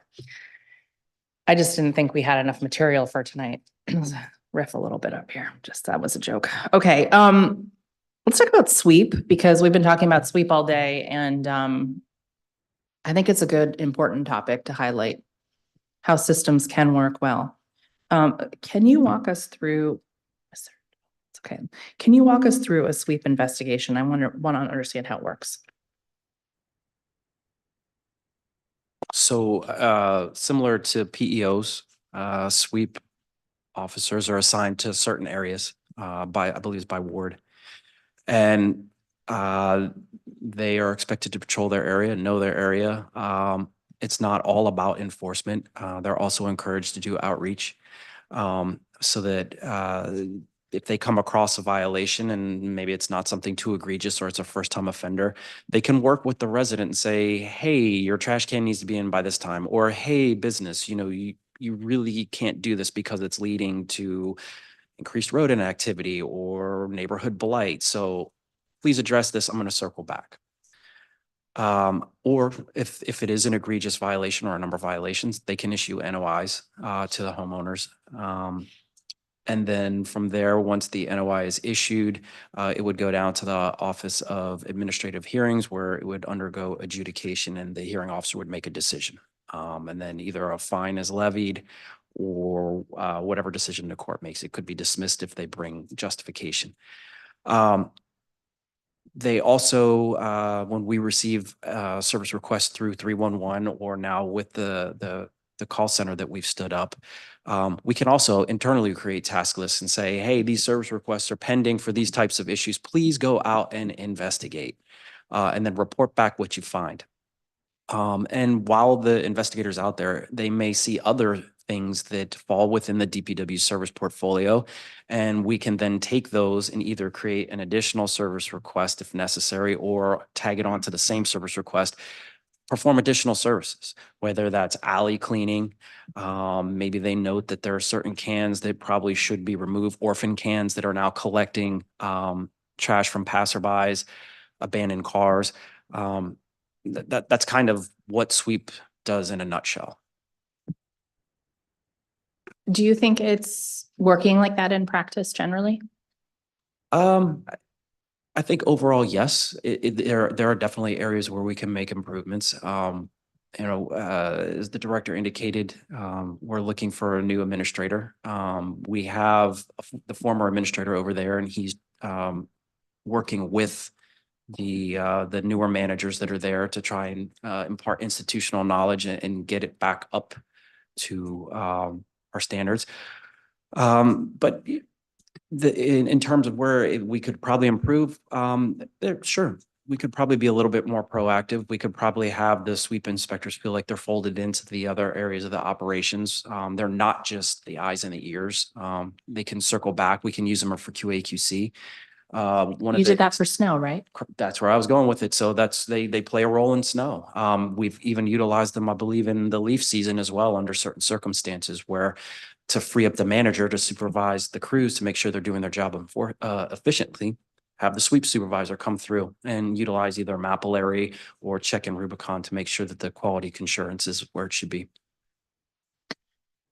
I just didn't think we had enough material for tonight. Riff a little bit up here. Just that was a joke. Okay. Let's talk about sweep, because we've been talking about sweep all day, and I think it's a good, important topic to highlight how systems can work well. Can you walk us through? It's okay. Can you walk us through a sweep investigation? I want to understand how it works. So similar to PEOs, sweep officers are assigned to certain areas by, I believe it's by ward. And they are expected to patrol their area, know their area. It's not all about enforcement. They're also encouraged to do outreach so that if they come across a violation and maybe it's not something too egregious or it's a first-time offender, they can work with the resident and say, hey, your trash can needs to be in by this time, or hey, business, you really can't do this because it's leading to increased rodent activity or neighborhood blight. So please address this. I'm going to circle back. Or if it is an egregious violation or a number of violations, they can issue NOIs to the homeowners. And then from there, once the NOI is issued, it would go down to the Office of Administrative Hearings, where it would undergo adjudication and the hearing officer would make a decision. And then either a fine is levied or whatever decision the court makes. It could be dismissed if they bring justification. They also, when we receive service requests through 311 or now with the call center that we've stood up, we can also internally create task lists and say, hey, these service requests are pending for these types of issues. Please go out and investigate and then report back what you find. And while the investigators out there, they may see other things that fall within the DPW service portfolio, and we can then take those and either create an additional service request if necessary, or tag it onto the same service request, perform additional services, whether that's alley cleaning. Maybe they note that there are certain cans that probably should be removed, orphan cans that are now collecting trash from passerbys, abandoned cars. That's kind of what sweep does in a nutshell. Do you think it's working like that in practice generally? I think overall, yes. There are definitely areas where we can make improvements. As the director indicated, we're looking for a new administrator. We have the former administrator over there, and he's working with the newer managers that are there to try and impart institutional knowledge and get it back up to our standards. But in terms of where we could probably improve, sure, we could probably be a little bit more proactive. We could probably have the sweep inspectors feel like they're folded into the other areas of the operations. They're not just the eyes and the ears. They can circle back. We can use them for QA/QC. You did that for snow, right? That's where I was going with it. So they play a role in snow. We've even utilized them, I believe, in the leaf season as well under certain circumstances where to free up the manager to supervise the crews to make sure they're doing their job efficiently, have the sweep supervisor come through and utilize either mapillary or check in Rubicon to make sure that the quality assurance is where it should be.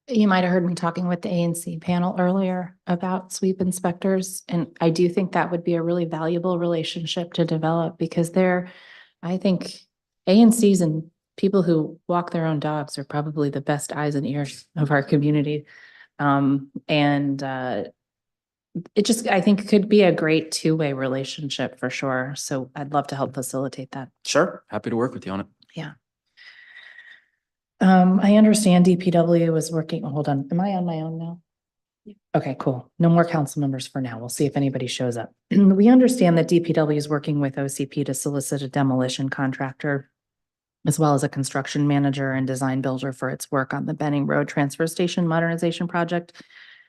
You might have heard me talking with the ANC panel earlier about sweep inspectors, and I do think that would be a really valuable relationship to develop because I think ANCs and people who walk their own dogs are probably the best eyes and ears of our community. I think could be a great two-way relationship for sure. So I'd love to help facilitate that. Sure. Happy to work with you on it. Yeah. I understand DPW was working, hold on, am I on my own now? Okay, cool. No more council members for now. We'll see if anybody shows up. We understand that DPW is working with OCP to solicit a demolition contractor as well as a construction manager and design builder for its work on the Benning Road Transfer Station Modernization Project,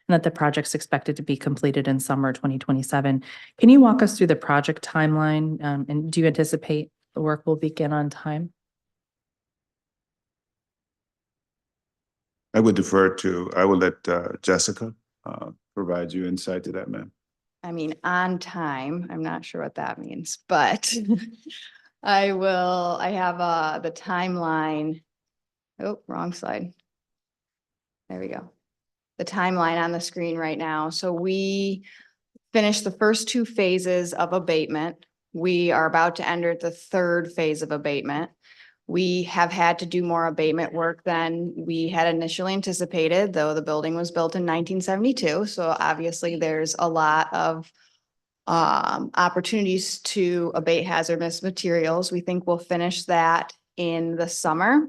and that the project's expected to be completed in summer 2027. Can you walk us through the project timeline? And do you anticipate the work will begin on time? I would let Jessica provide you insight to that, ma'am. I mean, on time, I'm not sure what that means, but I have the timeline. Oh, wrong slide. There we go. The timeline on the screen right now. So we finished the first two phases of abatement. We are about to enter the third phase of abatement. We have had to do more abatement work than we had initially anticipated, though the building was built in 1972. So obviously there's a lot of opportunities to abate hazardous materials. We think we'll finish that in the summer.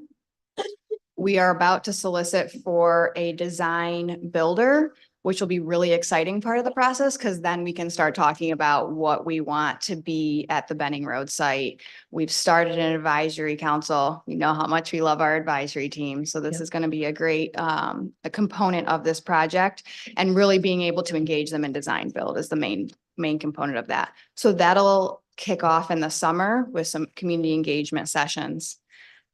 We are about to solicit for a design builder, which will be really exciting part of the process, because then we can start talking about what we want to be at the Benning Road site. We've started an advisory council. You know how much we love our advisory team. So this is going to be a great a component of this project, and really being able to engage them in design build is the main component of that. So that'll kick off in the summer with some community engagement sessions.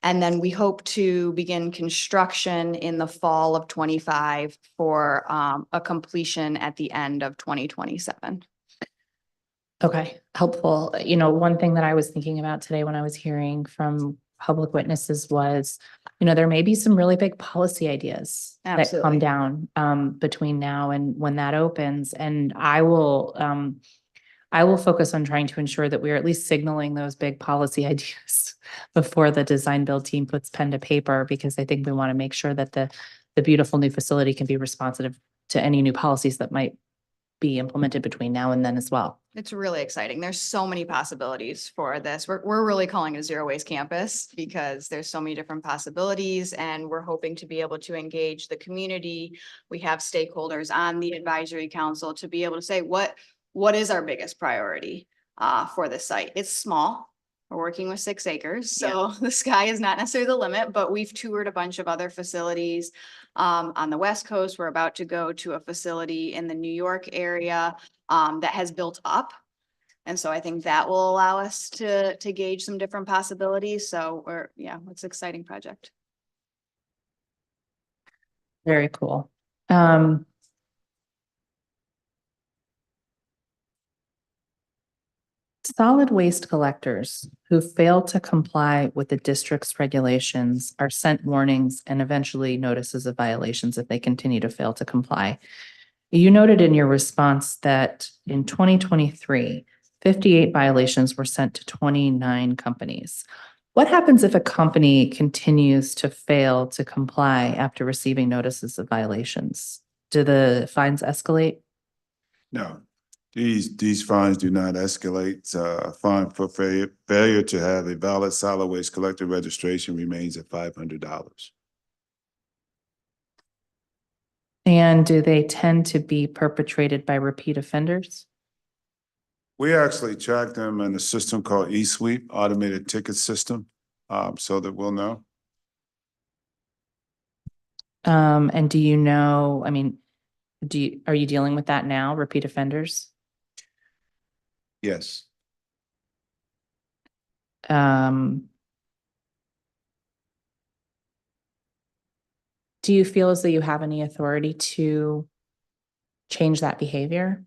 And then we hope to begin construction in the fall of 25 for a completion at the end of 2027. Okay, helpful. You know, one thing that I was thinking about today when I was hearing from public witnesses was, you know, there may be some really big policy ideas that Absolutely. come down between now and when that opens. And I will focus on trying to ensure that we're at least signaling those big policy ideas before the design build team puts pen to paper, because I think we want to make sure that the beautiful new facility can be responsive to any new policies that might be implemented between now and then as well. It's really exciting. There's so many possibilities for this. We're really calling it a zero waste campus because there's so many different possibilities, and we're hoping to be able to engage the community. We have stakeholders on the advisory council to be able to say what is our biggest priority for the site. It's small. We're working with 6 acres, so the sky is not necessarily the limit, but we've toured a bunch of other facilities on the West Coast. We're about to go to a facility in the New York area that has built up. And so I think that will allow us to gauge some different possibilities. So it's an exciting project. Very cool. Solid waste collectors who fail to comply with the district's regulations are sent warnings and eventually notices of violations if they continue to fail to comply. You noted in your response that in 2023, 58 violations were sent to 29 companies. What happens if a company continues to fail to comply after receiving notices of violations? Do the fines escalate? No, these fines do not escalate. Fine for failure to have a valid solid waste collector registration remains at $500. And do they tend to be perpetrated by repeat offenders? We actually track them in a system called eSweep, automated ticket system, so that we'll know. And do you know, I mean, are you dealing with that now, repeat offenders? Yes. Do you feel as though you have any authority to change that behavior?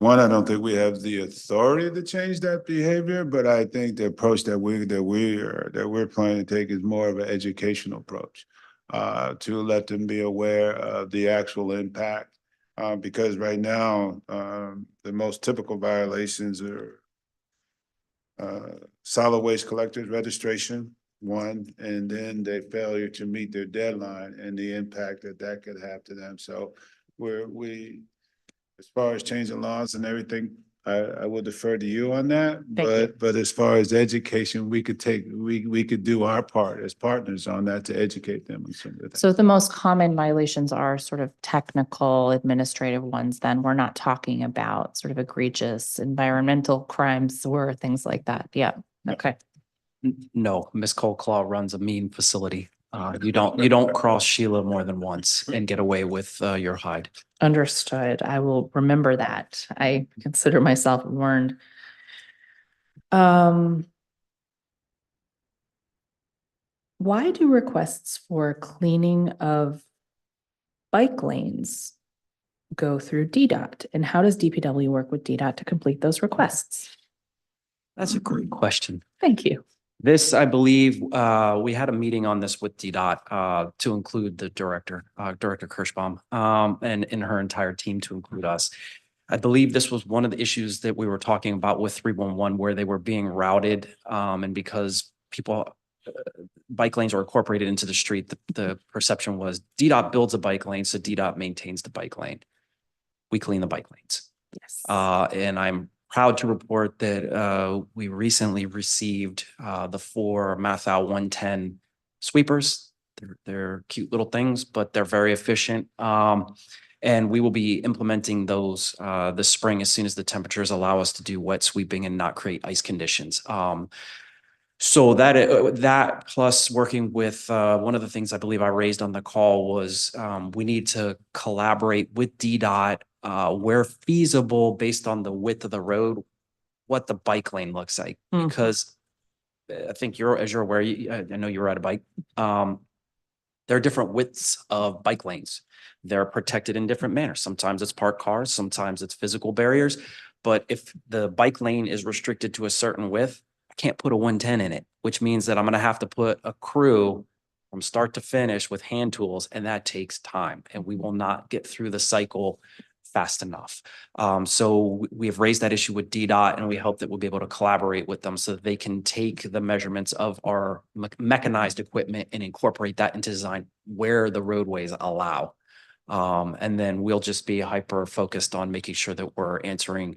One, I don't think we have the authority to change that behavior, but I think the approach that we're planning to take is more of an educational approach, to let them be aware of the actual impact. Because right now, the most typical violations are solid waste collectors registration, one, and then their failure to meet their deadline and the impact that could have to them. So as far as changing laws and everything, I will defer to you on that. But as far as education, we could do our part as partners on that to educate them on some of the things. So the most common violations are sort of technical administrative ones, then we're not talking about sort of egregious environmental crimes or things like that. Yeah. Okay. No, Ms. Coldclaw runs a mean facility. You don't cross Sheila more than once and get away with your hide. Understood. I will remember that. I consider myself warned. Why do requests for cleaning of bike lanes go through DDOT? And how does DPW work with DDOT to complete those requests? That's a great question. Thank you. This, I believe, we had a meeting on this with DDOT to include the director, Director Kirschbaum, and her entire team to include us. I believe this was one of the issues that we were talking about with 311, where they were being routed, and because people, bike lanes are incorporated into the street, the perception was DDOT builds a bike lane, so DDOT maintains the bike lane. We clean the bike lanes. Yes. And I'm proud to report that we recently received the 4 Mathau 110 sweepers. They're cute little things, but they're very efficient. And we will be implementing those this spring as soon as the temperatures allow us to do wet sweeping and not create ice conditions. So that plus working with one of the things I believe I raised on the call was we need to collaborate with DDOT where feasible based on the width of the road, what the bike lane looks like. Because I think as you're aware, I know you ride a bike. There are different widths of bike lanes. They're protected in different manners. Sometimes it's parked cars, sometimes it's physical barriers. But if the bike lane is restricted to a certain width, I can't put a 110 in it, which means that I'm going to have to put a crew from start to finish with hand tools, and that takes time, and we will not get through the cycle fast enough. So we have raised that issue with DDOT, and we hope that we'll be able to collaborate with them so that they can take the measurements of our mechanized equipment and incorporate that into design where the roadways allow. And then we'll just be hyper focused on making sure that we're answering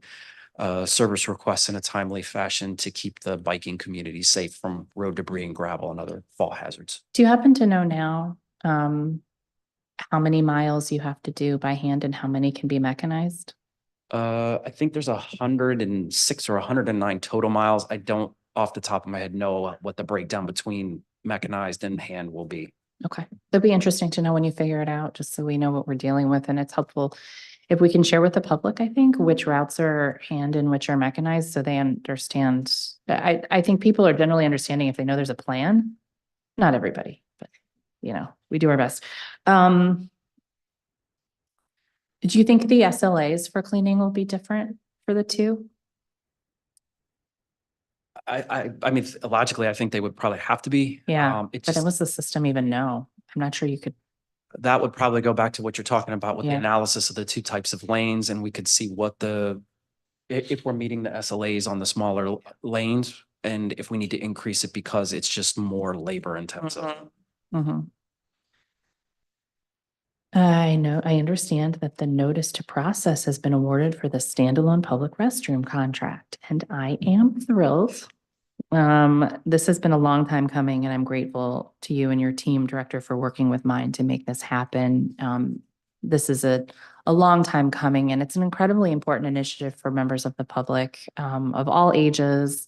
service requests in a timely fashion to keep the biking community safe from road debris and gravel and other fall hazards. Do you happen to know now how many miles you have to do by hand and how many can be mechanized? I think there's 106 or 109 total miles. I don't off the top of my head know what the breakdown between mechanized and hand will be. Okay, that'd be interesting to know when you figure it out, just so we know what we're dealing with, and it's helpful if we can share with the public, I think, which routes are hand and which are mechanized, so they understand. I think people are generally understanding if they know there's a plan. Not everybody, but we do our best. Do you think the SLAs for cleaning will be different for the two? I mean, logically, I think they would probably have to be. Yeah, It but just, unless the system even know, I'm not sure you could. that would probably go back to what you're talking about with the Yeah. analysis of the 2 types of lanes, and we could see what if we're meeting the SLAs on the smaller lanes, and if we need to increase it because it's just more labor intensive. Mhm. I know, I understand that the notice to process has been awarded for the standalone public restroom contract, and I am thrilled. This has been a long time coming, and I'm grateful to you and your team, Director, for working with mine to make this happen. This is a long time coming, and it's an incredibly important initiative for members of the public, of all ages,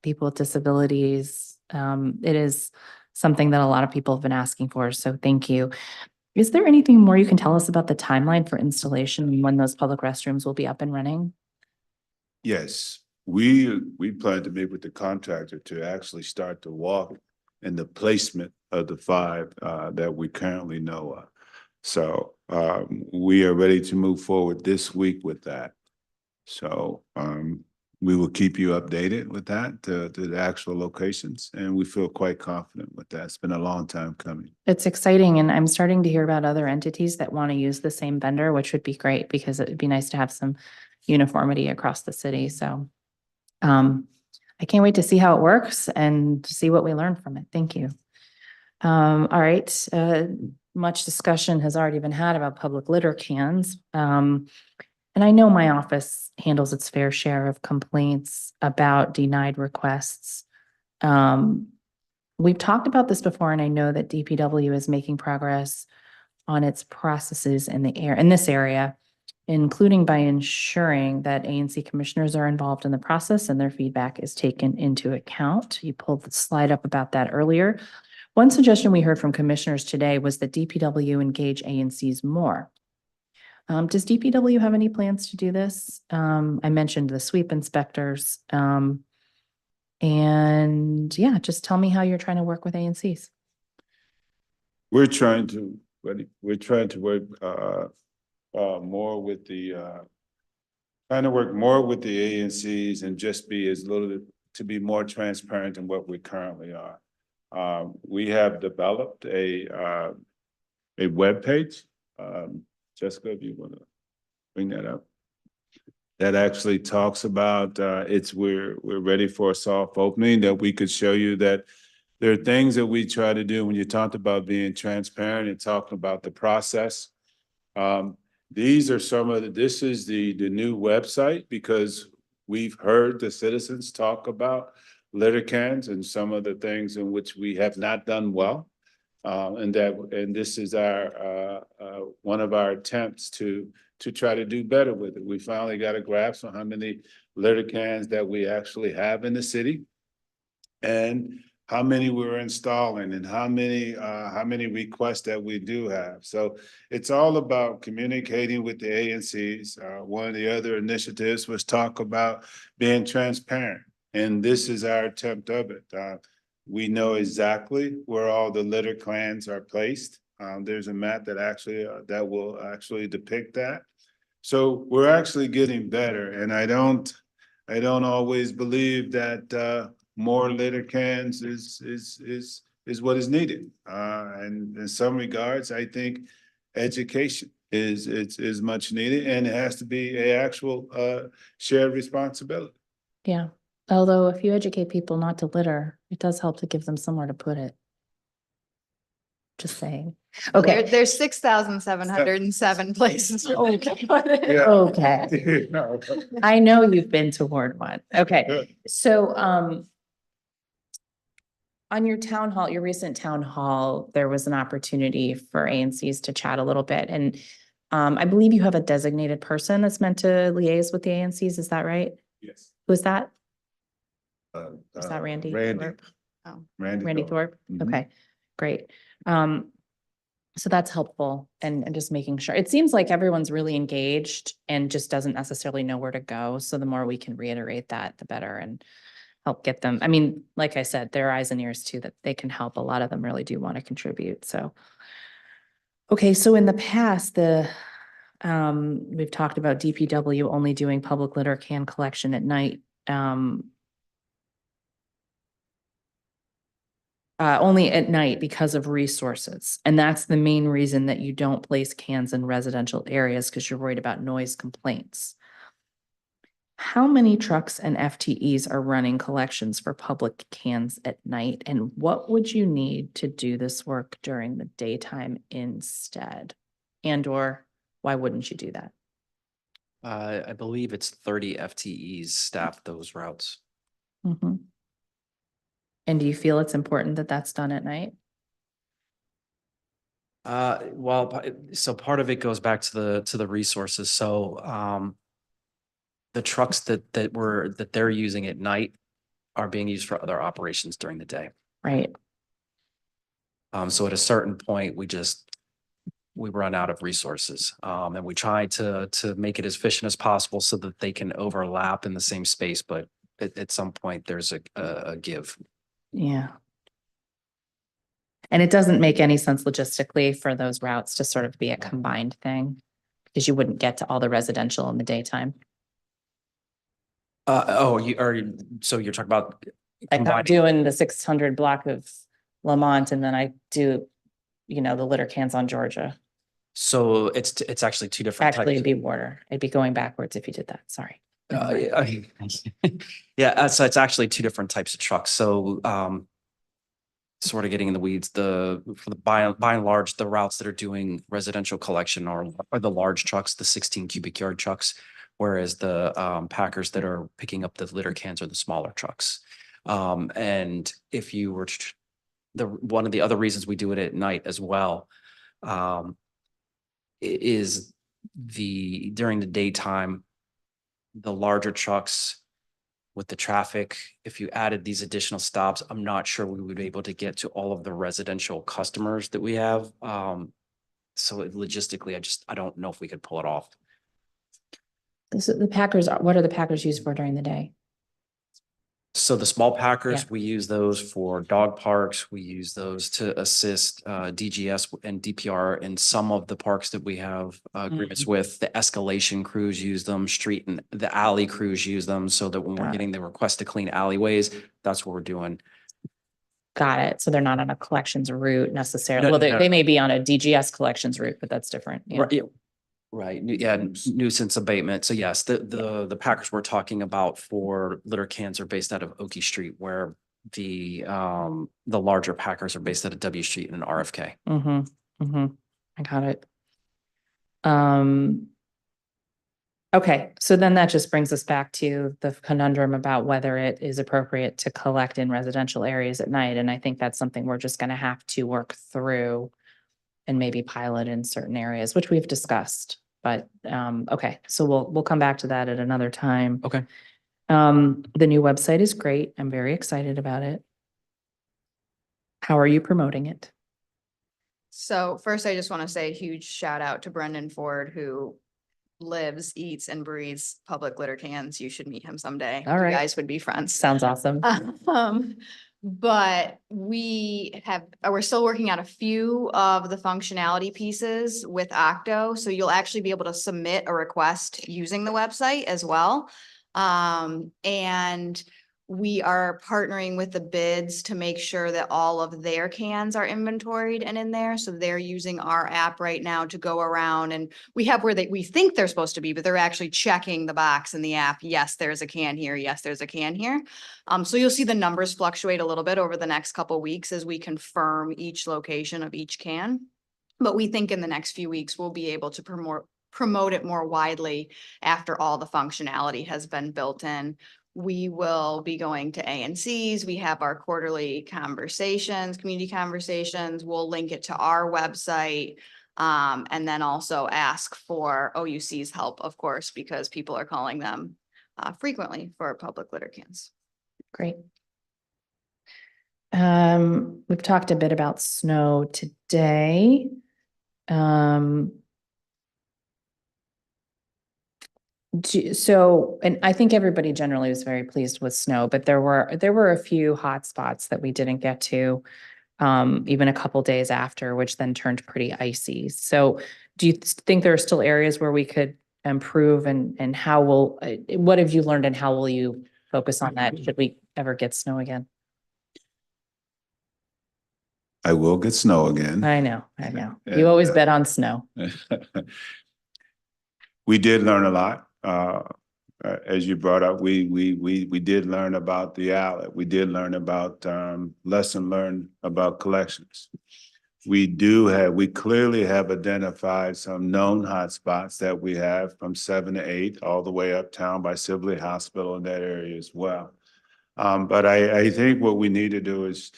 people with disabilities. It is something that a lot of people have been asking for, so thank you. Is there anything more you can tell us about the timeline for installation and when those public restrooms will be up and running? Yes, we plan to meet with the contractor to actually start the walk and the placement of the 5 that we currently know of. So we are ready to move forward this week with that. So we will keep you updated with that to the actual locations, and we feel quite confident with that. It's been a long time coming. It's exciting, and I'm starting to hear about other entities that want to use the same vendor, which would be great because it would be nice to have some uniformity across the city. So I can't wait to see how it works and to see what we learn from it. Thank you. All right. Much discussion has already been had about public litter cans. And I know my office handles its fair share of complaints about denied requests. We've talked about this before, and I know that DPW is making progress on its processes in this area, including by ensuring that ANC commissioners are involved in the process and their feedback is taken into account. You pulled the slide up about that earlier. One suggestion we heard from commissioners today was that DPW engage ANCs more. Does DPW have any plans to do this? I mentioned the sweep inspectors. And yeah, just tell me how you're trying to work with ANCs. We're trying to work more with the ANCs and just be as little to be more transparent than what we currently are. We have developed a webpage. Jessica, if you want to bring that up. That actually talks about we're ready for a soft opening, that we could show you that there are things that we try to do when you talked about being transparent and talking about the process. These are this is the new website, because we've heard the citizens talk about litter cans and some of the things in which we have not done well. And this is our one of our attempts to try to do better with it. We finally got a grasp on how many litter cans that we actually have in the city, and how many we're installing, and how many requests that we do have. So it's all about communicating with the ANCs. One of the other initiatives was talk about being transparent, and this is our attempt of it. We know exactly where all the litter cans are placed. There's a map that that will actually depict that. So we're actually getting better, and I don't always believe that more litter cans is what is needed. And in some regards, I think education is much needed, and it has to be an actual shared responsibility. Yeah. Although if you educate people not to litter, it does help to give them somewhere to put it. Just saying. Okay. There's 6,707 places. Okay. Yeah. Okay. I know you've been to Ward 1. Okay. So, on your town hall, your recent town hall, there was an opportunity for ANCs to chat a little bit. And I believe you have a designated person that's meant to liaise with the ANCs. Is that right? Yes. Who's that? Is that Randy? Randy. Thorpe? Oh. Randy Thorpe? Mhm. Okay, great. So that's helpful, and just making sure. It seems like everyone's really engaged and just doesn't necessarily know where to go. So the more we can reiterate that, the better, and help get them. I mean, like I said, their eyes and ears too, that they can help. A lot of them really do want to contribute. So, okay, so in the past, we've talked about DPW only doing public litter can collection at night. Only at night because of resources. And that's the main reason that you don't place cans in residential areas, because you're worried about noise complaints. How many trucks and FTEs are running collections for public cans at night? And what would you need to do this work during the daytime instead? And/or why wouldn't you do that? I believe it's 30 FTEs staff those routes. Mhm. And do you feel it's important that that's done at night? So part of it goes back to the resources. So the trucks that they're using at night are being used for other operations during the day. Right. So at a certain point, we run out of resources. And we try to make it as efficient as possible so that they can overlap in the same space, but at some point there's a give. Yeah. And it doesn't make any sense logistically for those routes to sort of be a combined thing, because you wouldn't get to all the residential in the daytime. So you're talking about Like I'm combining. doing the 600 block of Lamont, and then I do, the litter cans on Georgia. So it's actually two different Actually, it'd types. be water. It'd be going backwards if you did that. Sorry. Yeah, so it's actually two different types of trucks. So sort of getting in the weeds, by and large, the routes that are doing residential collection are the large trucks, the 16 cubic yard trucks, whereas the packers that are picking up the litter cans are the smaller trucks. And if you were one of the other reasons we do it at night as well, is during the daytime, the larger trucks with the traffic, if you added these additional stops, I'm not sure we would be able to get to all of the residential customers that we have. So logistically, I don't know if we could pull it off. So the Packers, what are the Packers used for during the day? So the small packers, Yeah. we use those for dog parks. We use those to assist DGS and DPR in some of the parks that we have agreements with. The escalation crews use them, street and the alley crews use them, so that when we're Got it. getting the request to clean alleyways, that's what we're doing. Got it. So they're not on a collections route necessarily. No, Well, no. they may be on a DGS collections route, but that's different. Yeah. Right, yeah. Right, yeah, nuisance abatement. So yes, the packers we're talking about for litter cans are based out of Oakey Street, where the larger packers are based out of W Street and RFK. Mm-hmm. Mm-hmm. I got it. Okay, so then that just brings us back to the conundrum about whether it is appropriate to collect in residential areas at night. And I think that's something we're just gonna have to work through and maybe pilot in certain areas, which we've discussed. But okay, so we'll come back to that at another time. Okay. The new website is great. I'm very excited about it. How are you promoting it? So first, I just want to say a huge shout out to Brendan Ford, who lives, eats, and breathes public litter cans. You should meet him someday. All right. You guys would be friends. Sounds awesome. But we're still working out a few of the functionality pieces with Octo. So you'll actually be able to submit a request using the website as well. And we are partnering with the bids to make sure that all of their cans are inventoried and in there. So they're using our app right now to go around, and we have where we think they're supposed to be, but they're actually checking the box in the app. Yes, there's a can here. Yes, there's a can here. So you'll see the numbers fluctuate a little bit over the next couple of weeks as we confirm each location of each can. But we think in the next few weeks, we'll be able to promote it more widely after all the functionality has been built in. We will be going to ANCs. We have our quarterly conversations, community conversations. We'll link it to our website. And then also ask for OUC's help, of course, because people are calling them frequently for public litter cans. Great. We've talked a bit about snow today. So, and I think everybody generally was very pleased with snow, but there were a few hot spots that we didn't get to, even a couple days after, which then turned pretty icy. So do you think there are still areas where we could improve, and what have you learned and how will you focus on that should we ever get snow again? I will get snow again. I know. You always bet on snow. We did learn a lot. As you brought up, we did learn about the outlet. We did learn about lesson learned about collections. We clearly have identified some known hotspots that we have from 7 to 8 all the way uptown by Sibley Hospital in that area as well. But I think what we need to do is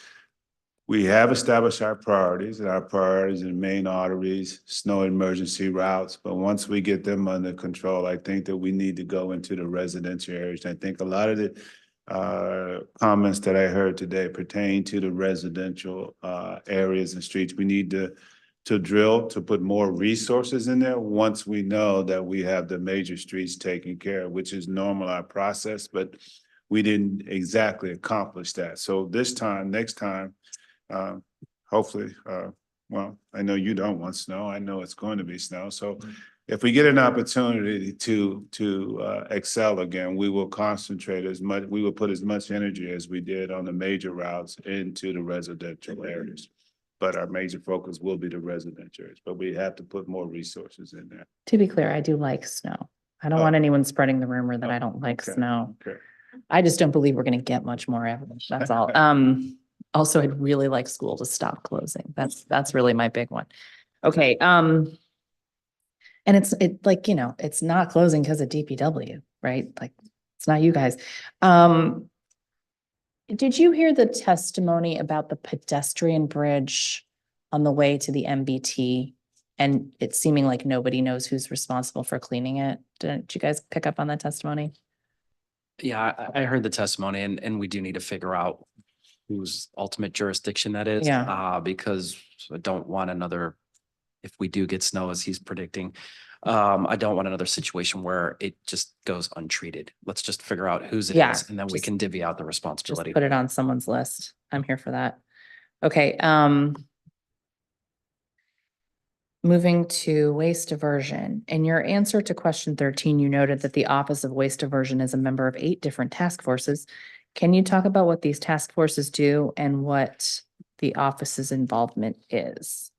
we have established our priorities, and our priorities in main arteries, snow emergency routes. But once we get them under control, I think that we need to go into the residential areas. I think a lot of the comments that I heard today pertain to the residential areas and streets. We need to drill, to put more resources in there once we know that we have the major streets taken care of, which is normal, our process, but we didn't exactly accomplish that. So next time, hopefully, well, I know you don't want snow. I know it's going to be snow. So if we get an opportunity to excel again, we will concentrate we will put as much energy as we did on the major routes into the residential areas. But our major focus will be the residential areas, but we have to put more resources in there. To be clear, I do like snow. I don't want anyone spreading the rumor that I don't like snow. Okay. I just don't believe we're going to get much more evidence. That's all. Also, I'd really like school to stop closing. That's really my big one. Okay. And it's not closing because of DPW, right? Like, it's not you guys. Did you hear the testimony about the pedestrian bridge on the way to the MBT? And it's seeming like nobody knows who's responsible for cleaning it. Did you guys pick up on that testimony? Yeah, I heard the testimony, and we do need to figure out whose ultimate jurisdiction that is. Yeah. Because I don't want another if we do get snow as he's predicting. I don't want another situation where it just goes untreated. Let's just figure out whose it Yeah, is, and then we just- can divvy out the Just responsibility. put it on someone's list. I'm here for that. Okay, moving to waste diversion. In your answer to question 13, you noted that the Office of Waste Diversion is a member of 8 different task forces. Can you talk about what these task forces do and what the office's involvement is?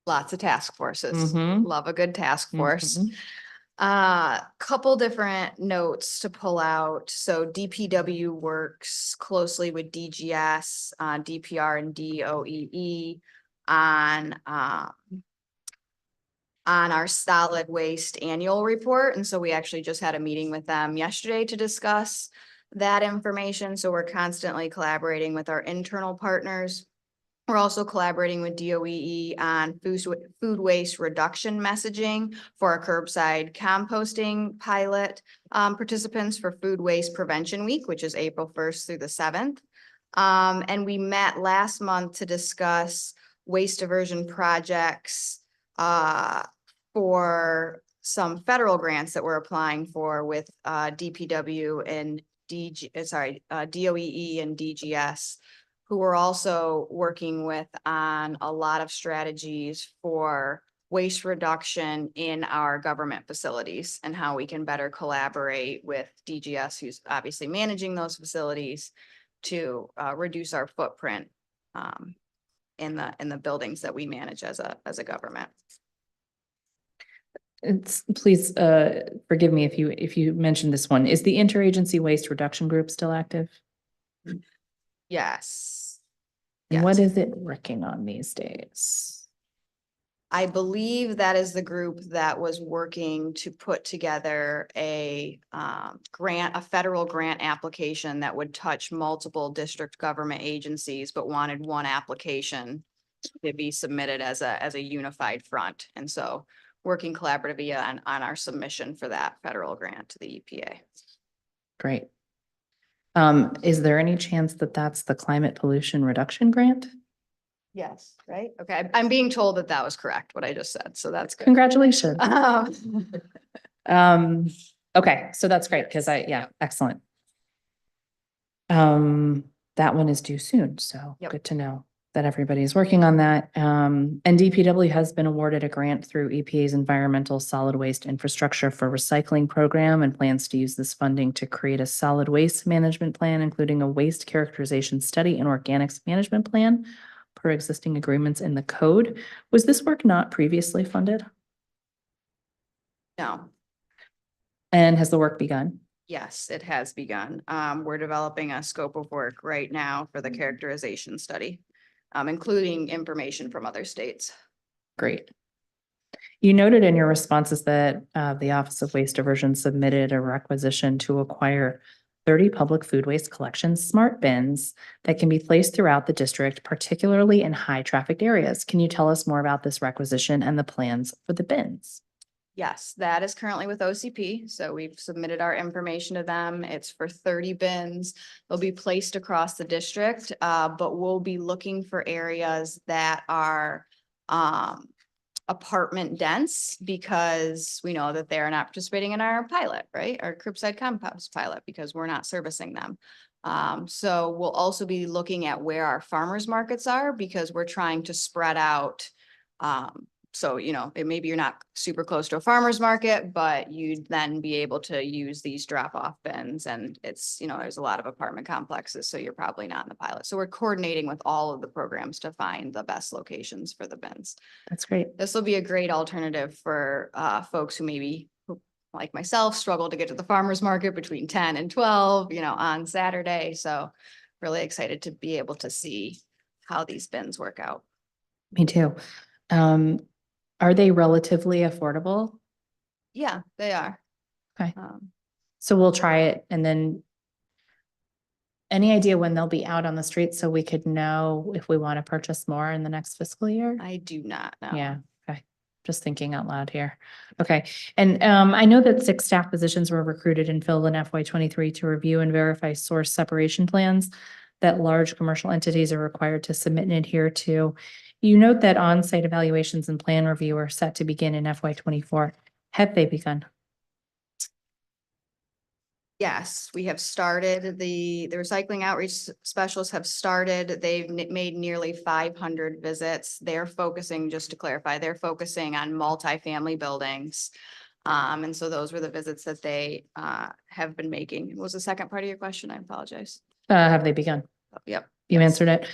Lots of task forces. Mhm. Love a good task force. Mhm. Couple different notes to pull out. So DPW works closely with DGS, DPR and DOEE on our solid waste annual report. And so we actually just had a meeting with them yesterday to discuss that information. So we're constantly collaborating with our internal partners. We're also collaborating with DOEE on food waste reduction messaging for our curbside composting pilot participants for Food Waste Prevention Week, which is April 1st through the 7th. And we met last month to discuss waste diversion projects for some federal grants that we're applying for with DPW and DOEE and DGS, who are also working with on a lot of strategies for waste reduction in our government facilities and how we can better collaborate with DGS, who's obviously managing those facilities, to reduce our footprint in the buildings that we manage as a government. Please forgive me if you mentioned this one. Is the Interagency Waste Reduction Group still active? Yes. And what is it working on these days? I believe that is the group that was working to put together a federal grant application that would touch multiple district government agencies, but wanted one application to be submitted as a unified front. And so working collaboratively on our submission for that federal grant to the EPA. Great. Is there any chance that that's the climate pollution reduction grant? Yes, right? Okay, I'm being told that that was correct, what I just said, so that's good. Congratulations. Okay, so that's great, because excellent. That one is due soon, so good to know that everybody's working on that. And DPW has been awarded a grant through EPA's Environmental Solid Waste Infrastructure for Recycling Program and plans to use this funding to create a solid waste management plan, including a waste characterization study and organics management plan per existing agreements in the code. Was this work not previously funded? No. And has the work begun? Yes, it has begun. We're developing a scope of work right now for the characterization study, including information from other states. Great. You noted in your responses that the Office of Waste Diversion submitted a requisition to acquire 30 public food waste collection smart bins that can be placed throughout the district, particularly in high trafficked areas. Can you tell us more about this requisition and the plans for the bins? Yes, that is currently with OCP. So we've submitted our information to them. It's for 30 bins. They'll be placed across the district, but we'll be looking for areas that are apartment dense, because we know that they're not participating in our pilot, right? Our curbside compost pilot, because we're not servicing them. So we'll also be looking at where our farmers markets are, because we're trying to spread out. So, maybe you're not super close to a farmer's market, but you'd then be able to use these drop-off bins, and it's, there's a lot of apartment complexes, so you're probably not in the pilot. So we're coordinating with all of the programs to find the best locations for the bins. That's great. This will be a great alternative for folks who maybe, like myself, struggle to get to the farmer's market between 10 and 12, on Saturday. So really excited to be able to see how these bins work out. Me too. Are they relatively affordable? Yeah, they are. Okay. So we'll try it, and then any idea when they'll be out on the street so we could know if we want to purchase more in the next fiscal year? I do not know. Yeah. Okay. Just thinking out loud here. Okay. And I know that 6 staff positions were recruited and filled in FY23 to review and verify source separation plans. that large commercial entities are required to submit and adhere to. You note that on-site evaluations and plan review are set to begin in FY '24. Have they begun? Yes, we have started, the recycling outreach specialists have started. They've made nearly 500 visits. They're focusing, just to clarify, they're focusing on multifamily buildings. And so those were the visits that they have been making. What was the second part of your question? I apologize. Have they begun? Yep. You Yes. answered it.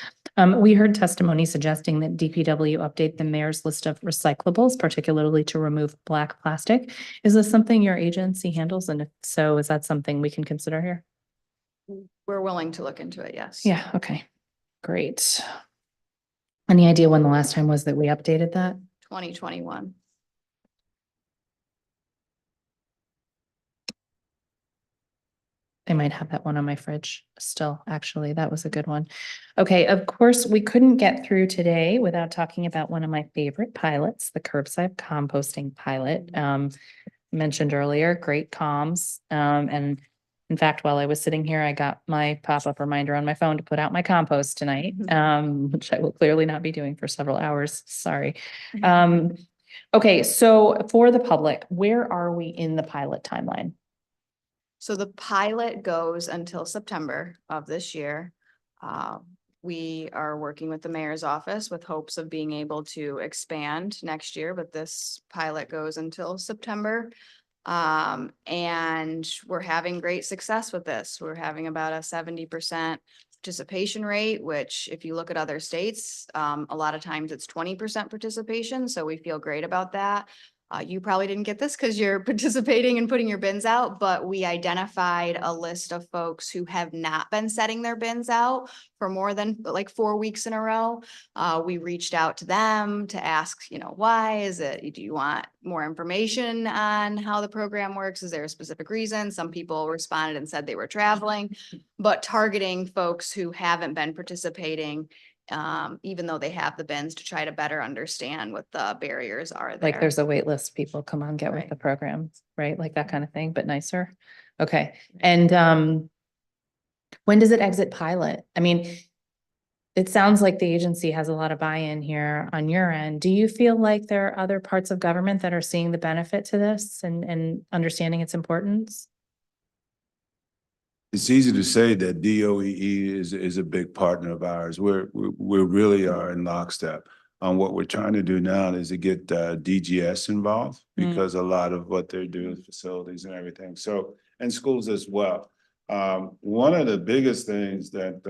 We heard testimony suggesting that DPW update the mayor's list of recyclables, particularly to remove black plastic. Is this something your agency handles? And if so, is that something we can consider here? We're willing to look into it, yes. Yeah, okay, great. Any idea when the last time was that we updated that? 2021. I might have that one on my fridge still, actually. That was a good one. Okay, of course, we couldn't get through today without talking about one of my favorite pilots, the curbside composting pilot. Mentioned earlier, great comms. And in fact, while I was sitting here, I got my pop-up reminder on my phone to put out my compost tonight, which I will clearly not be doing for several hours. Sorry. Okay, so for the public, where are we in the pilot timeline? So the pilot goes until September of this year. We are working with the mayor's office with hopes of being able to expand next year, but this pilot goes until September. And we're having great success with this. We're having about a 70% participation rate, which if you look at other states, a lot of times it's 20% participation. So we feel great about that. You probably didn't get this because you're participating and putting your bins out, but we identified a list of folks who have not been setting their bins out for more than like 4 weeks in a row. We reached out to them to ask, why is it? Do you want more information on how the program works? Is there a specific reason? Some people responded and said they were traveling, but targeting folks who haven't been participating, even though they have the bins, to try to better understand what the barriers are there. Like there's a wait list, people come on, get with Right. the program, right? Like that kind of thing, but nicer. Okay, and when does it exit pilot? I mean, it sounds like the agency has a lot of buy-in here on your end. Do you feel like there are other parts of government that are seeing the benefit to this and understanding its importance? It's easy to say that DOEE is a big partner of ours. We really are in lockstep. What we're trying to do now is to get DGS involved because a lot of what they're doing is facilities and everything. So, and schools as well. One of the biggest things that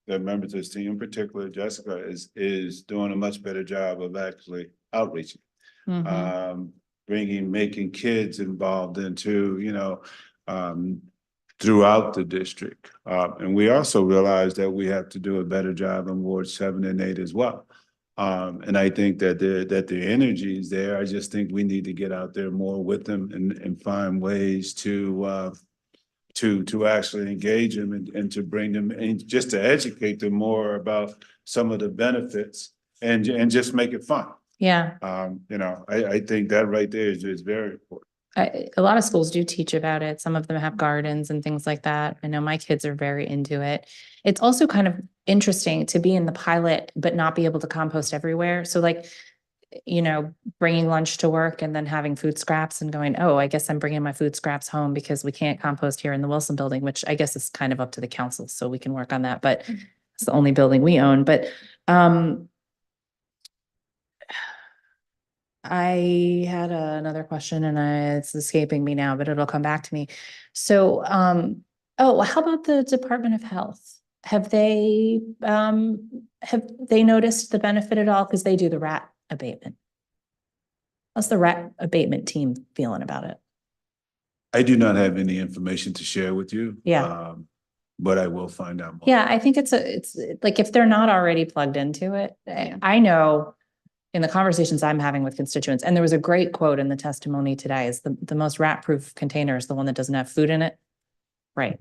members of this team, in particular Jessica, is doing a much better job of actually outreaching, making kids involved into, throughout the district. And we also realize that we have to do a better job in Ward 7 and 8 as well. And I think that the energy is there. I just think we need to get out there more with them and find ways to actually engage them and to bring them and just to educate them more about some of the benefits and just make it fun. Yeah. I think that right there is very important. A lot of schools do teach about it. Some of them have gardens and things like that. I know my kids are very into it. It's also kind of interesting to be in the pilot, but not be able to compost everywhere. So like, bringing lunch to work and then having food scraps and going, oh, I guess I'm bringing my food scraps home because we can't compost here in the Wilson building, which I guess is kind of up to the council. So we can work on that, but it's the only building we own. But, I had another question and it's escaping me now, but it'll come back to me. So, how about the Department of Health? Have they noticed the benefit at all? Because they do the rat abatement. How's the rat abatement team feeling about it? I do not have any information to share with you. Yeah. But I will find out more. Yeah, I think it's like if they're not already plugged into it, I know in the conversations I'm having with constituents, and there was a great quote in the testimony today, is the most rat-proof container is the one that doesn't have food in it. Right.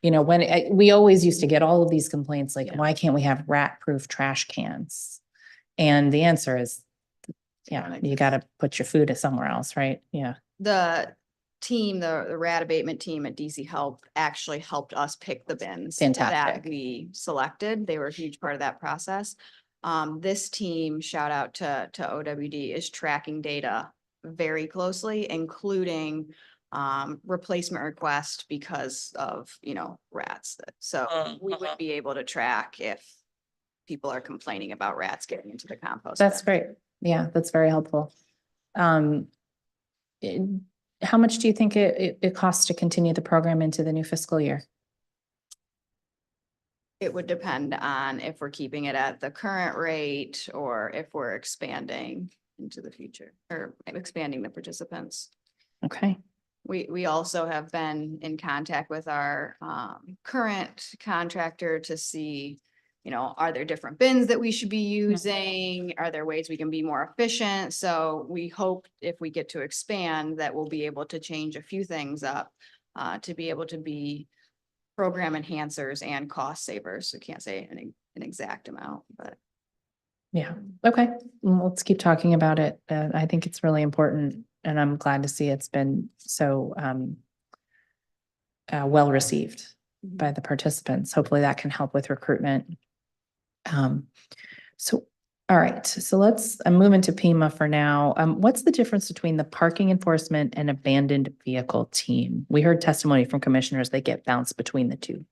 When we always used to get all of these complaints, like, why can't we have rat-proof trash cans? And the answer is, you got to put your food somewhere else, right? Yeah. The team, the rat abatement team at DC actually helped us pick the bins Fantastic. that we selected. They were a huge part of that process. This team, shout out to OWD, is tracking data very closely, including replacement request because of, rats. So we would be able to track if people are complaining about rats getting into the compost. That's bin. great. Yeah, that's very helpful. How much do you think it costs to continue the program into the new fiscal year? It would depend on if we're keeping it at the current rate or if we're expanding into the future or expanding the participants. Okay. We also have been in contact with our current contractor to see, are there different bins that we should be using? Are there ways we can be more efficient? So we hope if we get to expand that we'll be able to change a few things up to be able to be program enhancers and cost savers. We can't say an exact amount, but. Yeah. Okay. Well, let's keep talking about it. I think it's really important, and I'm glad to see it's been so well received by the participants. Hopefully that can help with recruitment. All right. So I'm moving to PEMA for now. What's the difference between the parking enforcement and abandoned vehicle team? We heard testimony from commissioners, they get bounced between the two.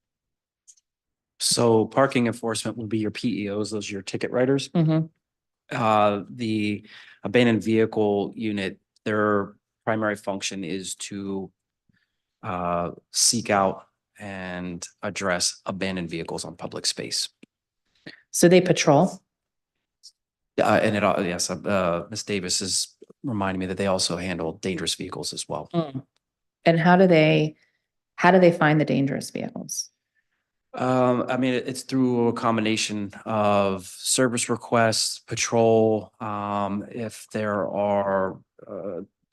So parking enforcement will be your PEOs, those are your ticket writers. The abandoned vehicle unit, their primary function is to seek out and address abandoned vehicles on public space. So they patrol? And yes, Ms. Davis is reminding me that they also handle dangerous vehicles as well. And how do they find the dangerous vehicles? I mean, it's through a combination of service requests, patrol. If there are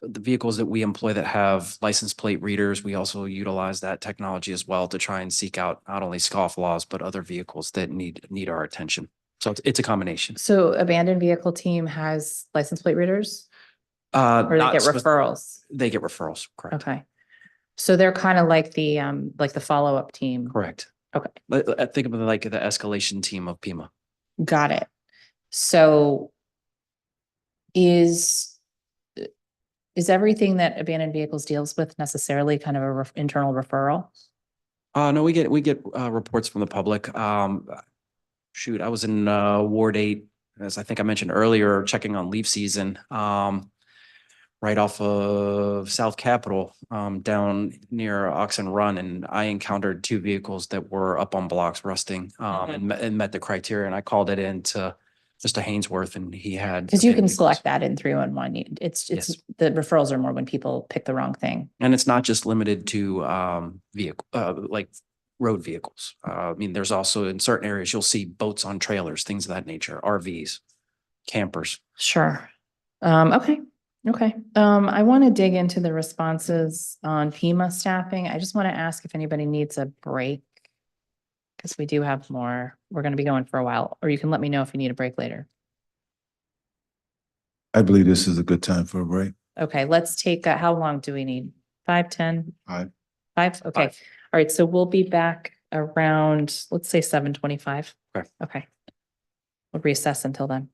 the vehicles that we employ that have license plate readers, we also utilize that technology as well to try and seek out not only scofflaws, but other vehicles that need our attention. So it's a combination. So abandoned vehicle team has license plate readers? Or they Not get spec- referrals? They get referrals, correct. Okay. So they're kind of like the follow-up team. Correct. Okay. Think of it like the escalation team of PEMA. Got it. So is everything that abandoned vehicles deals with necessarily kind of a internal referral? No, we get reports from the public. Shoot, I was in Ward 8, as I think I mentioned earlier, checking on leaf season, right off of South Capitol, down near Oxen Run, and I encountered 2 vehicles that were up on blocks rusting, and met the criteria, and I called it in to Mr. Hainsworth, and he had. Because you can abandoned select that in 311. It's Yes. the referrals are more when people pick the wrong thing. And it's not just limited to vehicle, like road vehicles. I mean, there's also in certain areas, you'll see boats on trailers, things of that nature, RVs, campers. Sure. Okay. I want to dig into the responses on FEMA staffing. I just want to ask if anybody needs a break, because we do have more. We're going to be going for a while, or you can let me know if you need a break later. I believe this is a good time for a break. Okay, let's take, how long do we need? 5, 10? 5. 5? Okay. All right, so we'll be back around, let's say 7:25. Okay. We'll recess until then.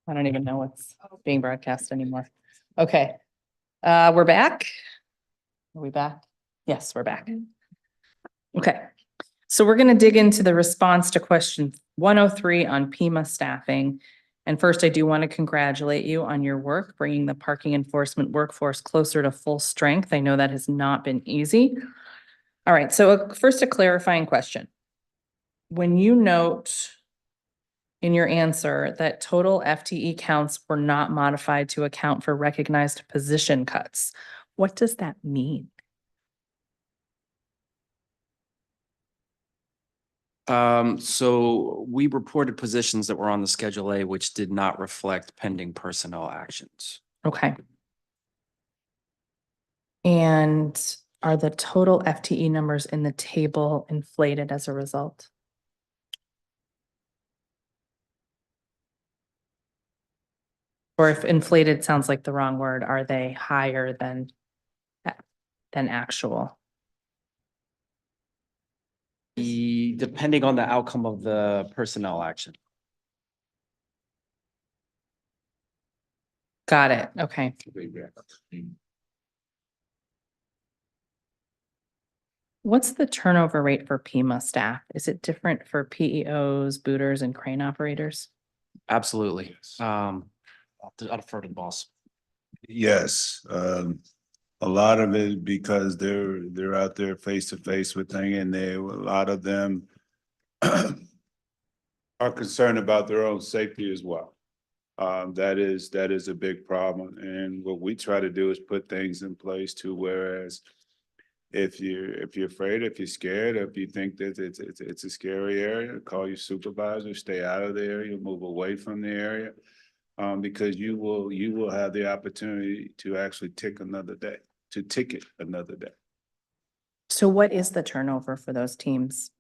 I don't even know what's being broadcast anymore. Okay. We're back. Are we back? Yes, we're back. Okay. So we're going to dig into the response to question 103 on PEMA staffing. And first, I do want to congratulate you on your work, bringing the parking enforcement workforce closer to full strength. I know that has not been easy. All right. So first, a clarifying question. When you note in your answer that total FTE counts were not modified to account for recognized position cuts, what does that mean? So we reported positions that were on the Schedule A, which did not reflect pending personnel actions. Okay. And are the total FTE numbers in the table inflated as a result? Or if inflated sounds like the wrong word, are they higher than actual? Depending on the outcome of the personnel action. Got it. Okay. What's the turnover rate for PEMA staff? Is it different for PEOs, booters, and crane operators? Absolutely. I'll defer to the boss. Yes, a lot of it because they're out there face to face with things, and a lot of them are concerned about their own safety as well. That is a big problem, and what we try to do is put things in place to whereas if you're afraid, if you're scared, if you think that it's a scary area, call your supervisor, stay out of the area, move away from the area. Because you will have the opportunity to actually ticket another day. So what is the turnover for those teams?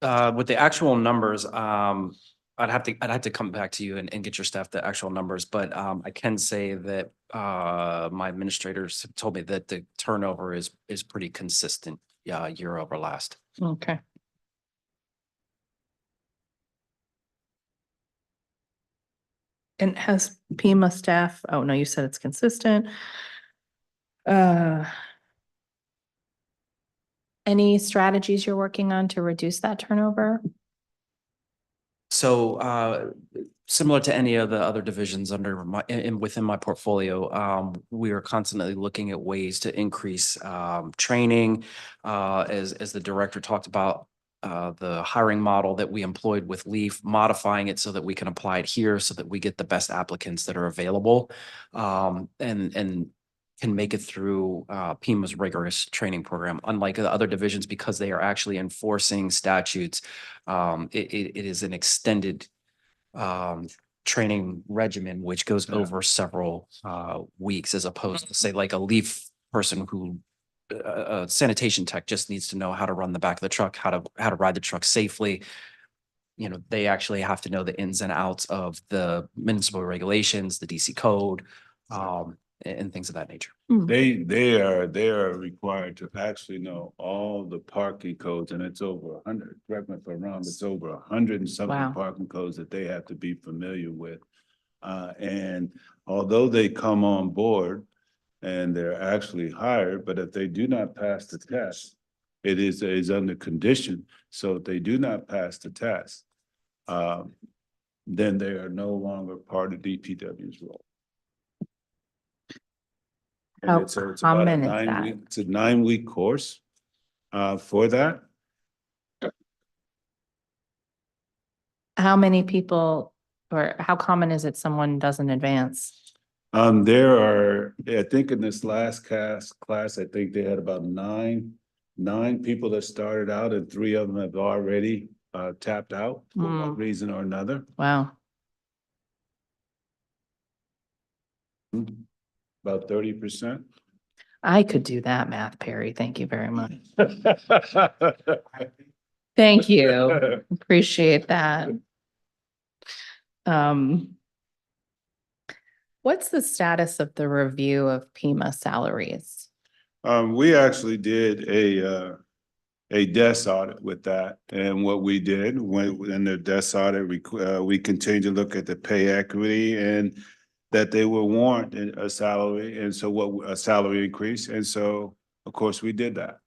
With the actual numbers, I'd have to come back to you and get your staff the actual numbers, but I can say that my administrators have told me that the turnover is pretty consistent, year over last. Okay. And has PEMA staff, oh no, you said it's consistent. Any strategies you're working on to reduce that turnover? So similar to any of the other divisions under within my portfolio, we are constantly looking at ways to increase training. As the director talked about, the hiring model that we employed with LEAF, modifying it so that we can apply it here so that we get the best applicants that are available, and can make it through PEMA's rigorous training program. Unlike the other divisions, because they are actually enforcing statutes, it is an extended training regimen, which goes over several weeks, as opposed to say like a LEAF person who a sanitation tech just needs to know how to run the back of the truck, how to ride the truck safely. You know, they actually have to know the ins and outs of the municipal regulations, the DC code, and things of that nature. They are required to actually know all the parking codes, and it's over 100. Correct me if I'm wrong, it's over 100 and something Wow. parking codes that they have to be familiar with. And although they come on board and they're actually hired, but if they do not pass the test, it is under condition. So if they do not pass the test, then they are no longer part of DPW's role. And How it's about a common is 9-week, that? it's a 9-week course for that. How many people, or how common is it someone doesn't advance? There are, I think in this last class, I think they had about nine people that started out, and 3 of them have already tapped out for one reason or another. Wow. About 30%. I could do that math, Perry. Thank you very much. Thank you. Appreciate that. What's the status of the review of PEMA salaries? We actually did a a desk audit with that. And what we did when in the desk audit, we continued to look at the pay equity and that they will warrant a salary. And so a salary increase. And so, of course, we did that.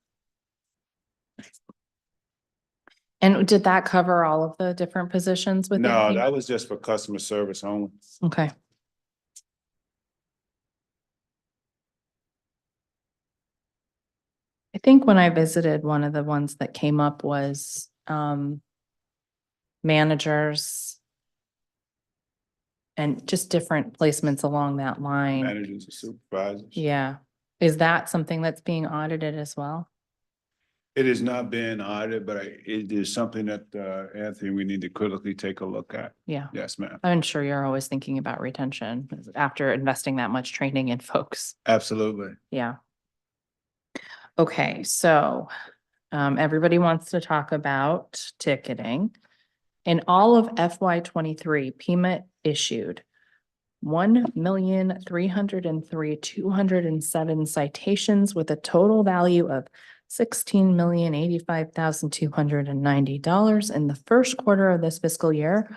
And did that cover all of the different positions within? No, FEMA? that was just for customer service only. Okay. I think when I visited, one of the ones that came up was managers and just different placements along that line. Managers and supervisors. Yeah. Is that something that's being audited as well? It is not being audited, but it is something that, Anthony, we need to critically take a look at. Yeah. Yes, ma'am. I'm sure you're always thinking about retention after investing that much training in folks. Absolutely. Yeah. Okay, so everybody wants to talk about ticketing. In all of FY 23, PEMA issued 1,303,207 citations with a total value of $16,085,290. In the first quarter of this fiscal year,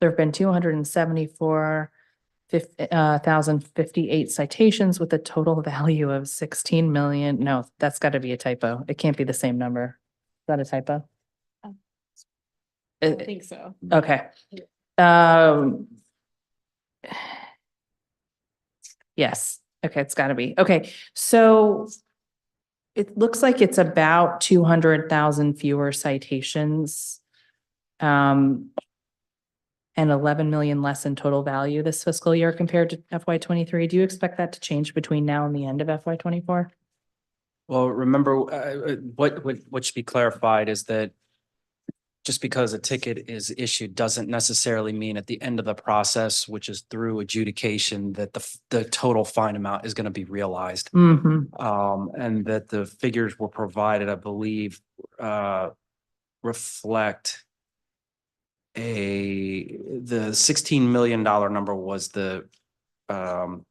there have been 274,058 citations with a total value of 16 million. No, that's got to be a typo. It can't be the same number. Is that a typo? I think so. Okay. Yes. Okay, it's gotta be. Okay, so it looks like it's about 200,000 fewer citations. And 11 million less in total value this fiscal year compared to FY 23. Do you expect that to change between now and the end of FY 24? Well, remember, what should be clarified is that just because a ticket is issued doesn't necessarily mean at the end of the process, which is through adjudication, that the total fine amount is going to be realized. Mm-hmm. And that the figures were provided, I believe, reflect the $16 million number was the Q1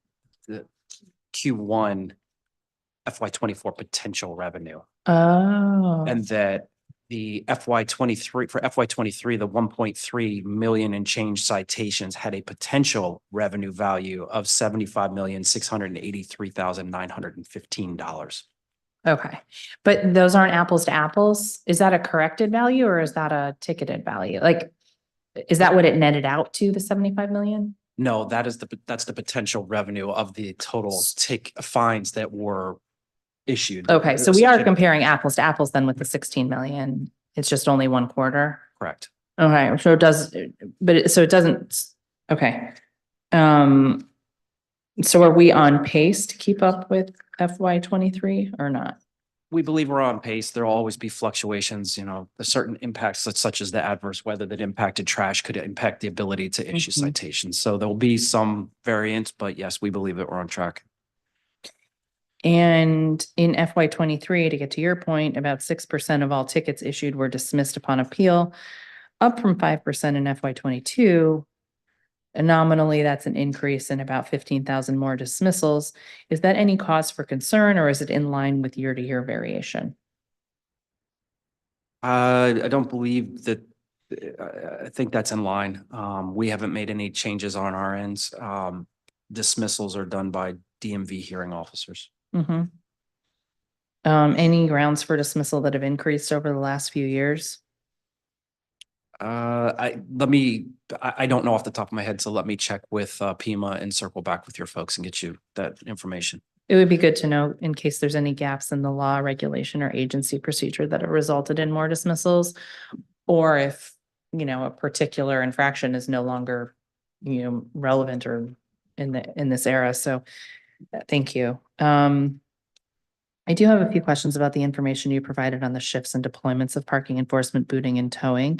FY 24 potential revenue. Oh. And that the FY 23 for FY 23, the 1.3 million and change citations had a potential revenue value of $75,683,915. Okay, but those aren't apples to apples. Is that a corrected value or is that a ticketed value? Like, is that what it netted out to, the 75 million? No, that's the potential revenue of the total fines that were issued. Okay, so we are comparing apples to apples then with the 16 million. It's just only one quarter. Correct. Okay, so it does, but it doesn't, okay. So are we on pace to keep up with FY 23 or not? We believe we're on pace. There'll always be fluctuations, the certain impacts such as the adverse weather that impacted trash could impact the ability to issue citations. So there'll be some variance, but yes, we believe that we're on track. And in FY 23, to get to your point, about 6% of all tickets issued were dismissed upon appeal, up from 5% in FY 22. And nominally, that's an increase in about 15,000 more dismissals. Is that any cause for concern or is it in line with year-to-year variation? I don't believe that. I think that's in line. We haven't made any changes on our ends. Dismissals are done by DMV hearing officers. Mm-hmm. Any grounds for dismissal that have increased over the last few years? I don't know off the top of my head, so let me check with PEMA and circle back with your folks and get you that information. It would be good to know in case there's any gaps in the law, regulation, or agency procedure that have resulted in more dismissals, or if, a particular infraction is no longer, relevant or in this era. So thank you. I do have a few questions about the information you provided on the shifts and deployments of parking enforcement, booting, and towing.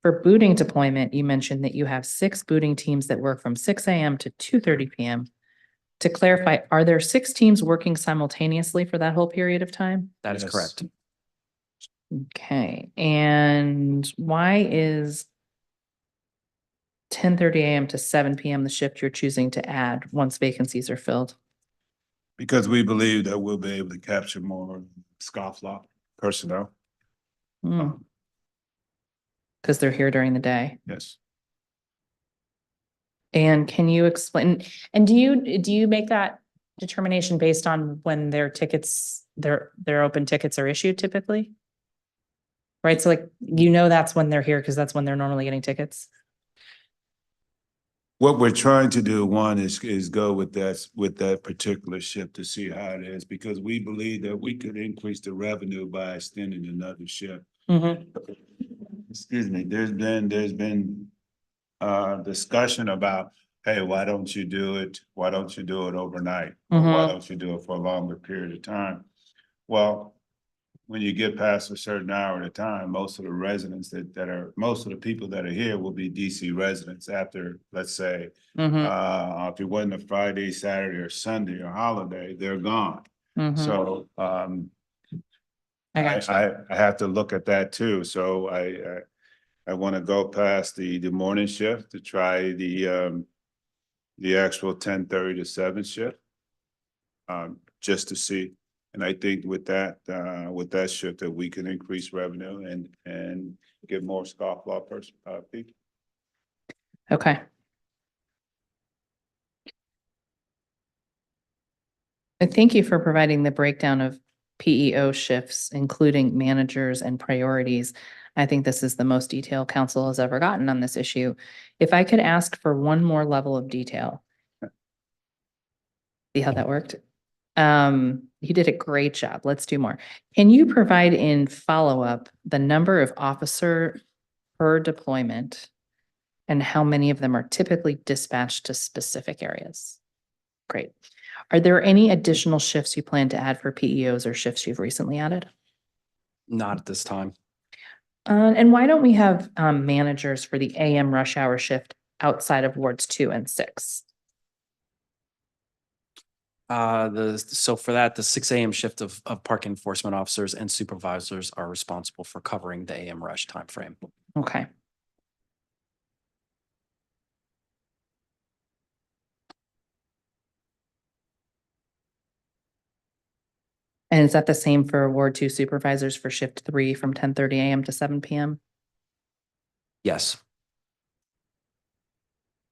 For booting deployment, you mentioned that you have 6 booting teams that work from 6 a.m. to 2:30 p.m. To clarify, are there 6 teams working simultaneously for that whole period of time? That is correct. Okay, and why is 10:30 a.m. to 7 p.m. the shift you're choosing to add once vacancies are filled? Because we believe that we'll be able to capture more scofflaw personnel. Because they're here during the day. Yes. And can you explain, and do you make that determination based on when their tickets, their open tickets are issued typically? Right, so like, that's when they're here because that's when they're normally getting tickets. What we're trying to do, one, is go with that particular shift to see how it is, because we believe that we could increase the revenue by extending another shift. Excuse me, there's been discussion about, hey, why don't you do it overnight? Or why don't you do it for a longer period of time? Well, when you get past a certain hour at a time, most of the residents most of the people that are here will be DC residents after, let's say, if it wasn't a Friday, Saturday, or Sunday or holiday, they're gone. So I have to look at that too. So I want to go past the morning shift to try the actual 10:30 to 7 shift, just to see. And I think with that shift that we can increase revenue and get more scofflaw people. Okay. And thank you for providing the breakdown of PEO shifts, including managers and priorities. I think this is the most detail council has ever gotten on this issue. If I could ask for one more level of detail. See how that worked? You did a great job. Let's do more. Can you provide in follow-up the number of officer per deployment and how many of them are typically dispatched to specific areas? Great. Are there any additional shifts you plan to add for PEOs or shifts you've recently added? Not at this time. And why don't we have managers for the AM rush hour shift outside of wards 2 and 6? So for that, the 6 a.m. shift of park enforcement officers and supervisors are responsible for covering the AM rush timeframe. Okay. And is that the same for Ward 2 supervisors for shift 3 from 10:30 a.m. to 7 p.m.? Yes.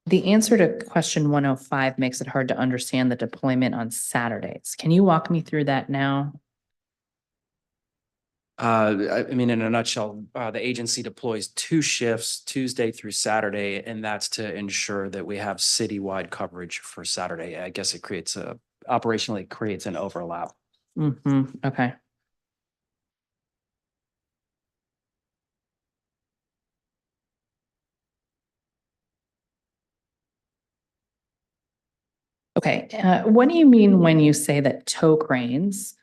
The answer to question 105 makes it hard to understand the deployment on Saturdays. Can you walk me through that now? I mean, in a nutshell, the agency deploys 2 shifts, Tuesday through Saturday, and that's to ensure that we have citywide coverage for Saturday. I guess it operationally creates an overlap. Okay. Okay, what do you mean when you say that tow cranes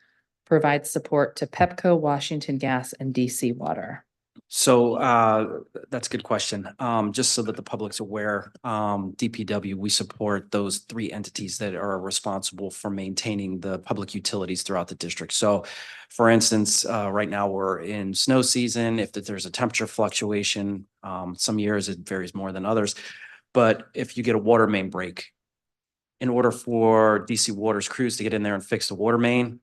provide support to Pepco, Washington Gas, and DC Water? So that's a good question. Just so that the public's aware, DPW, we support those 3 entities that are responsible for maintaining the public utilities throughout the district. So for instance, right now we're in snow season. If there's a temperature fluctuation, some years it varies more than others. But if you get a water main break, in order for DC Water's crews to get in there and fix the water main,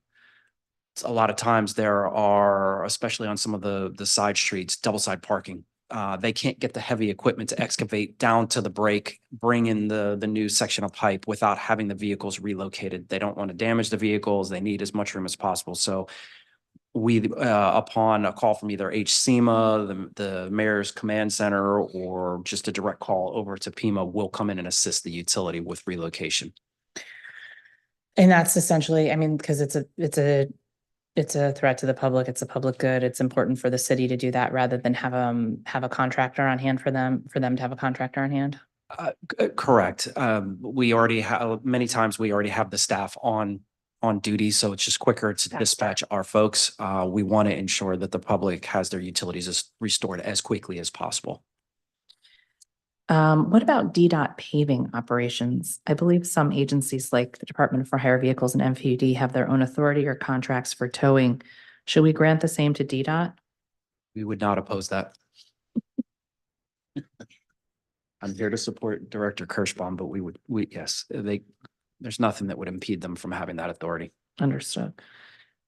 a lot of times there are, especially on some of the side streets, double side parking. They can't get the heavy equipment to excavate down to the break, bring in the new section of pipe without having the vehicles relocated. They don't want to damage the vehicles. They need as much room as possible. So we, upon a call from either HSEMA, the mayor's command center, or just a direct call over to PEMA, will come in and assist the utility with relocation. And that's essentially, I mean, because it's a threat to the public. It's a public good. It's important for the city to do that rather than have a contractor on hand for them to have a contractor on hand. Correct. We already have, many times we already have the staff on duty, so it's just quicker to dispatch our folks. We want to ensure that the public has their utilities restored as quickly as possible. What about DDOT paving operations? I believe some agencies like the Department for Hire Vehicles and MPUD have their own authority or contracts for towing. Should we grant the same to DDOT? We would not oppose that. I'm here to support Director Kirschbaum, but yes, there's nothing that would impede them from having that authority. Understood.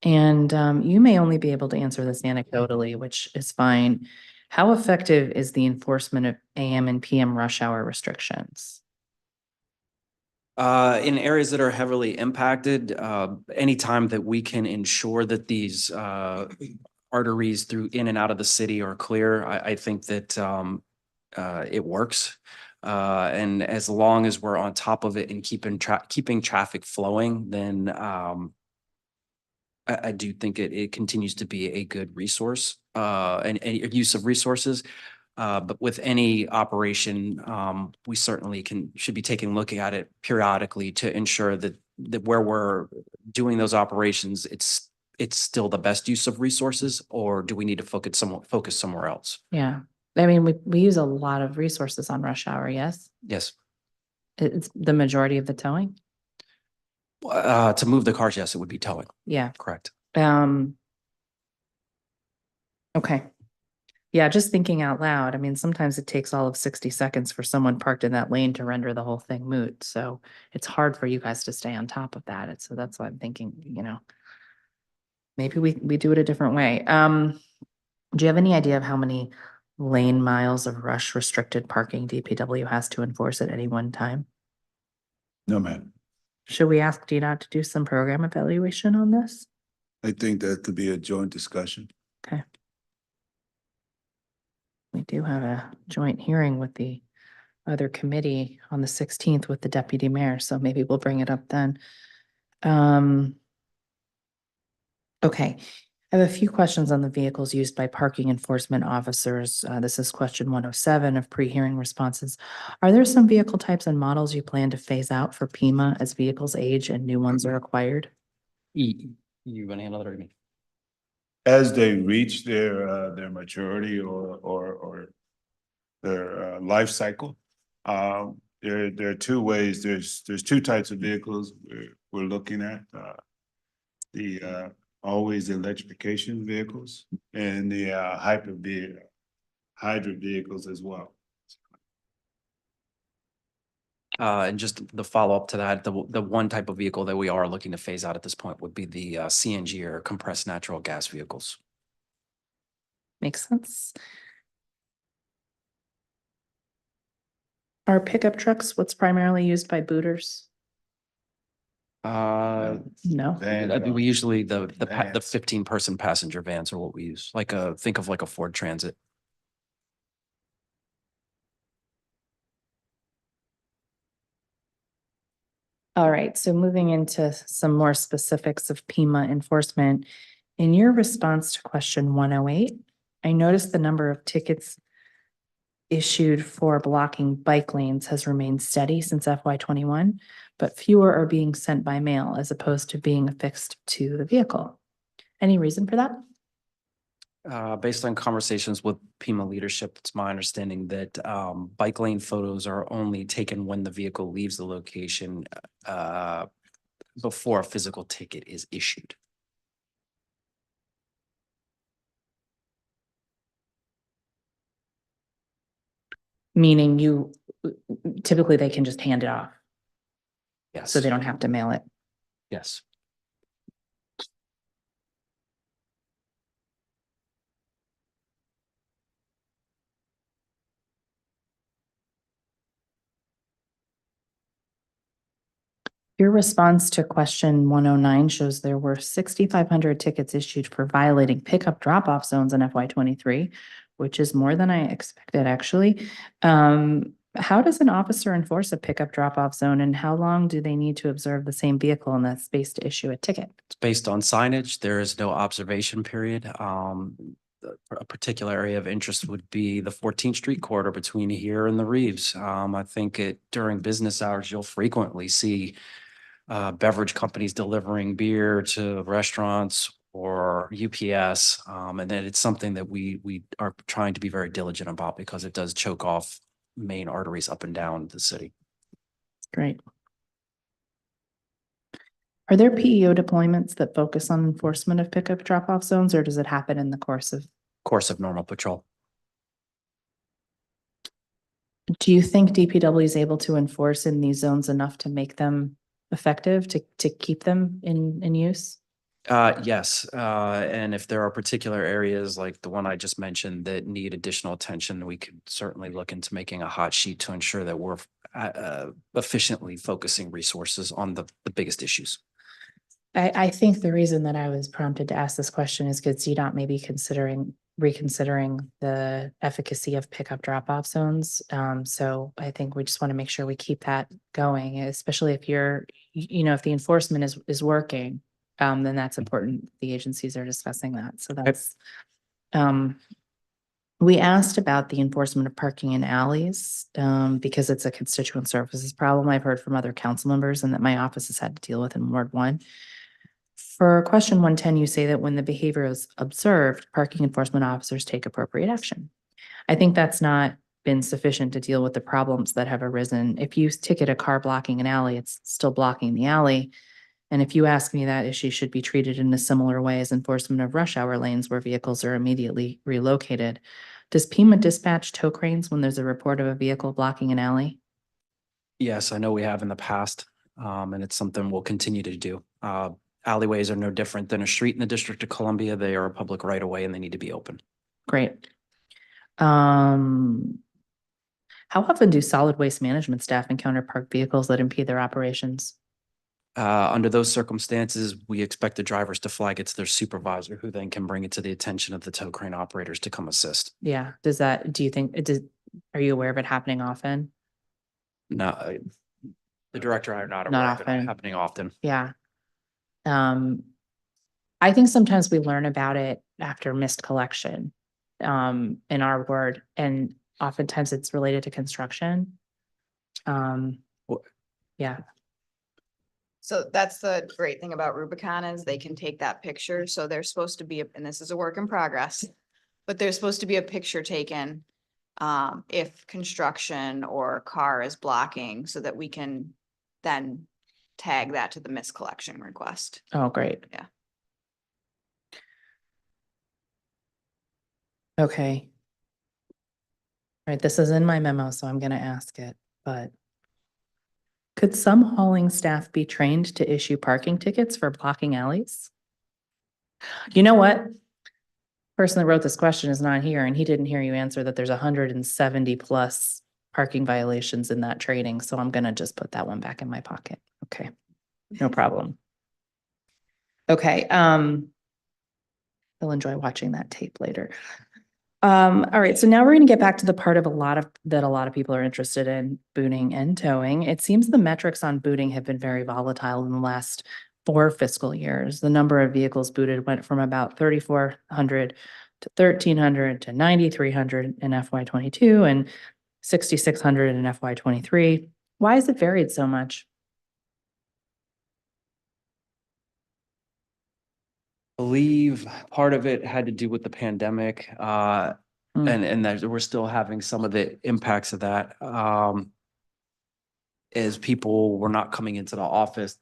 And you may only be able to answer this anecdotally, which is fine. How effective is the enforcement of AM and PM rush hour restrictions? In areas that are heavily impacted, anytime that we can ensure that these arteries through in and out of the city are clear, I think that it works. And as long as we're on top of it and keeping traffic flowing, then I do think it continues to be a good resource and a use of resources. But with any operation, we certainly should be taking a look at it periodically to ensure that where we're doing those operations, it's still the best use of resources, or do we need to focus somewhere else? Yeah, I mean, we use a lot of resources on rush hour, yes? Yes. It's the majority of the towing? To move the cars, yes, it would be towing. Yeah. Correct. Okay. Yeah, just thinking out loud, I mean, sometimes it takes all of 60 seconds for someone parked in that lane to render the whole thing moot. So it's hard for you guys to stay on top of that. So that's why I'm thinking, maybe we do it a different way. Do you have any idea of how many lane miles of rush restricted parking DPW has to enforce at any one time? No, ma'am. Should we ask DDOT to do some program evaluation on this? I think that could be a joint discussion. Okay. We do have a joint hearing with the other committee on the 16th with the deputy mayor, so maybe we'll bring it up then. Okay, I have a few questions on the vehicles used by parking enforcement officers. This is question 107 of pre-hearing responses. Are there some vehicle types and models you plan to phase out for PEMA as vehicles age and new ones are acquired? You want to handle that or me? As they reach their maturity or their life cycle, there are two ways. There's two types of vehicles we're looking at. The always electrification vehicles and the hybrid vehicles as well. And just the follow-up to that, the one type of vehicle that we are looking to phase out at this point would be the CNG or compressed natural gas vehicles. Makes sense. Are pickup trucks what's primarily used by booters? No. We usually the 15-person passenger vans are what we use. Think of like a Ford Transit. All right, so moving into some more specifics of PEMA enforcement. In your response to question 108, I noticed the number of tickets issued for blocking bike lanes has remained steady since FY21, but fewer are being sent by mail as opposed to being affixed to the vehicle. Any reason for that? Based on conversations with PEMA leadership, it's my understanding that bike lane photos are only taken when the vehicle leaves the location before a physical ticket is issued. Meaning typically they can just hand it off. Yes. So they don't have to mail it. Yes. Your response to question 109 shows there were 6,500 tickets issued for violating pickup drop-off zones in FY23, which is more than I expected, actually. How does an officer enforce a pickup drop-off zone, and how long do they need to observe the same vehicle in that space to issue a ticket? It's based on signage. There is no observation period. A particular area of interest would be the 14th Street corridor between here and the Reeves. I think during business hours, you'll frequently see beverage companies delivering beer to restaurants or UPS. And then it's something that we are trying to be very diligent about because it does choke off main arteries up and down the city. Great. Are there PEO deployments that focus on enforcement of pickup drop-off zones, or does it happen in the course of normal patrol? Do you think DPW is able to enforce in these zones enough to make them effective, to keep them in use? Yes, and if there are particular areas like the one I just mentioned that need additional attention, we could certainly look into making a hot sheet to ensure that we're efficiently focusing resources on the biggest issues. I think the reason that I was prompted to ask this question is because CDOT may be reconsidering the efficacy of pickup drop-off zones. So I think we just want to make sure we keep that going, especially if if the enforcement is working, then that's important. The agencies are discussing that. So that's, we asked about the enforcement of parking in alleys, because it's a constituent services problem. I've heard from other council members and that my office has had to deal with in Ward 1. For question 110, you say that when the behavior is observed, parking enforcement officers take appropriate action. I think that's not been sufficient to deal with the problems that have arisen. If you ticket a car blocking an alley, it's still blocking the alley. And if you ask me, that issue should be treated in a similar way as enforcement of rush hour lanes where vehicles are immediately relocated. Does PEMA dispatch tow cranes when there's a report of a vehicle blocking an alley? Yes, I know we have in the past, and it's something we'll continue to do. Alleyways are no different than a street in the District of Columbia. They are a public right of way and they need to be open. Great. How often do solid waste management staff encounter parked vehicles that impede their operations? Under those circumstances, we expect the drivers to flag it to their supervisor, who then can bring it to the attention of the tow crane operators to come assist. Yeah. Are you aware of it happening often? No, the director and I are not Not aware of it often. happening often. Yeah. I think sometimes we learn about it after missed collection, in our ward, and oftentimes it's related to construction. Yeah. So that's the great thing about Rubicon is they can take that picture. So there's supposed to be, and this is a work in progress, but there's supposed to be a picture taken if construction or car is blocking so that we can then tag that to the miscollection request. Oh, great. Yeah. Okay. All right, this is in my memo, so I'm gonna ask it, but could some hauling staff be trained to issue parking tickets for blocking alleys? You know what? Person that wrote this question is not here, and he didn't hear you answer that there's 170 plus parking violations in that training, so I'm gonna just put that one back in my pocket. Okay, no problem. Okay, I'll enjoy watching that tape later. All right, so now we're gonna get back to the part of a lot of people are interested in, booting and towing. It seems the metrics on booting have been very volatile in the last 4 fiscal years. The number of vehicles booted went from about 3,400 to 1,300 to 9,300 in FY22 and 6,600 in FY23. Why has it varied so much? Believe part of it had to do with the pandemic, and that we're still having some of the impacts of that. As people were not coming into the office.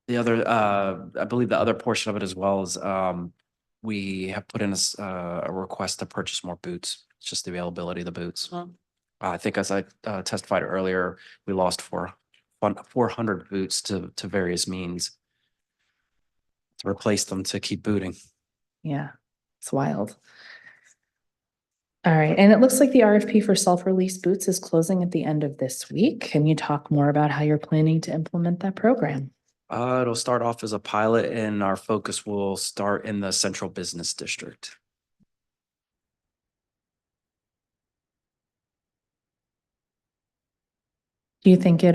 The other, I believe the other portion of it as well is, we have put in a request to purchase more boots. It's just the availability of the boots. I think as I testified earlier, we lost 400 boots to various means to replace them to keep booting. Yeah, it's wild. All right, and it looks like the RFP for self-release boots is closing at the end of this week. Can you talk more about how you're planning to implement that program? It'll start off as a pilot and our focus will start in the central business district. Do you think it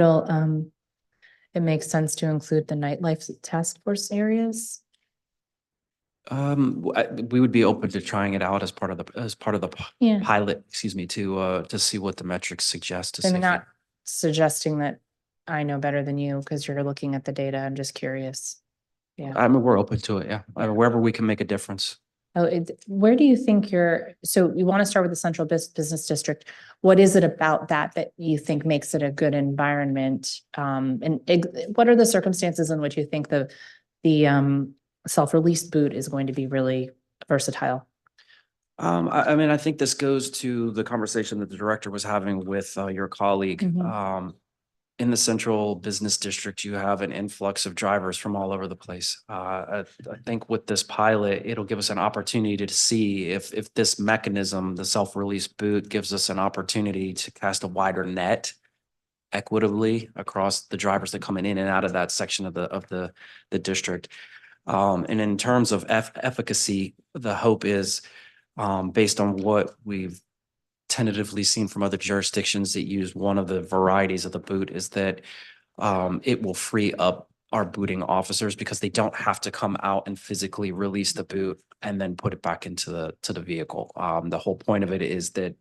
makes sense to include the nightlife task force areas? We would be open to trying it out as part of the Yeah. pilot, excuse me, to see what the metrics suggest. I'm not suggesting that I know better than you because you're looking at the data. I'm just curious. Yeah. I mean, we're open to it. Yeah. Wherever we can make a difference. Oh, where do you think so you want to start with the central business district. What is it about that you think makes it a good environment? And what are the circumstances in which you think the self-release boot is going to be really versatile? I mean, I think this goes to the conversation that the director was having with your colleague. Mhm. In the central business district, you have an influx of drivers from all over the place. I think with this pilot, it'll give us an opportunity to see if this mechanism, the self-release boot, gives us an opportunity to cast a wider net equitably across the drivers that come in and out of that section of the district. And in terms of efficacy, the hope is, based on what we've tentatively seen from other jurisdictions that use one of the varieties of the boot, is that it will free up our booting officers because they don't have to come out and physically release the boot and then put it back into the vehicle. The whole point of it is that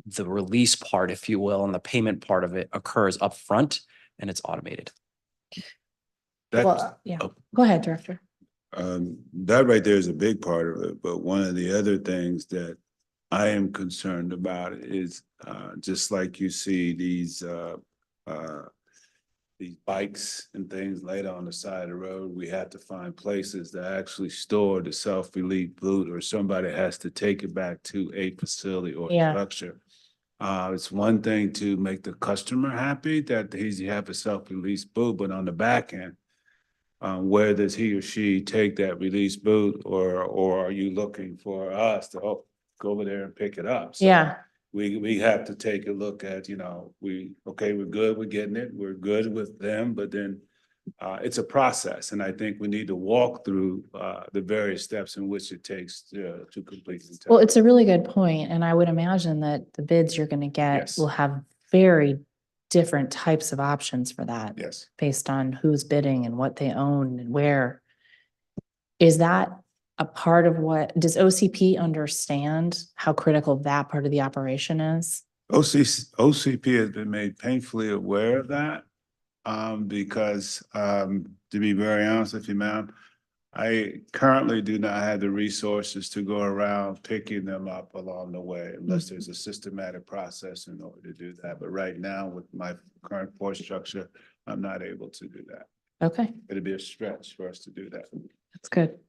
the release part, if you will, and the payment part of it occurs upfront and it's automated. Well, yeah, go ahead, Director. That right there is a big part of it, but one of the other things that I am concerned about is just like you see these bikes and things laid on the side of the road, we have to find places that actually store the self-relief boot, or somebody has to take it back to a facility or structure. It's one thing to make the customer happy that he's have a self-release boot, but on the back end, where does he or she take that release boot, or are you looking for us to go over there and pick it up? So Yeah. we have to take a look at, we're good, we're getting it, we're good with them, but then it's a process, and I think we need to walk through the various steps in which it takes to complete the test. Well, it's a really good point, and I would imagine that the bids you're going to get will have very different types of options for that. Yes. Based on who's bidding and what they own and where. Is that a part of does OCP understand how critical that part of the operation is? OCP has been made painfully aware of that, because to be very honest with you, ma'am, I currently do not have the resources to go around picking them up along the way unless there's a systematic process in order to do that. But right now, with my current force structure, I'm not able to do that. Okay. It'd be a stretch for us to do that. That's good.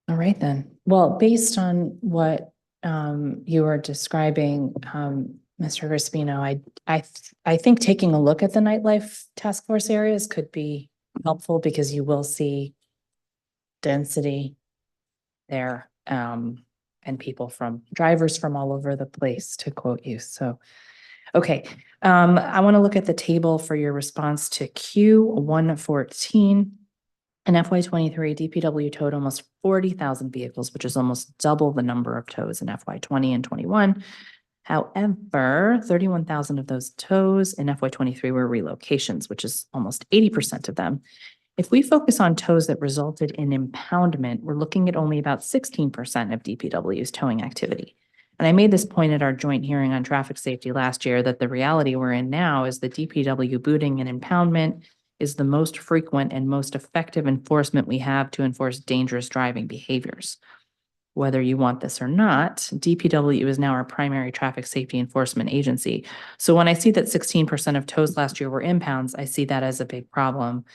All right then. Well, based on what you are describing, Mr. Crispino, I think taking a look at the nightlife task force areas could be helpful, because you will see density there, and drivers from all over the place, to quote you. So, okay. I want to look at the table for your response to Q114. In FY23, DPW towed almost 40,000 vehicles, which is almost double the number of tows in FY20 and 21. However, 31,000 of those tows in FY23 were relocations, which is almost 80% of them. If we focus on tows that resulted in impoundment, we're looking at only about 16% of DPW's towing activity. And I made this point at our joint hearing on traffic safety last year, that the reality we're in now is that DPW booting and impoundment is the most frequent and most effective enforcement we have to enforce dangerous driving behaviors. Whether you want this or not, DPW is now our primary traffic safety enforcement agency. So when I see that 16% of tows last year were impounds, I see that as a big problem.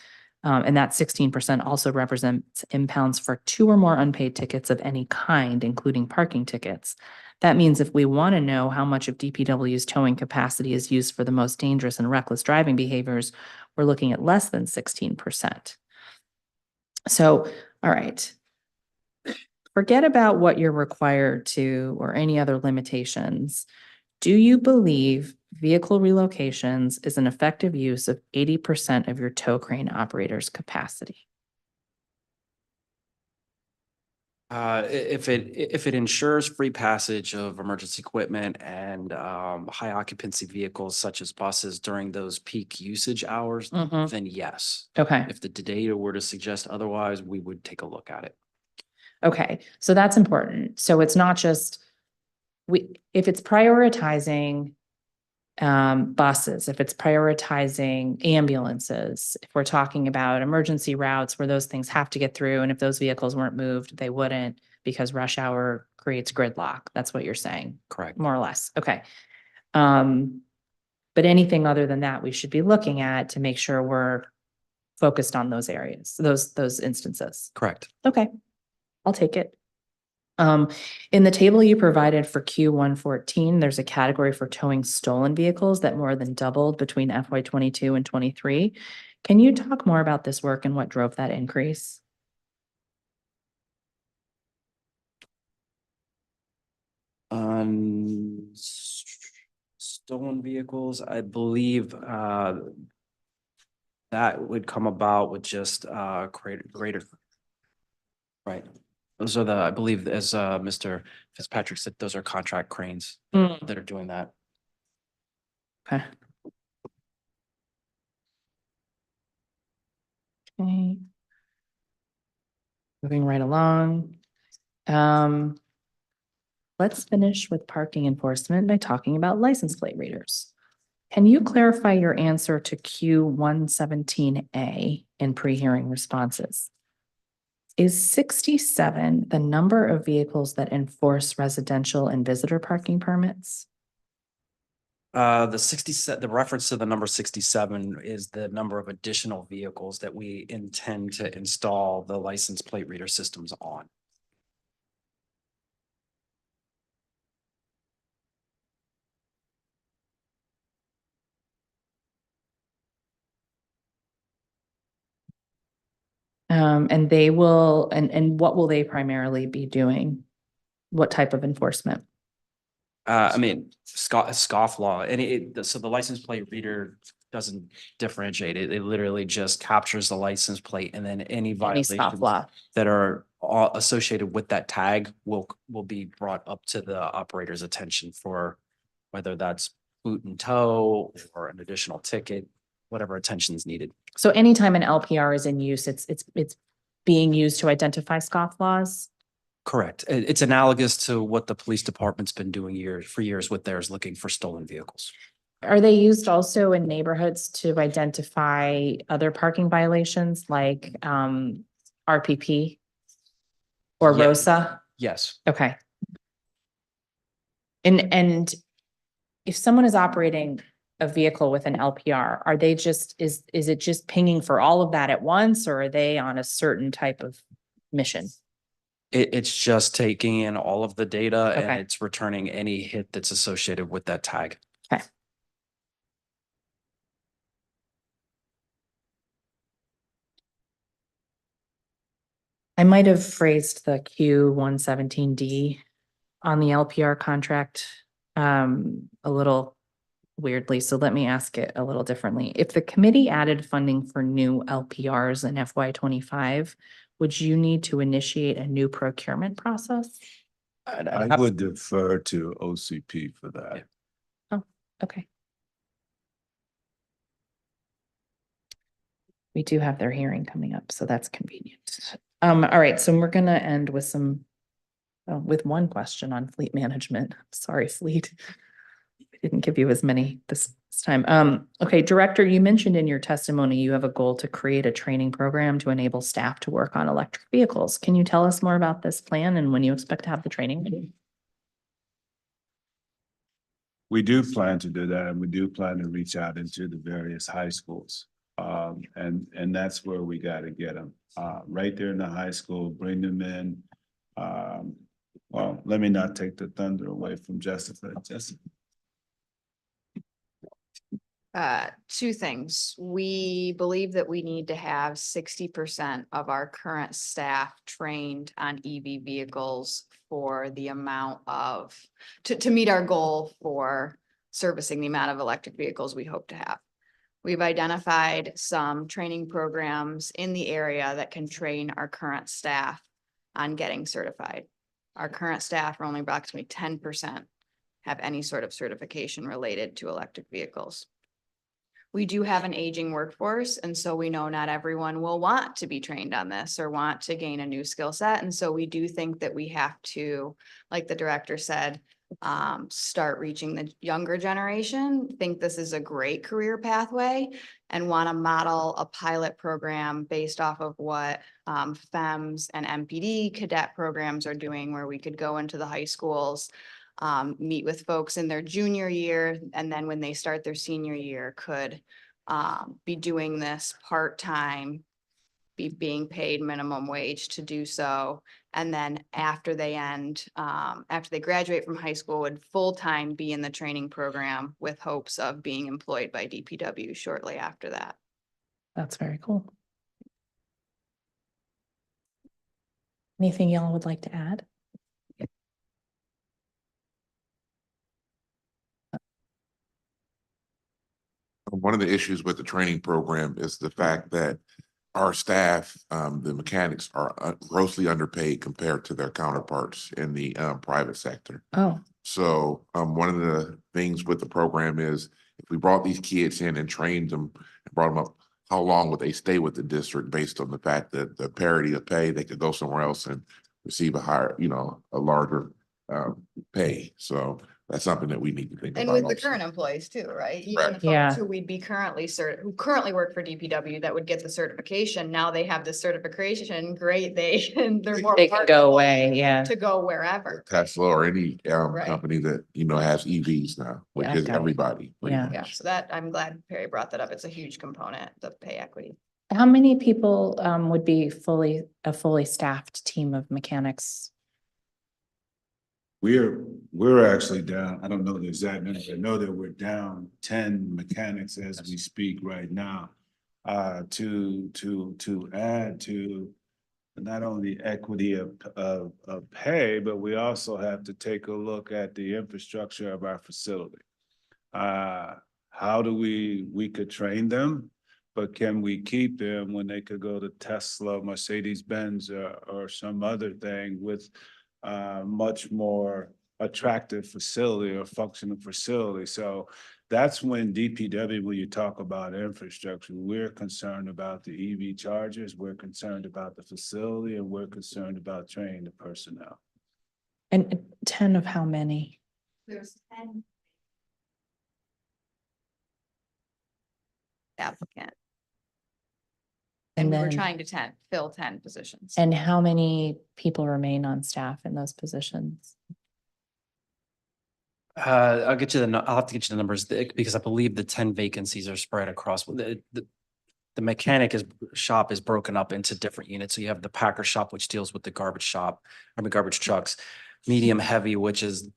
And that 16% also represents impounds for 2 or more unpaid tickets of any kind, including parking tickets. That means if we want to know how much of DPW's towing capacity is used for the most dangerous and reckless driving behaviors, we're looking at less than 16%. So, all right. Forget about what you're required to or any other limitations. Do you believe vehicle relocations is an effective use of 80% of your tow crane operator's capacity? If it ensures free passage of emergency equipment and high occupancy vehicles such as buses during those peak usage hours, then yes. Okay. If the data were to suggest otherwise, we would take a look at it. Okay, so that's important. So it's not just if it's prioritizing buses, if it's prioritizing ambulances, if we're talking about emergency routes where those things have to get through, and if those vehicles weren't moved, they wouldn't, because rush hour creates gridlock. That's what you're saying. Correct. More or less. Okay. But anything other than that, we should be looking at to make sure we're focused on those areas, those instances. Correct. Okay. I'll take it. In the table you provided for Q114, there's a category for towing stolen vehicles that more than doubled between FY 22 and 23. Can you talk more about this work and what drove that increase? Stolen vehicles, I believe, that would come about with just, greater. Right. Those are I believe, as, Mr. Fitzpatrick said, those are contract cranes that are doing that. Okay. Okay. Moving right along. Let's finish with parking enforcement by talking about license plate readers. Can you clarify your answer to Q117A in pre-hearing responses? Is 67 the number of vehicles that enforce residential and visitor parking permits? The reference to the number 67 is the number of additional vehicles that we intend to install the license plate reader systems on. And they will, and what will they primarily be doing? What type of enforcement? I mean, scofflaw, and so the license plate reader doesn't differentiate it. It literally just captures the license plate, and then any violations scofflaw that are all associated with that tag will be brought up to the operator's attention for whether that's boot and tow or an additional ticket, whatever attention is needed. So anytime an LPR is in use, it's being used to identify scofflaws? Correct. It's analogous to what the police department's been doing for years with theirs, looking for stolen vehicles. Are they used also in neighborhoods to identify other parking violations like RPP or Yeah. ROSA? Yes. Okay. And if someone is operating a vehicle with an LPR, are they just, is it just pinging for all of that at once, or are they on a certain type of mission? It's just taking in all of the data and Okay. it's returning any hit that's associated with that tag. Okay. I might have phrased the Q117D on the LPR contract a little weirdly, so let me ask it a little differently. If the committee added funding for new LPRs in FY 25, would you need to initiate a new procurement process? I would defer to OCP for that. Oh, okay. We do have their hearing coming up, so that's convenient. All right, so we're gonna end with with one question on fleet management. Sorry, fleet. We didn't give you as many this time. Okay, Director, you mentioned in your testimony you have a goal to create a training program to enable staff to work on electric vehicles. Can you tell us more about this plan and when you expect to have the training? We do plan to do that, and we do plan to reach out into the various high schools. And that's where we got to get them, right there in the high school, bring them in. Well, let me not take the thunder away from Jessica. Jessica. Two things. We believe that we need to have 60% of our current staff trained on EV vehicles for the amount of, to meet our goal for servicing the amount of electric vehicles we hope to have. We've identified some training programs in the area that can train our current staff on getting certified. Our current staff are only approximately 10% have any sort of certification related to electric vehicles. We do have an aging workforce, and so we know not everyone will want to be trained on this or want to gain a new skill set. And so we do think that we have to, like the director said, start reaching the younger generation, think this is a great career pathway, and want to model a pilot program based off of what FEMS and MPD cadet programs are doing, where we could go into the high schools, meet with folks in their junior year, and then when they start their senior year could be doing this part-time be being paid minimum wage to do so. And then after they after they graduate from high school, would full-time be in the training program with hopes of being employed by DPW shortly after that. That's very cool. Anything y'all would like to add? One of the issues with the training program is the fact that our staff, the mechanics, are grossly underpaid compared to their counterparts in the private sector. Oh, So one of the things with the program is if we brought these kids in and trained them and brought them up, how long would they stay with the district based on the fact that the parity of pay, they could go somewhere else and receive a higher, a larger pay. So that's something that we need to think And about with the also. current employees too, right? Even Right. the Yeah. folks who we'd be currently who currently work for DPW that would get the certification, now they have the certification, great, they're more. they can go marketable away, yeah. To go wherever. Tesla or any Right. company that, has EVs now, which Yeah, is got it. everybody. pretty Yeah. much. Yeah, so that, I'm glad Perry brought that up. It's a huge component, the pay equity. How many people would be a fully staffed team of mechanics? We're actually down, I don't know the exact number, I know that we're down 10 mechanics as we speak right now. To add to not only equity of pay, but we also have to take a look at the infrastructure of our facility. How do we could train them, but can we keep them when they could go to Tesla, Mercedes-Benz, or some other thing with much more attractive facility or functional facility? So that's when DPW, when you talk about infrastructure, we're concerned about the EV chargers, we're concerned about the facility, and we're concerned about training the personnel. And 10 of how many? There's 10 applicant. And we were then- trying to fill 10 positions. And how many people remain on staff in those positions? I'll have to get you the numbers because I believe the 10 vacancies are spread across. The mechanic shop is broken up into different units. So you have the packer shop, which deals with the garbage trucks, medium heavy, which is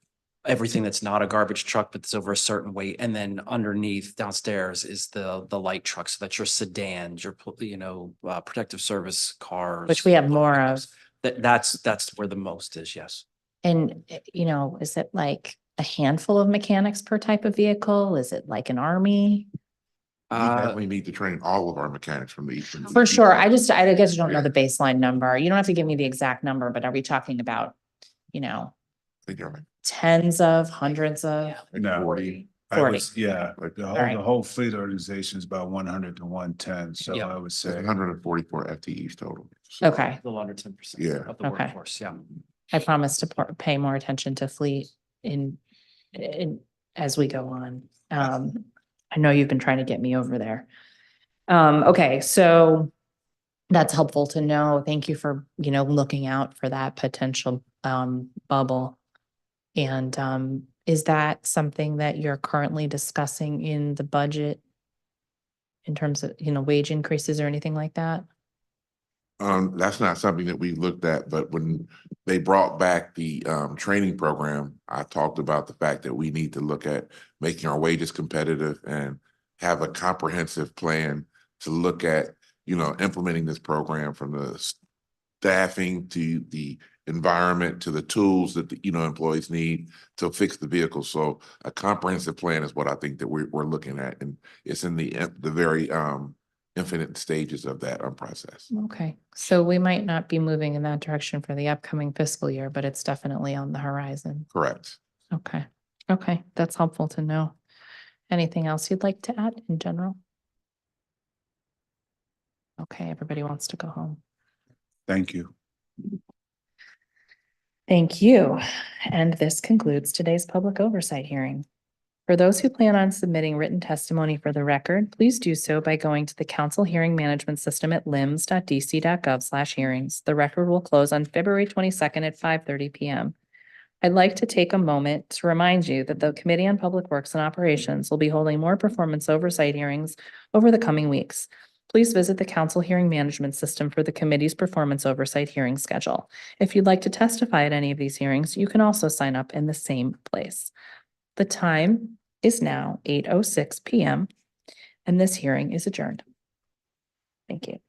everything that's not a garbage truck, but it's over a certain weight. And then underneath downstairs is the light trucks. So that's your sedans, your, protective service cars. Which we have more of. That's where the most is, yes. And, is it like a handful of mechanics per type of vehicle? Is it like an army? We need to train all of our mechanics from the eastern. For sure. I guess you don't know the baseline number. You don't have to give me the exact number, but are we talking about, I think you're right. tens of, hundreds of? No. 40. I 40. was, yeah, like the right. whole fleet organization is about 100 to 110, so Yeah. I would say. 144 FTEs total. Okay. A little under 10% Yeah. of the Okay. workforce, yeah. I promise to pay more attention to fleet in as we go on. I know you've been trying to get me over there. Okay, so that's helpful to know. Thank you for, looking out for that potential bubble. And is that something that you're currently discussing in the budget in terms of, wage increases or anything like that? That's not something that we looked at, but when they brought back the training program, I talked about the fact that we need to look at making our wages competitive and have a comprehensive plan to look at, implementing this program from the staffing to the environment to the tools that the employees need to fix the vehicle. So a comprehensive plan is what I think that we're looking at, and it's in the very infinite stages of that process. Okay, so we might not be moving in that direction for the upcoming fiscal year, but it's definitely on the horizon. Correct. Okay, that's helpful to know. Anything else you'd like to add in general? Okay, everybody wants to go home. Thank you. Thank you. And this concludes today's public oversight hearing. For those who plan on submitting written testimony for the record, please do so by going to the council hearing management system at lims.dc.gov/hearings. The record will close on February 22nd at 5:30 p.m. I'd like to take a moment to remind you that the Committee on Public Works and Operations will be holding more performance oversight hearings over the coming weeks. Please visit the council hearing management system for the committee's performance oversight hearing schedule. If you'd like to testify at any of these hearings, you can also sign up in the same place. The time is now 8:06 p.m. and this hearing is adjourned. Thank you.